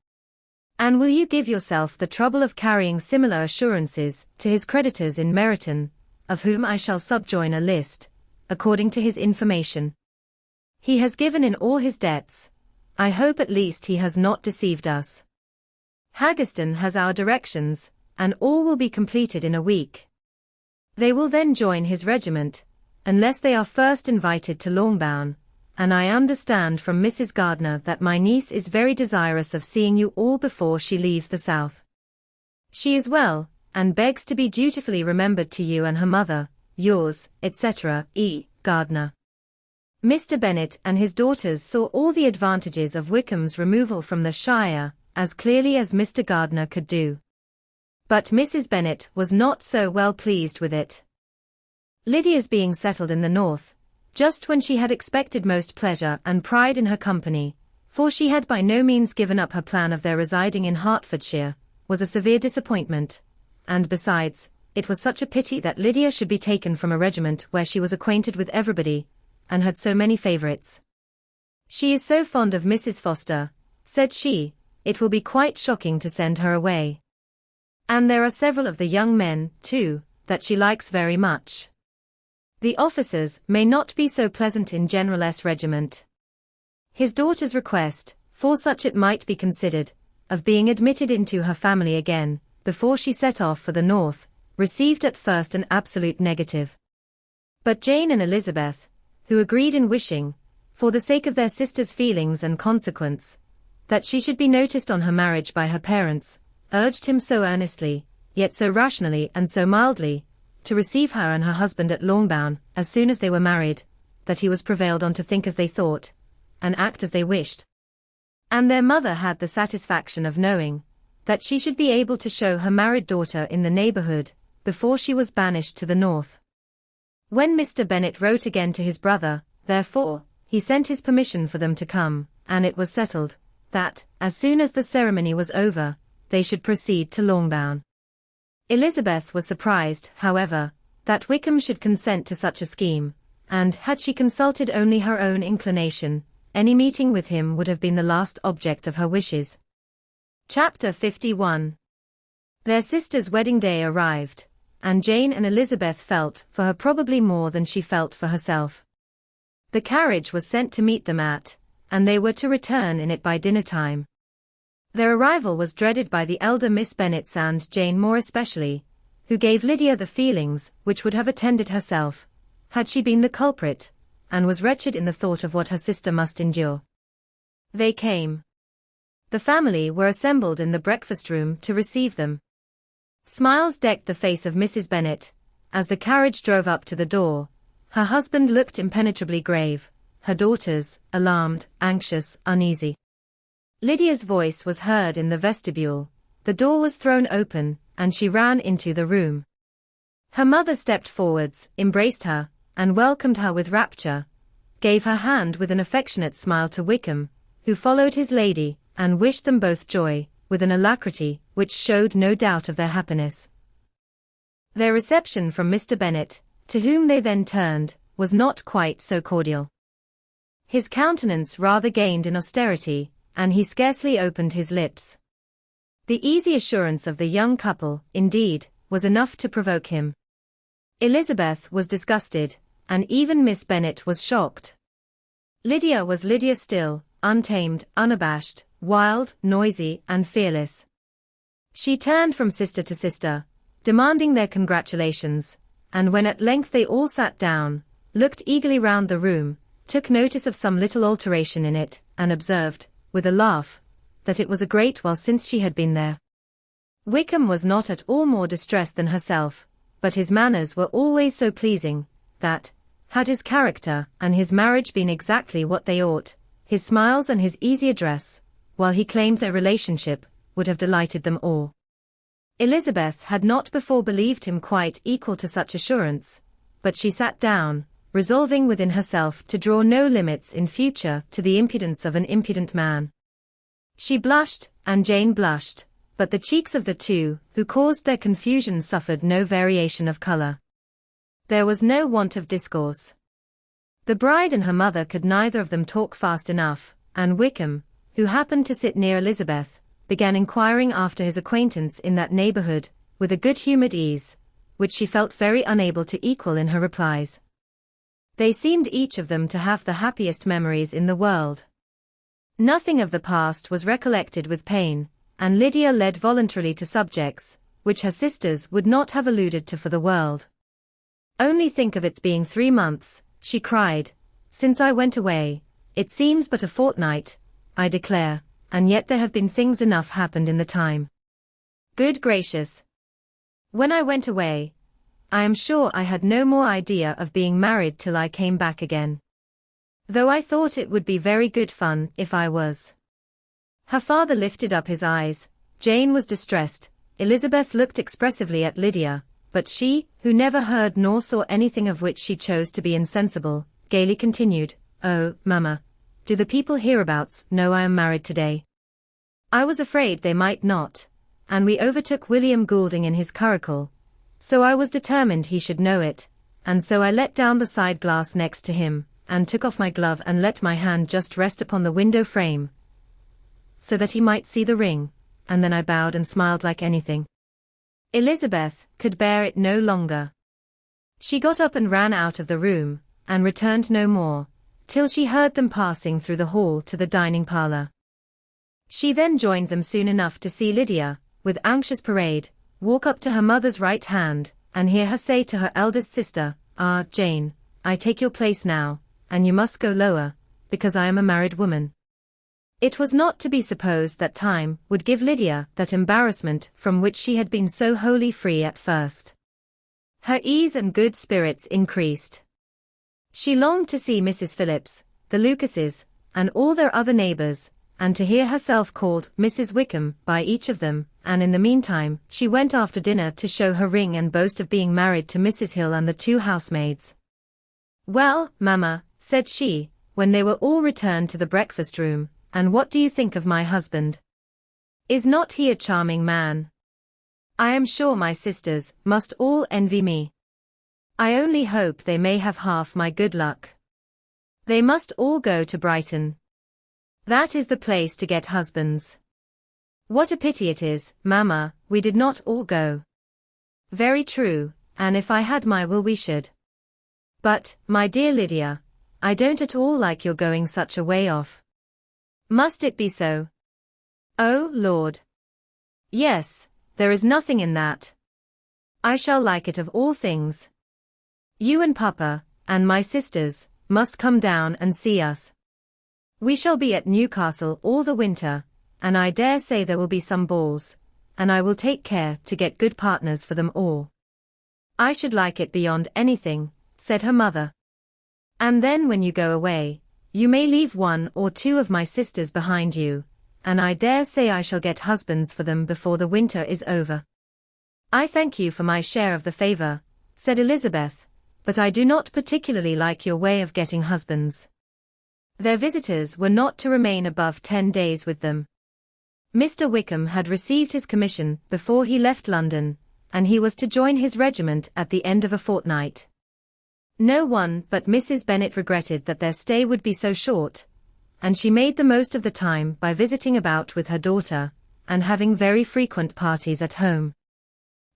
And will you give yourself the trouble of carrying similar assurances to his creditors in Meryton, of whom I shall subjoin a list, according to his information. He has given in all his debts. I hope at least he has not deceived us. Haggerston has our directions, and all will be completed in a week. They will then join his regiment, unless they are first invited to Longbourn, and I understand from Mrs. Gardiner that my niece is very desirous of seeing you all before she leaves the south. She is well, and begs to be dutifully remembered to you and her mother, yours, etc., E. Gardiner. Mr. Bennet and his daughters saw all the advantages of Wickham's removal from the shire, as clearly as Mr. Gardiner could do. But Mrs. Bennet was not so well pleased with it. Lydia's being settled in the north, just when she had expected most pleasure and pride in her company, for she had by no means given up her plan of their residing in Hertfordshire, was a severe disappointment, and besides, it was such a pity that Lydia should be taken from a regiment where she was acquainted with everybody, and had so many favourites. She is so fond of Mrs. Foster, said she, it will be quite shocking to send her away. And there are several of the young men, too, that she likes very much. The officers may not be so pleasant in General S. Regiment. His daughter's request, for such it might be considered, of being admitted into her family again, before she set off for the north, received at first an absolute negative. But Jane and Elizabeth, who agreed in wishing, for the sake of their sister's feelings and consequence, that she should be noticed on her marriage by her parents, urged him so earnestly, yet so rationally and so mildly, to receive her and her husband at Longbourn, as soon as they were married, that he was prevailed on to think as they thought, and act as they wished. And their mother had the satisfaction of knowing that she should be able to show her married daughter in the neighborhood before she was banished to the north. When Mr. Bennet wrote again to his brother, therefore, he sent his permission for them to come, and it was settled that, as soon as the ceremony was over, they should proceed to Longbourn. Elizabeth was surprised, however, that Wickham should consent to such a scheme, and, had she consulted only her own inclination, any meeting with him would have been the last object of her wishes. Chapter 51. Their sister's wedding day arrived, and Jane and Elizabeth felt for her probably more than she felt for herself. The carriage was sent to meet them and they were to return in it by dinner time. Their arrival was dreaded by the elder Miss Bennets and Jane more especially, who gave Lydia the feelings which would have attended herself, had she been the culprit, and was wretched in the thought of what her sister must endure. They came. The family were assembled in the breakfast-room to receive them. Smiles decked the face of Mrs. Bennet, as the carriage drove up to the door. Her husband looked impenetrably grave, her daughters, alarmed, anxious, uneasy. Lydia's voice was heard in the vestibule, the door was thrown open, and she ran into the room. Her mother stepped forwards, embraced her, and welcomed her with rapture, gave her hand with an affectionate smile to Wickham, who followed his lady, and wished them both joy, with an alacrity which showed no doubt of their happiness. Their reception from Mr. Bennet, to whom they then turned, was not quite so cordial. His countenance rather gained in austerity, and he scarcely opened his lips. The easy assurance of the young couple, indeed, was enough to provoke him. Elizabeth was disgusted, and even Miss Bennet was shocked. Lydia was Lydia still, untamed, unabashed, wild, noisy, and fearless. She turned from sister to sister, demanding their congratulations, and when at length they all sat down, looked eagerly round the room, took notice of some little alteration in it, and observed, with a laugh, that it was a great while since she had been there. Wickham was not at all more distressed than herself, but his manners were always so pleasing, that, had his character and his marriage been exactly what they ought, his smiles and his easy address, while he claimed their relationship, would have delighted them all. Elizabeth had not before believed him quite equal to such assurance, but she sat down, resolving within herself to draw no limits in future to the impudence of an impudent man. She blushed, and Jane blushed, but the cheeks of the two who caused their confusion suffered no variation of color. There was no want of discourse. The bride and her mother could neither of them talk fast enough, and Wickham, who happened to sit near Elizabeth, began inquiring after his acquaintance in that neighborhood, with a good-humored ease, which she felt very unable to equal in her replies. They seemed each of them to have the happiest memories in the world. Nothing of the past was recollected with pain, and Lydia led voluntarily to subjects, which her sisters would not have alluded to for the world. "Only think of its being 3 months, she cried, since I went away. It seems but a fortnight, I declare, and yet there have been things enough happened in the time. Good gracious! When I went away, I am sure I had no more idea of being married till I came back again. Though I thought it would be very good fun if I was." Her father lifted up his eyes, Jane was distressed, Elizabeth looked expressively at Lydia, but she, who never heard nor saw anything of which she chose to be insensible, gaily continued, "Oh, mamma, do the people hereabouts know I am married today? I was afraid they might not, and we overtook William Goulding in his curricle, so I was determined he should know it, and so I let down the side glass next to him, and took off my glove and let my hand just rest upon the window frame, so that he might see the ring, and then I bowed and smiled like anything." Elizabeth could bear it no longer. She got up and ran out of the room, and returned no more, till she heard them passing through the hall to the dining parlor. She then joined them soon enough to see Lydia, with anxious parade, walk up to her mother's right hand, and hear her say to her eldest sister, "Ah, Jane, I take your place now, and you must go lower, because I am a married woman." It was not to be supposed that time would give Lydia that embarrassment from which she had been so wholly free at first. Her ease and good spirits increased. She longed to see Mrs. Phillips, the Lucases, and all their other neighbors, and to hear herself called Mrs. Wickham by each of them, and in the meantime, she went after dinner to show her ring and boast of being married to Mrs. Hill and the 2 housemaids. "Well, Mamma," said she, when they were all returned to the breakfast room, "and what do you think of my husband? Is not he a charming man? I am sure my sisters must all envy me. I only hope they may have half my good luck. They must all go to Brighton. That is the place to get husbands. What a pity it is, Mamma, we did not all go." "Very true, and if I had my will we should. But, my dear Lydia, I don't at all like your going such a way off." "Must it be so?" "Oh, Lord. Yes, there is nothing in that. I shall like it of all things. You and Papa, and my sisters, must come down and see us. We shall be at Newcastle all the winter, and I dare say there will be some balls, and I will take care to get good partners for them all." "I should like it beyond anything," said her mother. "And then when you go away, you may leave 1 or 2 of my sisters behind you, and I dare say I shall get husbands for them before the winter is over." "I thank you for my share of the favor," said Elizabeth, "but I do not particularly like your way of getting husbands." Their visitors were not to remain above 10 days with them. Mr. Wickham had received his commission before he left London, and he was to join his regiment at the end of a fortnight. No one but Mrs. Bennet regretted that their stay would be so short, and she made the most of the time by visiting about with her daughter, and having very frequent parties at home.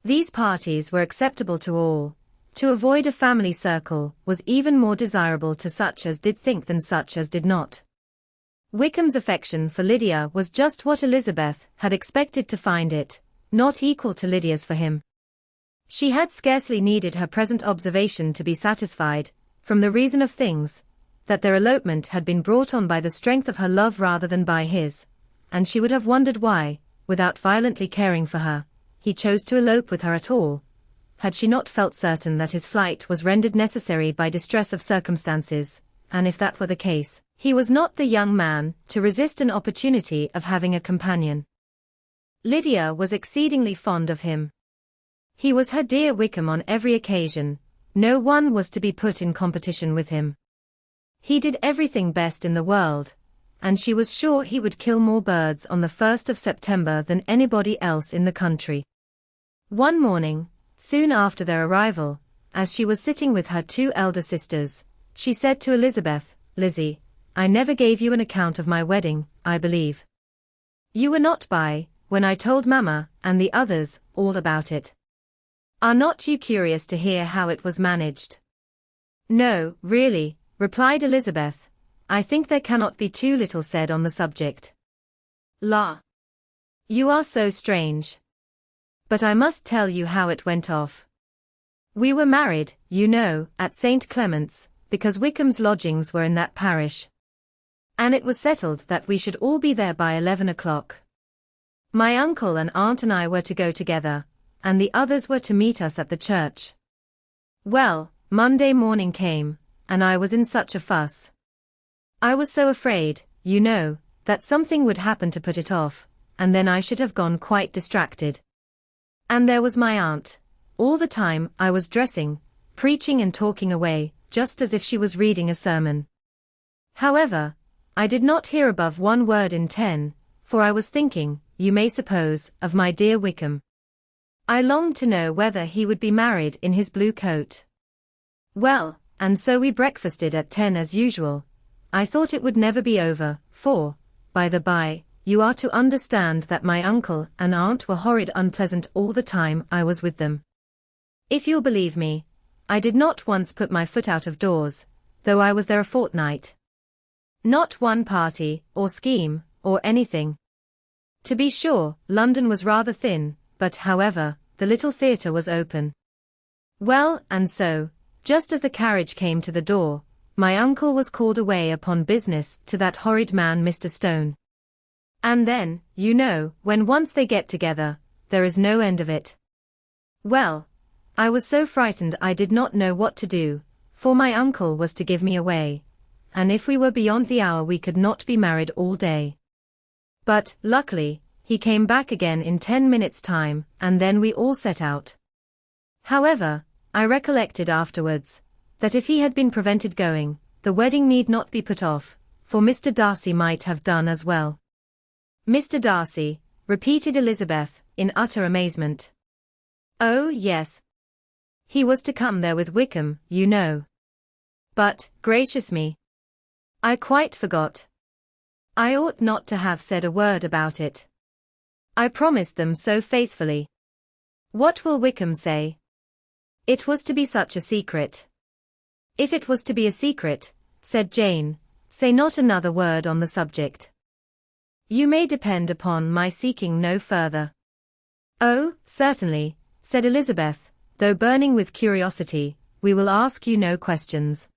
These parties were acceptable to all. To avoid a family circle was even more desirable to such as did think than such as did not. Wickham's affection for Lydia was just what Elizabeth had expected to find it, not equal to Lydia's for him. She had scarcely needed her present observation to be satisfied, from the reason of things, that their elopement had been brought on by the strength of her love rather than by his, and she would have wondered why, without violently caring for her, he chose to elope with her at all, had she not felt certain that his flight was rendered necessary by distress of circumstances, and if that were the case, he was not the young man to resist an opportunity of having a companion. Lydia was exceedingly fond of him. He was her dear Wickham on every occasion, no one was to be put in competition with him. He did everything best in the world, and she was sure he would kill more birds on the 1st of September than anybody else in the country. One morning, soon after their arrival, as she was sitting with her 2 elder sisters, she said to Elizabeth, "Lizzie, I never gave you an account of my wedding, I believe. You were not by, when I told Mamma, and the others, all about it. Are not you curious to hear how it was managed?" "No, really," replied Elizabeth, "I think there cannot be too little said on the subject." "La! You are so strange. But I must tell you how it went off. We were married, you know, at St. Clement's, because Wickham's lodgings were in that parish. And it was settled that we should all be there by 11 o'clock. My uncle and aunt and I were to go together, and the others were to meet us at the church. Well, Monday morning came, and I was in such a fuss. I was so afraid, you know, that something would happen to put it off, and then I should have gone quite distracted. And there was my aunt. All the time I was dressing, preaching and talking away, just as if she was reading a sermon. However, I did not hear above 1 word in 10, for I was thinking, you may suppose, of my dear Wickham. I longed to know whether he would be married in his blue coat. Well, and so we breakfasted at 10 as usual. I thought it would never be over, for, by the by, you are to understand that my uncle and aunt were horrid unpleasant all the time I was with them. If you'll believe me, I did not once put my foot out of doors, though I was there a fortnight. Not one party, or scheme, or anything. To be sure, London was rather thin, but however, the little theatre was open. Well, and so, just as the carriage came to the door, my uncle was called away upon business to that horrid man Mr. Stone. And then, you know, when once they get together, there is no end of it. Well, I was so frightened I did not know what to do, for my uncle was to give me away, and if we were beyond the hour we could not be married all day. But, luckily, he came back again in 10 minutes' time, and then we all set out. However, I recollected afterwards, that if he had been prevented going, the wedding need not be put off, for Mr. Darcy might have done as well. Mr. Darcy, repeated Elizabeth, in utter amazement. Oh, yes. He was to come there with Wickham, you know. But, gracious me, I quite forgot. I ought not to have said a word about it. I promised them so faithfully. What will Wickham say? It was to be such a secret. If it was to be a secret, said Jane, say not another word on the subject. You may depend upon my seeking no further. Oh, certainly, said Elizabeth, though burning with curiosity, we will ask you no questions.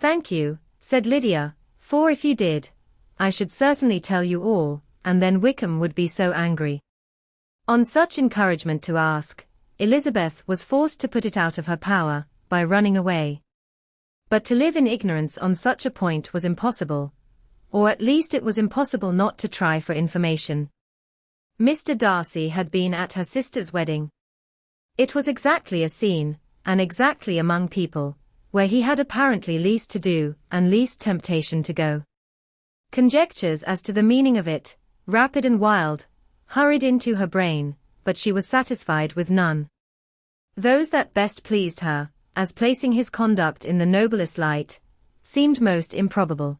Thank you, said Lydia, for if you did, I should certainly tell you all, and then Wickham would be so angry. On such encouragement to ask, Elizabeth was forced to put it out of her power, by running away. But to live in ignorance on such a point was impossible, or at least it was impossible not to try for information. Mr. Darcy had been at her sister's wedding. It was exactly a scene, and exactly among people, where he had apparently least to do, and least temptation to go. Conjectures as to the meaning of it, rapid and wild, hurried into her brain, but she was satisfied with none. Those that best pleased her, as placing his conduct in the noblest light, seemed most improbable.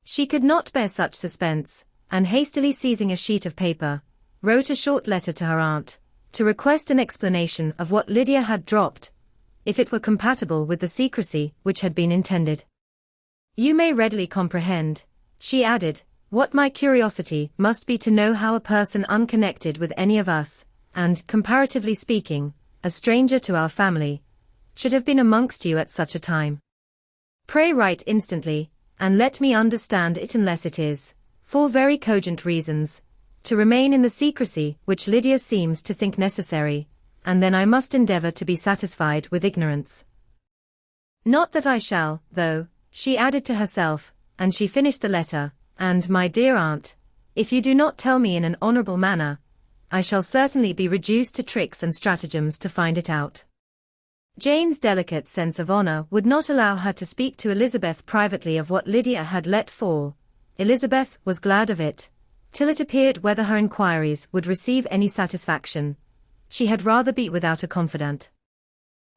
She could not bear such suspense, and hastily seizing a sheet of paper, wrote a short letter to her aunt, to request an explanation of what Lydia had dropped, if it were compatible with the secrecy which had been intended. You may readily comprehend, she added, what my curiosity must be to know how a person unconnected with any of us, and, comparatively speaking, a stranger to our family, should have been amongst you at such a time. Pray write instantly, and let me understand it unless it is, for very cogent reasons, to remain in the secrecy which Lydia seems to think necessary, and then I must endeavour to be satisfied with ignorance. Not that I shall, though, she added to herself, and she finished the letter, and, my dear aunt, if you do not tell me in an honourable manner, I shall certainly be reduced to tricks and stratagems to find it out. Jane's delicate sense of honour would not allow her to speak to Elizabeth privately of what Lydia had let fall. Elizabeth was glad of it, till it appeared whether her inquiries would receive any satisfaction. She had rather be without a confidant.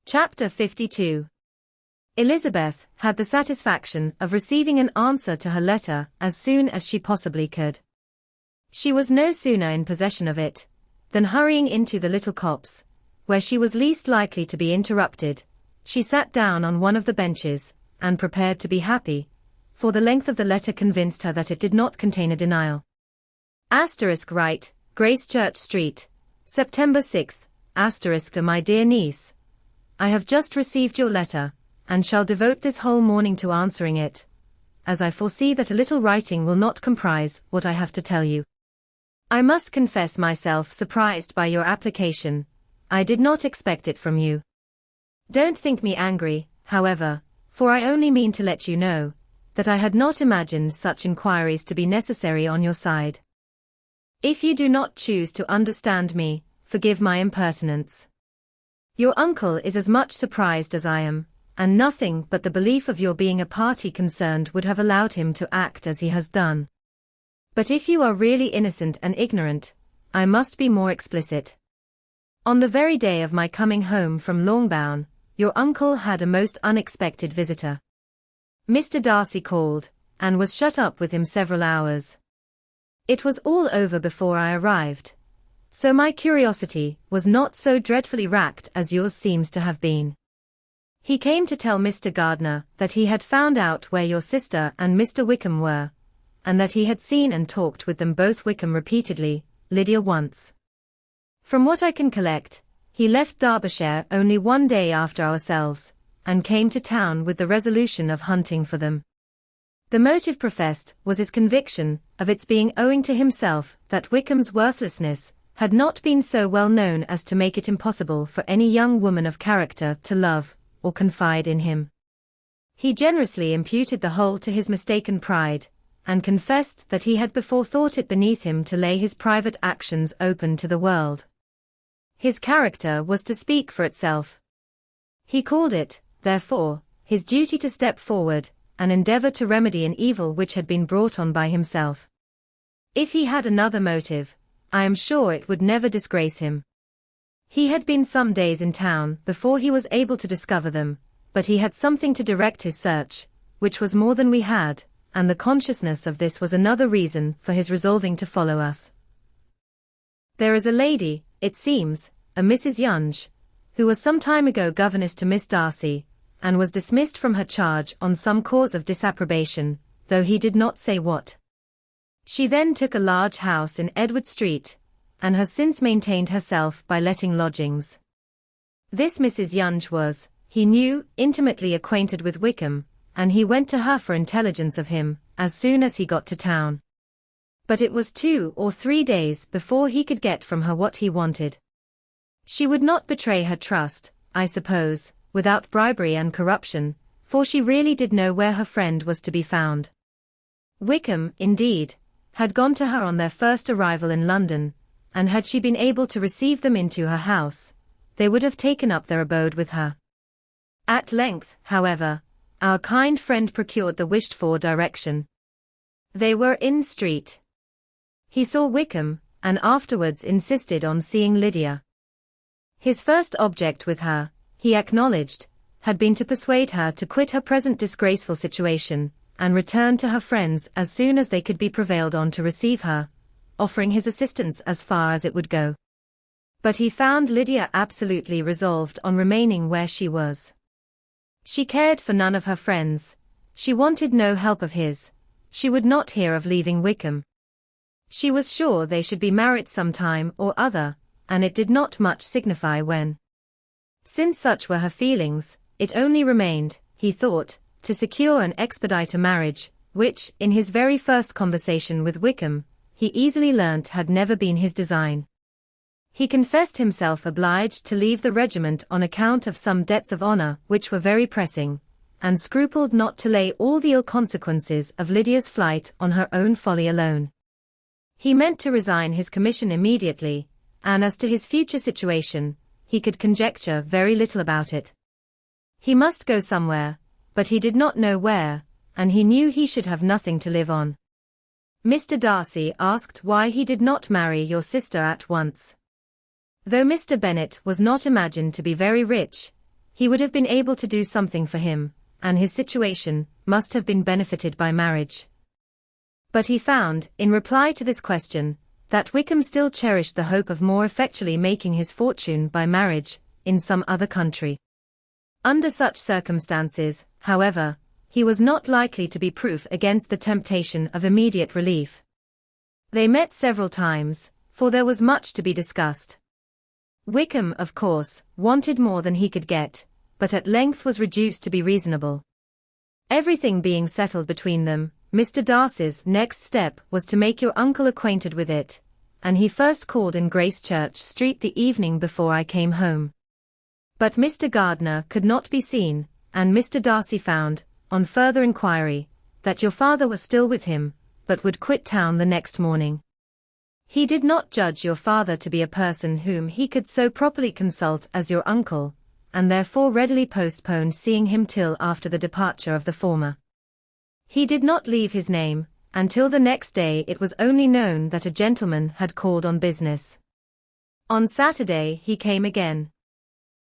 Chapter 52. Elizabeth had the satisfaction of receiving an answer to her letter as soon as she possibly could. She was no sooner in possession of it, than hurrying into the little copse, where she was least likely to be interrupted, she sat down on one of the benches, and prepared to be happy, for the length of the letter convinced her that it did not contain a denial. Right, Gracechurch Street, September 6th, to my dear niece. I have just received your letter, and shall devote this whole morning to answering it, as I foresee that a little writing will not comprise what I have to tell you. I must confess myself surprised by your application. I did not expect it from you. Don't think me angry, however, for I only mean to let you know that I had not imagined such inquiries to be necessary on your side. If you do not choose to understand me, forgive my impertinence. Your uncle is as much surprised as I am, and nothing but the belief of your being a party concerned would have allowed him to act as he has done. But if you are really innocent and ignorant, I must be more explicit. On the very day of my coming home from Longbourn, your uncle had a most unexpected visitor. Mr. Darcy called, and was shut up with him several hours. It was all over before I arrived, so my curiosity was not so dreadfully racked as yours seems to have been. He came to tell Mr. Gardiner that he had found out where your sister and Mr. Wickham were, and that he had seen and talked with them both, Wickham repeatedly, Lydia once. From what I can collect, he left Derbyshire only one day after ourselves, and came to town with the resolution of hunting for them. The motive professed was his conviction of its being owing to himself that Wickham's worthlessness had not been so well known as to make it impossible for any young woman of character to love or confide in him. He generously imputed the whole to his mistaken pride, and confessed that he had before thought it beneath him to lay his private actions open to the world. His character was to speak for itself. He called it, therefore, his duty to step forward, and endeavor to remedy an evil which had been brought on by himself. If he had another motive, I am sure it would never disgrace him. He had been some days in town before he was able to discover them, but he had something to direct his search, which was more than we had, and the consciousness of this was another reason for his resolving to follow us. There is a lady, it seems, a Mrs. Yonge, who was some time ago governess to Miss Darcy, and was dismissed from her charge on some cause of disapprobation, though he did not say what. She then took a large house in Edward Street, and has since maintained herself by letting lodgings. This Mrs. Yonge was, he knew, intimately acquainted with Wickham, and he went to her for intelligence of him, as soon as he got to town. But it was 2 or 3 days before he could get from her what he wanted. She would not betray her trust, I suppose, without bribery and corruption, for she really did know where her friend was to be found. Wickham, indeed, had gone to her on their first arrival in London, and had she been able to receive them into her house, they would have taken up their abode with her. At length, however, our kind friend procured the wished-for direction. They were in street. He saw Wickham, and afterwards insisted on seeing Lydia. His first object with her, he acknowledged, had been to persuade her to quit her present disgraceful situation, and return to her friends as soon as they could be prevailed on to receive her, offering his assistance as far as it would go. But he found Lydia absolutely resolved on remaining where she was. She cared for none of her friends, she wanted no help of his, she would not hear of leaving Wickham. She was sure they should be married some time or other, and it did not much signify when. Since such were her feelings, it only remained, he thought, to secure and expedite a marriage, which, in his very first conversation with Wickham, he easily learnt had never been his design. He confessed himself obliged to leave the regiment on account of some debts of honour which were very pressing, and scrupled not to lay all the ill consequences of Lydia's flight on her own folly alone. He meant to resign his commission immediately, and as to his future situation, he could conjecture very little about it. He must go somewhere, but he did not know where, and he knew he should have nothing to live on. Mr. Darcy asked why he did not marry your sister at once. Though Mr. Bennet was not imagined to be very rich, he would have been able to do something for him, and his situation must have been benefited by marriage. But he found, in reply to this question, that Wickham still cherished the hope of more effectually making his fortune by marriage, in some other country. Under such circumstances, however, he was not likely to be proof against the temptation of immediate relief. They met several times, for there was much to be discussed. Wickham, of course, wanted more than he could get, but at length was reduced to be reasonable. Everything being settled between them, Mr. Darcy's next step was to make your uncle acquainted with it, and he first called in Gracechurch Street the evening before I came home. But Mr. Gardiner could not be seen, and Mr. Darcy found, on further inquiry, that your father was still with him, but would quit town the next morning. He did not judge your father to be a person whom he could so properly consult as your uncle, and therefore readily postponed seeing him till after the departure of the former. He did not leave his name, until the next day it was only known that a gentleman had called on business. On Saturday he came again.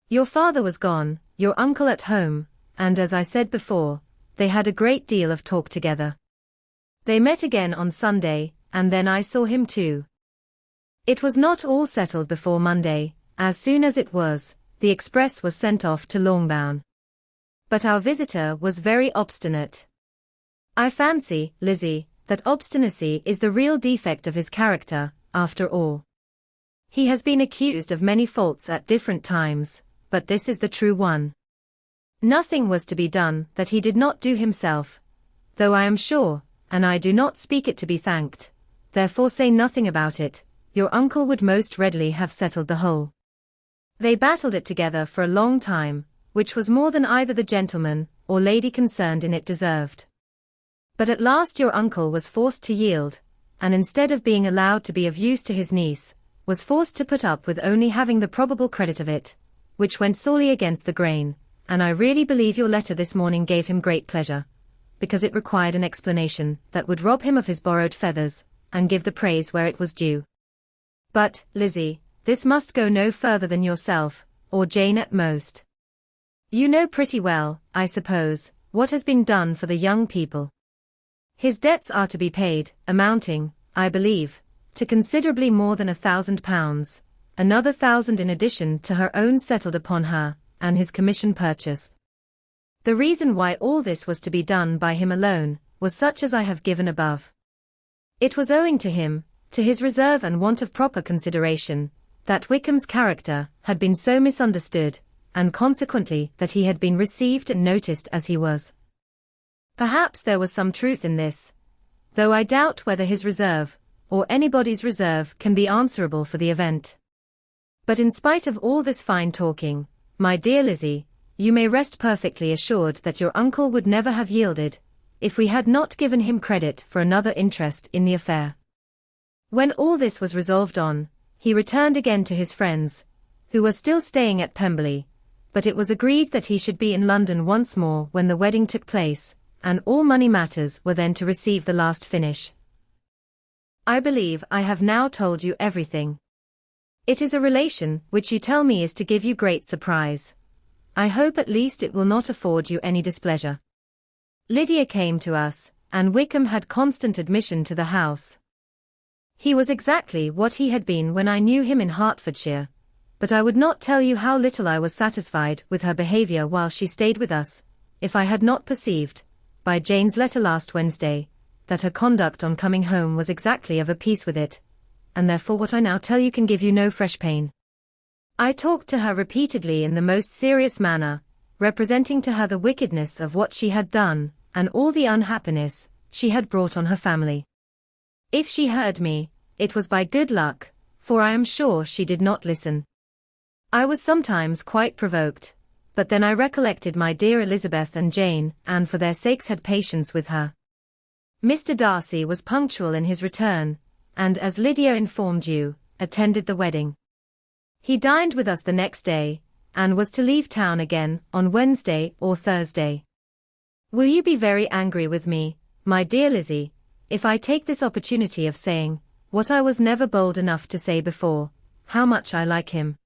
Your father was gone, your uncle at home, and as I said before, they had a great deal of talk together. They met again on Sunday, and then I saw him too. It was not all settled before Monday. As soon as it was, the express was sent off to Longbourn. But our visitor was very obstinate. I fancy, Lizzie, that obstinacy is the real defect of his character, after all. He has been accused of many faults at different times, but this is the true one. Nothing was to be done that he did not do himself, though I am sure, and I do not speak it to be thanked, therefore say nothing about it, your uncle would most readily have settled the whole. They battled it together for a long time, which was more than either the gentleman or lady concerned in it deserved. But at last your uncle was forced to yield, and instead of being allowed to be of use to his niece, was forced to put up with only having the probable credit of it, which went sorely against the grain, and I really believe your letter this morning gave him great pleasure, because it required an explanation that would rob him of his borrowed feathers, and give the praise where it was due. But, Lizzie, this must go no further than yourself, or Jane at most. You know pretty well, I suppose, what has been done for the young people. His debts are to be paid, amounting, I believe, to considerably more than £1,000, another 1,000 in addition to her own settled upon her, and his commission purchase. The reason why all this was to be done by him alone, was such as I have given above. It was owing to him, to his reserve and want of proper consideration, that Wickham's character had been so misunderstood, and consequently that he had been received and noticed as he was. Perhaps there was some truth in this, though I doubt whether his reserve, or anybody's reserve, can be answerable for the event. But in spite of all this fine talking, my dear Lizzie, you may rest perfectly assured that your uncle would never have yielded, if we had not given him credit for another interest in the affair. When all this was resolved on, he returned again to his friends, who were still staying at Pemberley, but it was agreed that he should be in London once more when the wedding took place, and all money matters were then to receive the last finish. I believe I have now told you everything. It is a relation which you tell me is to give you great surprise. I hope at least it will not afford you any displeasure. Lydia came to us, and Wickham had constant admission to the house. He was exactly what he had been when I knew him in Hertfordshire, but I would not tell you how little I was satisfied with her behaviour while she stayed with us, if I had not perceived, by Jane's letter last Wednesday, that her conduct on coming home was exactly of a piece with it, and therefore what I now tell you can give you no fresh pain. I talked to her repeatedly in the most serious manner, representing to her the wickedness of what she had done, and all the unhappiness she had brought on her family. If she heard me, it was by good luck, for I am sure she did not listen. I was sometimes quite provoked, but then I recollected my dear Elizabeth and Jane, and for their sakes had patience with her. Mr Darcy was punctual in his return, and as Lydia informed you, attended the wedding. He dined with us the next day, and was to leave town again on Wednesday or Thursday. Will you be very angry with me, my dear Lizzie, if I take this opportunity of saying, what I was never bold enough to say before, how much I like him?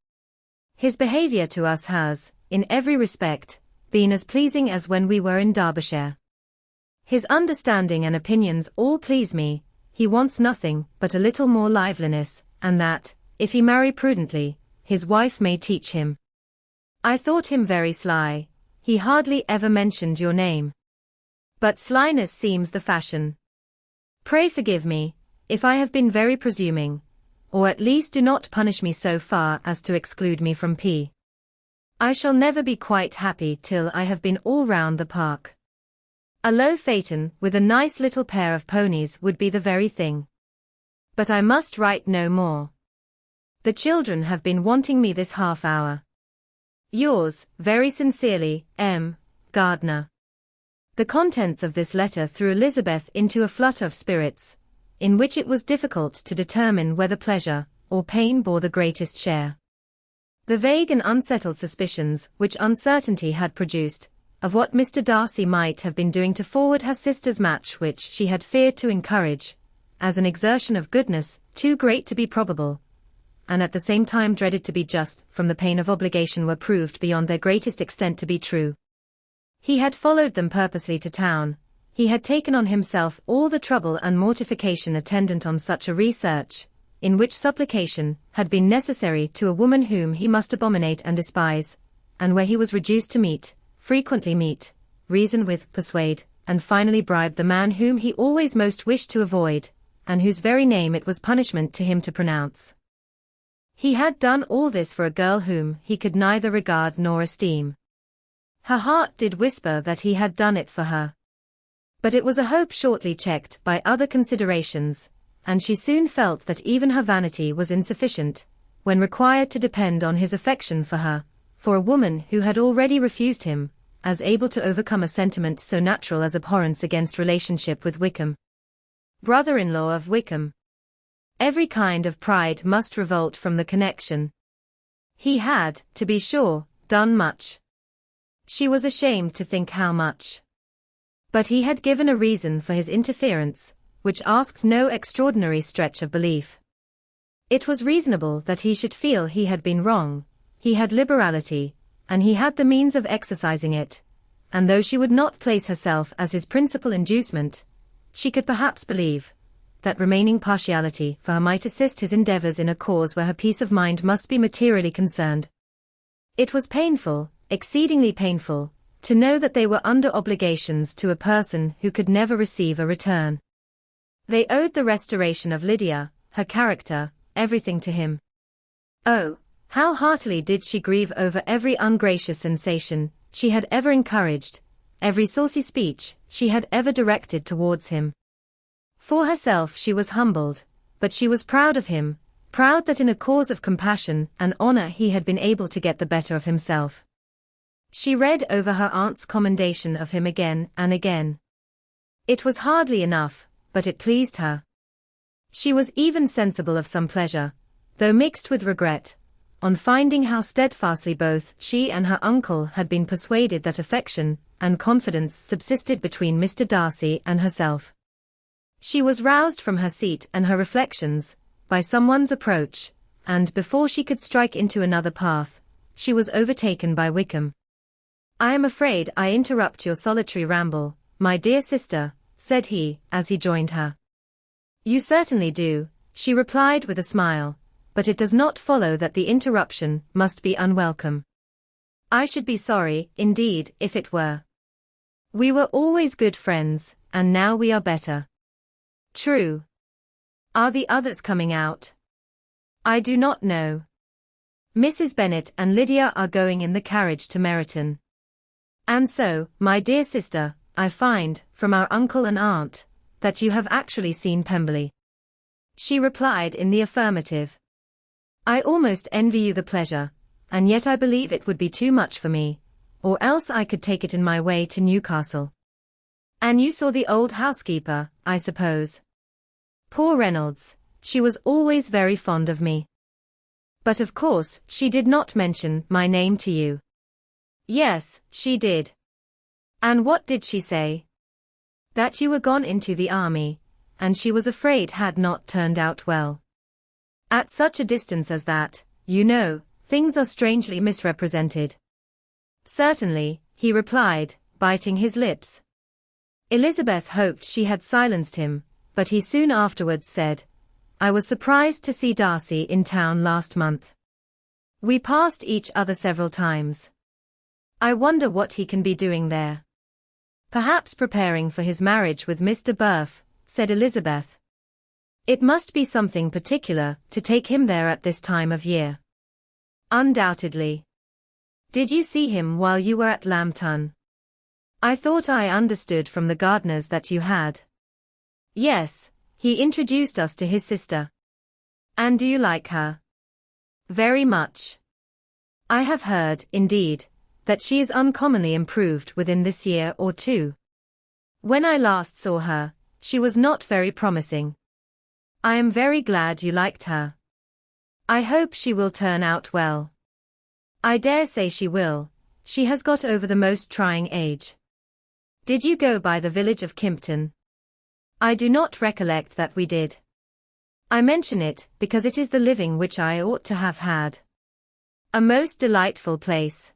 His behaviour to us has, in every respect, been as pleasing as when we were in Derbyshire. His understanding and opinions all please me. He wants nothing but a little more liveliness, and that, if he marry prudently, his wife may teach him. I thought him very sly. He hardly ever mentioned your name. But slyness seems the fashion. Pray forgive me, if I have been very presuming, or at least do not punish me so far as to exclude me from P. I shall never be quite happy till I have been all round the park. A low phaeton with a nice little pair of ponies would be the very thing. But I must write no more. The children have been wanting me this half hour. Yours, very sincerely, M. Gardner. The contents of this letter threw Elizabeth into a flutter of spirits, in which it was difficult to determine whether pleasure or pain bore the greatest share. The vague and unsettled suspicions which uncertainty had produced, of what Mr Darcy might have been doing to forward her sister's match, which she had feared to encourage, as an exertion of goodness too great to be probable, and at the same time dreaded to be just from the pain of obligation, were proved beyond their greatest extent to be true. He had followed them purposely to town. He had taken on himself all the trouble and mortification attendant on such a research, in which supplication had been necessary to a woman whom he must abominate and despise, and where he was reduced to frequently meet, reason with, persuade, and finally bribe the man whom he always most wished to avoid, and whose very name it was punishment to him to pronounce. He had done all this for a girl whom he could neither regard nor esteem. Her heart did whisper that he had done it for her. But it was a hope shortly checked by other considerations, and she soon felt that even her vanity was insufficient, when required to depend on his affection for her, for a woman who had already refused him, as able to overcome a sentiment so natural as abhorrence against relationship with Wickham. Brother-in-law of Wickham. Every kind of pride must revolt from the connection. He had, to be sure, done much. She was ashamed to think how much. But he had given a reason for his interference, which asked no extraordinary stretch of belief. It was reasonable that he should feel he had been wrong. He had liberality, and he had the means of exercising it, and though she would not place herself as his principal inducement, she could perhaps believe that remaining partiality for her might assist his endeavors in a cause where her peace of mind must be materially concerned. It was painful, exceedingly painful, to know that they were under obligations to a person who could never receive a return. They owed the restoration of Lydia, her character, everything to him. Oh, how heartily did she grieve over every ungracious sensation she had ever encouraged, every saucy speech she had ever directed towards him. For herself she was humbled, but she was proud of him, proud that in a cause of compassion and honor he had been able to get the better of himself. She read over her aunt's commendation of him again and again. It was hardly enough, but it pleased her. She was even sensible of some pleasure, though mixed with regret, on finding how steadfastly both she and her uncle had been persuaded that affection and confidence subsisted between Mr. Darcy and herself. She was roused from her seat and her reflections by someone's approach, and before she could strike into another path, she was overtaken by Wickham. "I am afraid I interrupt your solitary ramble, my dear sister," said he, as he joined her. "You certainly do," she replied with a smile, "but it does not follow that the interruption must be unwelcome. I should be sorry, indeed, if it were. We were always good friends, and now we are better." "True. Are the others coming out?" "I do not know. Mrs. Bennet and Lydia are going in the carriage to Meryton. And so, my dear sister, I find, from our uncle and aunt, that you have actually seen Pemberley." She replied in the affirmative. "I almost envy you the pleasure, and yet I believe it would be too much for me, or else I could take it in my way to Newcastle." "And you saw the old housekeeper, I suppose?" "Poor Reynolds, she was always very fond of me." "But of course she did not mention my name to you." "Yes, she did." "And what did she say?" "That you were gone into the army, and she was afraid had not turned out well. At such a distance as that, you know, things are strangely misrepresented." "Certainly," he replied, biting his lips. Elizabeth hoped she had silenced him, but he soon afterwards said, "I was surprised to see Darcy in town last month. We passed each other several times. I wonder what he can be doing there." "Perhaps preparing for his marriage with Mr. Burf," said Elizabeth. "It must be something particular to take him there at this time of year." "Undoubtedly. Did you see him while you were at Lambton?" "I thought I understood from the gardeners that you had." "Yes, he introduced us to his sister." "And do you like her?" "Very much. I have heard, indeed, that she is uncommonly improved within this year or two. When I last saw her, she was not very promising." "I am very glad you liked her. I hope she will turn out well." "I dare say she will. She has got over the most trying age." "Did you go by the village of Kimpton?" "I do not recollect that we did. I mention it because it is the living which I ought to have had. A most delightful place.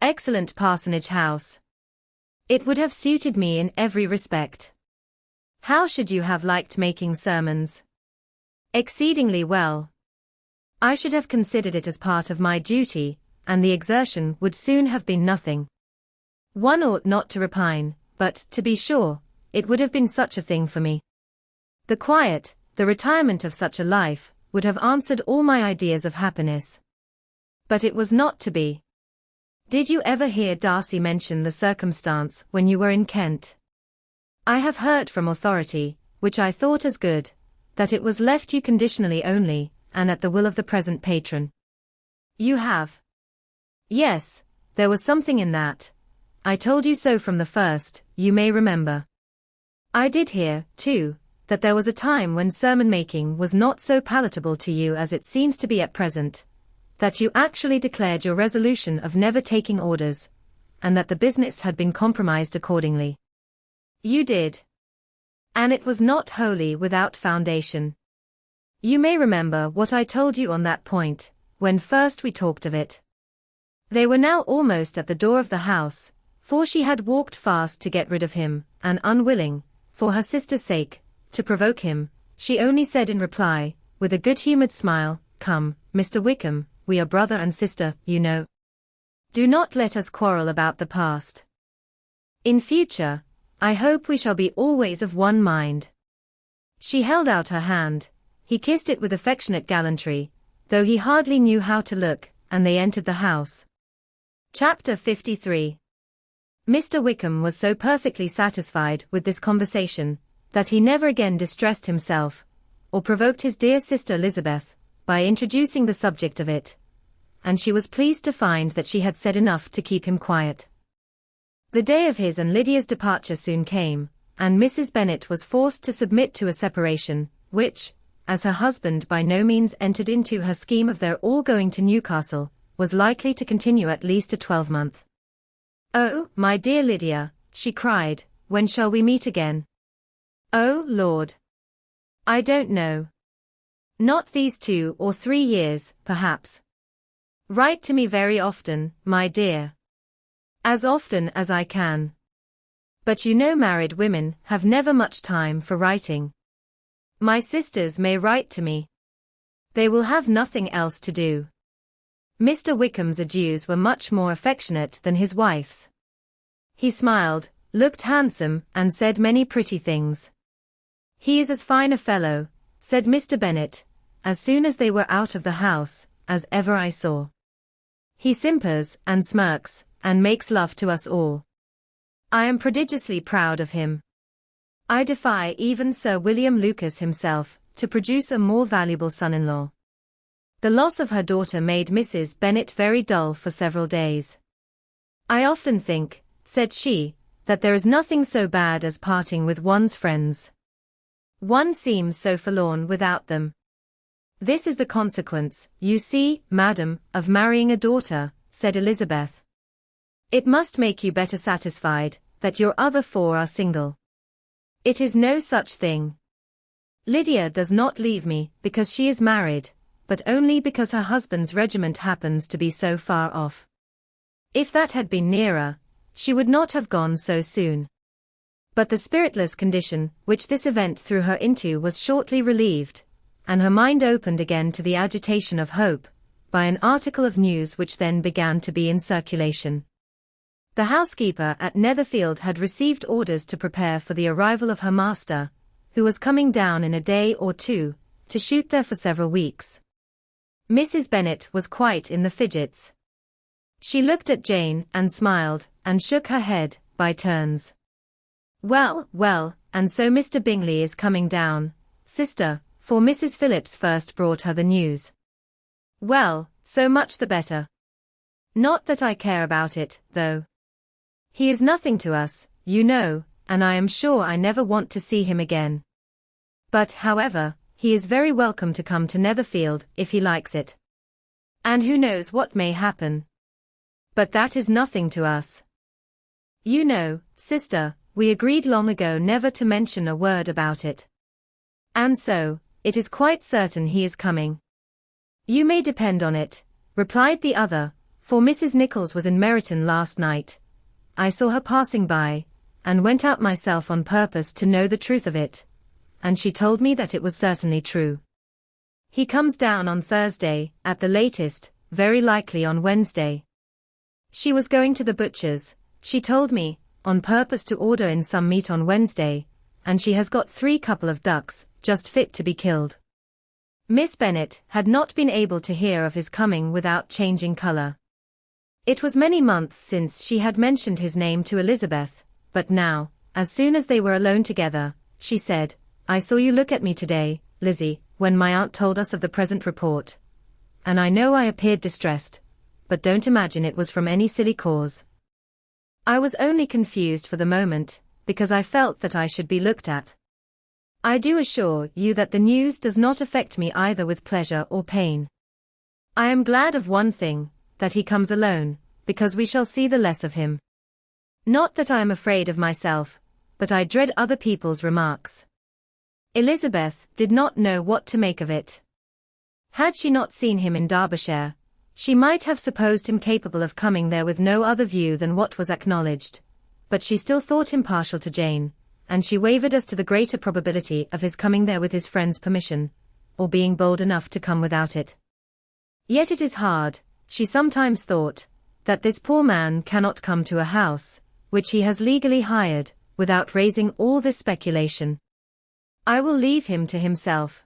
Excellent parsonage house. It would have suited me in every respect." "How should you have liked making sermons?" "Exceedingly well. I should have considered it as part of my duty, and the exertion would soon have been nothing. One ought not to repine, but, to be sure, it would have been such a thing for me. The quiet, the retirement of such a life, would have answered all my ideas of happiness. But it was not to be. Did you ever hear Darcy mention the circumstance when you were in Kent?" "I have heard from authority, which I thought as good, that it was left you conditionally only, and at the will of the present patron." "You have?" "Yes, there was something in that, I told you so from the first, you may remember. I did hear, too, that there was a time when sermon-making was not so palatable to you as it seems to be at present, that you actually declared your resolution of never taking orders, and that the business had been compromised accordingly. You did. And it was not wholly without foundation. You may remember what I told you on that point, when first we talked of it. They were now almost at the door of the house, for she had walked fast to get rid of him, and unwilling, for her sister's sake, to provoke him, she only said in reply, with a good-humoured smile, "Come, Mr. Wickham, we are brother and sister, you know. Do not let us quarrel about the past. In future, I hope we shall be always of one mind." She held out her hand. He kissed it with affectionate gallantry, though he hardly knew how to look, and they entered the house. Chapter 53. Mr. Wickham was so perfectly satisfied with this conversation, that he never again distressed himself, or provoked his dear sister Elizabeth, by introducing the subject of it, and she was pleased to find that she had said enough to keep him quiet. The day of his and Lydia's departure soon came, and Mrs. Bennet was forced to submit to a separation, which, as her husband by no means entered into her scheme of their all going to Newcastle, was likely to continue at least a 12-month. "Oh, my dear Lydia," she cried, "when shall we meet again?" "Oh, Lord! I don't know. Not these 2 or 3 years, perhaps. Write to me very often, my dear. As often as I can. But you know married women have never much time for writing. My sisters may write to me. They will have nothing else to do." Mr. Wickham's adieus were much more affectionate than his wife's. He smiled, looked handsome, and said many pretty things. "He is as fine a fellow," said Mr. Bennet, as soon as they were out of the house, "as ever I saw. He simpers, and smirks, and makes love to us all. I am prodigiously proud of him. I defy even Sir William Lucas himself to produce a more valuable son-in-law." The loss of her daughter made Mrs. Bennet very dull for several days. "I often think," said she, "that there is nothing so bad as parting with one's friends. One seems so forlorn without them. This is the consequence, you see, madam, of marrying a daughter," said Elizabeth. "It must make you better satisfied that your other 4 are single. It is no such thing. Lydia does not leave me because she is married, but only because her husband's regiment happens to be so far off. If that had been nearer, she would not have gone so soon." But the spiritless condition which this event threw her into was shortly relieved, and her mind opened again to the agitation of hope, by an article of news which then began to be in circulation. The housekeeper at Netherfield had received orders to prepare for the arrival of her master, who was coming down in a day or 2, to shoot there for several weeks. Mrs. Bennet was quite in the fidgets. She looked at Jane and smiled, and shook her head, by turns. "Well, well, and so Mr. Bingley is coming down, sister," for Mrs. Phillips first brought her the news. "Well, so much the better. Not that I care about it, though. He is nothing to us, you know, and I am sure I never want to see him again. But, however, he is very welcome to come to Netherfield if he likes it. And who knows what may happen? But that is nothing to us. You know, sister, we agreed long ago never to mention a word about it. And so, it is quite certain he is coming." "You may depend on it," replied the other, "for Mrs. Nichols was in Meryton last night. I saw her passing by, and went out myself on purpose to know the truth of it, and she told me that it was certainly true. He comes down on Thursday, at the latest, very likely on Wednesday. She was going to the butcher's, she told me, on purpose to order in some meat on Wednesday, and she has got 3 couple of ducks, just fit to be killed." Miss Bennet had not been able to hear of his coming without changing colour. It was many months since she had mentioned his name to Elizabeth, but now, as soon as they were alone together, she said, "I saw you look at me today, Lizzie, when my aunt told us of the present report. And I know I appeared distressed, but don't imagine it was from any silly cause. I was only confused for the moment, because I felt that I should be looked at. I do assure you that the news does not affect me either with pleasure or pain. I am glad of one thing, that he comes alone, because we shall see the less of him. Not that I am afraid of myself, but I dread other people's remarks. Elizabeth did not know what to make of it. Had she not seen him in Derbyshire, she might have supposed him capable of coming there with no other view than what was acknowledged, but she still thought him partial to Jane, and she wavered as to the greater probability of his coming there with his friend's permission, or being bold enough to come without it. Yet it is hard, she sometimes thought, that this poor man cannot come to a house, which he has legally hired, without raising all this speculation. I will leave him to himself.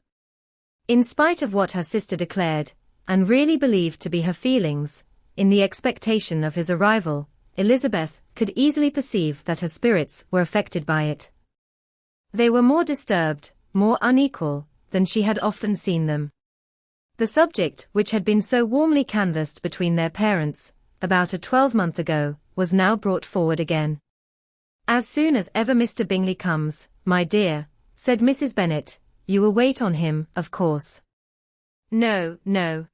In spite of what her sister declared, and really believed to be her feelings, in the expectation of his arrival, Elizabeth could easily perceive that her spirits were affected by it. They were more disturbed, more unequal, than she had often seen them. The subject which had been so warmly canvassed between their parents, about a 12-month ago, was now brought forward again. "As soon as ever Mr. Bingley comes, my dear," said Mrs. Bennet, "you will wait on him, of course." "No, no.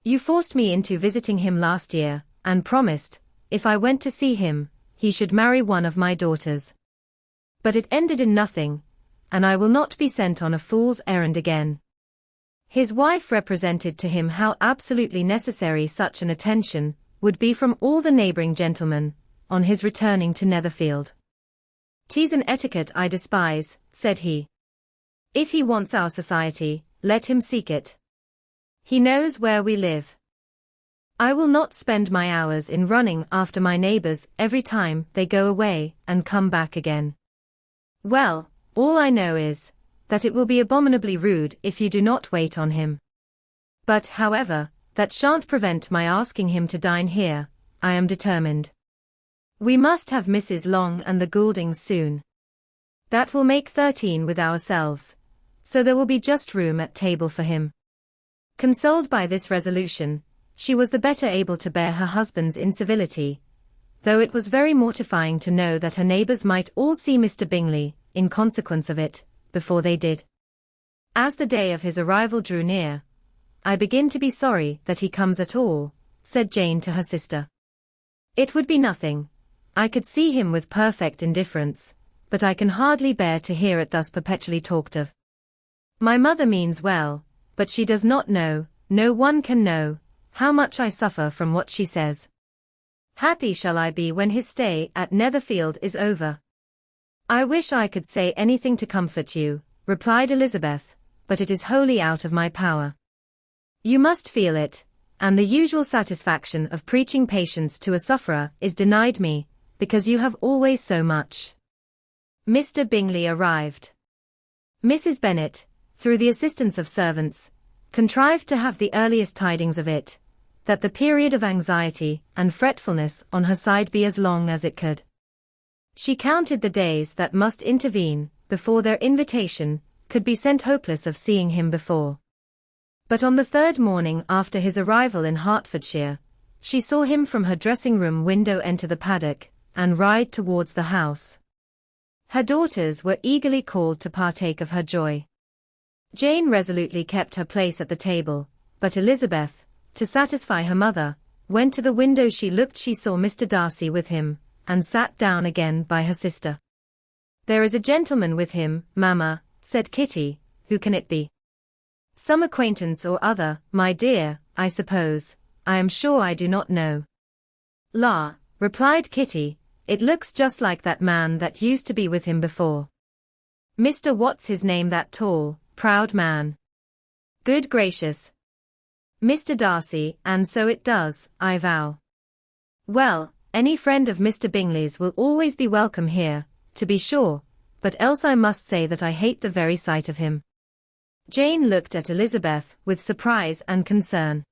You forced me into visiting him last year, and promised, if I went to see him, he should marry one of my daughters. But it ended in nothing, and I will not be sent on a fool's errand again." His wife represented to him how absolutely necessary such an attention would be from all the neighbouring gentlemen, on his returning to Netherfield. "'Tis an etiquette I despise," said he. "If he wants our society, let him seek it. He knows where we live. I will not spend my hours in running after my neighbours every time they go away and come back again. Well, all I know is, that it will be abominably rude if you do not wait on him. But, however, that shan't prevent my asking him to dine here. I am determined. We must have Mrs. Long and the Gouldings soon. That will make 13 with ourselves, so there will be just room at table for him." Consoled by this resolution, she was the better able to bear her husband's incivility, though it was very mortifying to know that her neighbours might all see Mr. Bingley, in consequence of it, before they did. As the day of his arrival drew near, "I begin to be sorry that he comes at all," said Jane to her sister. "It would be nothing. I could see him with perfect indifference, but I can hardly bear to hear it thus perpetually talked of. My mother means well, but she does not know, no one can know, how much I suffer from what she says. Happy shall I be when his stay at Netherfield is over." "I wish I could say anything to comfort you," replied Elizabeth, "but it is wholly out of my power. You must feel it, and the usual satisfaction of preaching patience to a sufferer is denied me, because you have always so much." Mr. Bingley arrived. Mrs. Bennet, through the assistance of servants, contrived to have the earliest tidings of it, that the period of anxiety and fretfulness on her side be as long as it could. She counted the days that must intervene, before their invitation could be sent, hopeless of seeing him before. But on the third morning after his arrival in Hertfordshire, she saw him from her dressing-room window enter the paddock, and ride towards the house. Her daughters were eagerly called to partake of her joy. Jane resolutely kept her place at the table, but Elizabeth, to satisfy her mother, went to the window. She saw Mr. Darcy with him, and sat down again by her sister. "There is a gentleman with him, mamma," said Kitty. "Who can it be?" "Some acquaintance or other, my dear, I suppose. I am sure I do not know." "La," replied Kitty, "it looks just like that man that used to be with him before. Mr. What's his name, that tall, proud man? Good gracious! Mr. Darcy, and so it does, I vow. Well, any friend of Mr. Bingley's will always be welcome here, to be sure, but else I must say that I hate the very sight of him." Jane looked at Elizabeth with surprise and concern.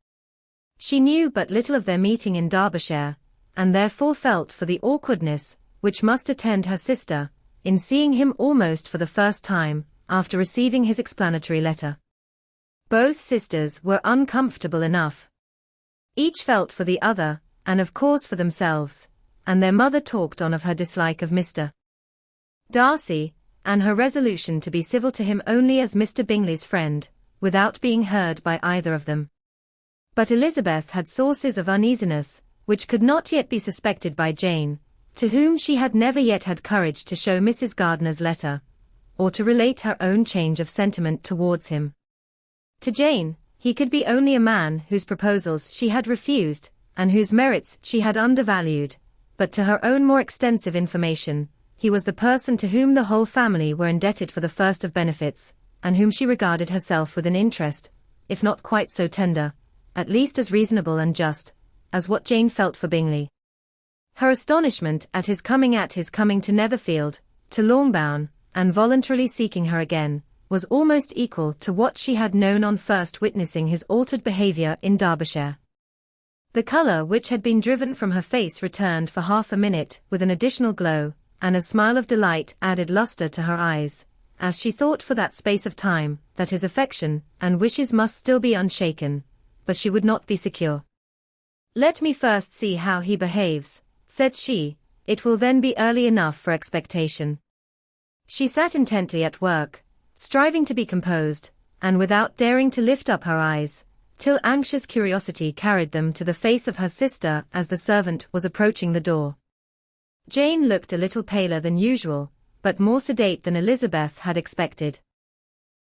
She knew but little of their meeting in Derbyshire, and therefore felt for the awkwardness which must attend her sister, in seeing him almost for the first time, after receiving his explanatory letter. Both sisters were uncomfortable enough. Each felt for the other, and of course for themselves, and their mother talked on of her dislike of Mr. Darcy, and her resolution to be civil to him only as Mr. Bingley's friend, without being heard by either of them. But Elizabeth had sources of uneasiness, which could not yet be suspected by Jane, to whom she had never yet had courage to show Mrs. Gardiner's letter, or to relate her own change of sentiment towards him. To Jane, he could be only a man whose proposals she had refused, and whose merits she had undervalued, but to her own more extensive information, he was the person to whom the whole family were indebted for the first of benefits, and whom she regarded herself with an interest, if not quite so tender, at least as reasonable and just, as what Jane felt for Bingley. Her astonishment at his coming to Netherfield, to Longbourn, and voluntarily seeking her again, was almost equal to what she had known on first witnessing his altered behaviour in Derbyshire. The colour which had been driven from her face returned for half a minute with an additional glow, and a smile of delight added lustre to her eyes, as she thought for that space of time that his affection and wishes must still be unshaken, but she would not be secure. "Let me first see how he behaves," said she, "it will then be early enough for expectation." She sat intently at work, striving to be composed, and without daring to lift up her eyes, till anxious curiosity carried them to the face of her sister as the servant was approaching the door. Jane looked a little paler than usual, but more sedate than Elizabeth had expected.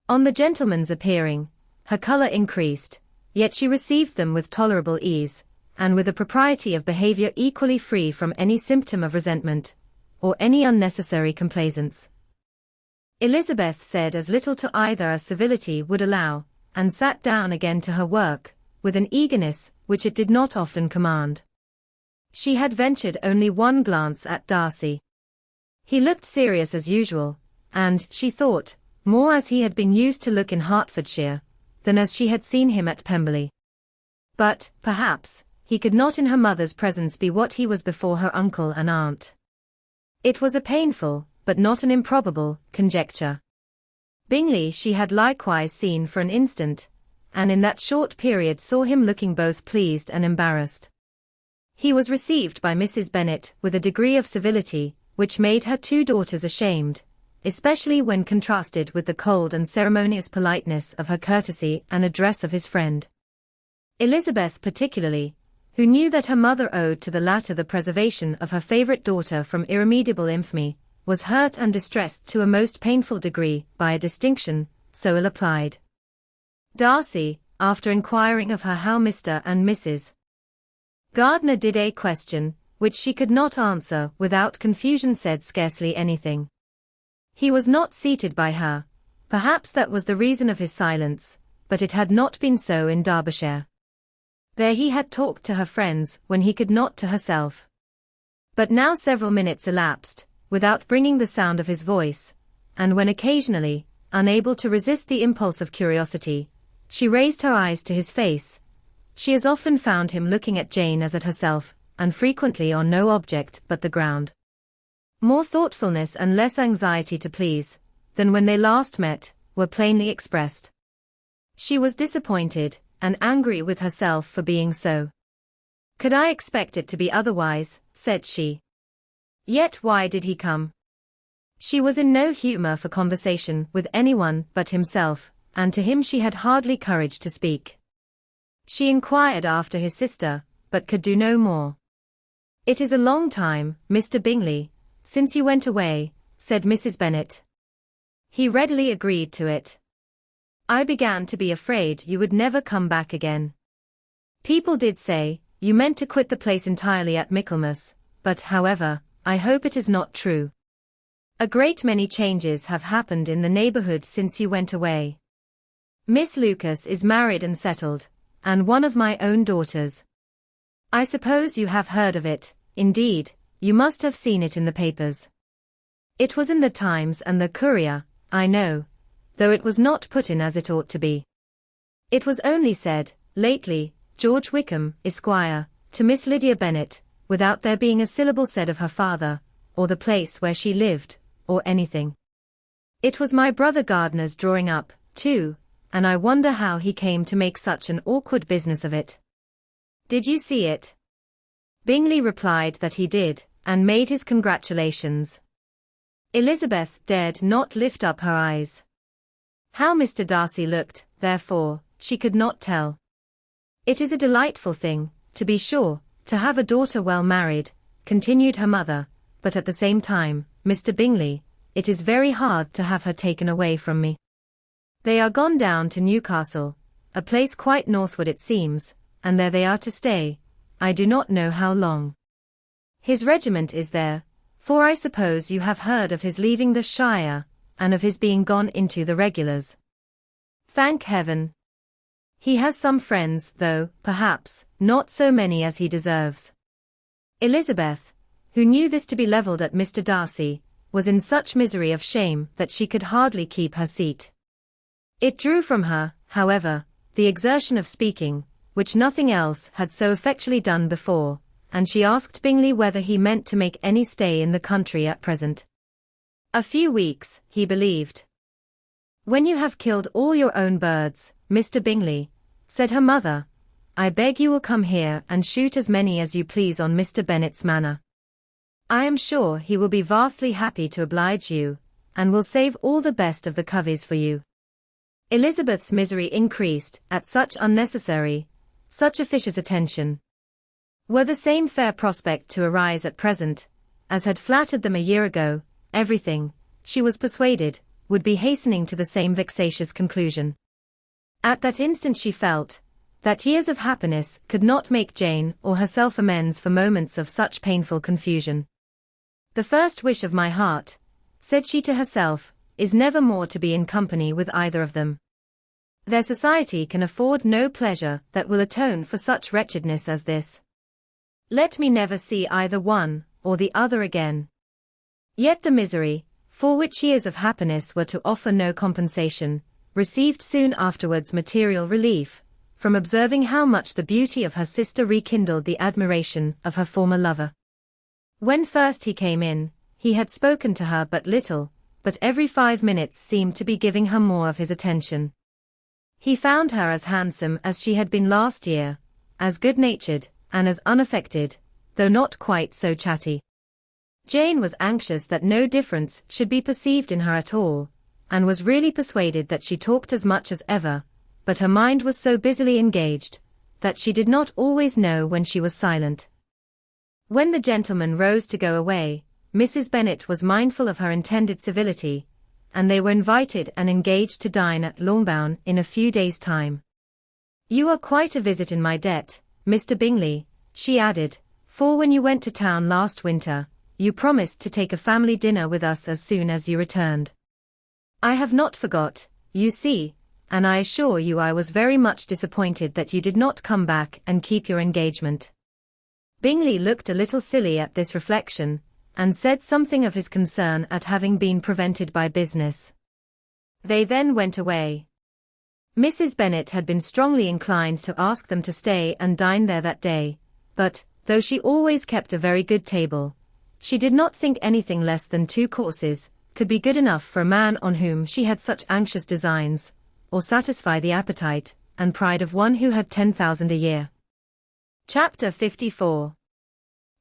On the gentleman's appearing, her colour increased, yet she received them with tolerable ease, and with a propriety of behaviour equally free from any symptom of resentment, or any unnecessary complaisance. Elizabeth said as little to either as civility would allow, and sat down again to her work, with an eagerness which it did not often command. She had ventured only one glance at Darcy. He looked serious as usual, and, she thought, more as he had been used to look in Hertfordshire, than as she had seen him at Pemberley. But, perhaps, he could not in her mother's presence be what he was before her uncle and aunt. It was a painful, but not an improbable, conjecture. Bingley she had likewise seen for an instant, and in that short period saw him looking both pleased and embarrassed. He was received by Mrs. Bennet with a degree of civility, which made her two daughters ashamed, especially when contrasted with the cold and ceremonious politeness of her courtesy and address of his friend. Elizabeth particularly, who knew that her mother owed to the latter the preservation of her favourite daughter from irremediable infamy, was hurt and distressed to a most painful degree by a distinction so ill applied. Darcy, after inquiring of her how Mr. and Mrs. Gardiner did a question, which she could not answer without confusion, said scarcely anything. He was not seated by her, perhaps that was the reason of his silence, but it had not been so in Derbyshire. There he had talked to her friends when he could not to herself. But now several minutes elapsed, without bringing the sound of his voice, and when occasionally, unable to resist the impulse of curiosity, she raised her eyes to his face, she as often found him looking at Jane as at herself, and frequently on no object but the ground. More thoughtfulness and less anxiety to please, than when they last met, were plainly expressed. She was disappointed, and angry with herself for being so. "Could I expect it to be otherwise?" said she. "Yet why did he come?" She was in no humour for conversation with anyone but himself, and to him she had hardly courage to speak. She inquired after his sister, but could do no more. "It is a long time, Mr. Bingley, since you went away," said Mrs. Bennet. He readily agreed to it. "I began to be afraid you would never come back again. People did say, you meant to quit the place entirely at Michaelmas, but however, I hope it is not true. A great many changes have happened in the neighbourhood since you went away. Miss Lucas is married and settled, and one of my own daughters. I suppose you have heard of it, indeed, you must have seen it in the papers. It was in the Times and the Courier, I know, though it was not put in as it ought to be. It was only said, lately, George Wickham, Esquire, to Miss Lydia Bennet, without there being a syllable said of her father, or the place where she lived, or anything. It was my brother Gardiner's drawing up, too, and I wonder how he came to make such an awkward business of it. Did you see it?" Bingley replied that he did, and made his congratulations. Elizabeth dared not lift up her eyes. How Mr. Darcy looked, therefore, she could not tell. It is a delightful thing, to be sure, to have a daughter well married, continued her mother, but at the same time, Mr. Bingley, it is very hard to have her taken away from me. They are gone down to Newcastle, a place quite northward it seems, and there they are to stay, I do not know how long. His regiment is there, for I suppose you have heard of his leaving the Shire, and of his being gone into the regulars. Thank heaven. He has some friends, though, perhaps, not so many as he deserves. Elizabeth, who knew this to be levelled at Mr. Darcy, was in such misery of shame that she could hardly keep her seat. It drew from her, however, the exertion of speaking, which nothing else had so effectually done before, and she asked Bingley whether he meant to make any stay in the country at present. A few weeks, he believed. When you have killed all your own birds, Mr. Bingley, said her mother, I beg you will come here and shoot as many as you please on Mr. Bennet's manor. I am sure he will be vastly happy to oblige you, and will save all the best of the coveys for you. Elizabeth's misery increased at such unnecessary, such officious attention. Were the same fair prospect to arise at present, as had flattered them a year ago, everything, she was persuaded, would be hastening to the same vexatious conclusion. At that instant she felt that years of happiness could not make Jane or herself amends for moments of such painful confusion. The first wish of my heart, said she to herself, is never more to be in company with either of them. Their society can afford no pleasure that will atone for such wretchedness as this. Let me never see either one or the other again. Yet the misery, for which years of happiness were to offer no compensation, received soon afterwards material relief, from observing how much the beauty of her sister rekindled the admiration of her former lover. When first he came in, he had spoken to her but little, but every 5 minutes seemed to be giving her more of his attention. He found her as handsome as she had been last year, as good-natured, and as unaffected, though not quite so chatty. Jane was anxious that no difference should be perceived in her at all, and was really persuaded that she talked as much as ever, but her mind was so busily engaged, that she did not always know when she was silent. When the gentleman rose to go away, Mrs. Bennet was mindful of her intended civility, and they were invited and engaged to dine at Longbourn in a few days' time. You are quite a visit in my debt, Mr. Bingley, she added, for when you went to town last winter, you promised to take a family dinner with us as soon as you returned. I have not forgot, you see, and I assure you I was very much disappointed that you did not come back and keep your engagement. Bingley looked a little silly at this reflection, and said something of his concern at having been prevented by business. They then went away. Mrs. Bennet had been strongly inclined to ask them to stay and dine there that day, but, though she always kept a very good table, she did not think anything less than 2 courses could be good enough for a man on whom she had such anxious designs, or satisfy the appetite and pride of one who had 10,000 a year. Chapter 54.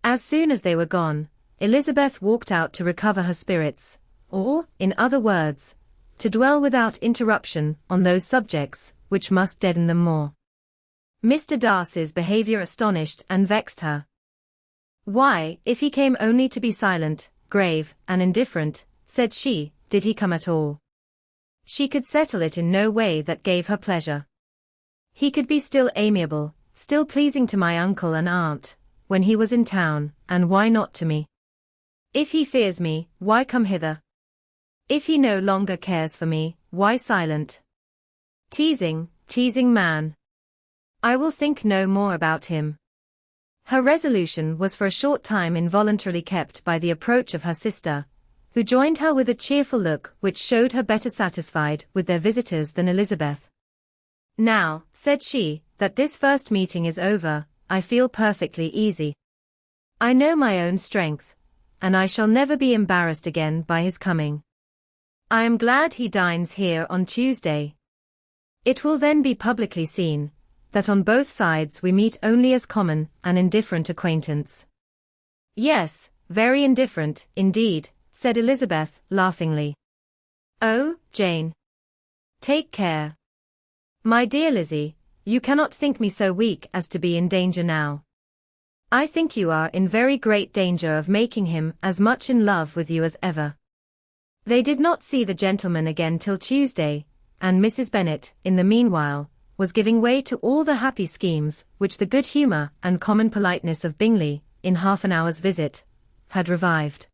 As soon as they were gone, Elizabeth walked out to recover her spirits, or, in other words, to dwell without interruption on those subjects which must deaden them more. Mr. Darcy's behaviour astonished and vexed her. Why, if he came only to be silent, grave, and indifferent, said she, did he come at all? She could settle it in no way that gave her pleasure. He could be still amiable, still pleasing to my uncle and aunt, when he was in town, and why not to me? If he fears me, why come hither? If he no longer cares for me, why silent? Teasing man. I will think no more about him. Her resolution was for a short time involuntarily kept by the approach of her sister, who joined her with a cheerful look which showed her better satisfied with their visitors than Elizabeth. Now, said she, that this first meeting is over, I feel perfectly easy. I know my own strength, and I shall never be embarrassed again by his coming. I am glad he dines here on Tuesday. It will then be publicly seen that on both sides we meet only as common and indifferent acquaintance. Yes, very indifferent, indeed," said Elizabeth, laughingly. "Oh, Jane. Take care. My dear Lizzie, you cannot think me so weak as to be in danger now. I think you are in very great danger of making him as much in love with you as ever." They did not see the gentleman again till Tuesday, and Mrs. Bennet, in the meanwhile, was giving way to all the happy schemes which the good humour and common politeness of Bingley, in half an hour's visit, had revived.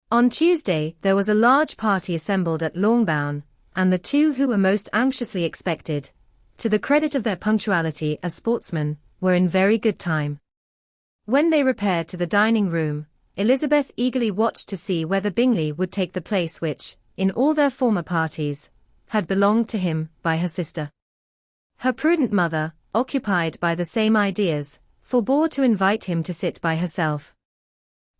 On Tuesday there was a large party assembled at Longbourn, and the two who were most anxiously expected, to the credit of their punctuality as sportsmen, were in very good time. When they repaired to the dining-room, Elizabeth eagerly watched to see whether Bingley would take the place which, in all their former parties, had belonged to him by her sister. Her prudent mother, occupied by the same ideas, forbore to invite him to sit by herself.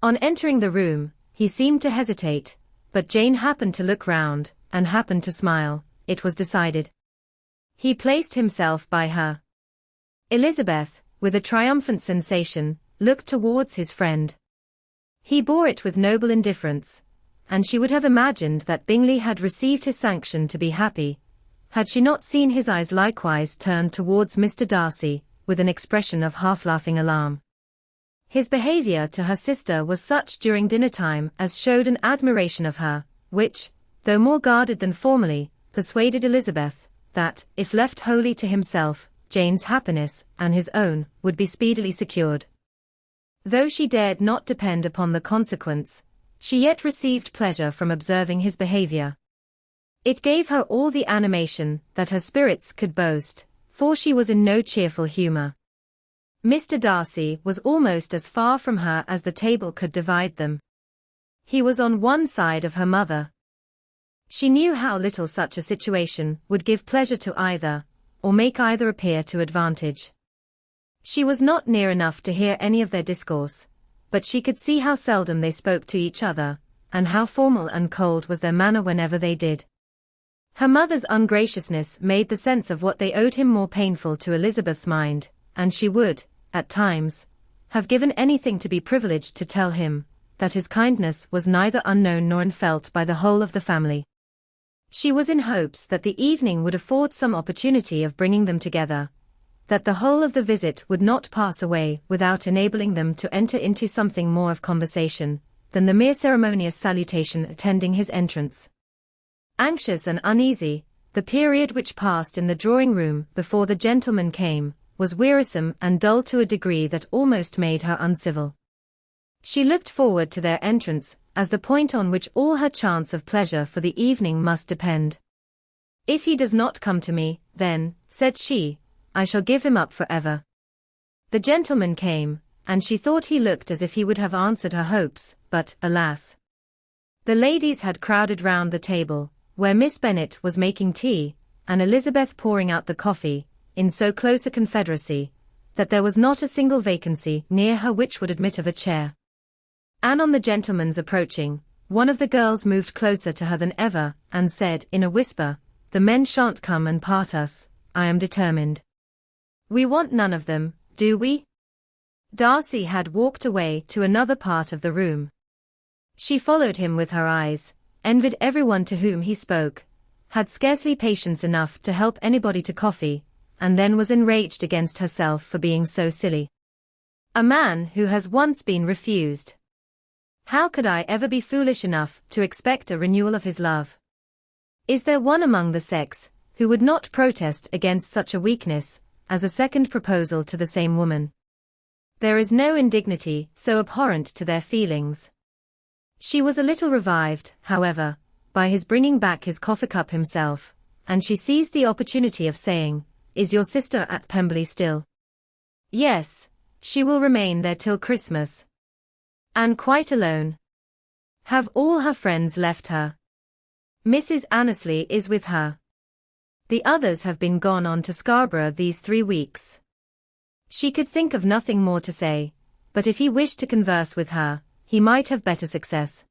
On entering the room, he seemed to hesitate, but Jane happened to look round, and happened to smile. It was decided. He placed himself by her. Elizabeth, with a triumphant sensation, looked towards his friend. He bore it with noble indifference, and she would have imagined that Bingley had received his sanction to be happy, had she not seen his eyes likewise turned towards Mr. Darcy, with an expression of half-laughing alarm. His behaviour to her sister was such during dinner-time as showed an admiration of her, which, though more guarded than formerly, persuaded Elizabeth, that, if left wholly to himself, Jane's happiness, and his own, would be speedily secured. Though she dared not depend upon the consequence, she yet received pleasure from observing his behaviour. It gave her all the animation that her spirits could boast, for she was in no cheerful humour. Mr. Darcy was almost as far from her as the table could divide them. He was on one side of her mother. She knew how little such a situation would give pleasure to either, or make either appear to advantage. She was not near enough to hear any of their discourse, but she could see how seldom they spoke to each other, and how formal and cold was their manner whenever they did. Her mother's ungraciousness made the sense of what they owed him more painful to Elizabeth's mind, and she would, at times, have given anything to be privileged to tell him that his kindness was neither unknown nor unfelt by the whole of the family. She was in hopes that the evening would afford some opportunity of bringing them together, that the whole of the visit would not pass away without enabling them to enter into something more of conversation than the mere ceremonious salutation attending his entrance. Anxious and uneasy, the period which passed in the drawing-room before the gentleman came, was wearisome and dull to a degree that almost made her uncivil. She looked forward to their entrance as the point on which all her chance of pleasure for the evening must depend. "If he does not come to me, then," said she, "I shall give him up forever." The gentleman came, and she thought he looked as if he would have answered her hopes, but, alas! The ladies had crowded round the table, where Miss Bennet was making tea, and Elizabeth pouring out the coffee, in so close a confederacy, that there was not a single vacancy near her which would admit of a chair. And on the gentleman's approaching, one of the girls moved closer to her than ever, and said, in a whisper, "The men shan't come and part us, I am determined. We want none of them, do we?" Darcy had walked away to another part of the room. She followed him with her eyes, envied everyone to whom he spoke, had scarcely patience enough to help anybody to coffee, and then was enraged against herself for being so silly. A man who has once been refused. How could I ever be foolish enough to expect a renewal of his love? Is there one among the sex who would not protest against such a weakness as a second proposal to the same woman? There is no indignity so abhorrent to their feelings. She was a little revived, however, by his bringing back his coffee-cup himself, and she seized the opportunity of saying, "Is your sister at Pemberley still?" "Yes, she will remain there till Christmas." "And quite alone?" "Have all her friends left her?" "Mrs. Annesley is with her. The others have been gone on to Scarborough these 3 weeks." She could think of nothing more to say, but if he wished to converse with her, he might have better success.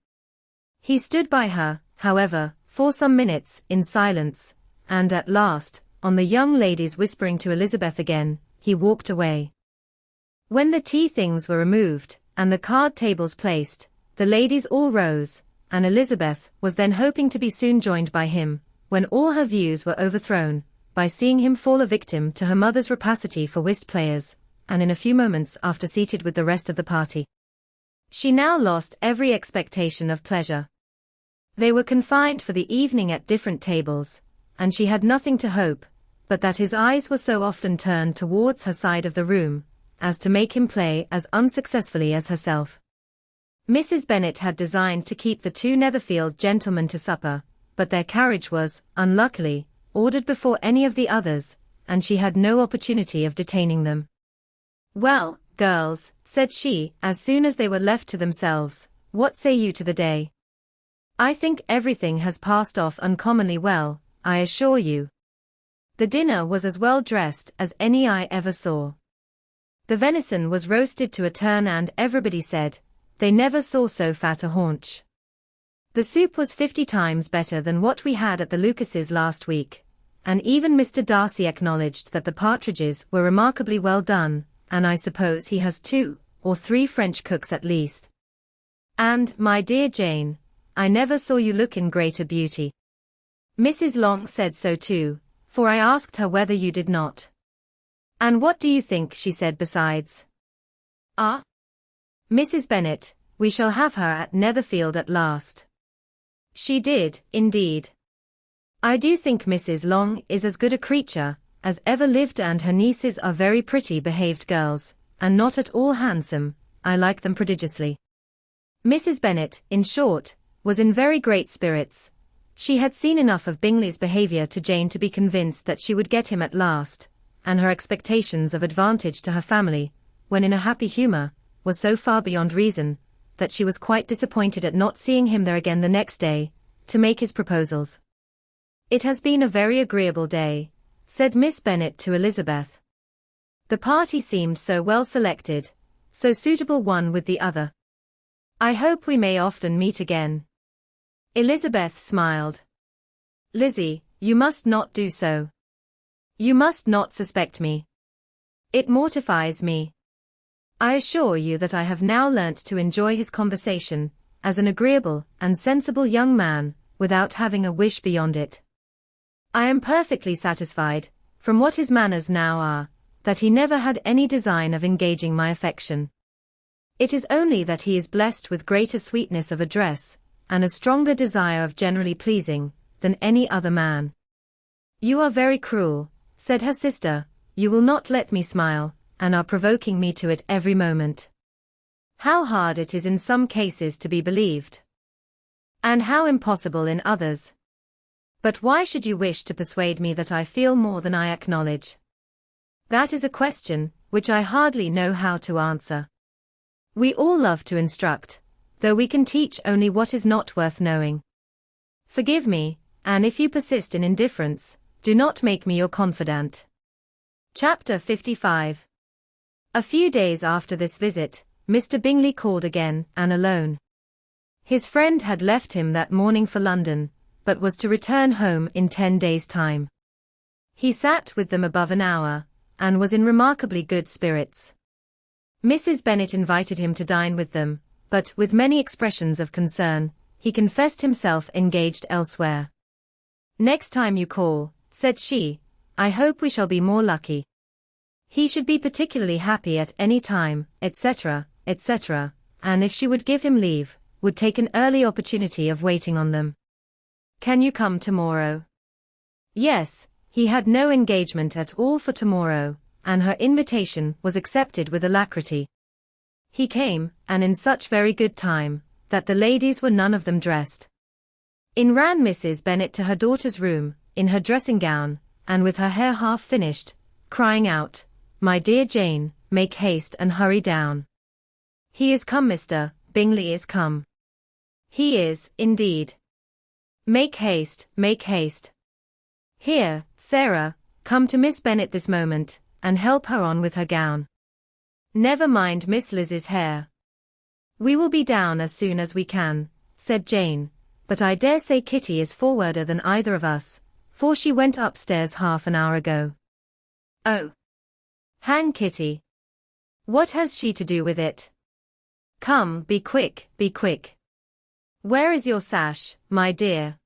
He stood by her, however, for some minutes, in silence, and at last, on the young lady's whispering to Elizabeth again, he walked away. When the tea things were removed, and the card tables placed, the ladies all rose, and Elizabeth was then hoping to be soon joined by him, when all her views were overthrown, by seeing him fall a victim to her mother's rapacity for whist players, and in a few moments after seated with the rest of the party. She now lost every expectation of pleasure. They were confined for the evening at different tables, and she had nothing to hope, but that his eyes were so often turned towards her side of the room, as to make him play as unsuccessfully as herself. Mrs. Bennet had designed to keep the two Netherfield gentlemen to supper, but their carriage was, unluckily, ordered before any of the others, and she had no opportunity of detaining them. "Well, girls," said she, as soon as they were left to themselves, "what say you to the day? I think everything has passed off uncommonly well, I assure you. The dinner was as well dressed as any I ever saw. The venison was roasted to a turn and everybody said, they never saw so fat a haunch. The soup was 50 times better than what we had at the Lucases last week, and even Mr. Darcy acknowledged that the partridges were remarkably well done, and I suppose he has 2 or 3 French cooks at least. And, my dear Jane, I never saw you look in greater beauty. Mrs. Long said so too, for I asked her whether you did not. And what do you think she said besides? Ah? Mrs. Bennet, we shall have her at Netherfield at last. She did, indeed. I do think Mrs. Long is as good a creature as ever lived, and her nieces are very pretty behaved girls, and not at all handsome. I like them prodigiously. Mrs. Bennet, in short, was in very great spirits. She had seen enough of Bingley's behaviour to Jane to be convinced that she would get him at last, and her expectations of advantage to her family, when in a happy humour, was so far beyond reason, that she was quite disappointed at not seeing him there again the next day, to make his proposals. "It has been a very agreeable day," said Miss Bennet to Elizabeth. "The party seemed so well selected, so suitable one with the other. I hope we may often meet again." Elizabeth smiled. "Lizzie, you must not do so. You must not suspect me. It mortifies me. I assure you that I have now learnt to enjoy his conversation, as an agreeable and sensible young man, without having a wish beyond it. I am perfectly satisfied, from what his manners now are, that he never had any design of engaging my affection. It is only that he is blessed with greater sweetness of address, and a stronger desire of generally pleasing, than any other man." "You are very cruel," said her sister, "you will not let me smile, and are provoking me to it every moment. How hard it is in some cases to be believed, and how impossible in others. But why should you wish to persuade me that I feel more than I acknowledge? That is a question which I hardly know how to answer. We all love to instruct, though we can teach only what is not worth knowing. Forgive me, and if you persist in indifference, do not make me your confidant." Chapter 55. A few days after this visit, Mr. Bingley called again, and alone. His friend had left him that morning for London, but was to return home in 10 days' time. He sat with them above an hour, and was in remarkably good spirits. Mrs. Bennet invited him to dine with them, but, with many expressions of concern, he confessed himself engaged elsewhere. "Next time you call," said she, "I hope we shall be more lucky. He should be particularly happy at any time, etc., etc., and if she would give him leave, would take an early opportunity of waiting on them. Can you come tomorrow?" Yes, he had no engagement at all for tomorrow, and her invitation was accepted with alacrity. He came, and in such very good time, that the ladies were none of them dressed. In ran Mrs. Bennet to her daughter's room, in her dressing gown, and with her hair half finished, crying out, "My dear Jane, make haste and hurry down. He is come, Mr. Bingley is come. He is, indeed. Make haste, make haste. Here, Sarah, come to Miss Bennet this moment, and help her on with her gown. Never mind Miss Liz's hair. We will be down as soon as we can," said Jane, "but I dare say Kitty is forwarder than either of us, for she went upstairs half an hour ago." "Oh! Hang Kitty. What has she to do with it? Come, be quick, be quick. Where is your sash, my dear?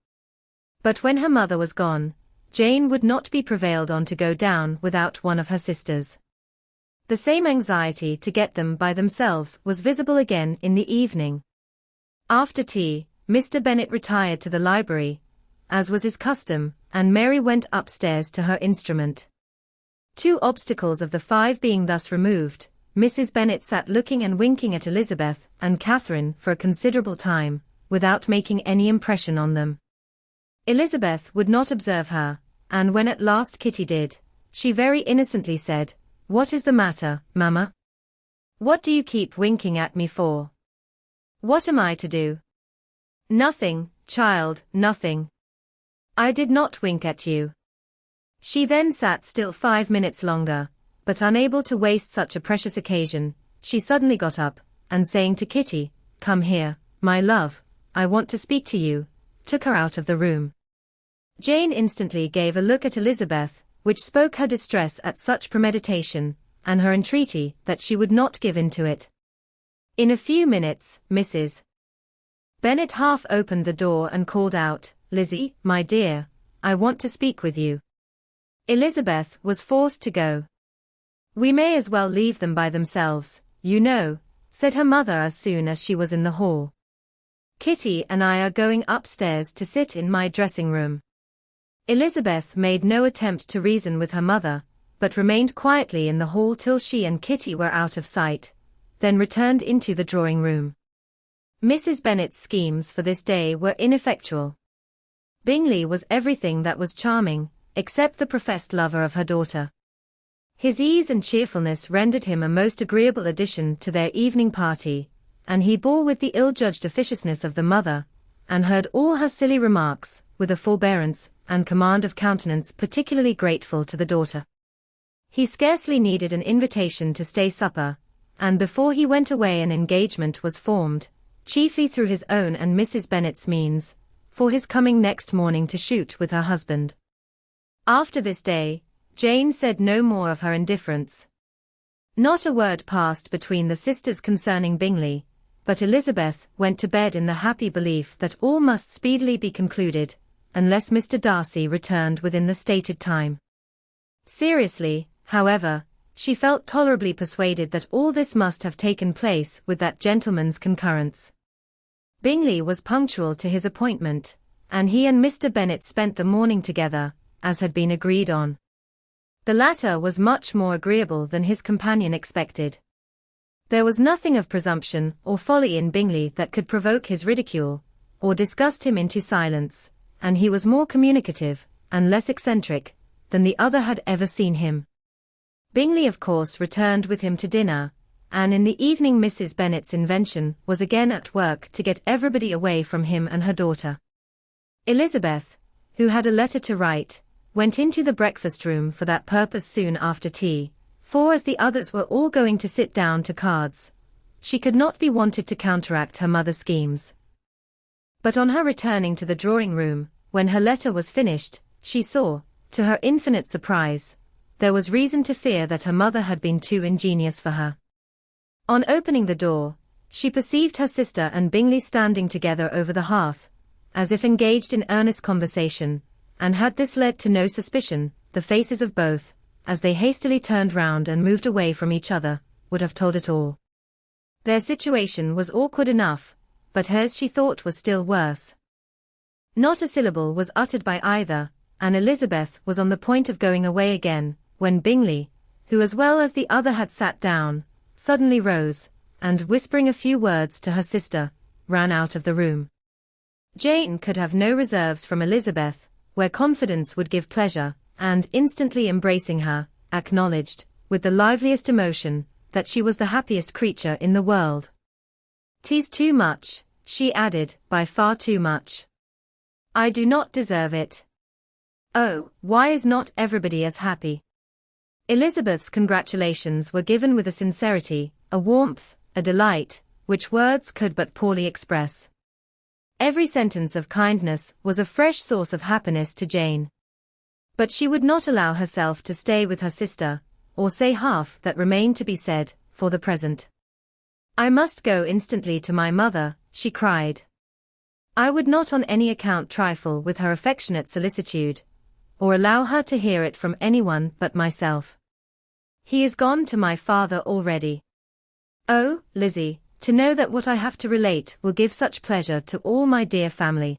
But when her mother was gone, Jane would not be prevailed on to go down without one of her sisters. The same anxiety to get them by themselves was visible again in the evening. After tea, Mr. Bennet retired to the library, as was his custom, and Mary went upstairs to her instrument. 2 obstacles of the 5 being thus removed, Mrs. Bennet sat looking and winking at Elizabeth and Catherine for a considerable time, without making any impression on them. Elizabeth would not observe her, and when at last Kitty did, she very innocently said, "What is the matter, mamma? What do you keep winking at me for? What am I to do?" "Nothing, child, nothing. I did not wink at you." She then sat still 5 minutes longer, but unable to waste such a precious occasion, she suddenly got up, and saying to Kitty, "Come here, my love, I want to speak to you," took her out of the room. Jane instantly gave a look at Elizabeth, which spoke her distress at such premeditation, and her entreaty that she would not give in to it. In a few minutes, Mrs. Bennet half opened the door and called out, "Lizzie, my dear, I want to speak with you." Elizabeth was forced to go. "We may as well leave them by themselves, you know," said her mother as soon as she was in the hall. "Kitty and I are going upstairs to sit in my dressing room." Elizabeth made no attempt to reason with her mother, but remained quietly in the hall till she and Kitty were out of sight, then returned into the drawing room. Mrs. Bennet's schemes for this day were ineffectual. Bingley was everything that was charming, except the professed lover of her daughter. His ease and cheerfulness rendered him a most agreeable addition to their evening party, and he bore with the ill-judged officiousness of the mother, and heard all her silly remarks, with a forbearance and command of countenance particularly grateful to the daughter. He scarcely needed an invitation to stay supper, and before he went away an engagement was formed, chiefly through his own and Mrs. Bennet's means, for his coming next morning to shoot with her husband. After this day, Jane said no more of her indifference. Not a word passed between the sisters concerning Bingley, but Elizabeth went to bed in the happy belief that all must speedily be concluded, unless Mr. Darcy returned within the stated time. Seriously, however, she felt tolerably persuaded that all this must have taken place with that gentleman's concurrence. Bingley was punctual to his appointment, and he and Mr. Bennet spent the morning together, as had been agreed on. The latter was much more agreeable than his companion expected. There was nothing of presumption or folly in Bingley that could provoke his ridicule, or disgust him into silence, and he was more communicative, and less eccentric, than the other had ever seen him. Bingley of course returned with him to dinner, and in the evening Mrs. Bennet's invention was again at work to get everybody away from him and her daughter. Elizabeth, who had a letter to write, went into the breakfast-room for that purpose soon after tea, for as the others were all going to sit down to cards, she could not be wanted to counteract her mother's schemes. But on her returning to the drawing-room, when her letter was finished, she saw, to her infinite surprise, there was reason to fear that her mother had been too ingenious for her. On opening the door, she perceived her sister and Bingley standing together over the hearth, as if engaged in earnest conversation, and had this led to no suspicion, the faces of both, as they hastily turned round and moved away from each other, would have told it all. Their situation was awkward enough, but hers she thought was still worse. Not a syllable was uttered by either, and Elizabeth was on the point of going away again, when Bingley, who as well as the other had sat down, suddenly rose, and whispering a few words to her sister, ran out of the room. Jane could have no reserves from Elizabeth, where confidence would give pleasure, and instantly embracing her, acknowledged, with the liveliest emotion, that she was the happiest creature in the world. "'Tis too much," she added, "by far too much. I do not deserve it. Oh, why is not everybody as happy?" Elizabeth's congratulations were given with a sincerity, a warmth, a delight, which words could but poorly express. Every sentence of kindness was a fresh source of happiness to Jane. But she would not allow herself to stay with her sister, or say half that remained to be said, for the present. I must go instantly to my mother, she cried. I would not on any account trifle with her affectionate solicitude, or allow her to hear it from anyone but myself. He is gone to my father already. Oh, Lizzie, to know that what I have to relate will give such pleasure to all my dear family.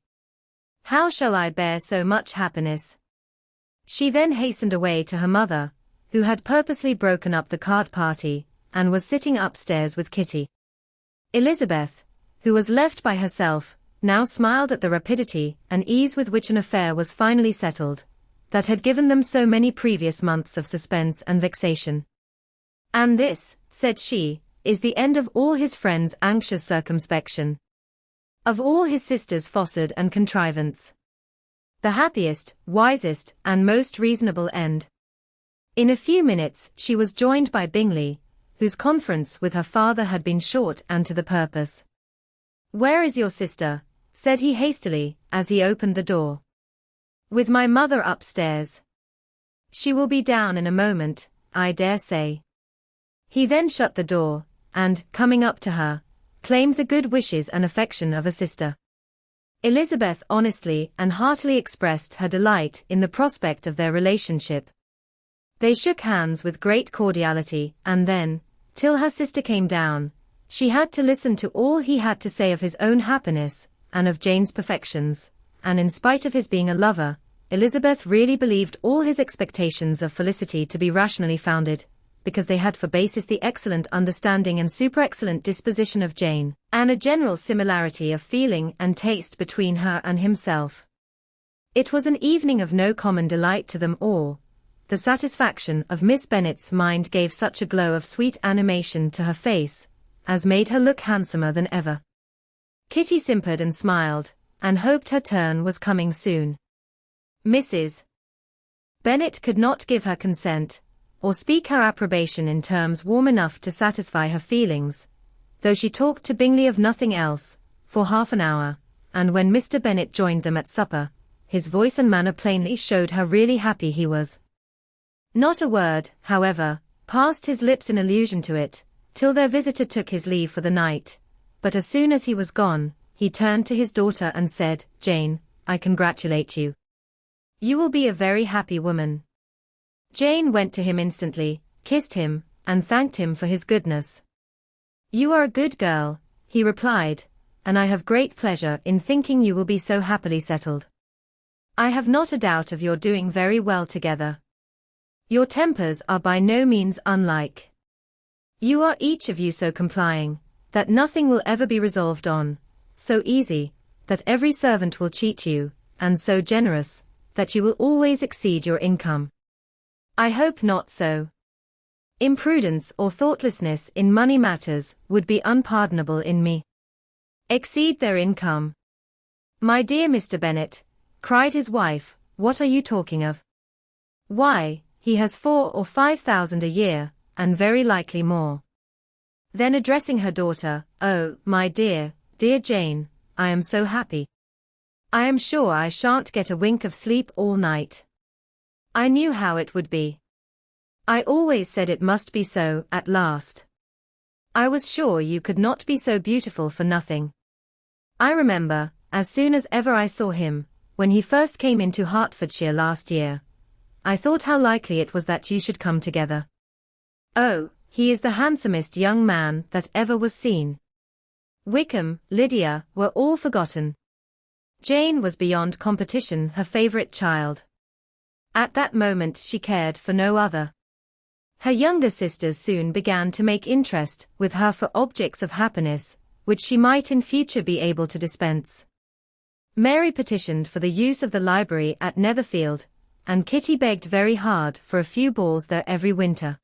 How shall I bear so much happiness? She then hastened away to her mother, who had purposely broken up the card party, and was sitting upstairs with Kitty. Elizabeth, who was left by herself, now smiled at the rapidity and ease with which an affair was finally settled, that had given them so many previous months of suspense and vexation. And this, said she, is the end of all his friends' anxious circumspection. Of all his sisters' falsehood and contrivance. The happiest, wisest, and most reasonable end. In a few minutes she was joined by Bingley, whose conference with her father had been short and to the purpose. Where is your sister? Said he hastily, as he opened the door. With my mother upstairs. She will be down in a moment, I dare say. He then shut the door, and, coming up to her, claimed the good wishes and affection of a sister. Elizabeth honestly and heartily expressed her delight in the prospect of their relationship. They shook hands with great cordiality, and then, till her sister came down, she had to listen to all he had to say of his own happiness, and of Jane's perfections, and in spite of his being a lover, Elizabeth really believed all his expectations of felicity to be rationally founded, because they had for basis the excellent understanding and super-excellent disposition of Jane, and a general similarity of feeling and taste between her and himself. It was an evening of no common delight to them all. The satisfaction of Miss Bennet's mind gave such a glow of sweet animation to her face, as made her look handsomer than ever. Kitty simpered and smiled, and hoped her turn was coming soon. Mrs. Bennet could not give her consent, or speak her approbation in terms warm enough to satisfy her feelings, though she talked to Bingley of nothing else, for half an hour, and when Mr. Bennet joined them at supper, his voice and manner plainly showed how really happy he was. Not a word, however, passed his lips in allusion to it, till their visitor took his leave for the night, but as soon as he was gone, he turned to his daughter and said, Jane, I congratulate you. You will be a very happy woman. Jane went to him instantly, kissed him, and thanked him for his goodness. You are a good girl, he replied, and I have great pleasure in thinking you will be so happily settled. I have not a doubt of your doing very well together. Your tempers are by no means unlike. You are each of you so complying, that nothing will ever be resolved on, so easy, that every servant will cheat you, and so generous, that you will always exceed your income. I hope not so. Imprudence or thoughtlessness in money matters would be unpardonable in me. Exceed their income. My dear Mr. Bennet, cried his wife, what are you talking of? Why, he has 4,000 or 5,000 a year, and very likely more. Then addressing her daughter, oh, my dear, dear Jane, I am so happy. I am sure I shan't get a wink of sleep all night. I knew how it would be. I always said it must be so, at last. I was sure you could not be so beautiful for nothing. I remember, as soon as ever I saw him, when he first came into Hertfordshire last year, I thought how likely it was that you should come together. Oh, he is the handsomest young man that ever was seen. Wickham, Lydia, were all forgotten. Jane was beyond competition her favourite child. At that moment she cared for no other. Her younger sisters soon began to make interest with her for objects of happiness, which she might in future be able to dispense. Mary petitioned for the use of the library at Netherfield, and Kitty begged very hard for a few balls there every winter.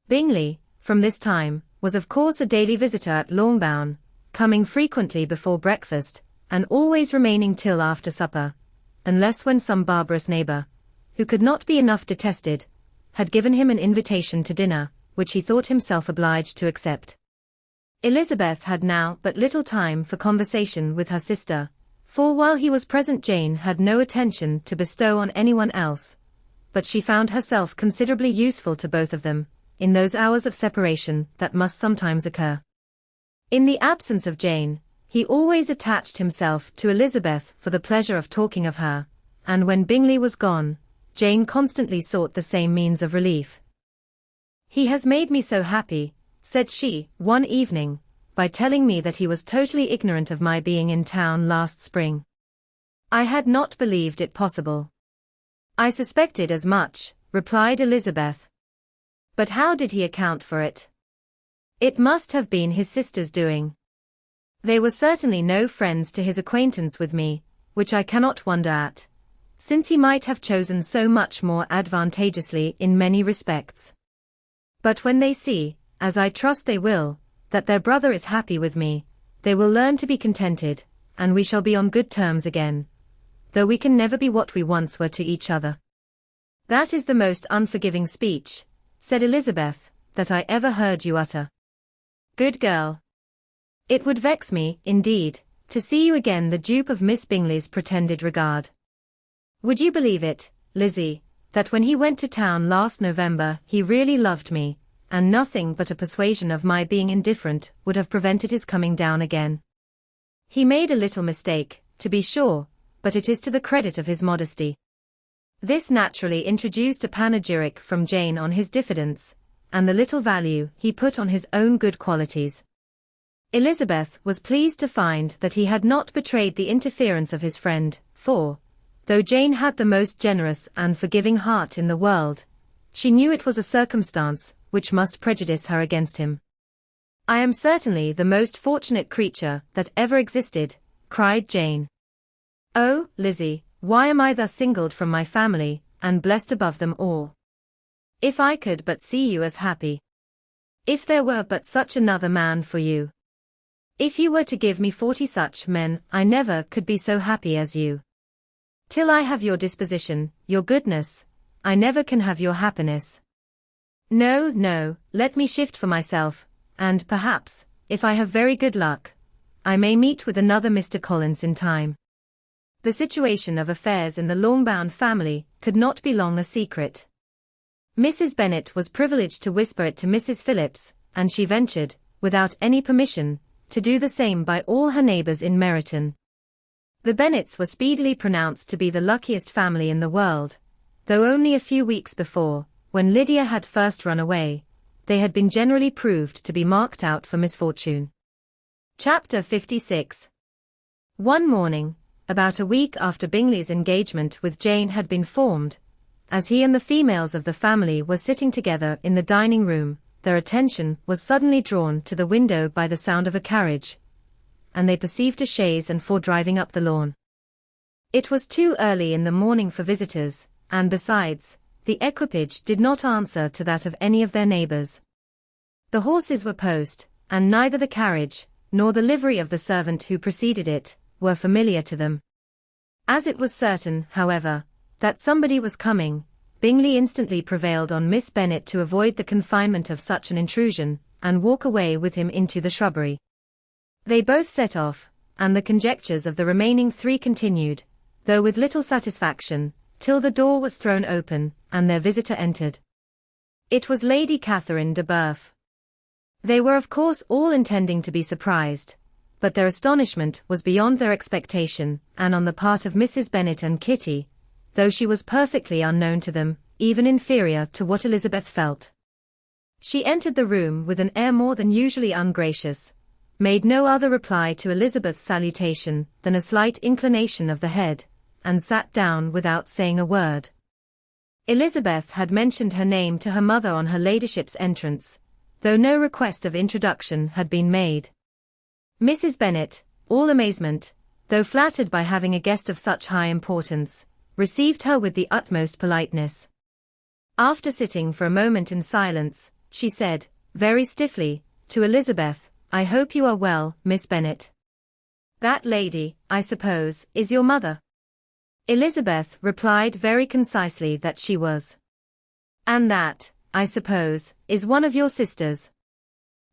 Bingley, from this time, was of course a daily visitor at Longbourn, coming frequently before breakfast, and always remaining till after supper, unless when some barbarous neighbour, who could not be enough detested, had given him an invitation to dinner, which he thought himself obliged to accept. Elizabeth had now but little time for conversation with her sister, for while he was present Jane had no attention to bestow on anyone else, but she found herself considerably useful to both of them, in those hours of separation that must sometimes occur. In the absence of Jane, he always attached himself to Elizabeth for the pleasure of talking of her, and when Bingley was gone, Jane constantly sought the same means of relief. "He has made me so happy," said she, one evening, by telling me that he was totally ignorant of my being in town last spring. I had not believed it possible. "I suspected as much," replied Elizabeth. "But how did he account for it?" "It must have been his sister's doing. They were certainly no friends to his acquaintance with me, which I cannot wonder at, since he might have chosen so much more advantageously in many respects. But when they see, as I trust they will, that their brother is happy with me, they will learn to be contented, and we shall be on good terms again, though we can never be what we once were to each other." "That is the most unforgiving speech," said Elizabeth, "that I ever heard you utter. Good girl. It would vex me, indeed, to see you again the dupe of Miss Bingley's pretended regard. Would you believe it, Lizzie, that when he went to town last November he really loved me, and nothing but a persuasion of my being indifferent would have prevented his coming down again? He made a little mistake, to be sure, but it is to the credit of his modesty." This naturally introduced a panegyric from Jane on his diffidence, and the little value he put on his own good qualities. Elizabeth was pleased to find that he had not betrayed the interference of his friend, for, though Jane had the most generous and forgiving heart in the world, she knew it was a circumstance which must prejudice her against him. "I am certainly the most fortunate creature that ever existed," cried Jane. "Oh, Lizzie, why am I thus singled from my family, and blessed above them all? If I could but see you as happy. If there were but such another man for you. If you were to give me 40 such men, I never could be so happy as you. Till I have your disposition, your goodness, I never can have your happiness. No, no, let me shift for myself, and perhaps, if I have very good luck, I may meet with another Mr. Collins in time." The situation of affairs in the Longbourn family could not be long a secret. Mrs. Bennet was privileged to whisper it to Mrs. Phillips, and she ventured, without any permission, to do the same by all her neighbours in Meryton. The Bennets were speedily pronounced to be the luckiest family in the world, though only a few weeks before, when Lydia had first run away, they had been generally proved to be marked out for misfortune. Chapter 56. One morning, about a week after Bingley's engagement with Jane had been formed, as he and the females of the family were sitting together in the dining room, their attention was suddenly drawn to the window by the sound of a carriage, and they perceived a chaise and four driving up the lawn. It was too early in the morning for visitors, and besides, the equipage did not answer to that of any of their neighbours. The horses were post, and neither the carriage, nor the livery of the servant who preceded it, were familiar to them. As it was certain, however, that somebody was coming, Bingley instantly prevailed on Miss Bennet to avoid the confinement of such an intrusion, and walk away with him into the shrubbery. They both set off, and the conjectures of the remaining three continued, though with little satisfaction, till the door was thrown open, and their visitor entered. It was Lady Catherine de Bourgh. They were of course all intending to be surprised, but their astonishment was beyond their expectation, and on the part of Mrs. Bennet and Kitty, though she was perfectly unknown to them, even inferior to what Elizabeth felt. She entered the room with an air more than usually ungracious, made no other reply to Elizabeth's salutation than a slight inclination of the head, and sat down without saying a word. Elizabeth had mentioned her name to her mother on her ladyship's entrance, though no request of introduction had been made. Mrs. Bennet, all amazement, though flattered by having a guest of such high importance, received her with the utmost politeness. After sitting for a moment in silence, she said, very stiffly, to Elizabeth, "I hope you are well, Miss Bennet. That lady, I suppose, is your mother?" Elizabeth replied very concisely that she was. "And that, I suppose, is one of your sisters?"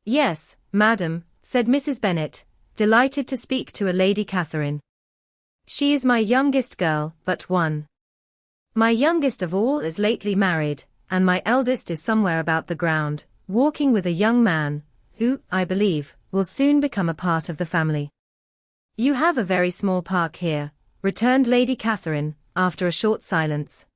"Yes, madam," said Mrs. Bennet, delighted to speak to a Lady Catherine. "She is my youngest girl, but one. My youngest of all is lately married, and my eldest is somewhere about the ground, walking with a young man, who, I believe, will soon become a part of the family. You have a very small park here, returned Lady Catherine, after a short silence.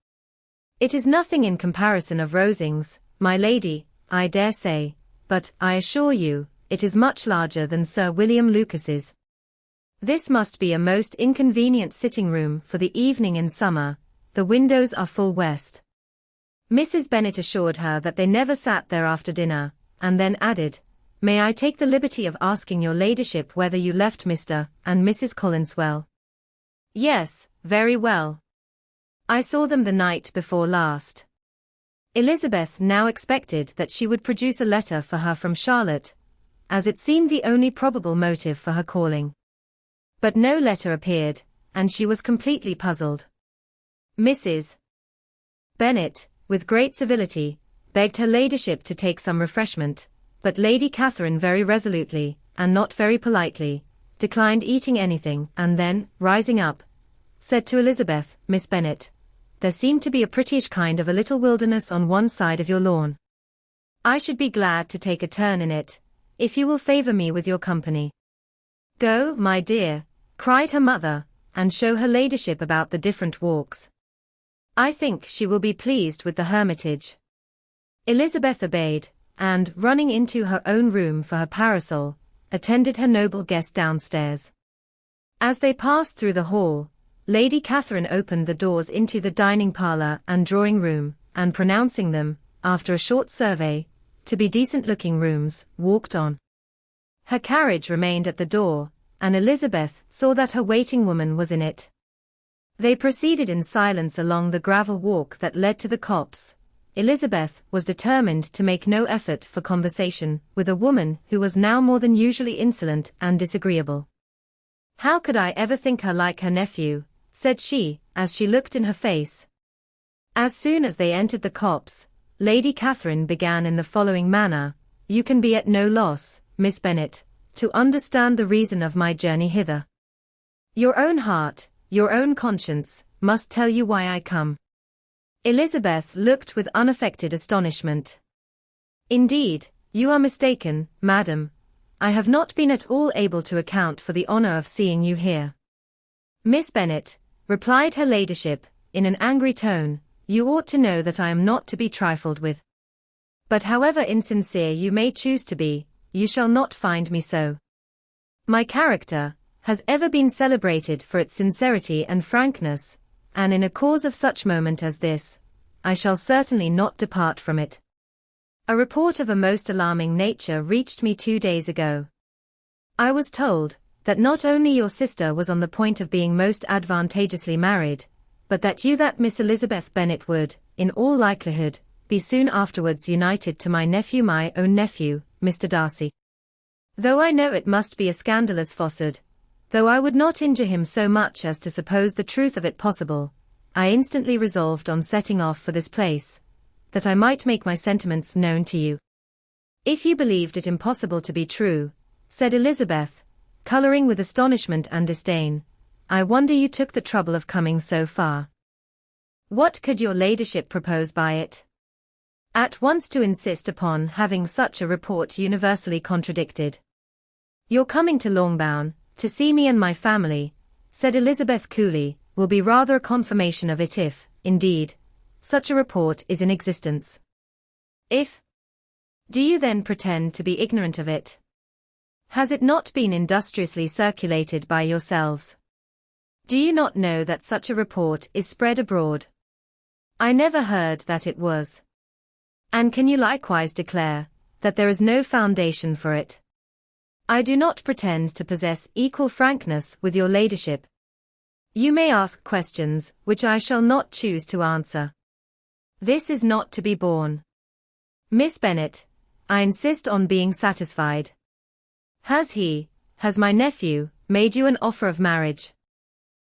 It is nothing in comparison of Rosings, my lady, I dare say, but, I assure you, it is much larger than Sir William Lucas's. This must be a most inconvenient sitting room for the evening in summer, the windows are full west. Mrs. Bennet assured her that they never sat there after dinner, and then added, May I take the liberty of asking your ladyship whether you left Mr. and Mrs. Collins well? Yes, very well. I saw them the night before last. Elizabeth now expected that she would produce a letter for her from Charlotte, as it seemed the only probable motive for her calling. But no letter appeared, and she was completely puzzled. Mrs. Bennet, with great civility, begged her ladyship to take some refreshment, but Lady Catherine very resolutely, and not very politely, declined eating anything, and then, rising up, said to Elizabeth, Miss Bennet, there seemed to be a prettyish kind of a little wilderness on one side of your lawn. I should be glad to take a turn in it, if you will favour me with your company. Go, my dear, cried her mother, and show her ladyship about the different walks. I think she will be pleased with the hermitage. Elizabeth obeyed, and, running into her own room for her parasol, attended her noble guest downstairs. As they passed through the hall, Lady Catherine opened the doors into the dining parlour and drawing room, and pronouncing them, after a short survey, to be decent-looking rooms, walked on. Her carriage remained at the door, and Elizabeth saw that her waiting woman was in it. They proceeded in silence along the gravel walk that led to the copse. Elizabeth was determined to make no effort for conversation with a woman who was now more than usually insolent and disagreeable. How could I ever think her like her nephew, said she, as she looked in her face. As soon as they entered the copse, Lady Catherine began in the following manner, You can be at no loss, Miss Bennet, to understand the reason of my journey hither. Your own heart, your own conscience, must tell you why I come. Elizabeth looked with unaffected astonishment. Indeed, you are mistaken, madam. I have not been at all able to account for the honour of seeing you here. Miss Bennet, replied her ladyship, in an angry tone, you ought to know that I am not to be trifled with. But however insincere you may choose to be, you shall not find me so. My character has ever been celebrated for its sincerity and frankness, and in a cause of such moment as this, I shall certainly not depart from it. A report of a most alarming nature reached me 2 days ago. I was told that not only your sister was on the point of being most advantageously married, but that Miss Elizabeth Bennet would, in all likelihood, be soon afterwards united to my nephew, my own nephew, Mr Darcy. Though I know it must be a scandalous falsehood, though I would not injure him so much as to suppose the truth of it possible, I instantly resolved on setting off for this place, that I might make my sentiments known to you. If you believed it impossible to be true, said Elizabeth, colouring with astonishment and disdain, I wonder you took the trouble of coming so far. What could your ladyship propose by it? At once to insist upon having such a report universally contradicted. Your coming to Longbourn, to see me and my family, said Elizabeth coolly, will be rather a confirmation of it if, indeed, such a report is in existence. If? Do you then pretend to be ignorant of it? Has it not been industriously circulated by yourselves? Do you not know that such a report is spread abroad? I never heard that it was. And can you likewise declare that there is no foundation for it? I do not pretend to possess equal frankness with your ladyship. You may ask questions which I shall not choose to answer. This is not to be borne. Miss Bennet, I insist on being satisfied. Has my nephew, made you an offer of marriage?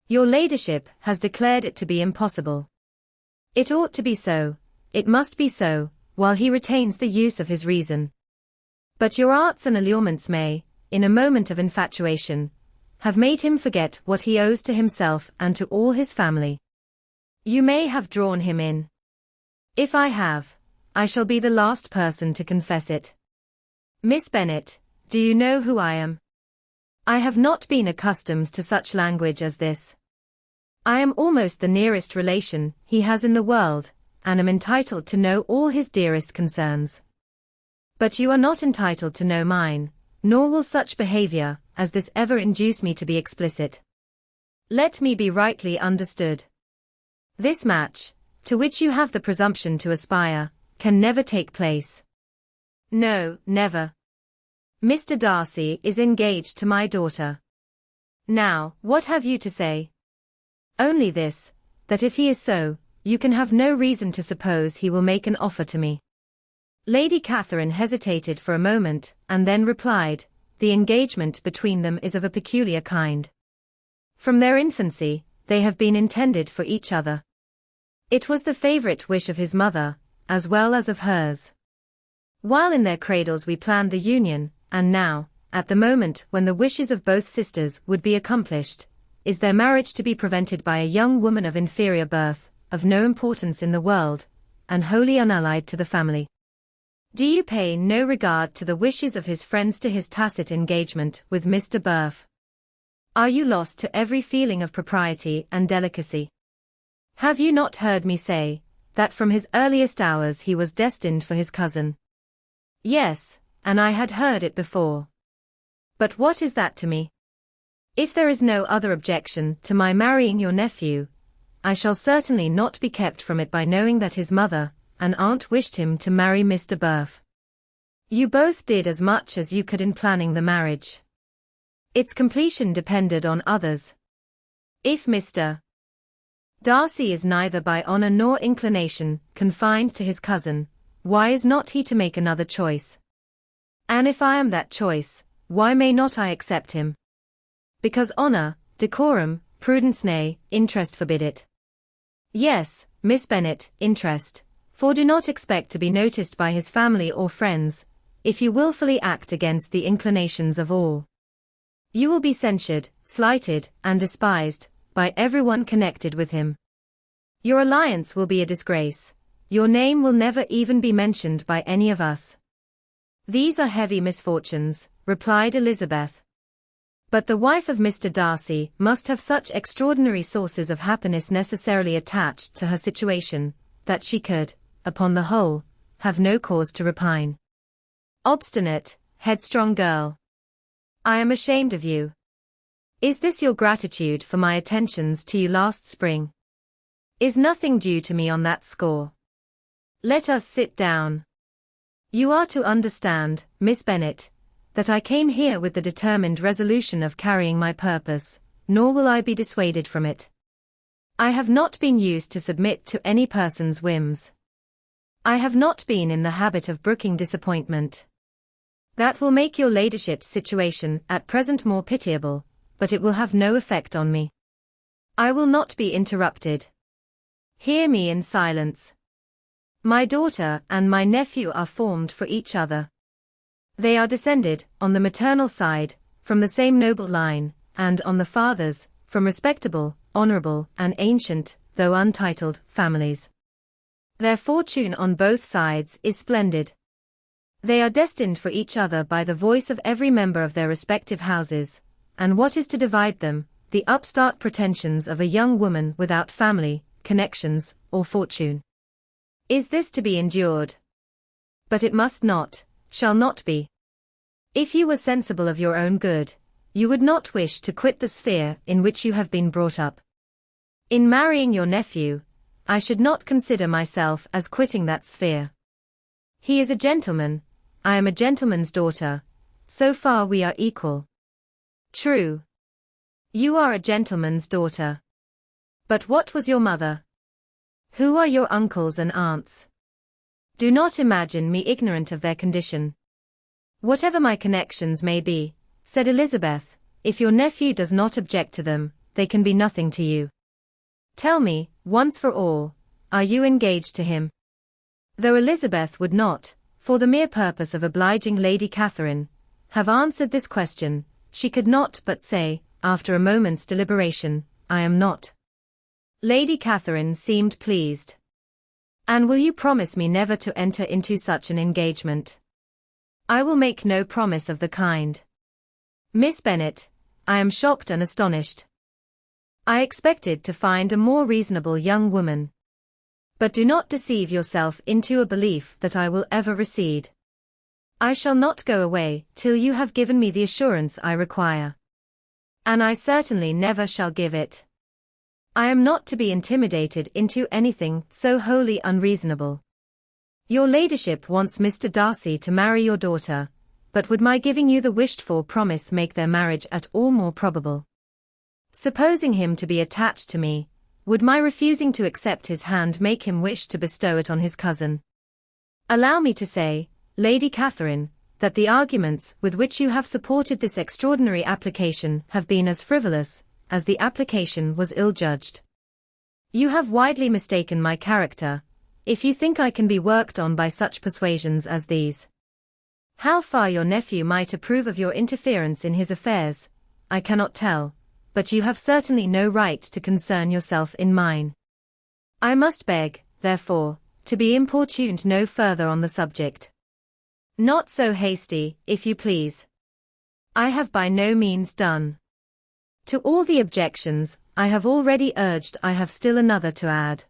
Your ladyship has declared it to be impossible. It ought to be so, it must be so, while he retains the use of his reason. But your arts and allurements may, in a moment of infatuation, have made him forget what he owes to himself and to all his family. You may have drawn him in. If I have, I shall be the last person to confess it. Miss Bennet, Do you know who I am? I have not been accustomed to such language as this. I am almost the nearest relation he has in the world, and am entitled to know all his dearest concerns. But you are not entitled to know mine, nor will such behavior as this ever induce me to be explicit. Let me be rightly understood. This match, to which you have the presumption to aspire, can never take place. No, never. Mr. Darcy is engaged to my daughter. Now, what have you to say? Only this, that if he is so, you can have no reason to suppose he will make an offer to me. Lady Catherine hesitated for a moment, and then replied, the engagement between them is of a peculiar kind. From their infancy, they have been intended for each other. It was the favourite wish of his mother, as well as of hers. While in their cradles we planned the union, and now, at the moment when the wishes of both sisters would be accomplished, is their marriage to be prevented by a young woman of inferior birth, of no importance in the world, and wholly unallied to the family. Do you pay no regard to the wishes of his friends to his tacit engagement with Mr. Burf? Are you lost to every feeling of propriety and delicacy? Have you not heard me say, that from his earliest hours he was destined for his cousin? Yes, and I had heard it before. But what is that to me? If there is no other objection to my marrying your nephew, I shall certainly not be kept from it by knowing that his mother and aunt wished him to marry Mr. Burf. You both did as much as you could in planning the marriage. Its completion depended on others. If Mr. Darcy is neither by honour nor inclination confined to his cousin, why is not he to make another choice? And if I am that choice, why may not I accept him? Because honour, decorum, prudence, nay, interest forbid it. Yes, Miss Bennet, interest, for do not expect to be noticed by his family or friends, if you wilfully act against the inclinations of all. You will be censured, slighted, and despised, by everyone connected with him. Your alliance will be a disgrace, your name will never even be mentioned by any of us. These are heavy misfortunes, replied Elizabeth. But the wife of Mr. Darcy must have such extraordinary sources of happiness necessarily attached to her situation, that she could, upon the whole, have no cause to repine. Obstinate, headstrong girl! I am ashamed of you. Is this your gratitude for my attentions to you last spring? Is nothing due to me on that score? Let us sit down. You are to understand, Miss Bennet, that I came here with the determined resolution of carrying my purpose, nor will I be dissuaded from it. I have not been used to submit to any person's whims. I have not been in the habit of brooking disappointment. That will make your ladyship's situation at present more pitiable, but it will have no effect on me. I will not be interrupted. Hear me in silence. My daughter and my nephew are formed for each other. They are descended, on the maternal side, from the same noble line, and on the father's, from respectable, honourable, and ancient, though untitled, families. Their fortune on both sides is splendid. They are destined for each other by the voice of every member of their respective houses, and what is to divide them, the upstart pretensions of a young woman without family, connections, or fortune. Is this to be endured? But it must not, shall not be. If you were sensible of your own good, you would not wish to quit the sphere in which you have been brought up. In marrying your nephew, I should not consider myself as quitting that sphere. He is a gentleman, I am a gentleman's daughter, so far we are equal. True. You are a gentleman's daughter. But what was your mother? Who are your uncles and aunts? Do not imagine me ignorant of their condition. Whatever my connections may be, said Elizabeth, if your nephew does not object to them, they can be nothing to you. Tell me, once for all, are you engaged to him? Though Elizabeth would not, for the mere purpose of obliging Lady Catherine, have answered this question, she could not but say, after a moment's deliberation, I am not. Lady Catherine seemed pleased. And will you promise me never to enter into such an engagement? I will make no promise of the kind. Miss Bennet, I am shocked and astonished. I expected to find a more reasonable young woman. But do not deceive yourself into a belief that I will ever recede. I shall not go away till you have given me the assurance I require. And I certainly never shall give it. I am not to be intimidated into anything so wholly unreasonable. Your ladyship wants Mr. Darcy to marry your daughter, but would my giving you the wished-for promise make their marriage at all more probable? Supposing him to be attached to me, would my refusing to accept his hand make him wish to bestow it on his cousin? Allow me to say, Lady Catherine, that the arguments with which you have supported this extraordinary application have been as frivolous as the application was ill-judged. You have widely mistaken my character, if you think I can be worked on by such persuasions as these. How far your nephew might approve of your interference in his affairs, I cannot tell, but you have certainly no right to concern yourself in mine. I must beg, therefore, to be importuned no further on the subject. Not so hasty, if you please. I have by no means done. To all the objections I have already urged I have still another to add.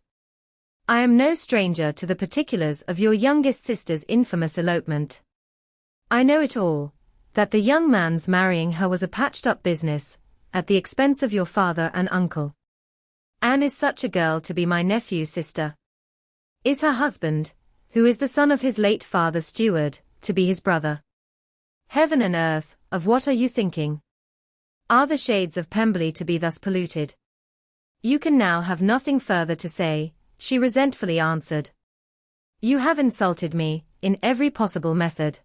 I am no stranger to the particulars of your youngest sister's infamous elopement. I know it all, that the young man's marrying her was a patched-up business, at the expense of your father and uncle. Anne is such a girl to be my nephew's sister. Is her husband, who is the son of his late father's steward, to be his brother? Heaven and earth, of what are you thinking? Are the shades of Pemberley to be thus polluted? You can now have nothing further to say, she resentfully answered. You have insulted me, in every possible method.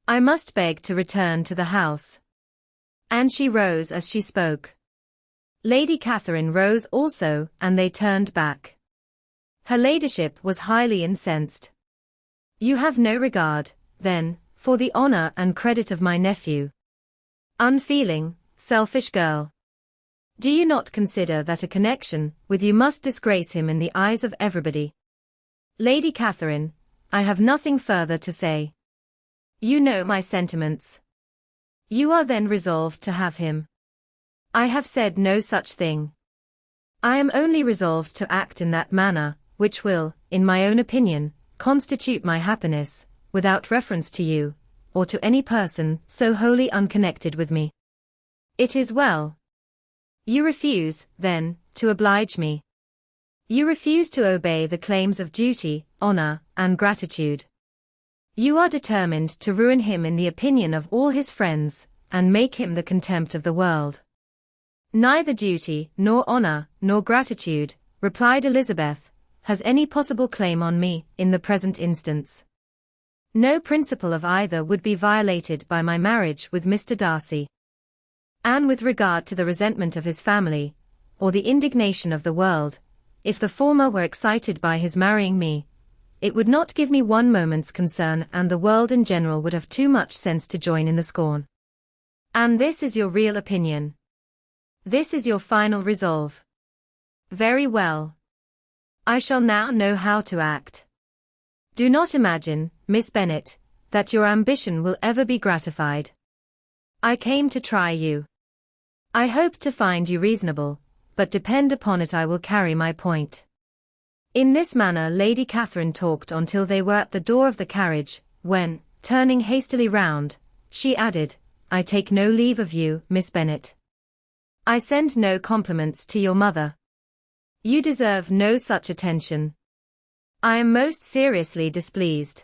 I must beg to return to the house. And she rose as she spoke. Lady Catherine rose also, and they turned back. Her ladyship was highly incensed. You have no regard, then, for the honor and credit of my nephew. Unfeeling, selfish girl. Do you not consider that a connection with you must disgrace him in the eyes of everybody? Lady Catherine, I have nothing further to say. You know my sentiments. You are then resolved to have him. I have said no such thing. I am only resolved to act in that manner, which will, in my own opinion, constitute my happiness, without reference to you, or to any person so wholly unconnected with me. It is well. You refuse, then, to oblige me. You refuse to obey the claims of duty, honor, and gratitude. You are determined to ruin him in the opinion of all his friends, and make him the contempt of the world. Neither duty, nor honor, nor gratitude, replied Elizabeth, has any possible claim on me, in the present instance. No principle of either would be violated by my marriage with Mr. Darcy. And with regard to the resentment of his family, or the indignation of the world, if the former were excited by his marrying me, it would not give me one moment's concern, and the world in general would have too much sense to join in the scorn. And this is your real opinion. This is your final resolve. Very well. I shall now know how to act. Do not imagine, Miss Bennet, that your ambition will ever be gratified. I came to try you. I hope to find you reasonable, but depend upon it I will carry my point. In this manner Lady Catherine talked on till they were at the door of the carriage, when, turning hastily round, she added, I take no leave of you, Miss Bennet. I send no compliments to your mother. You deserve no such attention. I am most seriously displeased.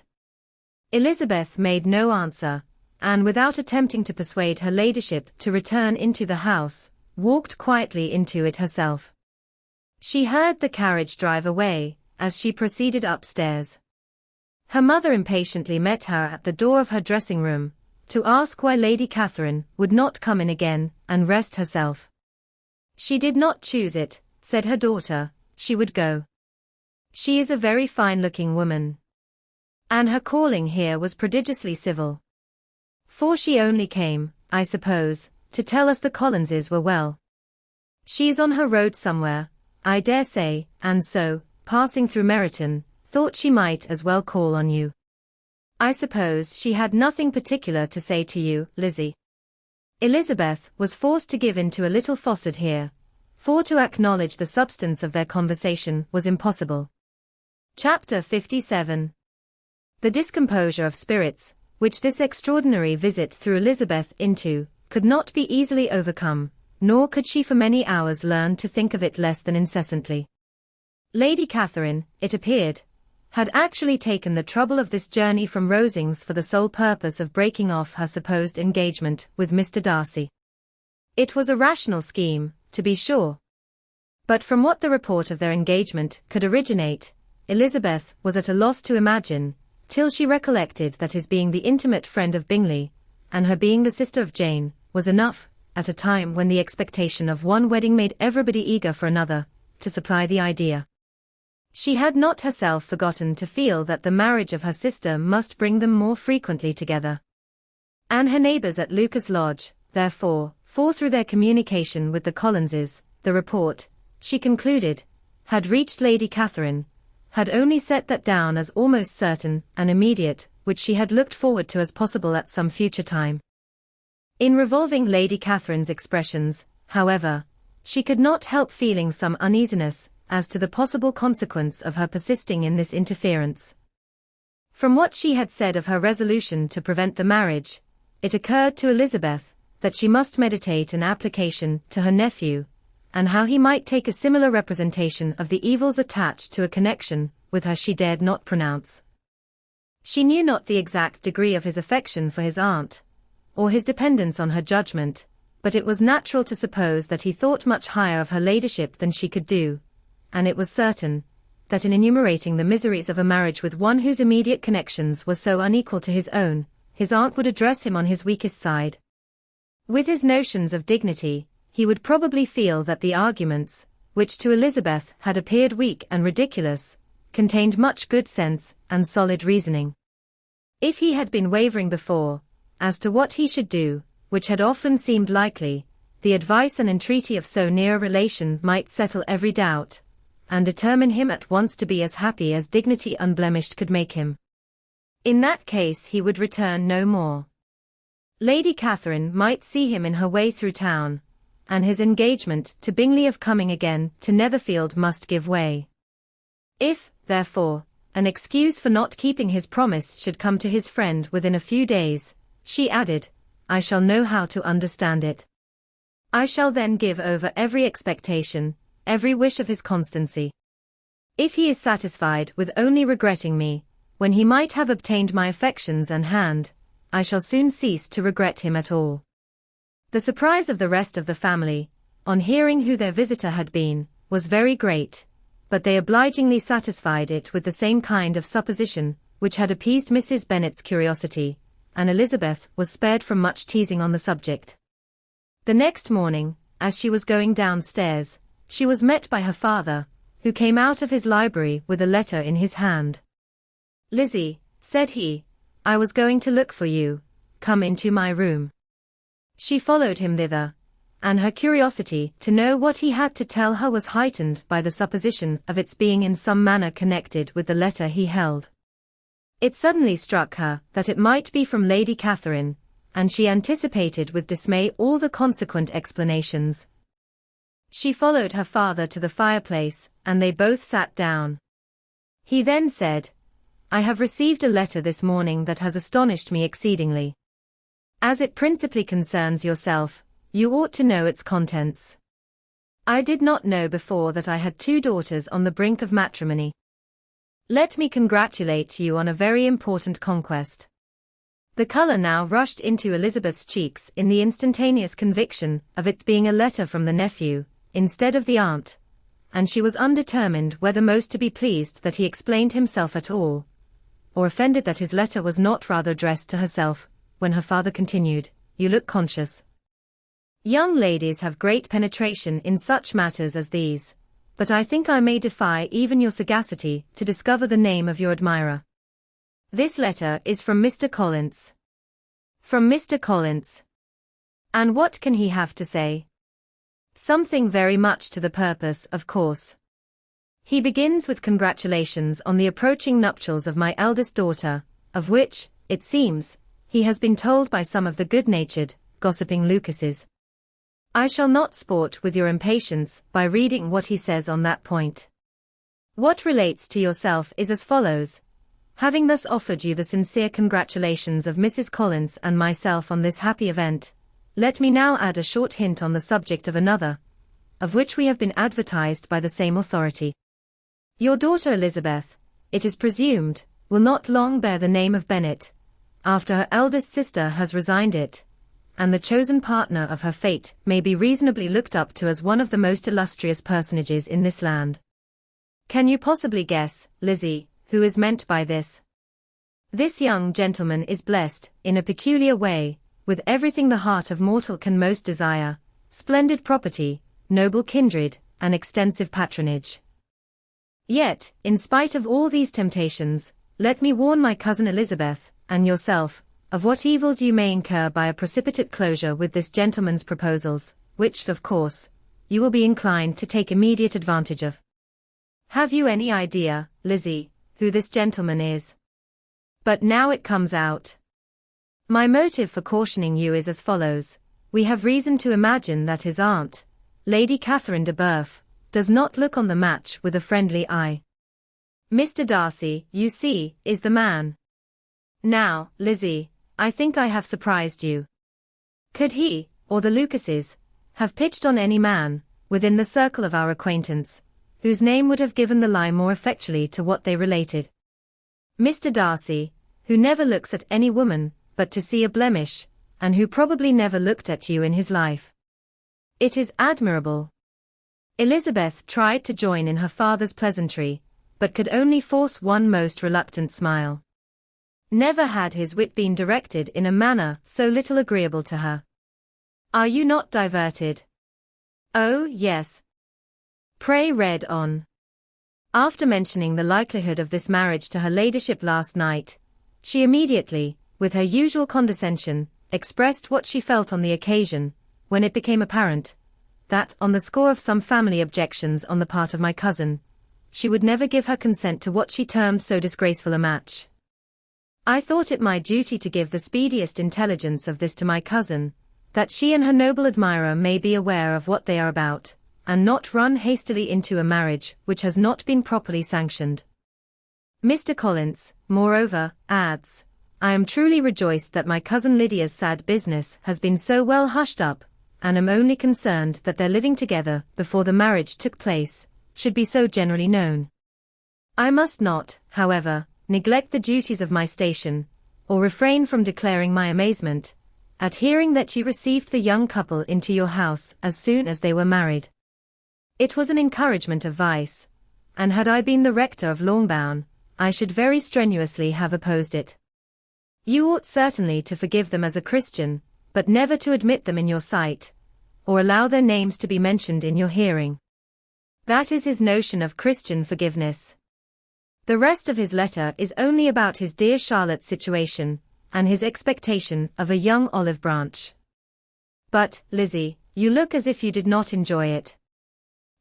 Elizabeth made no answer, and without attempting to persuade her ladyship to return into the house, walked quietly into it herself. She heard the carriage drive away, as she proceeded upstairs. Her mother impatiently met her at the door of her dressing-room, to ask why Lady Catherine would not come in again, and rest herself. She did not choose it, said her daughter, she would go. She is a very fine-looking woman. And her calling here was prodigiously civil. For she only came, I suppose, to tell us the Collinses were well. She is on her road somewhere, I dare say, and so, passing through Meryton, thought she might as well call on you. I suppose she had nothing particular to say to you, Lizzie. Elizabeth was forced to give in to a little falsehood here, for to acknowledge the substance of their conversation was impossible. Chapter 57. The discomposure of spirits, which this extraordinary visit threw Elizabeth into, could not be easily overcome, nor could she for many hours learn to think of it less than incessantly. Lady Catherine, it appeared, had actually taken the trouble of this journey from Rosings for the sole purpose of breaking off her supposed engagement with Mr Darcy. It was a rational scheme, to be sure. But from what the report of their engagement could originate, Elizabeth was at a loss to imagine, till she recollected that his being the intimate friend of Bingley, and her being the sister of Jane, was enough, at a time when the expectation of one wedding made everybody eager for another, to supply the idea. She had not herself forgotten to feel that the marriage of her sister must bring them more frequently together. And her neighbours at Lucas Lodge, therefore, for through their communication with the Collinses, the report, she concluded, had reached Lady Catherine, had only set that down as almost certain and immediate, which she had looked forward to as possible at some future time. In revolving Lady Catherine's expressions, however, she could not help feeling some uneasiness as to the possible consequence of her persisting in this interference. From what she had said of her resolution to prevent the marriage, it occurred to Elizabeth that she must meditate an application to her nephew, and how he might take a similar representation of the evils attached to a connection with her she dared not pronounce. She knew not the exact degree of his affection for his aunt, or his dependence on her judgment, but it was natural to suppose that he thought much higher of her ladyship than she could do, and it was certain, that in enumerating the miseries of a marriage with one whose immediate connections were so unequal to his own, his aunt would address him on his weakest side. With his notions of dignity, he would probably feel that the arguments, which to Elizabeth had appeared weak and ridiculous, contained much good sense and solid reasoning. If he had been wavering before, as to what he should do, which had often seemed likely, the advice and entreaty of so near a relation might settle every doubt, and determine him at once to be as happy as dignity unblemished could make him. In that case he would return no more. Lady Catherine might see him in her way through town, and his engagement to Bingley of coming again to Netherfield must give way. If, therefore, an excuse for not keeping his promise should come to his friend within a few days, she added, I shall know how to understand it. I shall then give over every expectation, every wish of his constancy. If he is satisfied with only regretting me, when he might have obtained my affections and hand, I shall soon cease to regret him at all. The surprise of the rest of the family, on hearing who their visitor had been, was very great, but they obligingly satisfied it with the same kind of supposition, which had appeased Mrs. Bennet's curiosity, and Elizabeth was spared from much teasing on the subject. The next morning, as she was going downstairs, she was met by her father, who came out of his library with a letter in his hand. Lizzie, said he, I was going to look for you, come into my room. She followed him thither, and her curiosity to know what he had to tell her was heightened by the supposition of its being in some manner connected with the letter he held. It suddenly struck her that it might be from Lady Catherine, and she anticipated with dismay all the consequent explanations. She followed her father to the fireplace, and they both sat down. He then said, I have received a letter this morning that has astonished me exceedingly. As it principally concerns yourself, you ought to know its contents. I did not know before that I had 2 daughters on the brink of matrimony. Let me congratulate you on a very important conquest. The colour now rushed into Elizabeth's cheeks in the instantaneous conviction of its being a letter from the nephew, instead of the aunt, and she was undetermined whether most to be pleased that he explained himself at all, or offended that his letter was not rather addressed to herself, when her father continued, You look conscious. Young ladies have great penetration in such matters as these, but I think I may defy even your sagacity to discover the name of your admirer. This letter is from Mr. Collins. From Mr. Collins. And what can he have to say? Something very much to the purpose, of course. He begins with congratulations on the approaching nuptials of my eldest daughter, of which, it seems, he has been told by some of the good-natured, gossiping Lucases. I shall not sport with your impatience by reading what he says on that point. What relates to yourself is as follows. Having thus offered you the sincere congratulations of Mrs. Collins and myself on this happy event, let me now add a short hint on the subject of another, of which we have been advertised by the same authority. Your daughter Elizabeth, it is presumed, will not long bear the name of Bennet, after her eldest sister has resigned it, and the chosen partner of her fate may be reasonably looked up to as one of the most illustrious personages in this land. Can you possibly guess, Lizzie, who is meant by this? This young gentleman is blessed, in a peculiar way, with everything the heart of mortal can most desire: splendid property, noble kindred, and extensive patronage. Yet, in spite of all these temptations, let me warn my cousin Elizabeth, and yourself, of what evils you may incur by a precipitate closure with this gentleman's proposals, which, of course, you will be inclined to take immediate advantage of. Have you any idea, Lizzie, who this gentleman is? But now it comes out. My motive for cautioning you is as follows. We have reason to imagine that his aunt, Lady Catherine de Bourgh, does not look on the match with a friendly eye. Mr. Darcy, you see, is the man. Now, Lizzie, I think I have surprised you. Could he, or the Lucases, have pitched on any man, within the circle of our acquaintance, whose name would have given the lie more effectually to what they related? Mr. Darcy, who never looks at any woman, but to see a blemish, and who probably never looked at you in his life. It is admirable. Elizabeth tried to join in her father's pleasantry, but could only force one most reluctant smile. Never had his wit been directed in a manner so little agreeable to her. Are you not diverted? Oh, yes. Pray read on. After mentioning the likelihood of this marriage to her ladyship last night, she immediately, with her usual condescension, expressed what she felt on the occasion, when it became apparent that, on the score of some family objections on the part of my cousin, she would never give her consent to what she termed so disgraceful a match. I thought it my duty to give the speediest intelligence of this to my cousin, that she and her noble admirer may be aware of what they are about, and not run hastily into a marriage which has not been properly sanctioned. Mr. Collins, moreover, adds, I am truly rejoiced that my cousin Lydia's sad business has been so well hushed up, and am only concerned that their living together, before the marriage took place, should be so generally known. I must not, however, neglect the duties of my station, or refrain from declaring my amazement, at hearing that you received the young couple into your house as soon as they were married. It was an encouragement of vice, and had I been the rector of Longbourn, I should very strenuously have opposed it. You ought certainly to forgive them as a Christian, but never to admit them in your sight, or allow their names to be mentioned in your hearing. That is his notion of Christian forgiveness. The rest of his letter is only about his dear Charlotte's situation, and his expectation of a young olive branch. But, Lizzie, you look as if you did not enjoy it.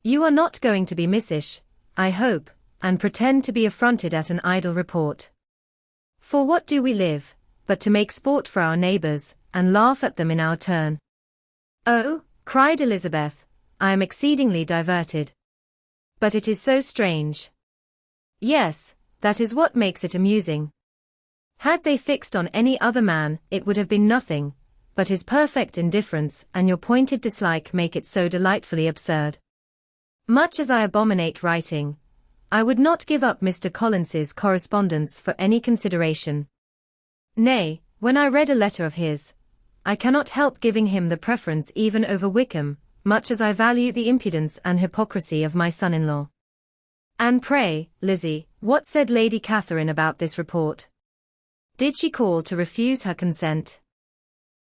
You are not going to be missish, I hope, and pretend to be affronted at an idle report. For what do we live, but to make sport for our neighbours, and laugh at them in our turn? Oh, cried Elizabeth, I am exceedingly diverted. But it is so strange. Yes, that is what makes it amusing. Had they fixed on any other man, it would have been nothing, but his perfect indifference and your pointed dislike make it so delightfully absurd. Much as I abominate writing, I would not give up Mr. Collins's correspondence for any consideration. Nay, when I read a letter of his, I cannot help giving him the preference even over Wickham, much as I value the impudence and hypocrisy of my son-in-law. And pray, Lizzie, what said Lady Catherine about this report? Did she call to refuse her consent?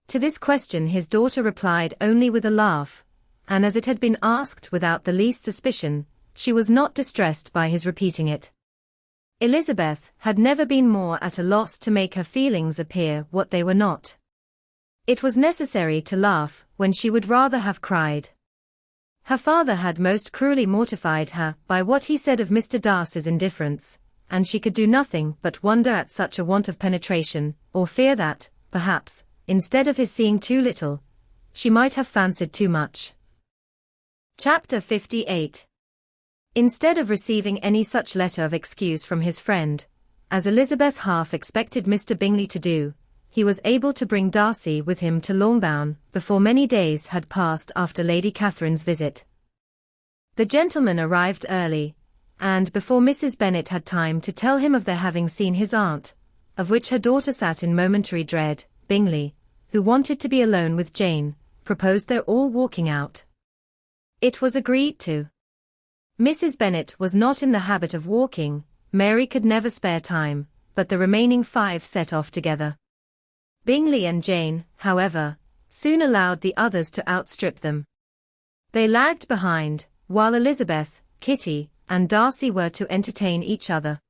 To this question his daughter replied only with a laugh, and as it had been asked without the least suspicion, she was not distressed by his repeating it. Elizabeth had never been more at a loss to make her feelings appear what they were not. It was necessary to laugh when she would rather have cried. Her father had most cruelly mortified her by what he said of Mr. Darcy's indifference, and she could do nothing but wonder at such a want of penetration, or fear that, perhaps, instead of his seeing too little, she might have fancied too much. Chapter 58. Instead of receiving any such letter of excuse from his friend, as Elizabeth half expected Mr. Bingley to do, he was able to bring Darcy with him to Longbourn before many days had passed after Lady Catherine's visit. The gentleman arrived early, and before Mrs. Bennet had time to tell him of their having seen his aunt, of which her daughter sat in momentary dread, Bingley, who wanted to be alone with Jane, proposed their all walking out. It was agreed to. Mrs. Bennet was not in the habit of walking, Mary could never spare time, but the remaining 5 set off together. Bingley and Jane, however, soon allowed the others to outstrip them. They lagged behind, while Elizabeth, Kitty, and Darcy were to entertain each other.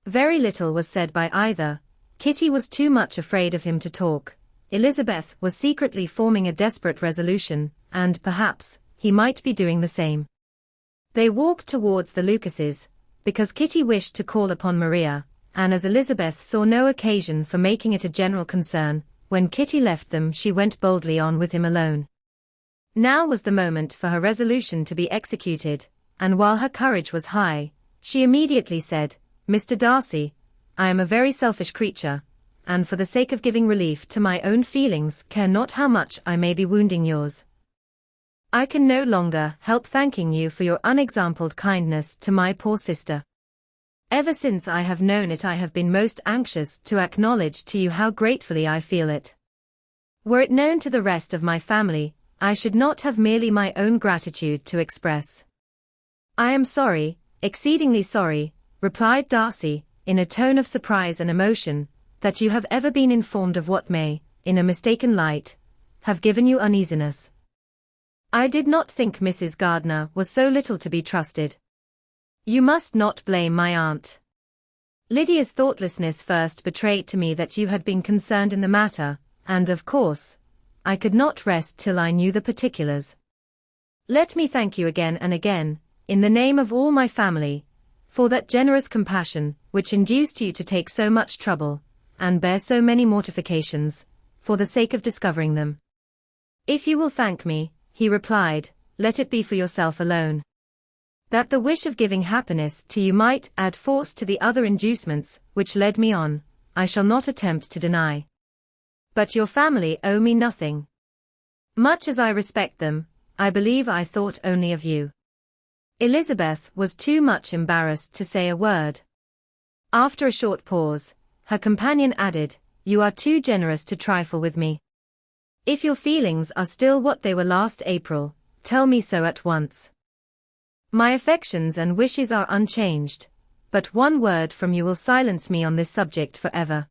Very little was said by either. Kitty was too much afraid of him to talk. Elizabeth was secretly forming a desperate resolution, and perhaps, he might be doing the same. They walked towards the Lucases, because Kitty wished to call upon Maria, and as Elizabeth saw no occasion for making it a general concern, when Kitty left them she went boldly on with him alone. Now was the moment for her resolution to be executed, and while her courage was high, she immediately said, "Mr. Darcy, I am a very selfish creature, and for the sake of giving relief to my own feelings care not how much I may be wounding yours. I can no longer help thanking you for your unexampled kindness to my poor sister. Ever since I have known it I have been most anxious to acknowledge to you how gratefully I feel it. Were it known to the rest of my family, I should not have merely my own gratitude to express." "I am sorry, exceedingly sorry," replied Darcy, in a tone of surprise and emotion, "that you have ever been informed of what may, in a mistaken light, have given you uneasiness. I did not think Mrs. Gardiner was so little to be trusted. You must not blame my aunt. Lydia's thoughtlessness first betrayed to me that you had been concerned in the matter, and of course, I could not rest till I knew the particulars. Let me thank you again and again, in the name of all my family, for that generous compassion, which induced you to take so much trouble, and bear so many mortifications, for the sake of discovering them. If you will thank me," he replied, "let it be for yourself alone. That the wish of giving happiness to you might add force to the other inducements which led me on, I shall not attempt to deny. But your family owe me nothing. Much as I respect them, I believe I thought only of you." Elizabeth was too much embarrassed to say a word. After a short pause, her companion added, "You are too generous to trifle with me. If your feelings are still what they were last April, tell me so at once. My affections and wishes are unchanged, but one word from you will silence me on this subject forever."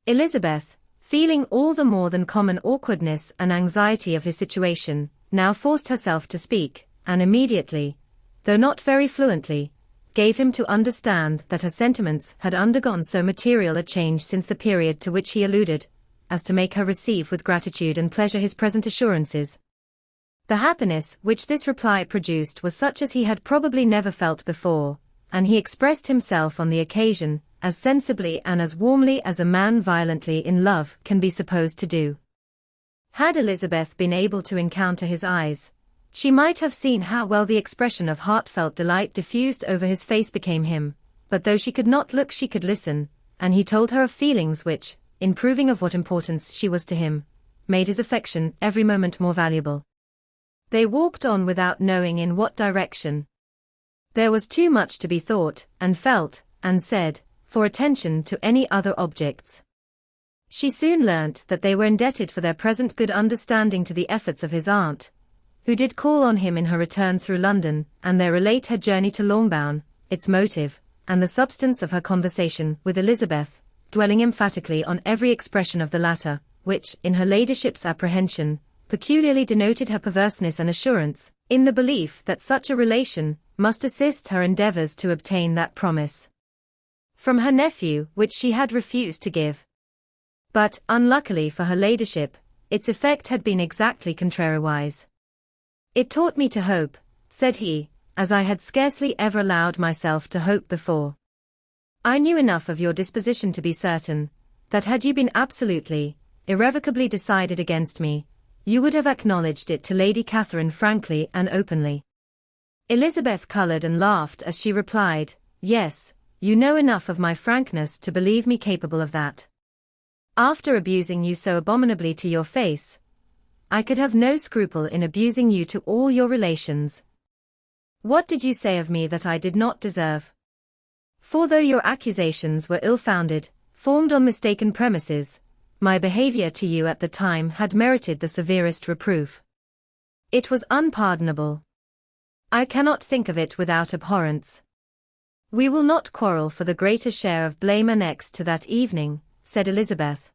Elizabeth, feeling all the more than common awkwardness and anxiety of his situation, now forced herself to speak, and immediately, though not very fluently, gave him to understand that her sentiments had undergone so material a change since the period to which he alluded, as to make her receive with gratitude and pleasure his present assurances. The happiness which this reply produced was such as he had probably never felt before, and he expressed himself on the occasion as sensibly and as warmly as a man violently in love can be supposed to do. Had Elizabeth been able to encounter his eyes, she might have seen how well the expression of heartfelt delight diffused over his face became him, but though she could not look she could listen, and he told her of feelings which, in proving of what importance she was to him, made his affection every moment more valuable. They walked on without knowing in what direction. There was too much to be thought, and felt, and said, for attention to any other objects. She soon learnt that they were indebted for their present good understanding to the efforts of his aunt, who did call on him in her return through London, and there relate her journey to Longbourn, its motive, and the substance of her conversation with Elizabeth, dwelling emphatically on every expression of the latter, which, in her ladyship's apprehension, peculiarly denoted her perverseness and assurance, in the belief that such a relation must assist her endeavours to obtain that promise from her nephew which she had refused to give. But, unluckily for her ladyship, its effect had been exactly contrariwise. "It taught me to hope," said he, "as I had scarcely ever allowed myself to hope before. I knew enough of your disposition to be certain that had you been absolutely, irrevocably decided against me, you would have acknowledged it to Lady Catherine frankly and openly. Elizabeth coloured and laughed as she replied, "Yes, you know enough of my frankness to believe me capable of that. After abusing you so abominably to your face, I could have no scruple in abusing you to all your relations. What did you say of me that I did not deserve? For though your accusations were ill-founded, formed on mistaken premises, my behaviour to you at the time had merited the severest reproof. It was unpardonable. I cannot think of it without abhorrence. We will not quarrel for the greater share of blame annexed to that evening," said Elizabeth.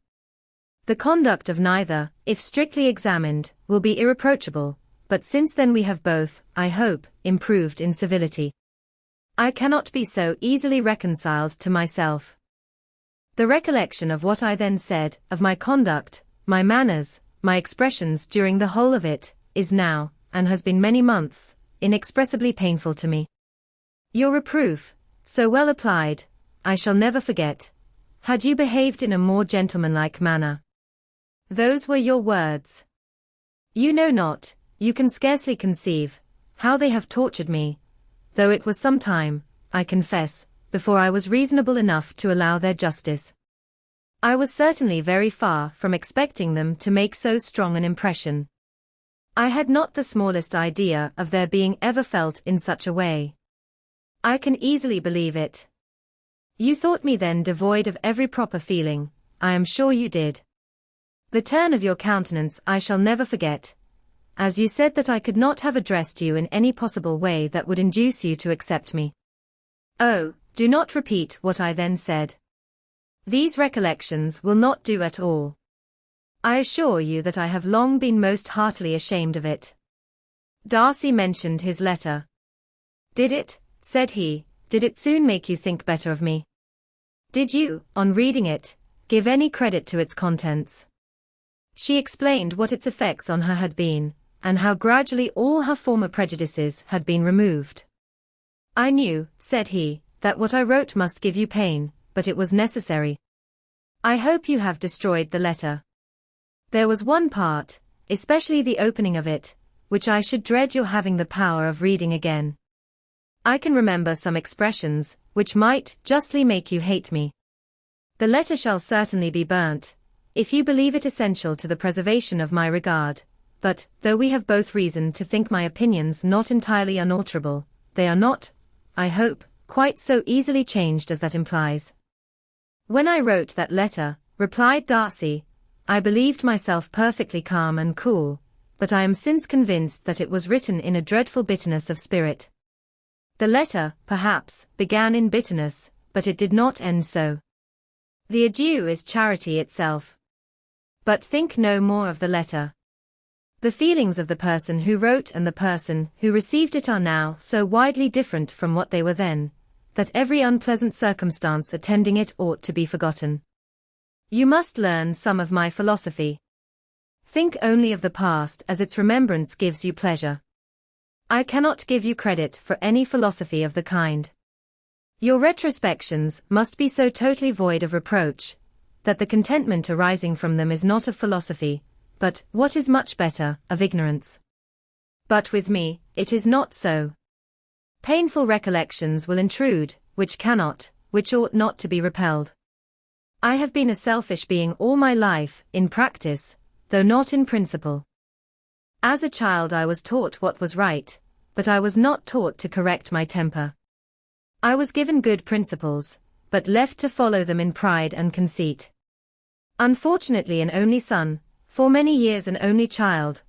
"The conduct of neither, if strictly examined, will be irreproachable, but since then we have both, I hope, improved in civility. I cannot be so easily reconciled to myself. The recollection of what I then said, of my conduct, my manners, my expressions during the whole of it, is now, and has been many months, inexpressibly painful to me. Your reproof, so well applied, I shall never forget. Had you behaved in a more gentlemanlike manner. Those were your words. You know not, you can scarcely conceive, how they have tortured me, though it was some time, I confess, before I was reasonable enough to allow their justice. I was certainly very far from expecting them to make so strong an impression. I had not the smallest idea of their being ever felt in such a way. I can easily believe it. You thought me then devoid of every proper feeling, I am sure you did. The turn of your countenance I shall never forget, as you said that I could not have addressed you in any possible way that would induce you to accept me. Oh, do not repeat what I then said. These recollections will not do at all. I assure you that I have long been most heartily ashamed of it. Darcy mentioned his letter. Did it, said he, did it soon make you think better of me? Did you, on reading it, give any credit to its contents? She explained what its effects on her had been, and how gradually all her former prejudices had been removed. I knew, said he, that what I wrote must give you pain, but it was necessary. I hope you have destroyed the letter. There was one part, especially the opening of it, which I should dread your having the power of reading again. I can remember some expressions, which might justly make you hate me. The letter shall certainly be burnt, if you believe it essential to the preservation of my regard, but, though we have both reason to think my opinions not entirely unalterable, they are not, I hope, quite so easily changed as that implies. When I wrote that letter, replied Darcy, I believed myself perfectly calm and cool, but I am since convinced that it was written in a dreadful bitterness of spirit. The letter, perhaps, began in bitterness, but it did not end so. The adieu is charity itself. But think no more of the letter. The feelings of the person who wrote and the person who received it are now so widely different from what they were then, that every unpleasant circumstance attending it ought to be forgotten. You must learn some of my philosophy. Think only of the past as its remembrance gives you pleasure. I cannot give you credit for any philosophy of the kind. Your retrospections must be so totally void of reproach, that the contentment arising from them is not of philosophy, but, what is much better, of ignorance. But with me, it is not so. Painful recollections will intrude, which cannot, which ought not to be repelled. I have been a selfish being all my life, in practice, though not in principle. As a child I was taught what was right, but I was not taught to correct my temper. I was given good principles, but left to follow them in pride and conceit. Unfortunately an only son, for many years an only child,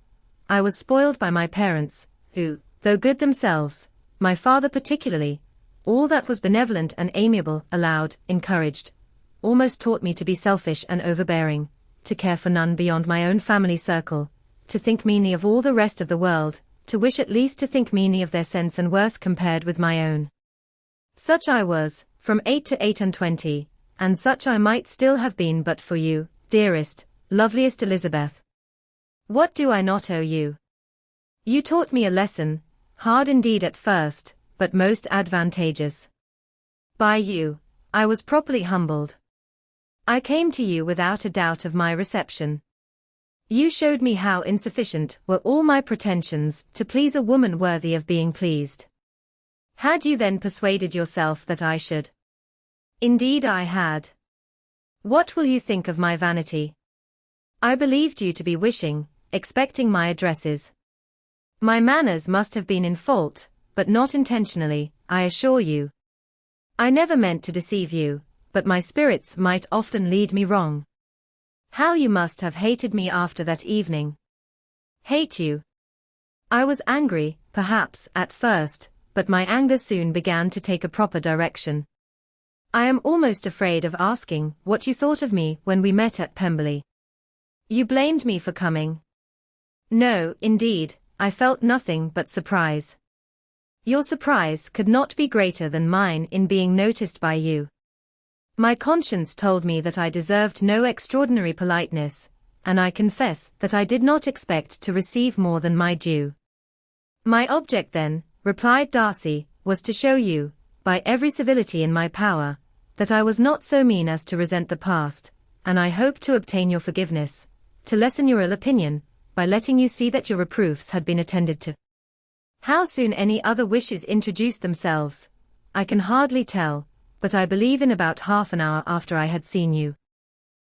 I was spoiled by my parents, who, though good themselves, my father particularly, all that was benevolent and amiable, allowed, encouraged, almost taught me to be selfish and overbearing, to care for none beyond my own family circle, to think meanly of all the rest of the world, to wish at least to think meanly of their sense and worth compared with my own. Such I was, from 8 to 28, and such I might still have been but for you, dearest, loveliest Elizabeth. What do I not owe you? You taught me a lesson, hard indeed at first, but most advantageous. By you, I was properly humbled. I came to you without a doubt of my reception. You showed me how insufficient were all my pretensions to please a woman worthy of being pleased. Had you then persuaded yourself that I should? Indeed I had. What will you think of my vanity? I believed you to be wishing, expecting my addresses. My manners must have been in fault, but not intentionally, I assure you. I never meant to deceive you, but my spirits might often lead me wrong. How you must have hated me after that evening. Hate you? I was angry, perhaps, at first, but my anger soon began to take a proper direction. I am almost afraid of asking what you thought of me when we met at Pemberley. You blamed me for coming. No, indeed, I felt nothing but surprise. Your surprise could not be greater than mine in being noticed by you. My conscience told me that I deserved no extraordinary politeness, and I confess that I did not expect to receive more than my due. My object then, replied Darcy, was to show you, by every civility in my power, that I was not so mean as to resent the past, and I hope to obtain your forgiveness, to lessen your ill opinion, by letting you see that your reproofs had been attended to. How soon any other wishes introduced themselves, I can hardly tell, but I believe in about half an hour after I had seen you.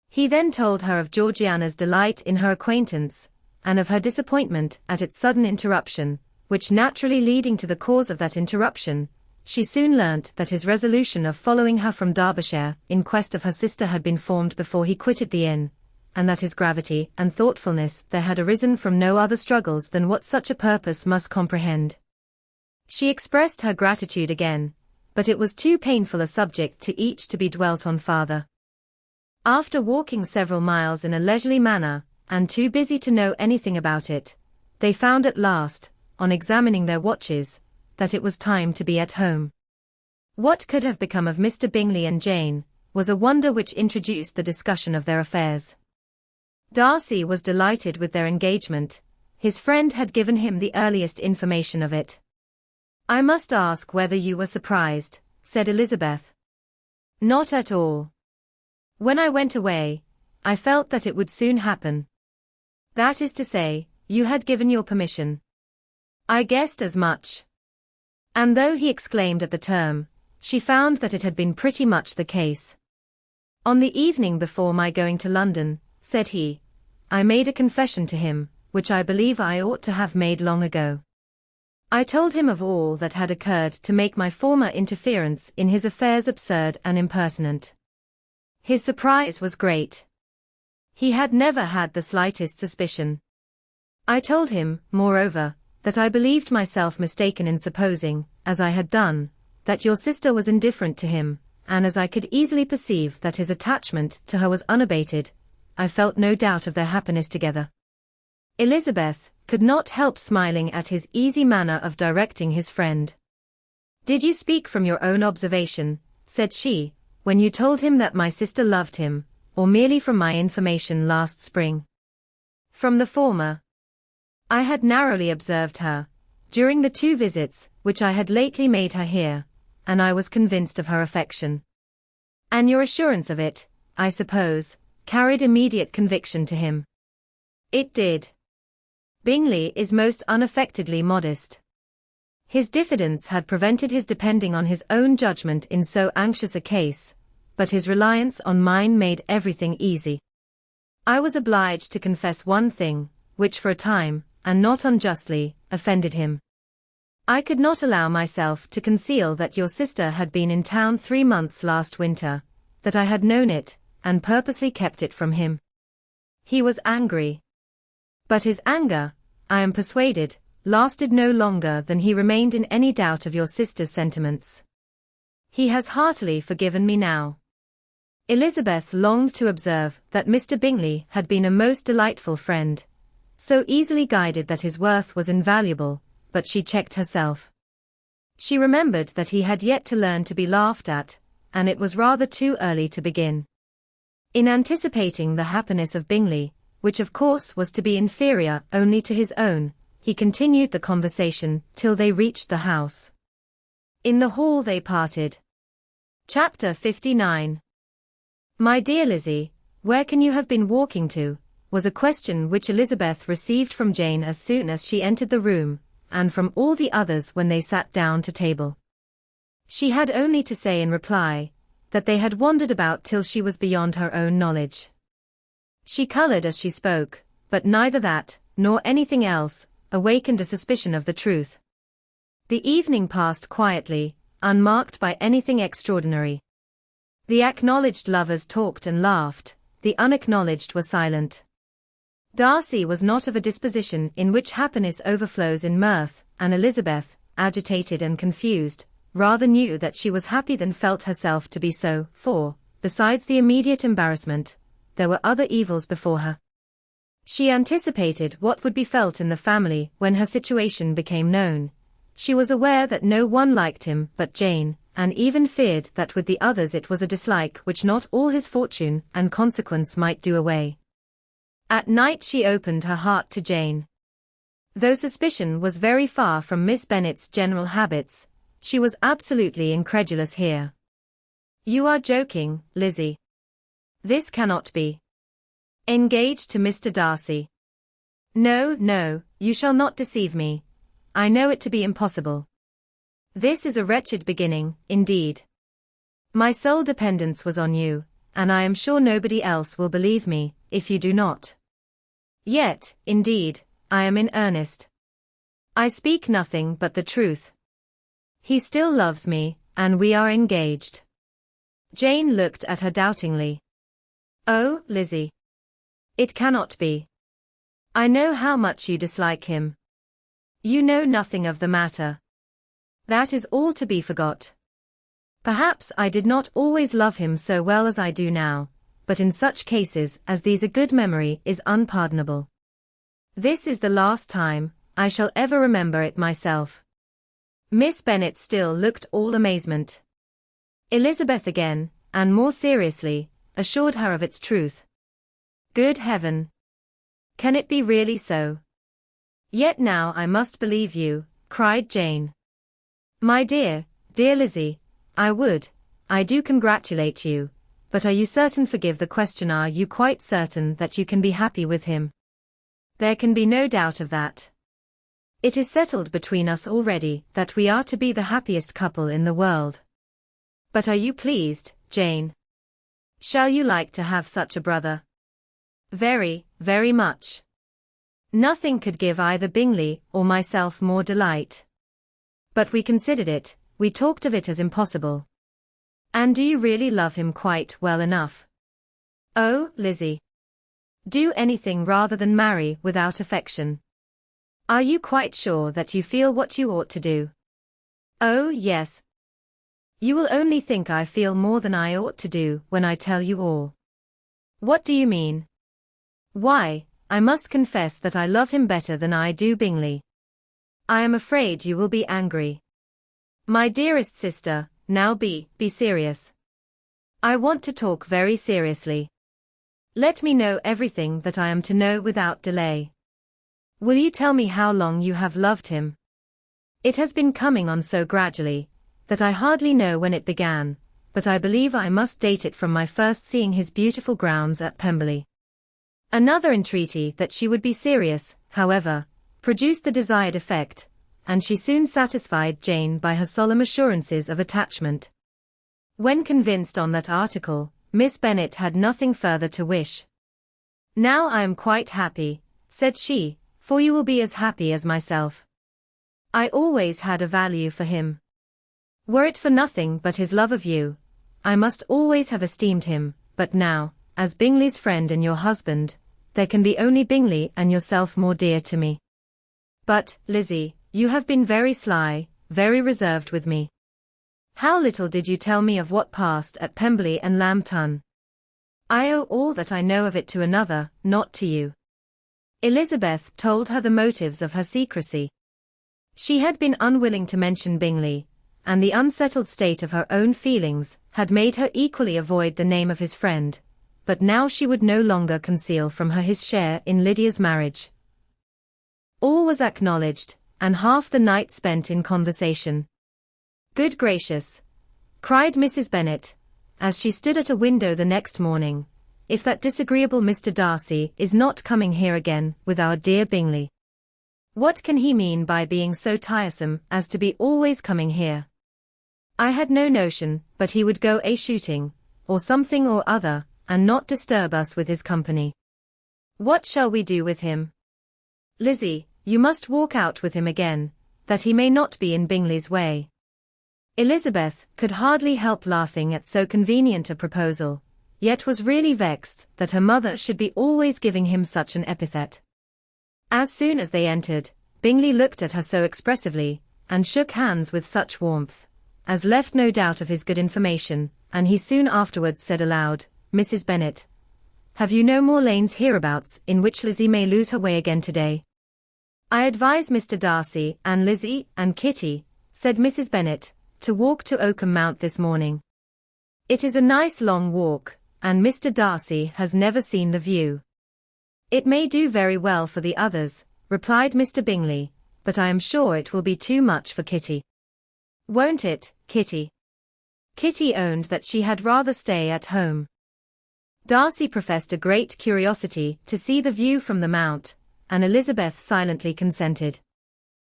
He then told her of Georgiana's delight in her acquaintance, and of her disappointment at its sudden interruption, which naturally leading to the cause of that interruption, she soon learnt that his resolution of following her from Derbyshire in quest of her sister had been formed before he quitted the inn, and that his gravity and thoughtfulness there had arisen from no other struggles than what such a purpose must comprehend. She expressed her gratitude again, but it was too painful a subject to each to be dwelt on farther. After walking several miles in a leisurely manner, and too busy to know anything about it, they found at last, on examining their watches, that it was time to be at home. What could have become of Mr. Bingley and Jane, was a wonder which introduced the discussion of their affairs. Darcy was delighted with their engagement. His friend had given him the earliest information of it. I must ask whether you were surprised, said Elizabeth. Not at all. When I went away, I felt that it would soon happen. That is to say, you had given your permission. I guessed as much. And though he exclaimed at the term, she found that it had been pretty much the case. On the evening before my going to London, said he, I made a confession to him, which I believe I ought to have made long ago. I told him of all that had occurred to make my former interference in his affairs absurd and impertinent. His surprise was great. He had never had the slightest suspicion. I told him, moreover, that I believed myself mistaken in supposing, as I had done, that your sister was indifferent to him, and as I could easily perceive that his attachment to her was unabated, I felt no doubt of their happiness together. Elizabeth could not help smiling at his easy manner of directing his friend. Did you speak from your own observation, said she, when you told him that my sister loved him, or merely from my information last spring? From the former. I had narrowly observed her, during the 2 visits which I had lately made her here, and I was convinced of her affection. And your assurance of it, I suppose, carried immediate conviction to him. It did. Bingley is most unaffectedly modest. His diffidence had prevented his depending on his own judgment in so anxious a case, but his reliance on mine made everything easy. I was obliged to confess one thing, which for a time, and not unjustly, offended him. I could not allow myself to conceal that your sister had been in town 3 months last winter, that I had known it, and purposely kept it from him. He was angry. But his anger, I am persuaded, lasted no longer than he remained in any doubt of your sister's sentiments. He has heartily forgiven me now. Elizabeth longed to observe that Mr. Bingley had been a most delightful friend, so easily guided that his worth was invaluable, but she checked herself. She remembered that he had yet to learn to be laughed at, and it was rather too early to begin. In anticipating the happiness of Bingley, which of course was to be inferior only to his own, he continued the conversation till they reached the house. In the hall they parted. Chapter 59. My dear Lizzie, where can you have been walking to? Was a question which Elizabeth received from Jane as soon as she entered the room, and from all the others when they sat down to table. She had only to say in reply, that they had wandered about till she was beyond her own knowledge. She coloured as she spoke, but neither that, nor anything else, awakened a suspicion of the truth. The evening passed quietly, unmarked by anything extraordinary. The acknowledged lovers talked and laughed, the unacknowledged were silent. Darcy was not of a disposition in which happiness overflows in mirth, and Elizabeth, agitated and confused, rather knew that she was happy than felt herself to be so, for, besides the immediate embarrassment, there were other evils before her. She anticipated what would be felt in the family when her situation became known. She was aware that no one liked him but Jane, and even feared that with the others it was a dislike which not all his fortune and consequence might do away. At night she opened her heart to Jane. Though suspicion was very far from Miss Bennet's general habits, she was absolutely incredulous here. You are joking, Lizzie. This cannot be. Engaged to Mr. Darcy? No, no, you shall not deceive me. I know it to be impossible. This is a wretched beginning, indeed. My sole dependence was on you, and I am sure nobody else will believe me, if you do not. Yet, indeed, I am in earnest. I speak nothing but the truth. He still loves me, and we are engaged. Jane looked at her doubtingly. Oh, Lizzie. It cannot be. I know how much you dislike him. You know nothing of the matter. That is all to be forgot. Perhaps I did not always love him so well as I do now, but in such cases as these a good memory is unpardonable. This is the last time I shall ever remember it myself. Miss Bennet still looked all amazement. Elizabeth again, and more seriously, assured her of its truth. Good heaven! Can it be really so? Yet now I must believe you, cried Jane. My dear, dear Lizzie, I do congratulate you, but are you certain? Forgive the question, are you quite certain that you can be happy with him? There can be no doubt of that. It is settled between us already that we are to be the happiest couple in the world. But are you pleased, Jane? Shall you like to have such a brother? Very, very much. Nothing could give either Bingley or myself more delight. But we considered it, we talked of it as impossible. And do you really love him quite well enough? Oh, Lizzie. Do anything rather than marry without affection. Are you quite sure that you feel what you ought to do? Oh, yes. You will only think I feel more than I ought to do when I tell you all. What do you mean? Why, I must confess that I love him better than I do Bingley. I am afraid you will be angry. My dearest sister, now be serious. I want to talk very seriously. Let me know everything that I am to know without delay. Will you tell me how long you have loved him? It has been coming on so gradually, that I hardly know when it began, but I believe I must date it from my first seeing his beautiful grounds at Pemberley. Another entreaty that she would be serious, however, produced the desired effect, and she soon satisfied Jane by her solemn assurances of attachment. When convinced on that article, Miss Bennet had nothing further to wish. Now I am quite happy, said she, for you will be as happy as myself. I always had a value for him. Were it for nothing but his love of you, I must always have esteemed him, but now, as Bingley's friend and your husband, there can be only Bingley and yourself more dear to me. But, Lizzie, you have been very sly, very reserved with me. How little did you tell me of what passed at Pemberley and Lambton? I owe all that I know of it to another, not to you. Elizabeth told her the motives of her secrecy. She had been unwilling to mention Bingley, and the unsettled state of her own feelings had made her equally avoid the name of his friend, but now she would no longer conceal from her his share in Lydia's marriage. All was acknowledged, and half the night spent in conversation. Good gracious! cried Mrs. Bennet, as she stood at a window the next morning, if that disagreeable Mr. Darcy is not coming here again with our dear Bingley. What can he mean by being so tiresome as to be always coming here? I had no notion but he would go a-shooting, or something or other, and not disturb us with his company. What shall we do with him? Lizzie, you must walk out with him again, that he may not be in Bingley's way. Elizabeth could hardly help laughing at so convenient a proposal, yet was really vexed that her mother should be always giving him such an epithet. As soon as they entered, Bingley looked at her so expressively, and shook hands with such warmth, as left no doubt of his good information, and he soon afterwards said aloud, Mrs. Bennet, have you no more lanes hereabouts in which Lizzie may lose her way again today? I advise Mr. Darcy and Lizzie and Kitty, said Mrs. Bennet, to walk to Oakham Mount this morning. It is a nice long walk, and Mr. Darcy has never seen the view. It may do very well for the others, replied Mr. Bingley, but I am sure it will be too much for Kitty. Won't it, Kitty? Kitty owned that she had rather stay at home. Darcy professed a great curiosity to see the view from the mount, and Elizabeth silently consented.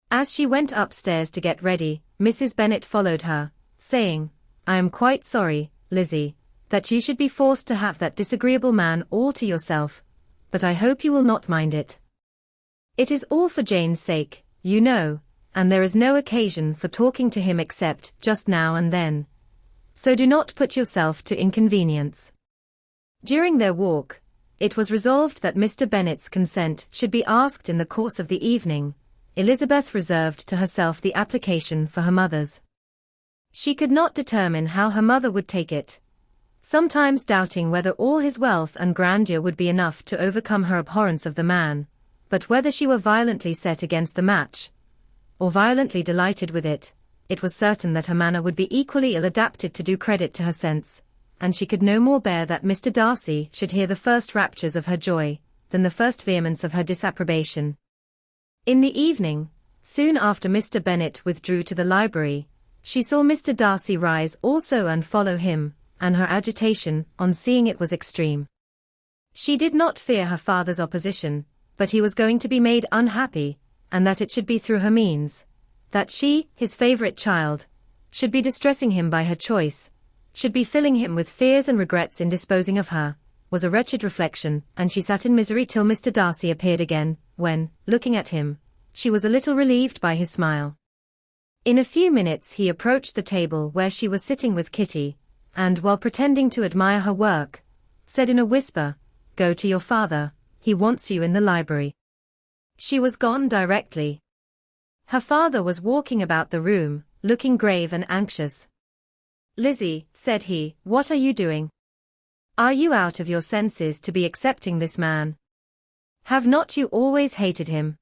As she went upstairs to get ready, Mrs. Bennet followed her, saying, I am quite sorry, Lizzie, that you should be forced to have that disagreeable man all to yourself, but I hope you will not mind it. It is all for Jane's sake, you know, and there is no occasion for talking to him except just now and then. So do not put yourself to inconvenience. During their walk, it was resolved that Mr. Bennet's consent should be asked in the course of the evening. Elizabeth reserved to herself the application for her mother's. She could not determine how her mother would take it, sometimes doubting whether all his wealth and grandeur would be enough to overcome her abhorrence of the man, but whether she were violently set against the match, or violently delighted with it, it was certain that her manner would be equally ill adapted to do credit to her sense, and she could no more bear that Mr. Darcy should hear the first raptures of her joy, than the first vehemence of her disapprobation. In the evening, soon after Mr. Bennet withdrew to the library, she saw Mr. Darcy rise also and follow him, and her agitation, on seeing it, was extreme. She did not fear her father's opposition, but he was going to be made unhappy, and that it should be through her means, that she, his favourite child, should be distressing him by her choice, should be filling him with fears and regrets in disposing of her, was a wretched reflection, and she sat in misery till Mr. Darcy appeared again, when, looking at him, she was a little relieved by his smile. In a few minutes he approached the table where she was sitting with Kitty, and, while pretending to admire her work, said in a whisper, Go to your father, he wants you in the library. She was gone directly. Her father was walking about the room, looking grave and anxious. Lizzie, said he, what are you doing? Are you out of your senses to be accepting this man? Have not you always hated him?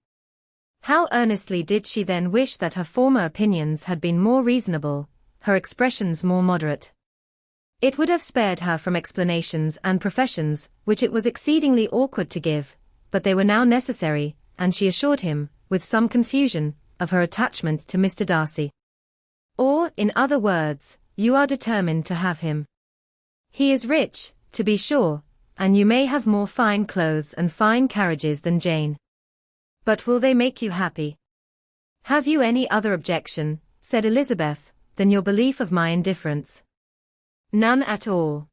How earnestly did she then wish that her former opinions had been more reasonable, her expressions more moderate. It would have spared her from explanations and professions, which it was exceedingly awkward to give, but they were now necessary, and she assured him, with some confusion, of her attachment to Mr. Darcy. Or, in other words, you are determined to have him. He is rich, to be sure, and you may have more fine clothes and fine carriages than Jane. But will they make you happy? Have you any other objection, said Elizabeth, than your belief of my indifference? None at all.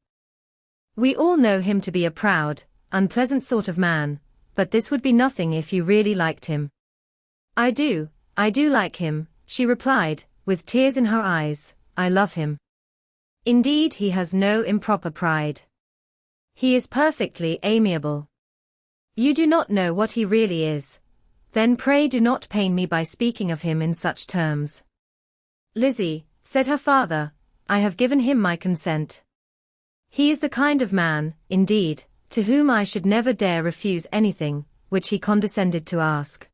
We all know him to be a proud, unpleasant sort of man, but this would be nothing if you really liked him. I do like him, she replied, with tears in her eyes. I love him. Indeed, he has no improper pride. He is perfectly amiable. You do not know what he really is. Then pray do not pain me by speaking of him in such terms. Lizzie, said her father, I have given him my consent. He is the kind of man, indeed, to whom I should never dare refuse anything, which he condescended to ask.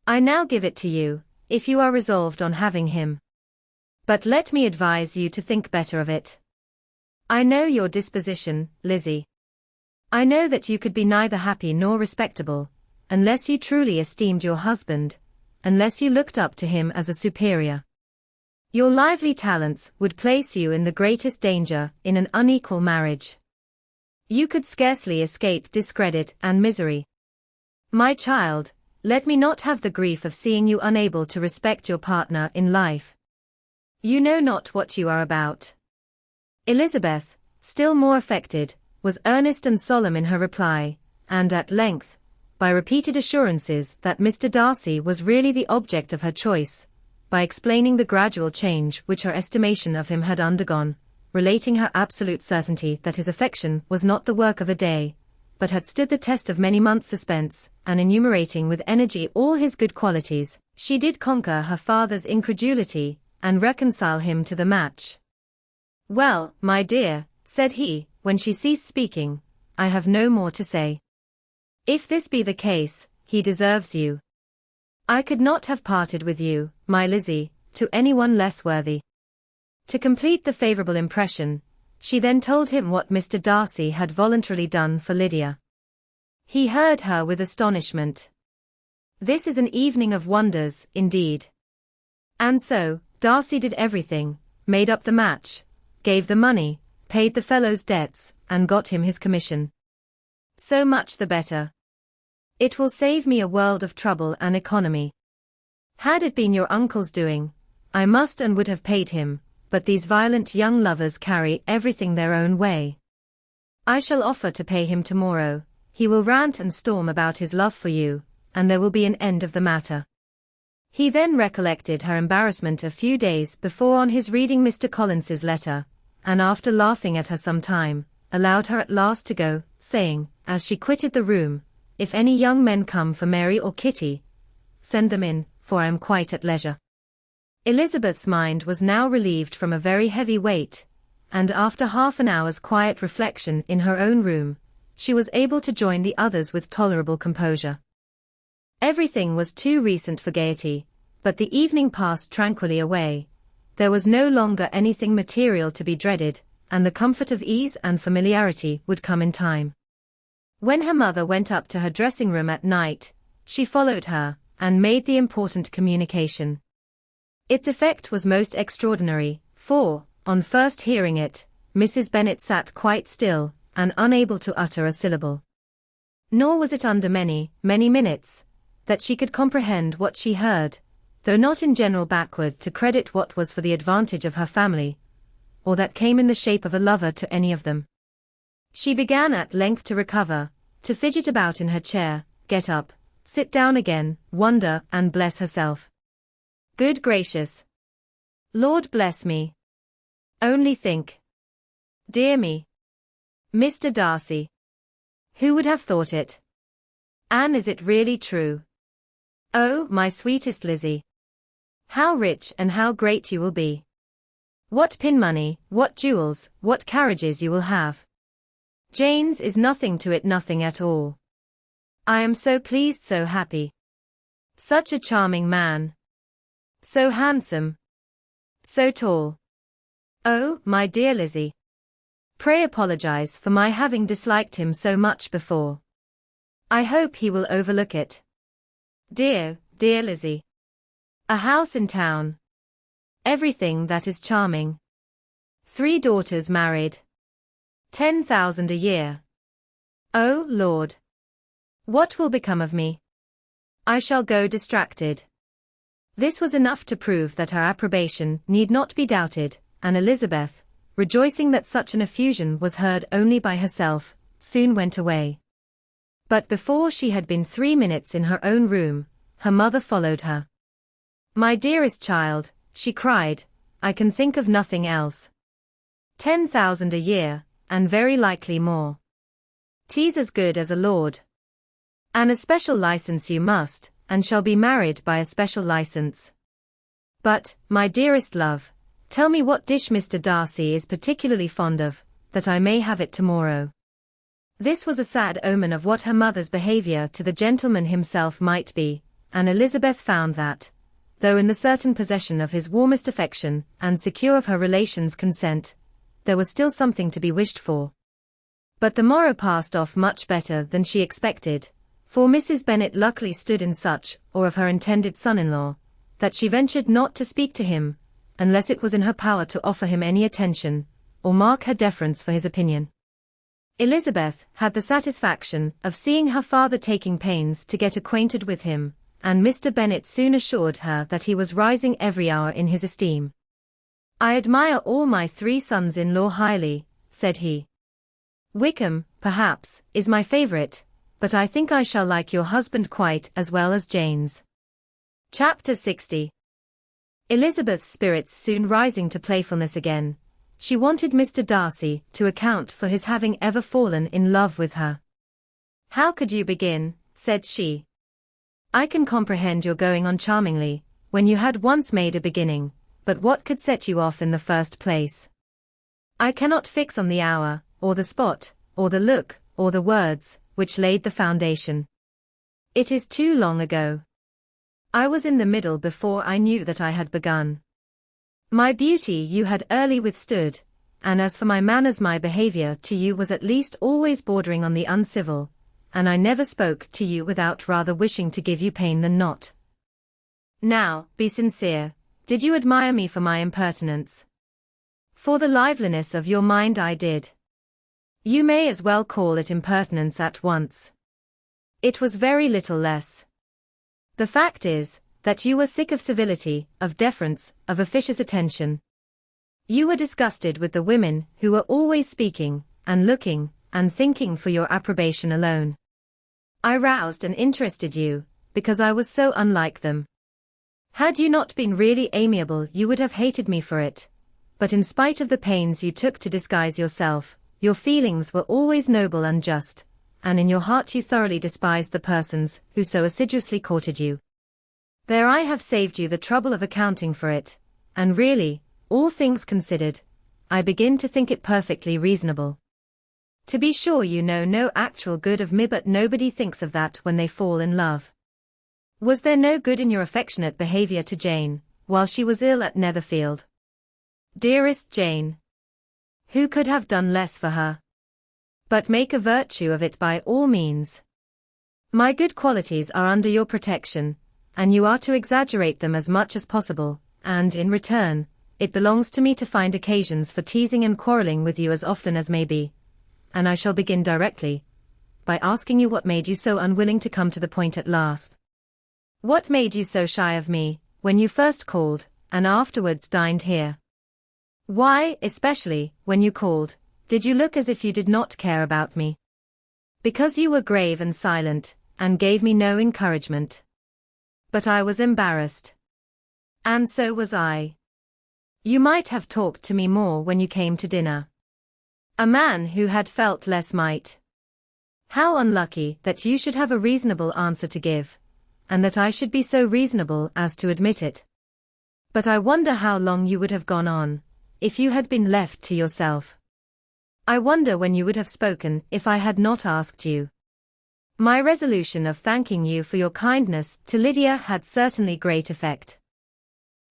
I now give it to you, if you are resolved on having him. But let me advise you to think better of it. I know your disposition, Lizzie. I know that you could be neither happy nor respectable, unless you truly esteemed your husband, unless you looked up to him as a superior. Your lively talents would place you in the greatest danger in an unequal marriage. You could scarcely escape discredit and misery. My child, let me not have the grief of seeing you unable to respect your partner in life. You know not what you are about. Elizabeth, still more affected, was earnest and solemn in her reply, and at length, by repeated assurances that Mr. Darcy was really the object of her choice, by explaining the gradual change which her estimation of him had undergone, relating her absolute certainty that his affection was not the work of a day, but had stood the test of many months' suspense, and enumerating with energy all his good qualities, she did conquer her father's incredulity, and reconcile him to the match. "Well, my dear," said he, when she ceased speaking, "I have no more to say. If this be the case, he deserves you. I could not have parted with you, my Lizzie, to anyone less worthy." To complete the favourable impression, she then told him what Mr. Darcy had voluntarily done for Lydia. He heard her with astonishment. This is an evening of wonders, indeed. And so, Darcy did everything, made up the match, gave the money, paid the fellow's debts, and got him his commission. So much the better. It will save me a world of trouble and economy. Had it been your uncle's doing, I must and would have paid him, but these violent young lovers carry everything their own way. I shall offer to pay him tomorrow, he will rant and storm about his love for you, and there will be an end of the matter. He then recollected her embarrassment a few days before on his reading Mr. Collins's letter, and after laughing at her some time, allowed her at last to go, saying, as she quitted the room, "If any young men come for Mary or Kitty, send them in, for I am quite at leisure." Elizabeth's mind was now relieved from a very heavy weight, and after half an hour's quiet reflection in her own room, she was able to join the others with tolerable composure. Everything was too recent for gaiety, but the evening passed tranquilly away. There was no longer anything material to be dreaded, and the comfort of ease and familiarity would come in time. When her mother went up to her dressing room at night, she followed her, and made the important communication. Its effect was most extraordinary, for, on first hearing it, Mrs. Bennet sat quite still, and unable to utter a syllable. Nor was it under many, many minutes, that she could comprehend what she heard, though not in general backward to credit what was for the advantage of her family, or that came in the shape of a lover to any of them. She began at length to recover, to fidget about in her chair, get up, sit down again, wonder and bless herself. Good gracious! Lord bless me! Only think! Dear me! Mr. Darcy! Who would have thought it? Anne, is it really true? Oh, my sweetest Lizzie! How rich and how great you will be! What pin money, what jewels, what carriages you will have! Jane's is nothing to it, nothing at all. I am so pleased, so happy. Such a charming man. So handsome. So tall. Oh, my dear Lizzie. Pray apologize for my having disliked him so much before. I hope he will overlook it. Dear, dear Lizzie. A house in town. Everything that is charming. 3 daughters married. 10,000 a year. Oh, Lord. What will become of me? I shall go distracted. This was enough to prove that her approbation need not be doubted, and Elizabeth, rejoicing that such an effusion was heard only by herself, soon went away. But before she had been 3 minutes in her own room, her mother followed her. "My dearest child," she cried, "I can think of nothing else. 10,000 a year, and very likely more. 'Tis as good as a lord. And a special license you must, and shall be married by a special license. But, my dearest love, tell me what dish Mr. Darcy is particularly fond of, that I may have it tomorrow." This was a sad omen of what her mother's behaviour to the gentleman himself might be, and Elizabeth found that, though in the certain possession of his warmest affection, and secure of her relations' consent, there was still something to be wished for. But the morrow passed off much better than she expected, for Mrs. Bennet luckily stood in such, or of her intended son-in-law, that she ventured not to speak to him, unless it was in her power to offer him any attention, or mark her deference for his opinion. Elizabeth had the satisfaction of seeing her father taking pains to get acquainted with him, and Mr. Bennet soon assured her that he was rising every hour in his esteem. "I admire all my 3 sons-in-law highly," said he. "Wickham, perhaps, is my favourite, but I think I shall like your husband quite as well as Jane's." Chapter 60. Elizabeth's spirits soon rising to playfulness again, she wanted Mr. Darcy to account for his having ever fallen in love with her. "How could you begin?" said she. "I can comprehend your going on charmingly, when you had once made a beginning, but what could set you off in the first place? I cannot fix on the hour, or the spot, or the look, or the words, which laid the foundation. It is too long ago. I was in the middle before I knew that I had begun. My beauty you had early withstood, and as for my manners my behavior to you was at least always bordering on the uncivil, and I never spoke to you without rather wishing to give you pain than not. Now, be sincere, did you admire me for my impertinence? For the liveliness of your mind I did. You may as well call it impertinence at once. It was very little less. The fact is, that you were sick of civility, of deference, of officious attention. You were disgusted with the women who were always speaking, and looking, and thinking for your approbation alone. I roused and interested you, because I was so unlike them. Had you not been really amiable you would have hated me for it, but in spite of the pains you took to disguise yourself, your feelings were always noble and just, and in your heart you thoroughly despised the persons who so assiduously courted you. There I have saved you the trouble of accounting for it, and really, all things considered, I begin to think it perfectly reasonable. To be sure you know no actual good of me, but nobody thinks of that when they fall in love. Was there no good in your affectionate behaviour to Jane, while she was ill at Netherfield? Dearest Jane! Who could have done less for her? But make a virtue of it by all means. My good qualities are under your protection, and you are to exaggerate them as much as possible, and in return, it belongs to me to find occasions for teasing and quarrelling with you as often as may be, and I shall begin directly, by asking you what made you so unwilling to come to the point at last. What made you so shy of me, when you first called, and afterwards dined here? Why, especially, when you called, did you look as if you did not care about me? Because you were grave and silent, and gave me no encouragement. But I was embarrassed. And so was I. You might have talked to me more when you came to dinner. A man who had felt less might. How unlucky that you should have a reasonable answer to give, and that I should be so reasonable as to admit it. But I wonder how long you would have gone on, if you had been left to yourself. I wonder when you would have spoken if I had not asked you. My resolution of thanking you for your kindness to Lydia had certainly great effect.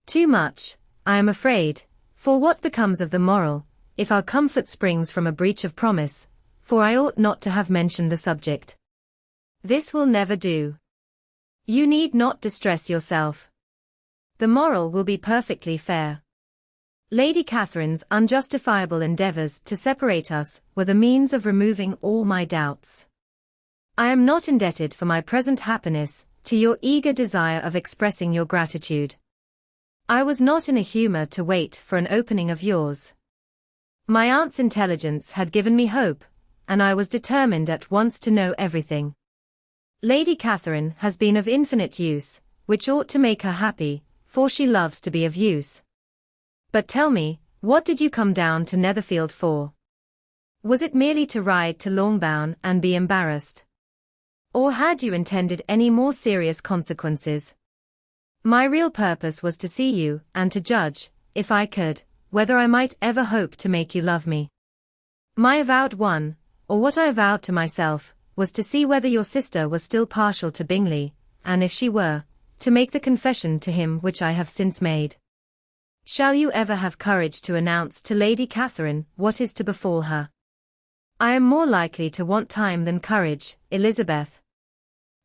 Too much, I am afraid, for what becomes of the moral, if our comfort springs from a breach of promise, for I ought not to have mentioned the subject. This will never do. You need not distress yourself. The moral will be perfectly fair. Lady Catherine's unjustifiable endeavours to separate us were the means of removing all my doubts. I am not indebted for my present happiness to your eager desire of expressing your gratitude. I was not in a humour to wait for an opening of yours. My aunt's intelligence had given me hope, and I was determined at once to know everything. Lady Catherine has been of infinite use, which ought to make her happy, for she loves to be of use. But tell me, what did you come down to Netherfield for? Was it merely to ride to Longbourn and be embarrassed? Or had you intended any more serious consequences? My real purpose was to see you, and to judge, if I could, whether I might ever hope to make you love me. My avowed one, or what I avowed to myself, was to see whether your sister was still partial to Bingley, and if she were, to make the confession to him which I have since made. Shall you ever have courage to announce to Lady Catherine what is to befall her? I am more likely to want time than courage, Elizabeth.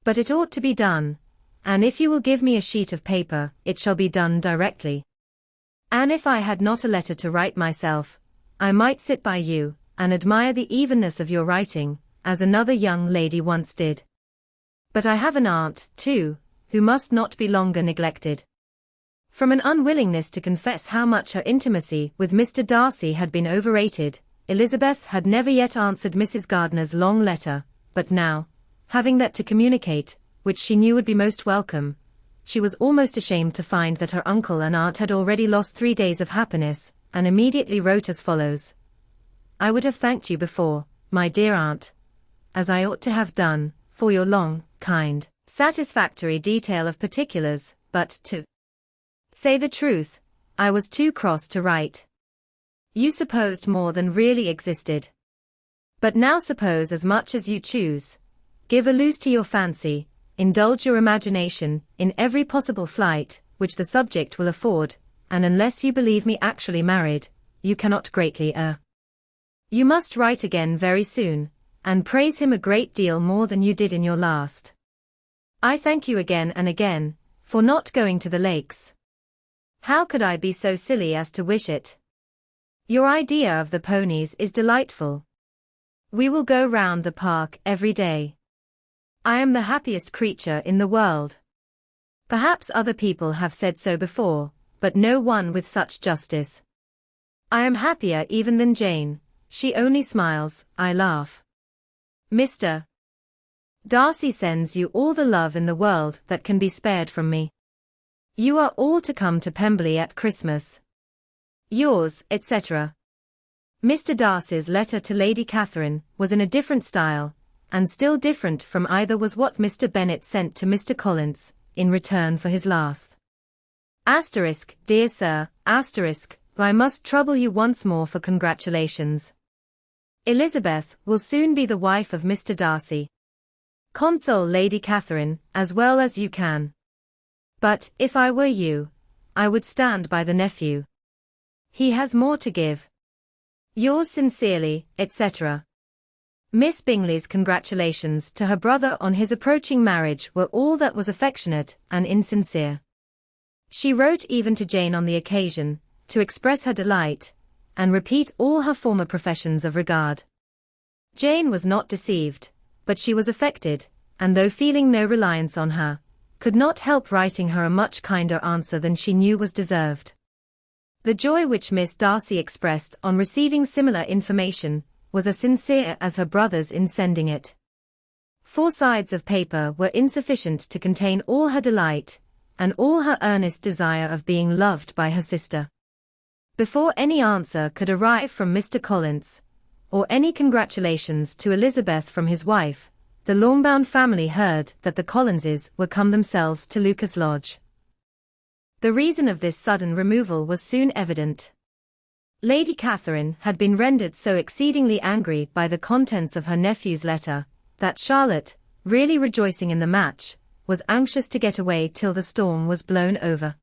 But it ought to be done, and if you will give me a sheet of paper, it shall be done directly. And if I had not a letter to write myself, I might sit by you, and admire the evenness of your writing, as another young lady once did. But I have an aunt, too, who must not be longer neglected. From an unwillingness to confess how much her intimacy with Mr. Darcy had been overrated, Elizabeth had never yet answered Mrs. Gardiner's long letter, but now, having that to communicate, which she knew would be most welcome, she was almost ashamed to find that her uncle and aunt had already lost 3 days of happiness, and immediately wrote as follows. I would have thanked you before, my dear aunt, as I ought to have done, for your long, kind, satisfactory detail of particulars, but, to say the truth, I was too cross to write. You supposed more than really existed. But now suppose as much as you choose. Give a loose to your fancy, indulge your imagination, in every possible flight, which the subject will afford, and unless you believe me actually married, you cannot greatly err. You must write again very soon, and praise him a great deal more than you did in your last. I thank you again and again, for not going to the lakes. How could I be so silly as to wish it? Your idea of the ponies is delightful. We will go round the park every day. I am the happiest creature in the world. Perhaps other people have said so before, but no one with such justice. I am happier even than Jane. She only smiles, I laugh. Mr. Darcy sends you all the love in the world that can be spared from me. You are all to come to Pemberley at Christmas. Yours, etc. Mr. Darcy's letter to Lady Catherine was in a different style, and still different from either was what Mr. Bennet sent to Mr. Collins, in return for his last. Dear Sir, I must trouble you once more for congratulations. Elizabeth will soon be the wife of Mr. Darcy. Console Lady Catherine, as well as you can. But, if I were you, I would stand by the nephew. He has more to give. Yours sincerely, etc. Miss Bingley's congratulations to her brother on his approaching marriage were all that was affectionate and insincere. She wrote even to Jane on the occasion, to express her delight, and repeat all her former professions of regard. Jane was not deceived, but she was affected, and though feeling no reliance on her, could not help writing her a much kinder answer than she knew was deserved. The joy which Miss Darcy expressed on receiving similar information was as sincere as her brother's in sending it. 4 sides of paper were insufficient to contain all her delight, and all her earnest desire of being loved by her sister. Before any answer could arrive from Mr. Collins, or any congratulations to Elizabeth from his wife, the long-bound family heard that the Collinses were come themselves to Lucas Lodge. The reason of this sudden removal was soon evident. Lady Catherine had been rendered so exceedingly angry by the contents of her nephew's letter, that Charlotte, really rejoicing in the match, was anxious to get away till the storm was blown over.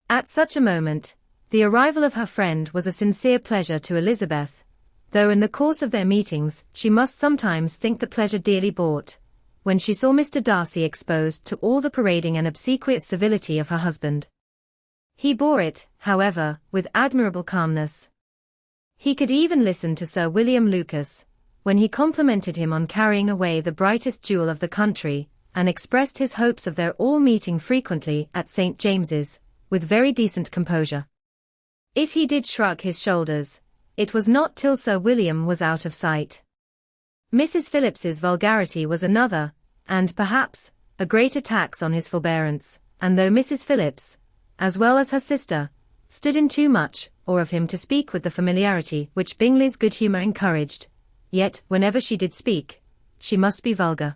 At such a moment, the arrival of her friend was a sincere pleasure to Elizabeth, though in the course of their meetings she must sometimes think the pleasure dearly bought, when she saw Mr. Darcy exposed to all the parading and obsequious civility of her husband. He bore it, however, with admirable calmness. He could even listen to Sir William Lucas, when he complimented him on carrying away the brightest jewel of the country, and expressed his hopes of their all meeting frequently at St. James's, with very decent composure. If he did shrug his shoulders, it was not till Sir William was out of sight. Mrs. Phillips's vulgarity was another, and perhaps, a greater tax on his forbearance, and though Mrs. Phillips, as well as her sister, stood in too much awe of him to speak with the familiarity which Bingley's good humour encouraged, yet, whenever she did speak, she must be vulgar.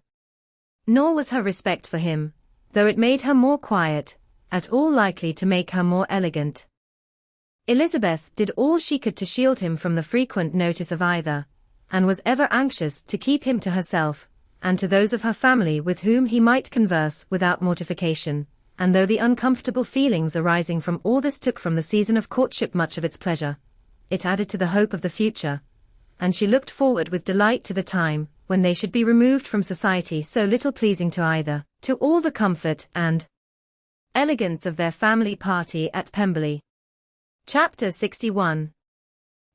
Nor was her respect for him, though it made her more quiet, at all likely to make her more elegant. Elizabeth did all she could to shield him from the frequent notice of either, and was ever anxious to keep him to herself, and to those of her family with whom he might converse without mortification, and though the uncomfortable feelings arising from all this took from the season of courtship much of its pleasure, it added to the hope of the future, and she looked forward with delight to the time when they should be removed from society so little pleasing to either, to all the comfort and elegance of their family party at Pemberley. Chapter 61.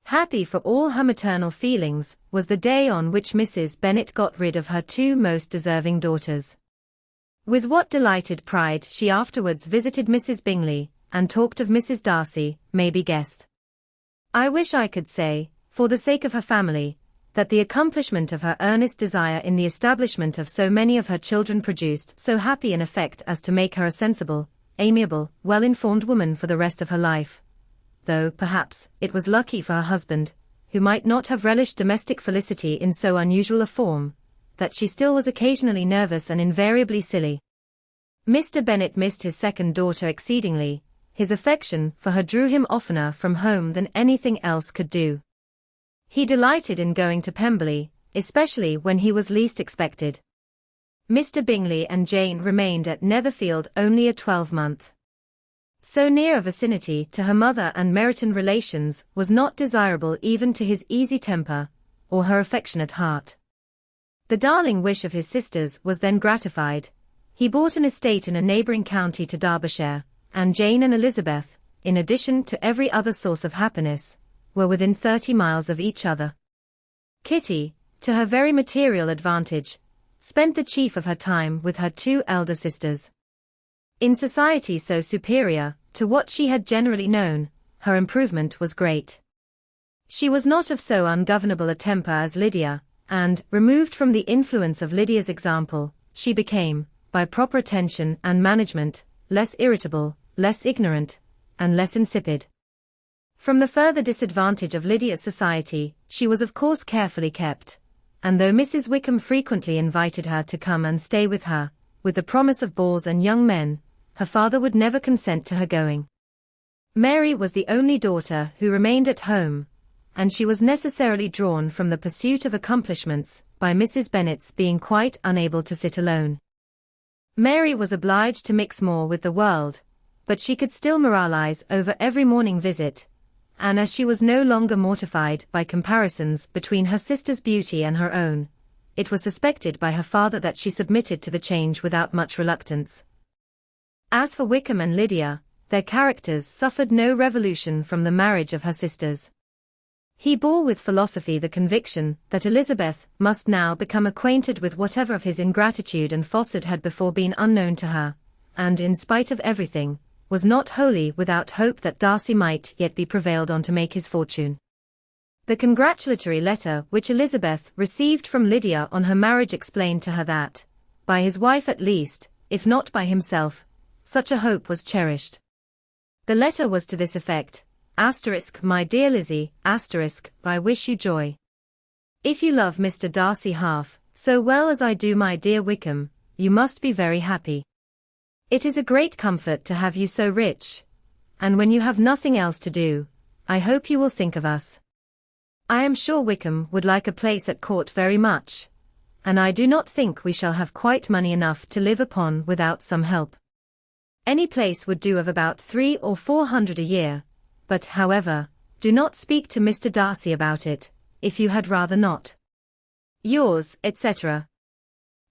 Happy for all her maternal feelings was the day on which Mrs. Bennet got rid of her two most deserving daughters. With what delighted pride she afterwards visited Mrs. Bingley, and talked of Mrs. Darcy, may be guessed. I wish I could say, for the sake of her family, that the accomplishment of her earnest desire in the establishment of so many of her children produced so happy an effect as to make her a sensible, amiable, well-informed woman for the rest of her life. Though, perhaps, it was lucky for her husband, who might not have relished domestic felicity in so unusual a form, that she still was occasionally nervous and invariably silly. Mr. Bennet missed his second daughter exceedingly. His affection for her drew him oftener from home than anything else could do. He delighted in going to Pemberley, especially when he was least expected. Mr. Bingley and Jane remained at Netherfield only a 12-month. So near a vicinity to her mother and Meryton relations was not desirable even to his easy temper, or her affectionate heart. The darling wish of his sisters was then gratified. He bought an estate in a neighbouring county to Derbyshire, and Jane and Elizabeth, in addition to every other source of happiness, were within 30 miles of each other. Kitty, to her very material advantage, spent the chief of her time with her two elder sisters. In society so superior to what she had generally known, her improvement was great. She was not of so ungovernable a temper as Lydia, and, removed from the influence of Lydia's example, she became, by proper attention and management, less irritable, less ignorant, and less insipid. From the further disadvantage of Lydia's society, she was of course carefully kept, and though Mrs. Wickham frequently invited her to come and stay with her, with the promise of balls and young men, her father would never consent to her going. Mary was the only daughter who remained at home, and she was necessarily drawn from the pursuit of accomplishments, by Mrs. Bennet's being quite unable to sit alone. Mary was obliged to mix more with the world, but she could still moralize over every morning visit, and as she was no longer mortified by comparisons between her sister's beauty and her own, it was suspected by her father that she submitted to the change without much reluctance. As for Wickham and Lydia, their characters suffered no revolution from the marriage of her sisters. He bore with philosophy the conviction that Elizabeth must now become acquainted with whatever of his ingratitude and falsehood had before been unknown to her, and in spite of everything, was not wholly without hope that Darcy might yet be prevailed on to make his fortune. The congratulatory letter which Elizabeth received from Lydia on her marriage explained to her that, by his wife at least, if not by himself, such a hope was cherished. The letter was to this effect: My dear Lizzie, I wish you joy. If you love Mr. Darcy half so well as I do my dear Wickham, you must be very happy. It is a great comfort to have you so rich, and when you have nothing else to do, I hope you will think of us. I am sure Wickham would like a place at court very much, and I do not think we shall have quite money enough to live upon without some help. Any place would do of about 300 or 400 a year, but, however, do not speak to Mr. Darcy about it, if you had rather not. Yours, etc.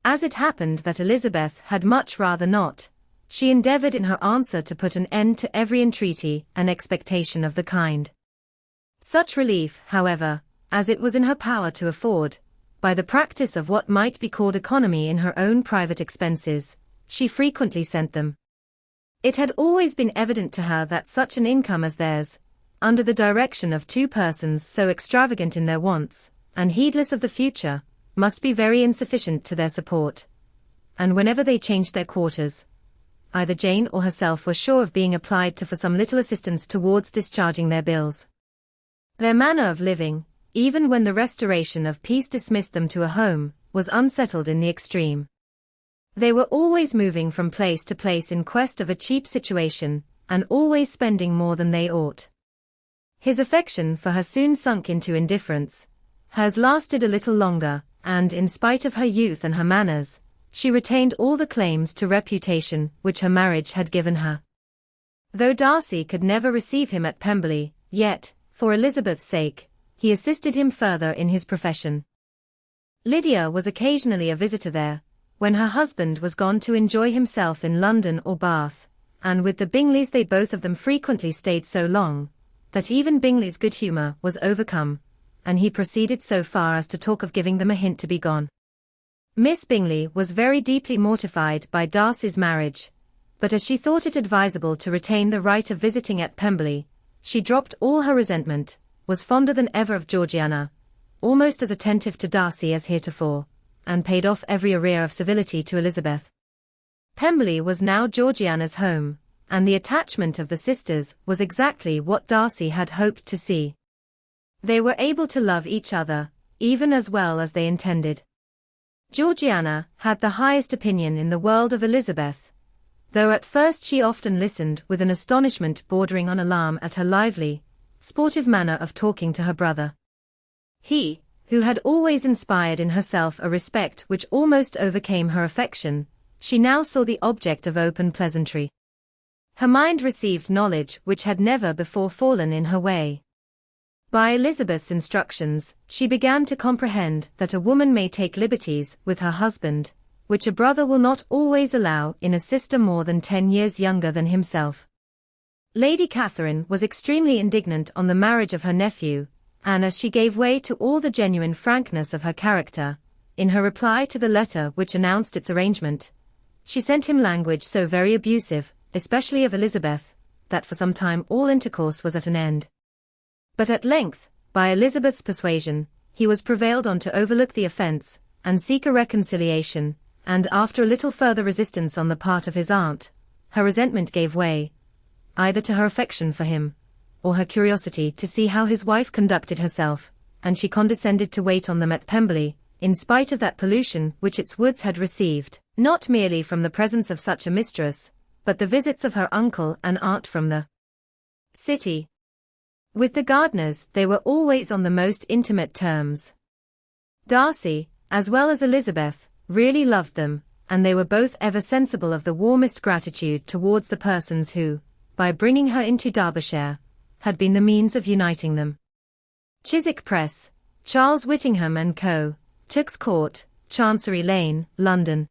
As it happened that Elizabeth had much rather not, she endeavoured in her answer to put an end to every entreaty and expectation of the kind. Such relief, however, as it was in her power to afford, by the practice of what might be called economy in her own private expenses, she frequently sent them. It had always been evident to her that such an income as theirs, under the direction of two persons so extravagant in their wants, and heedless of the future, must be very insufficient to their support. And whenever they changed their quarters, either Jane or herself were sure of being applied to for some little assistance towards discharging their bills. Their manner of living, even when the restoration of peace dismissed them to a home, was unsettled in the extreme. They were always moving from place to place in quest of a cheap situation, and always spending more than they ought. His affection for her soon sunk into indifference. Hers lasted a little longer, and in spite of her youth and her manners, she retained all the claims to reputation which her marriage had given her. Though Darcy could never receive him at Pemberley, yet, for Elizabeth's sake, he assisted him further in his profession. Lydia was occasionally a visitor there, when her husband was gone to enjoy himself in London or Bath, and with the Bingleys they both of them frequently stayed so long, that even Bingley's good humour was overcome, and he proceeded so far as to talk of giving them a hint to be gone. Miss Bingley was very deeply mortified by Darcy's marriage, but as she thought it advisable to retain the right of visiting at Pemberley, she dropped all her resentment, was fonder than ever of Georgiana, almost as attentive to Darcy as heretofore, and paid off every arrear of civility to Elizabeth. Pemberley was now Georgiana's home, and the attachment of the sisters was exactly what Darcy had hoped to see. They were able to love each other, even as well as they intended. Georgiana had the highest opinion in the world of Elizabeth, though at first she often listened with an astonishment bordering on alarm at her lively, sportive manner of talking to her brother. He, who had always inspired in herself a respect which almost overcame her affection, she now saw the object of open pleasantry. Her mind received knowledge which had never before fallen in her way. By Elizabeth's instructions, she began to comprehend that a woman may take liberties with her husband, which a brother will not always allow in a sister more than 10 years younger than himself. Lady Catherine was extremely indignant on the marriage of her nephew, and as she gave way to all the genuine frankness of her character, in her reply to the letter which announced its arrangement, she sent him language so very abusive, especially of Elizabeth, that for some time all intercourse was at an end. But at length, by Elizabeth's persuasion, he was prevailed on to overlook the offence, and seek a reconciliation, and after a little further resistance on the part of his aunt, her resentment gave way, either to her affection for him, or her curiosity to see how his wife conducted herself, and she condescended to wait on them at Pemberley, in spite of that pollution which its woods had received, not merely from the presence of such a mistress, but the visits of her uncle and aunt from the city. With the Gardiners they were always on the most intimate terms. Darcy, as well as Elizabeth, really loved them, and they were both ever sensible of the warmest gratitude towards the persons who, by bringing her into Derbyshire, had been the means of uniting them. Chiswick Press, Charles Whittingham and Co., Tooks Court, Chancery Lane, London.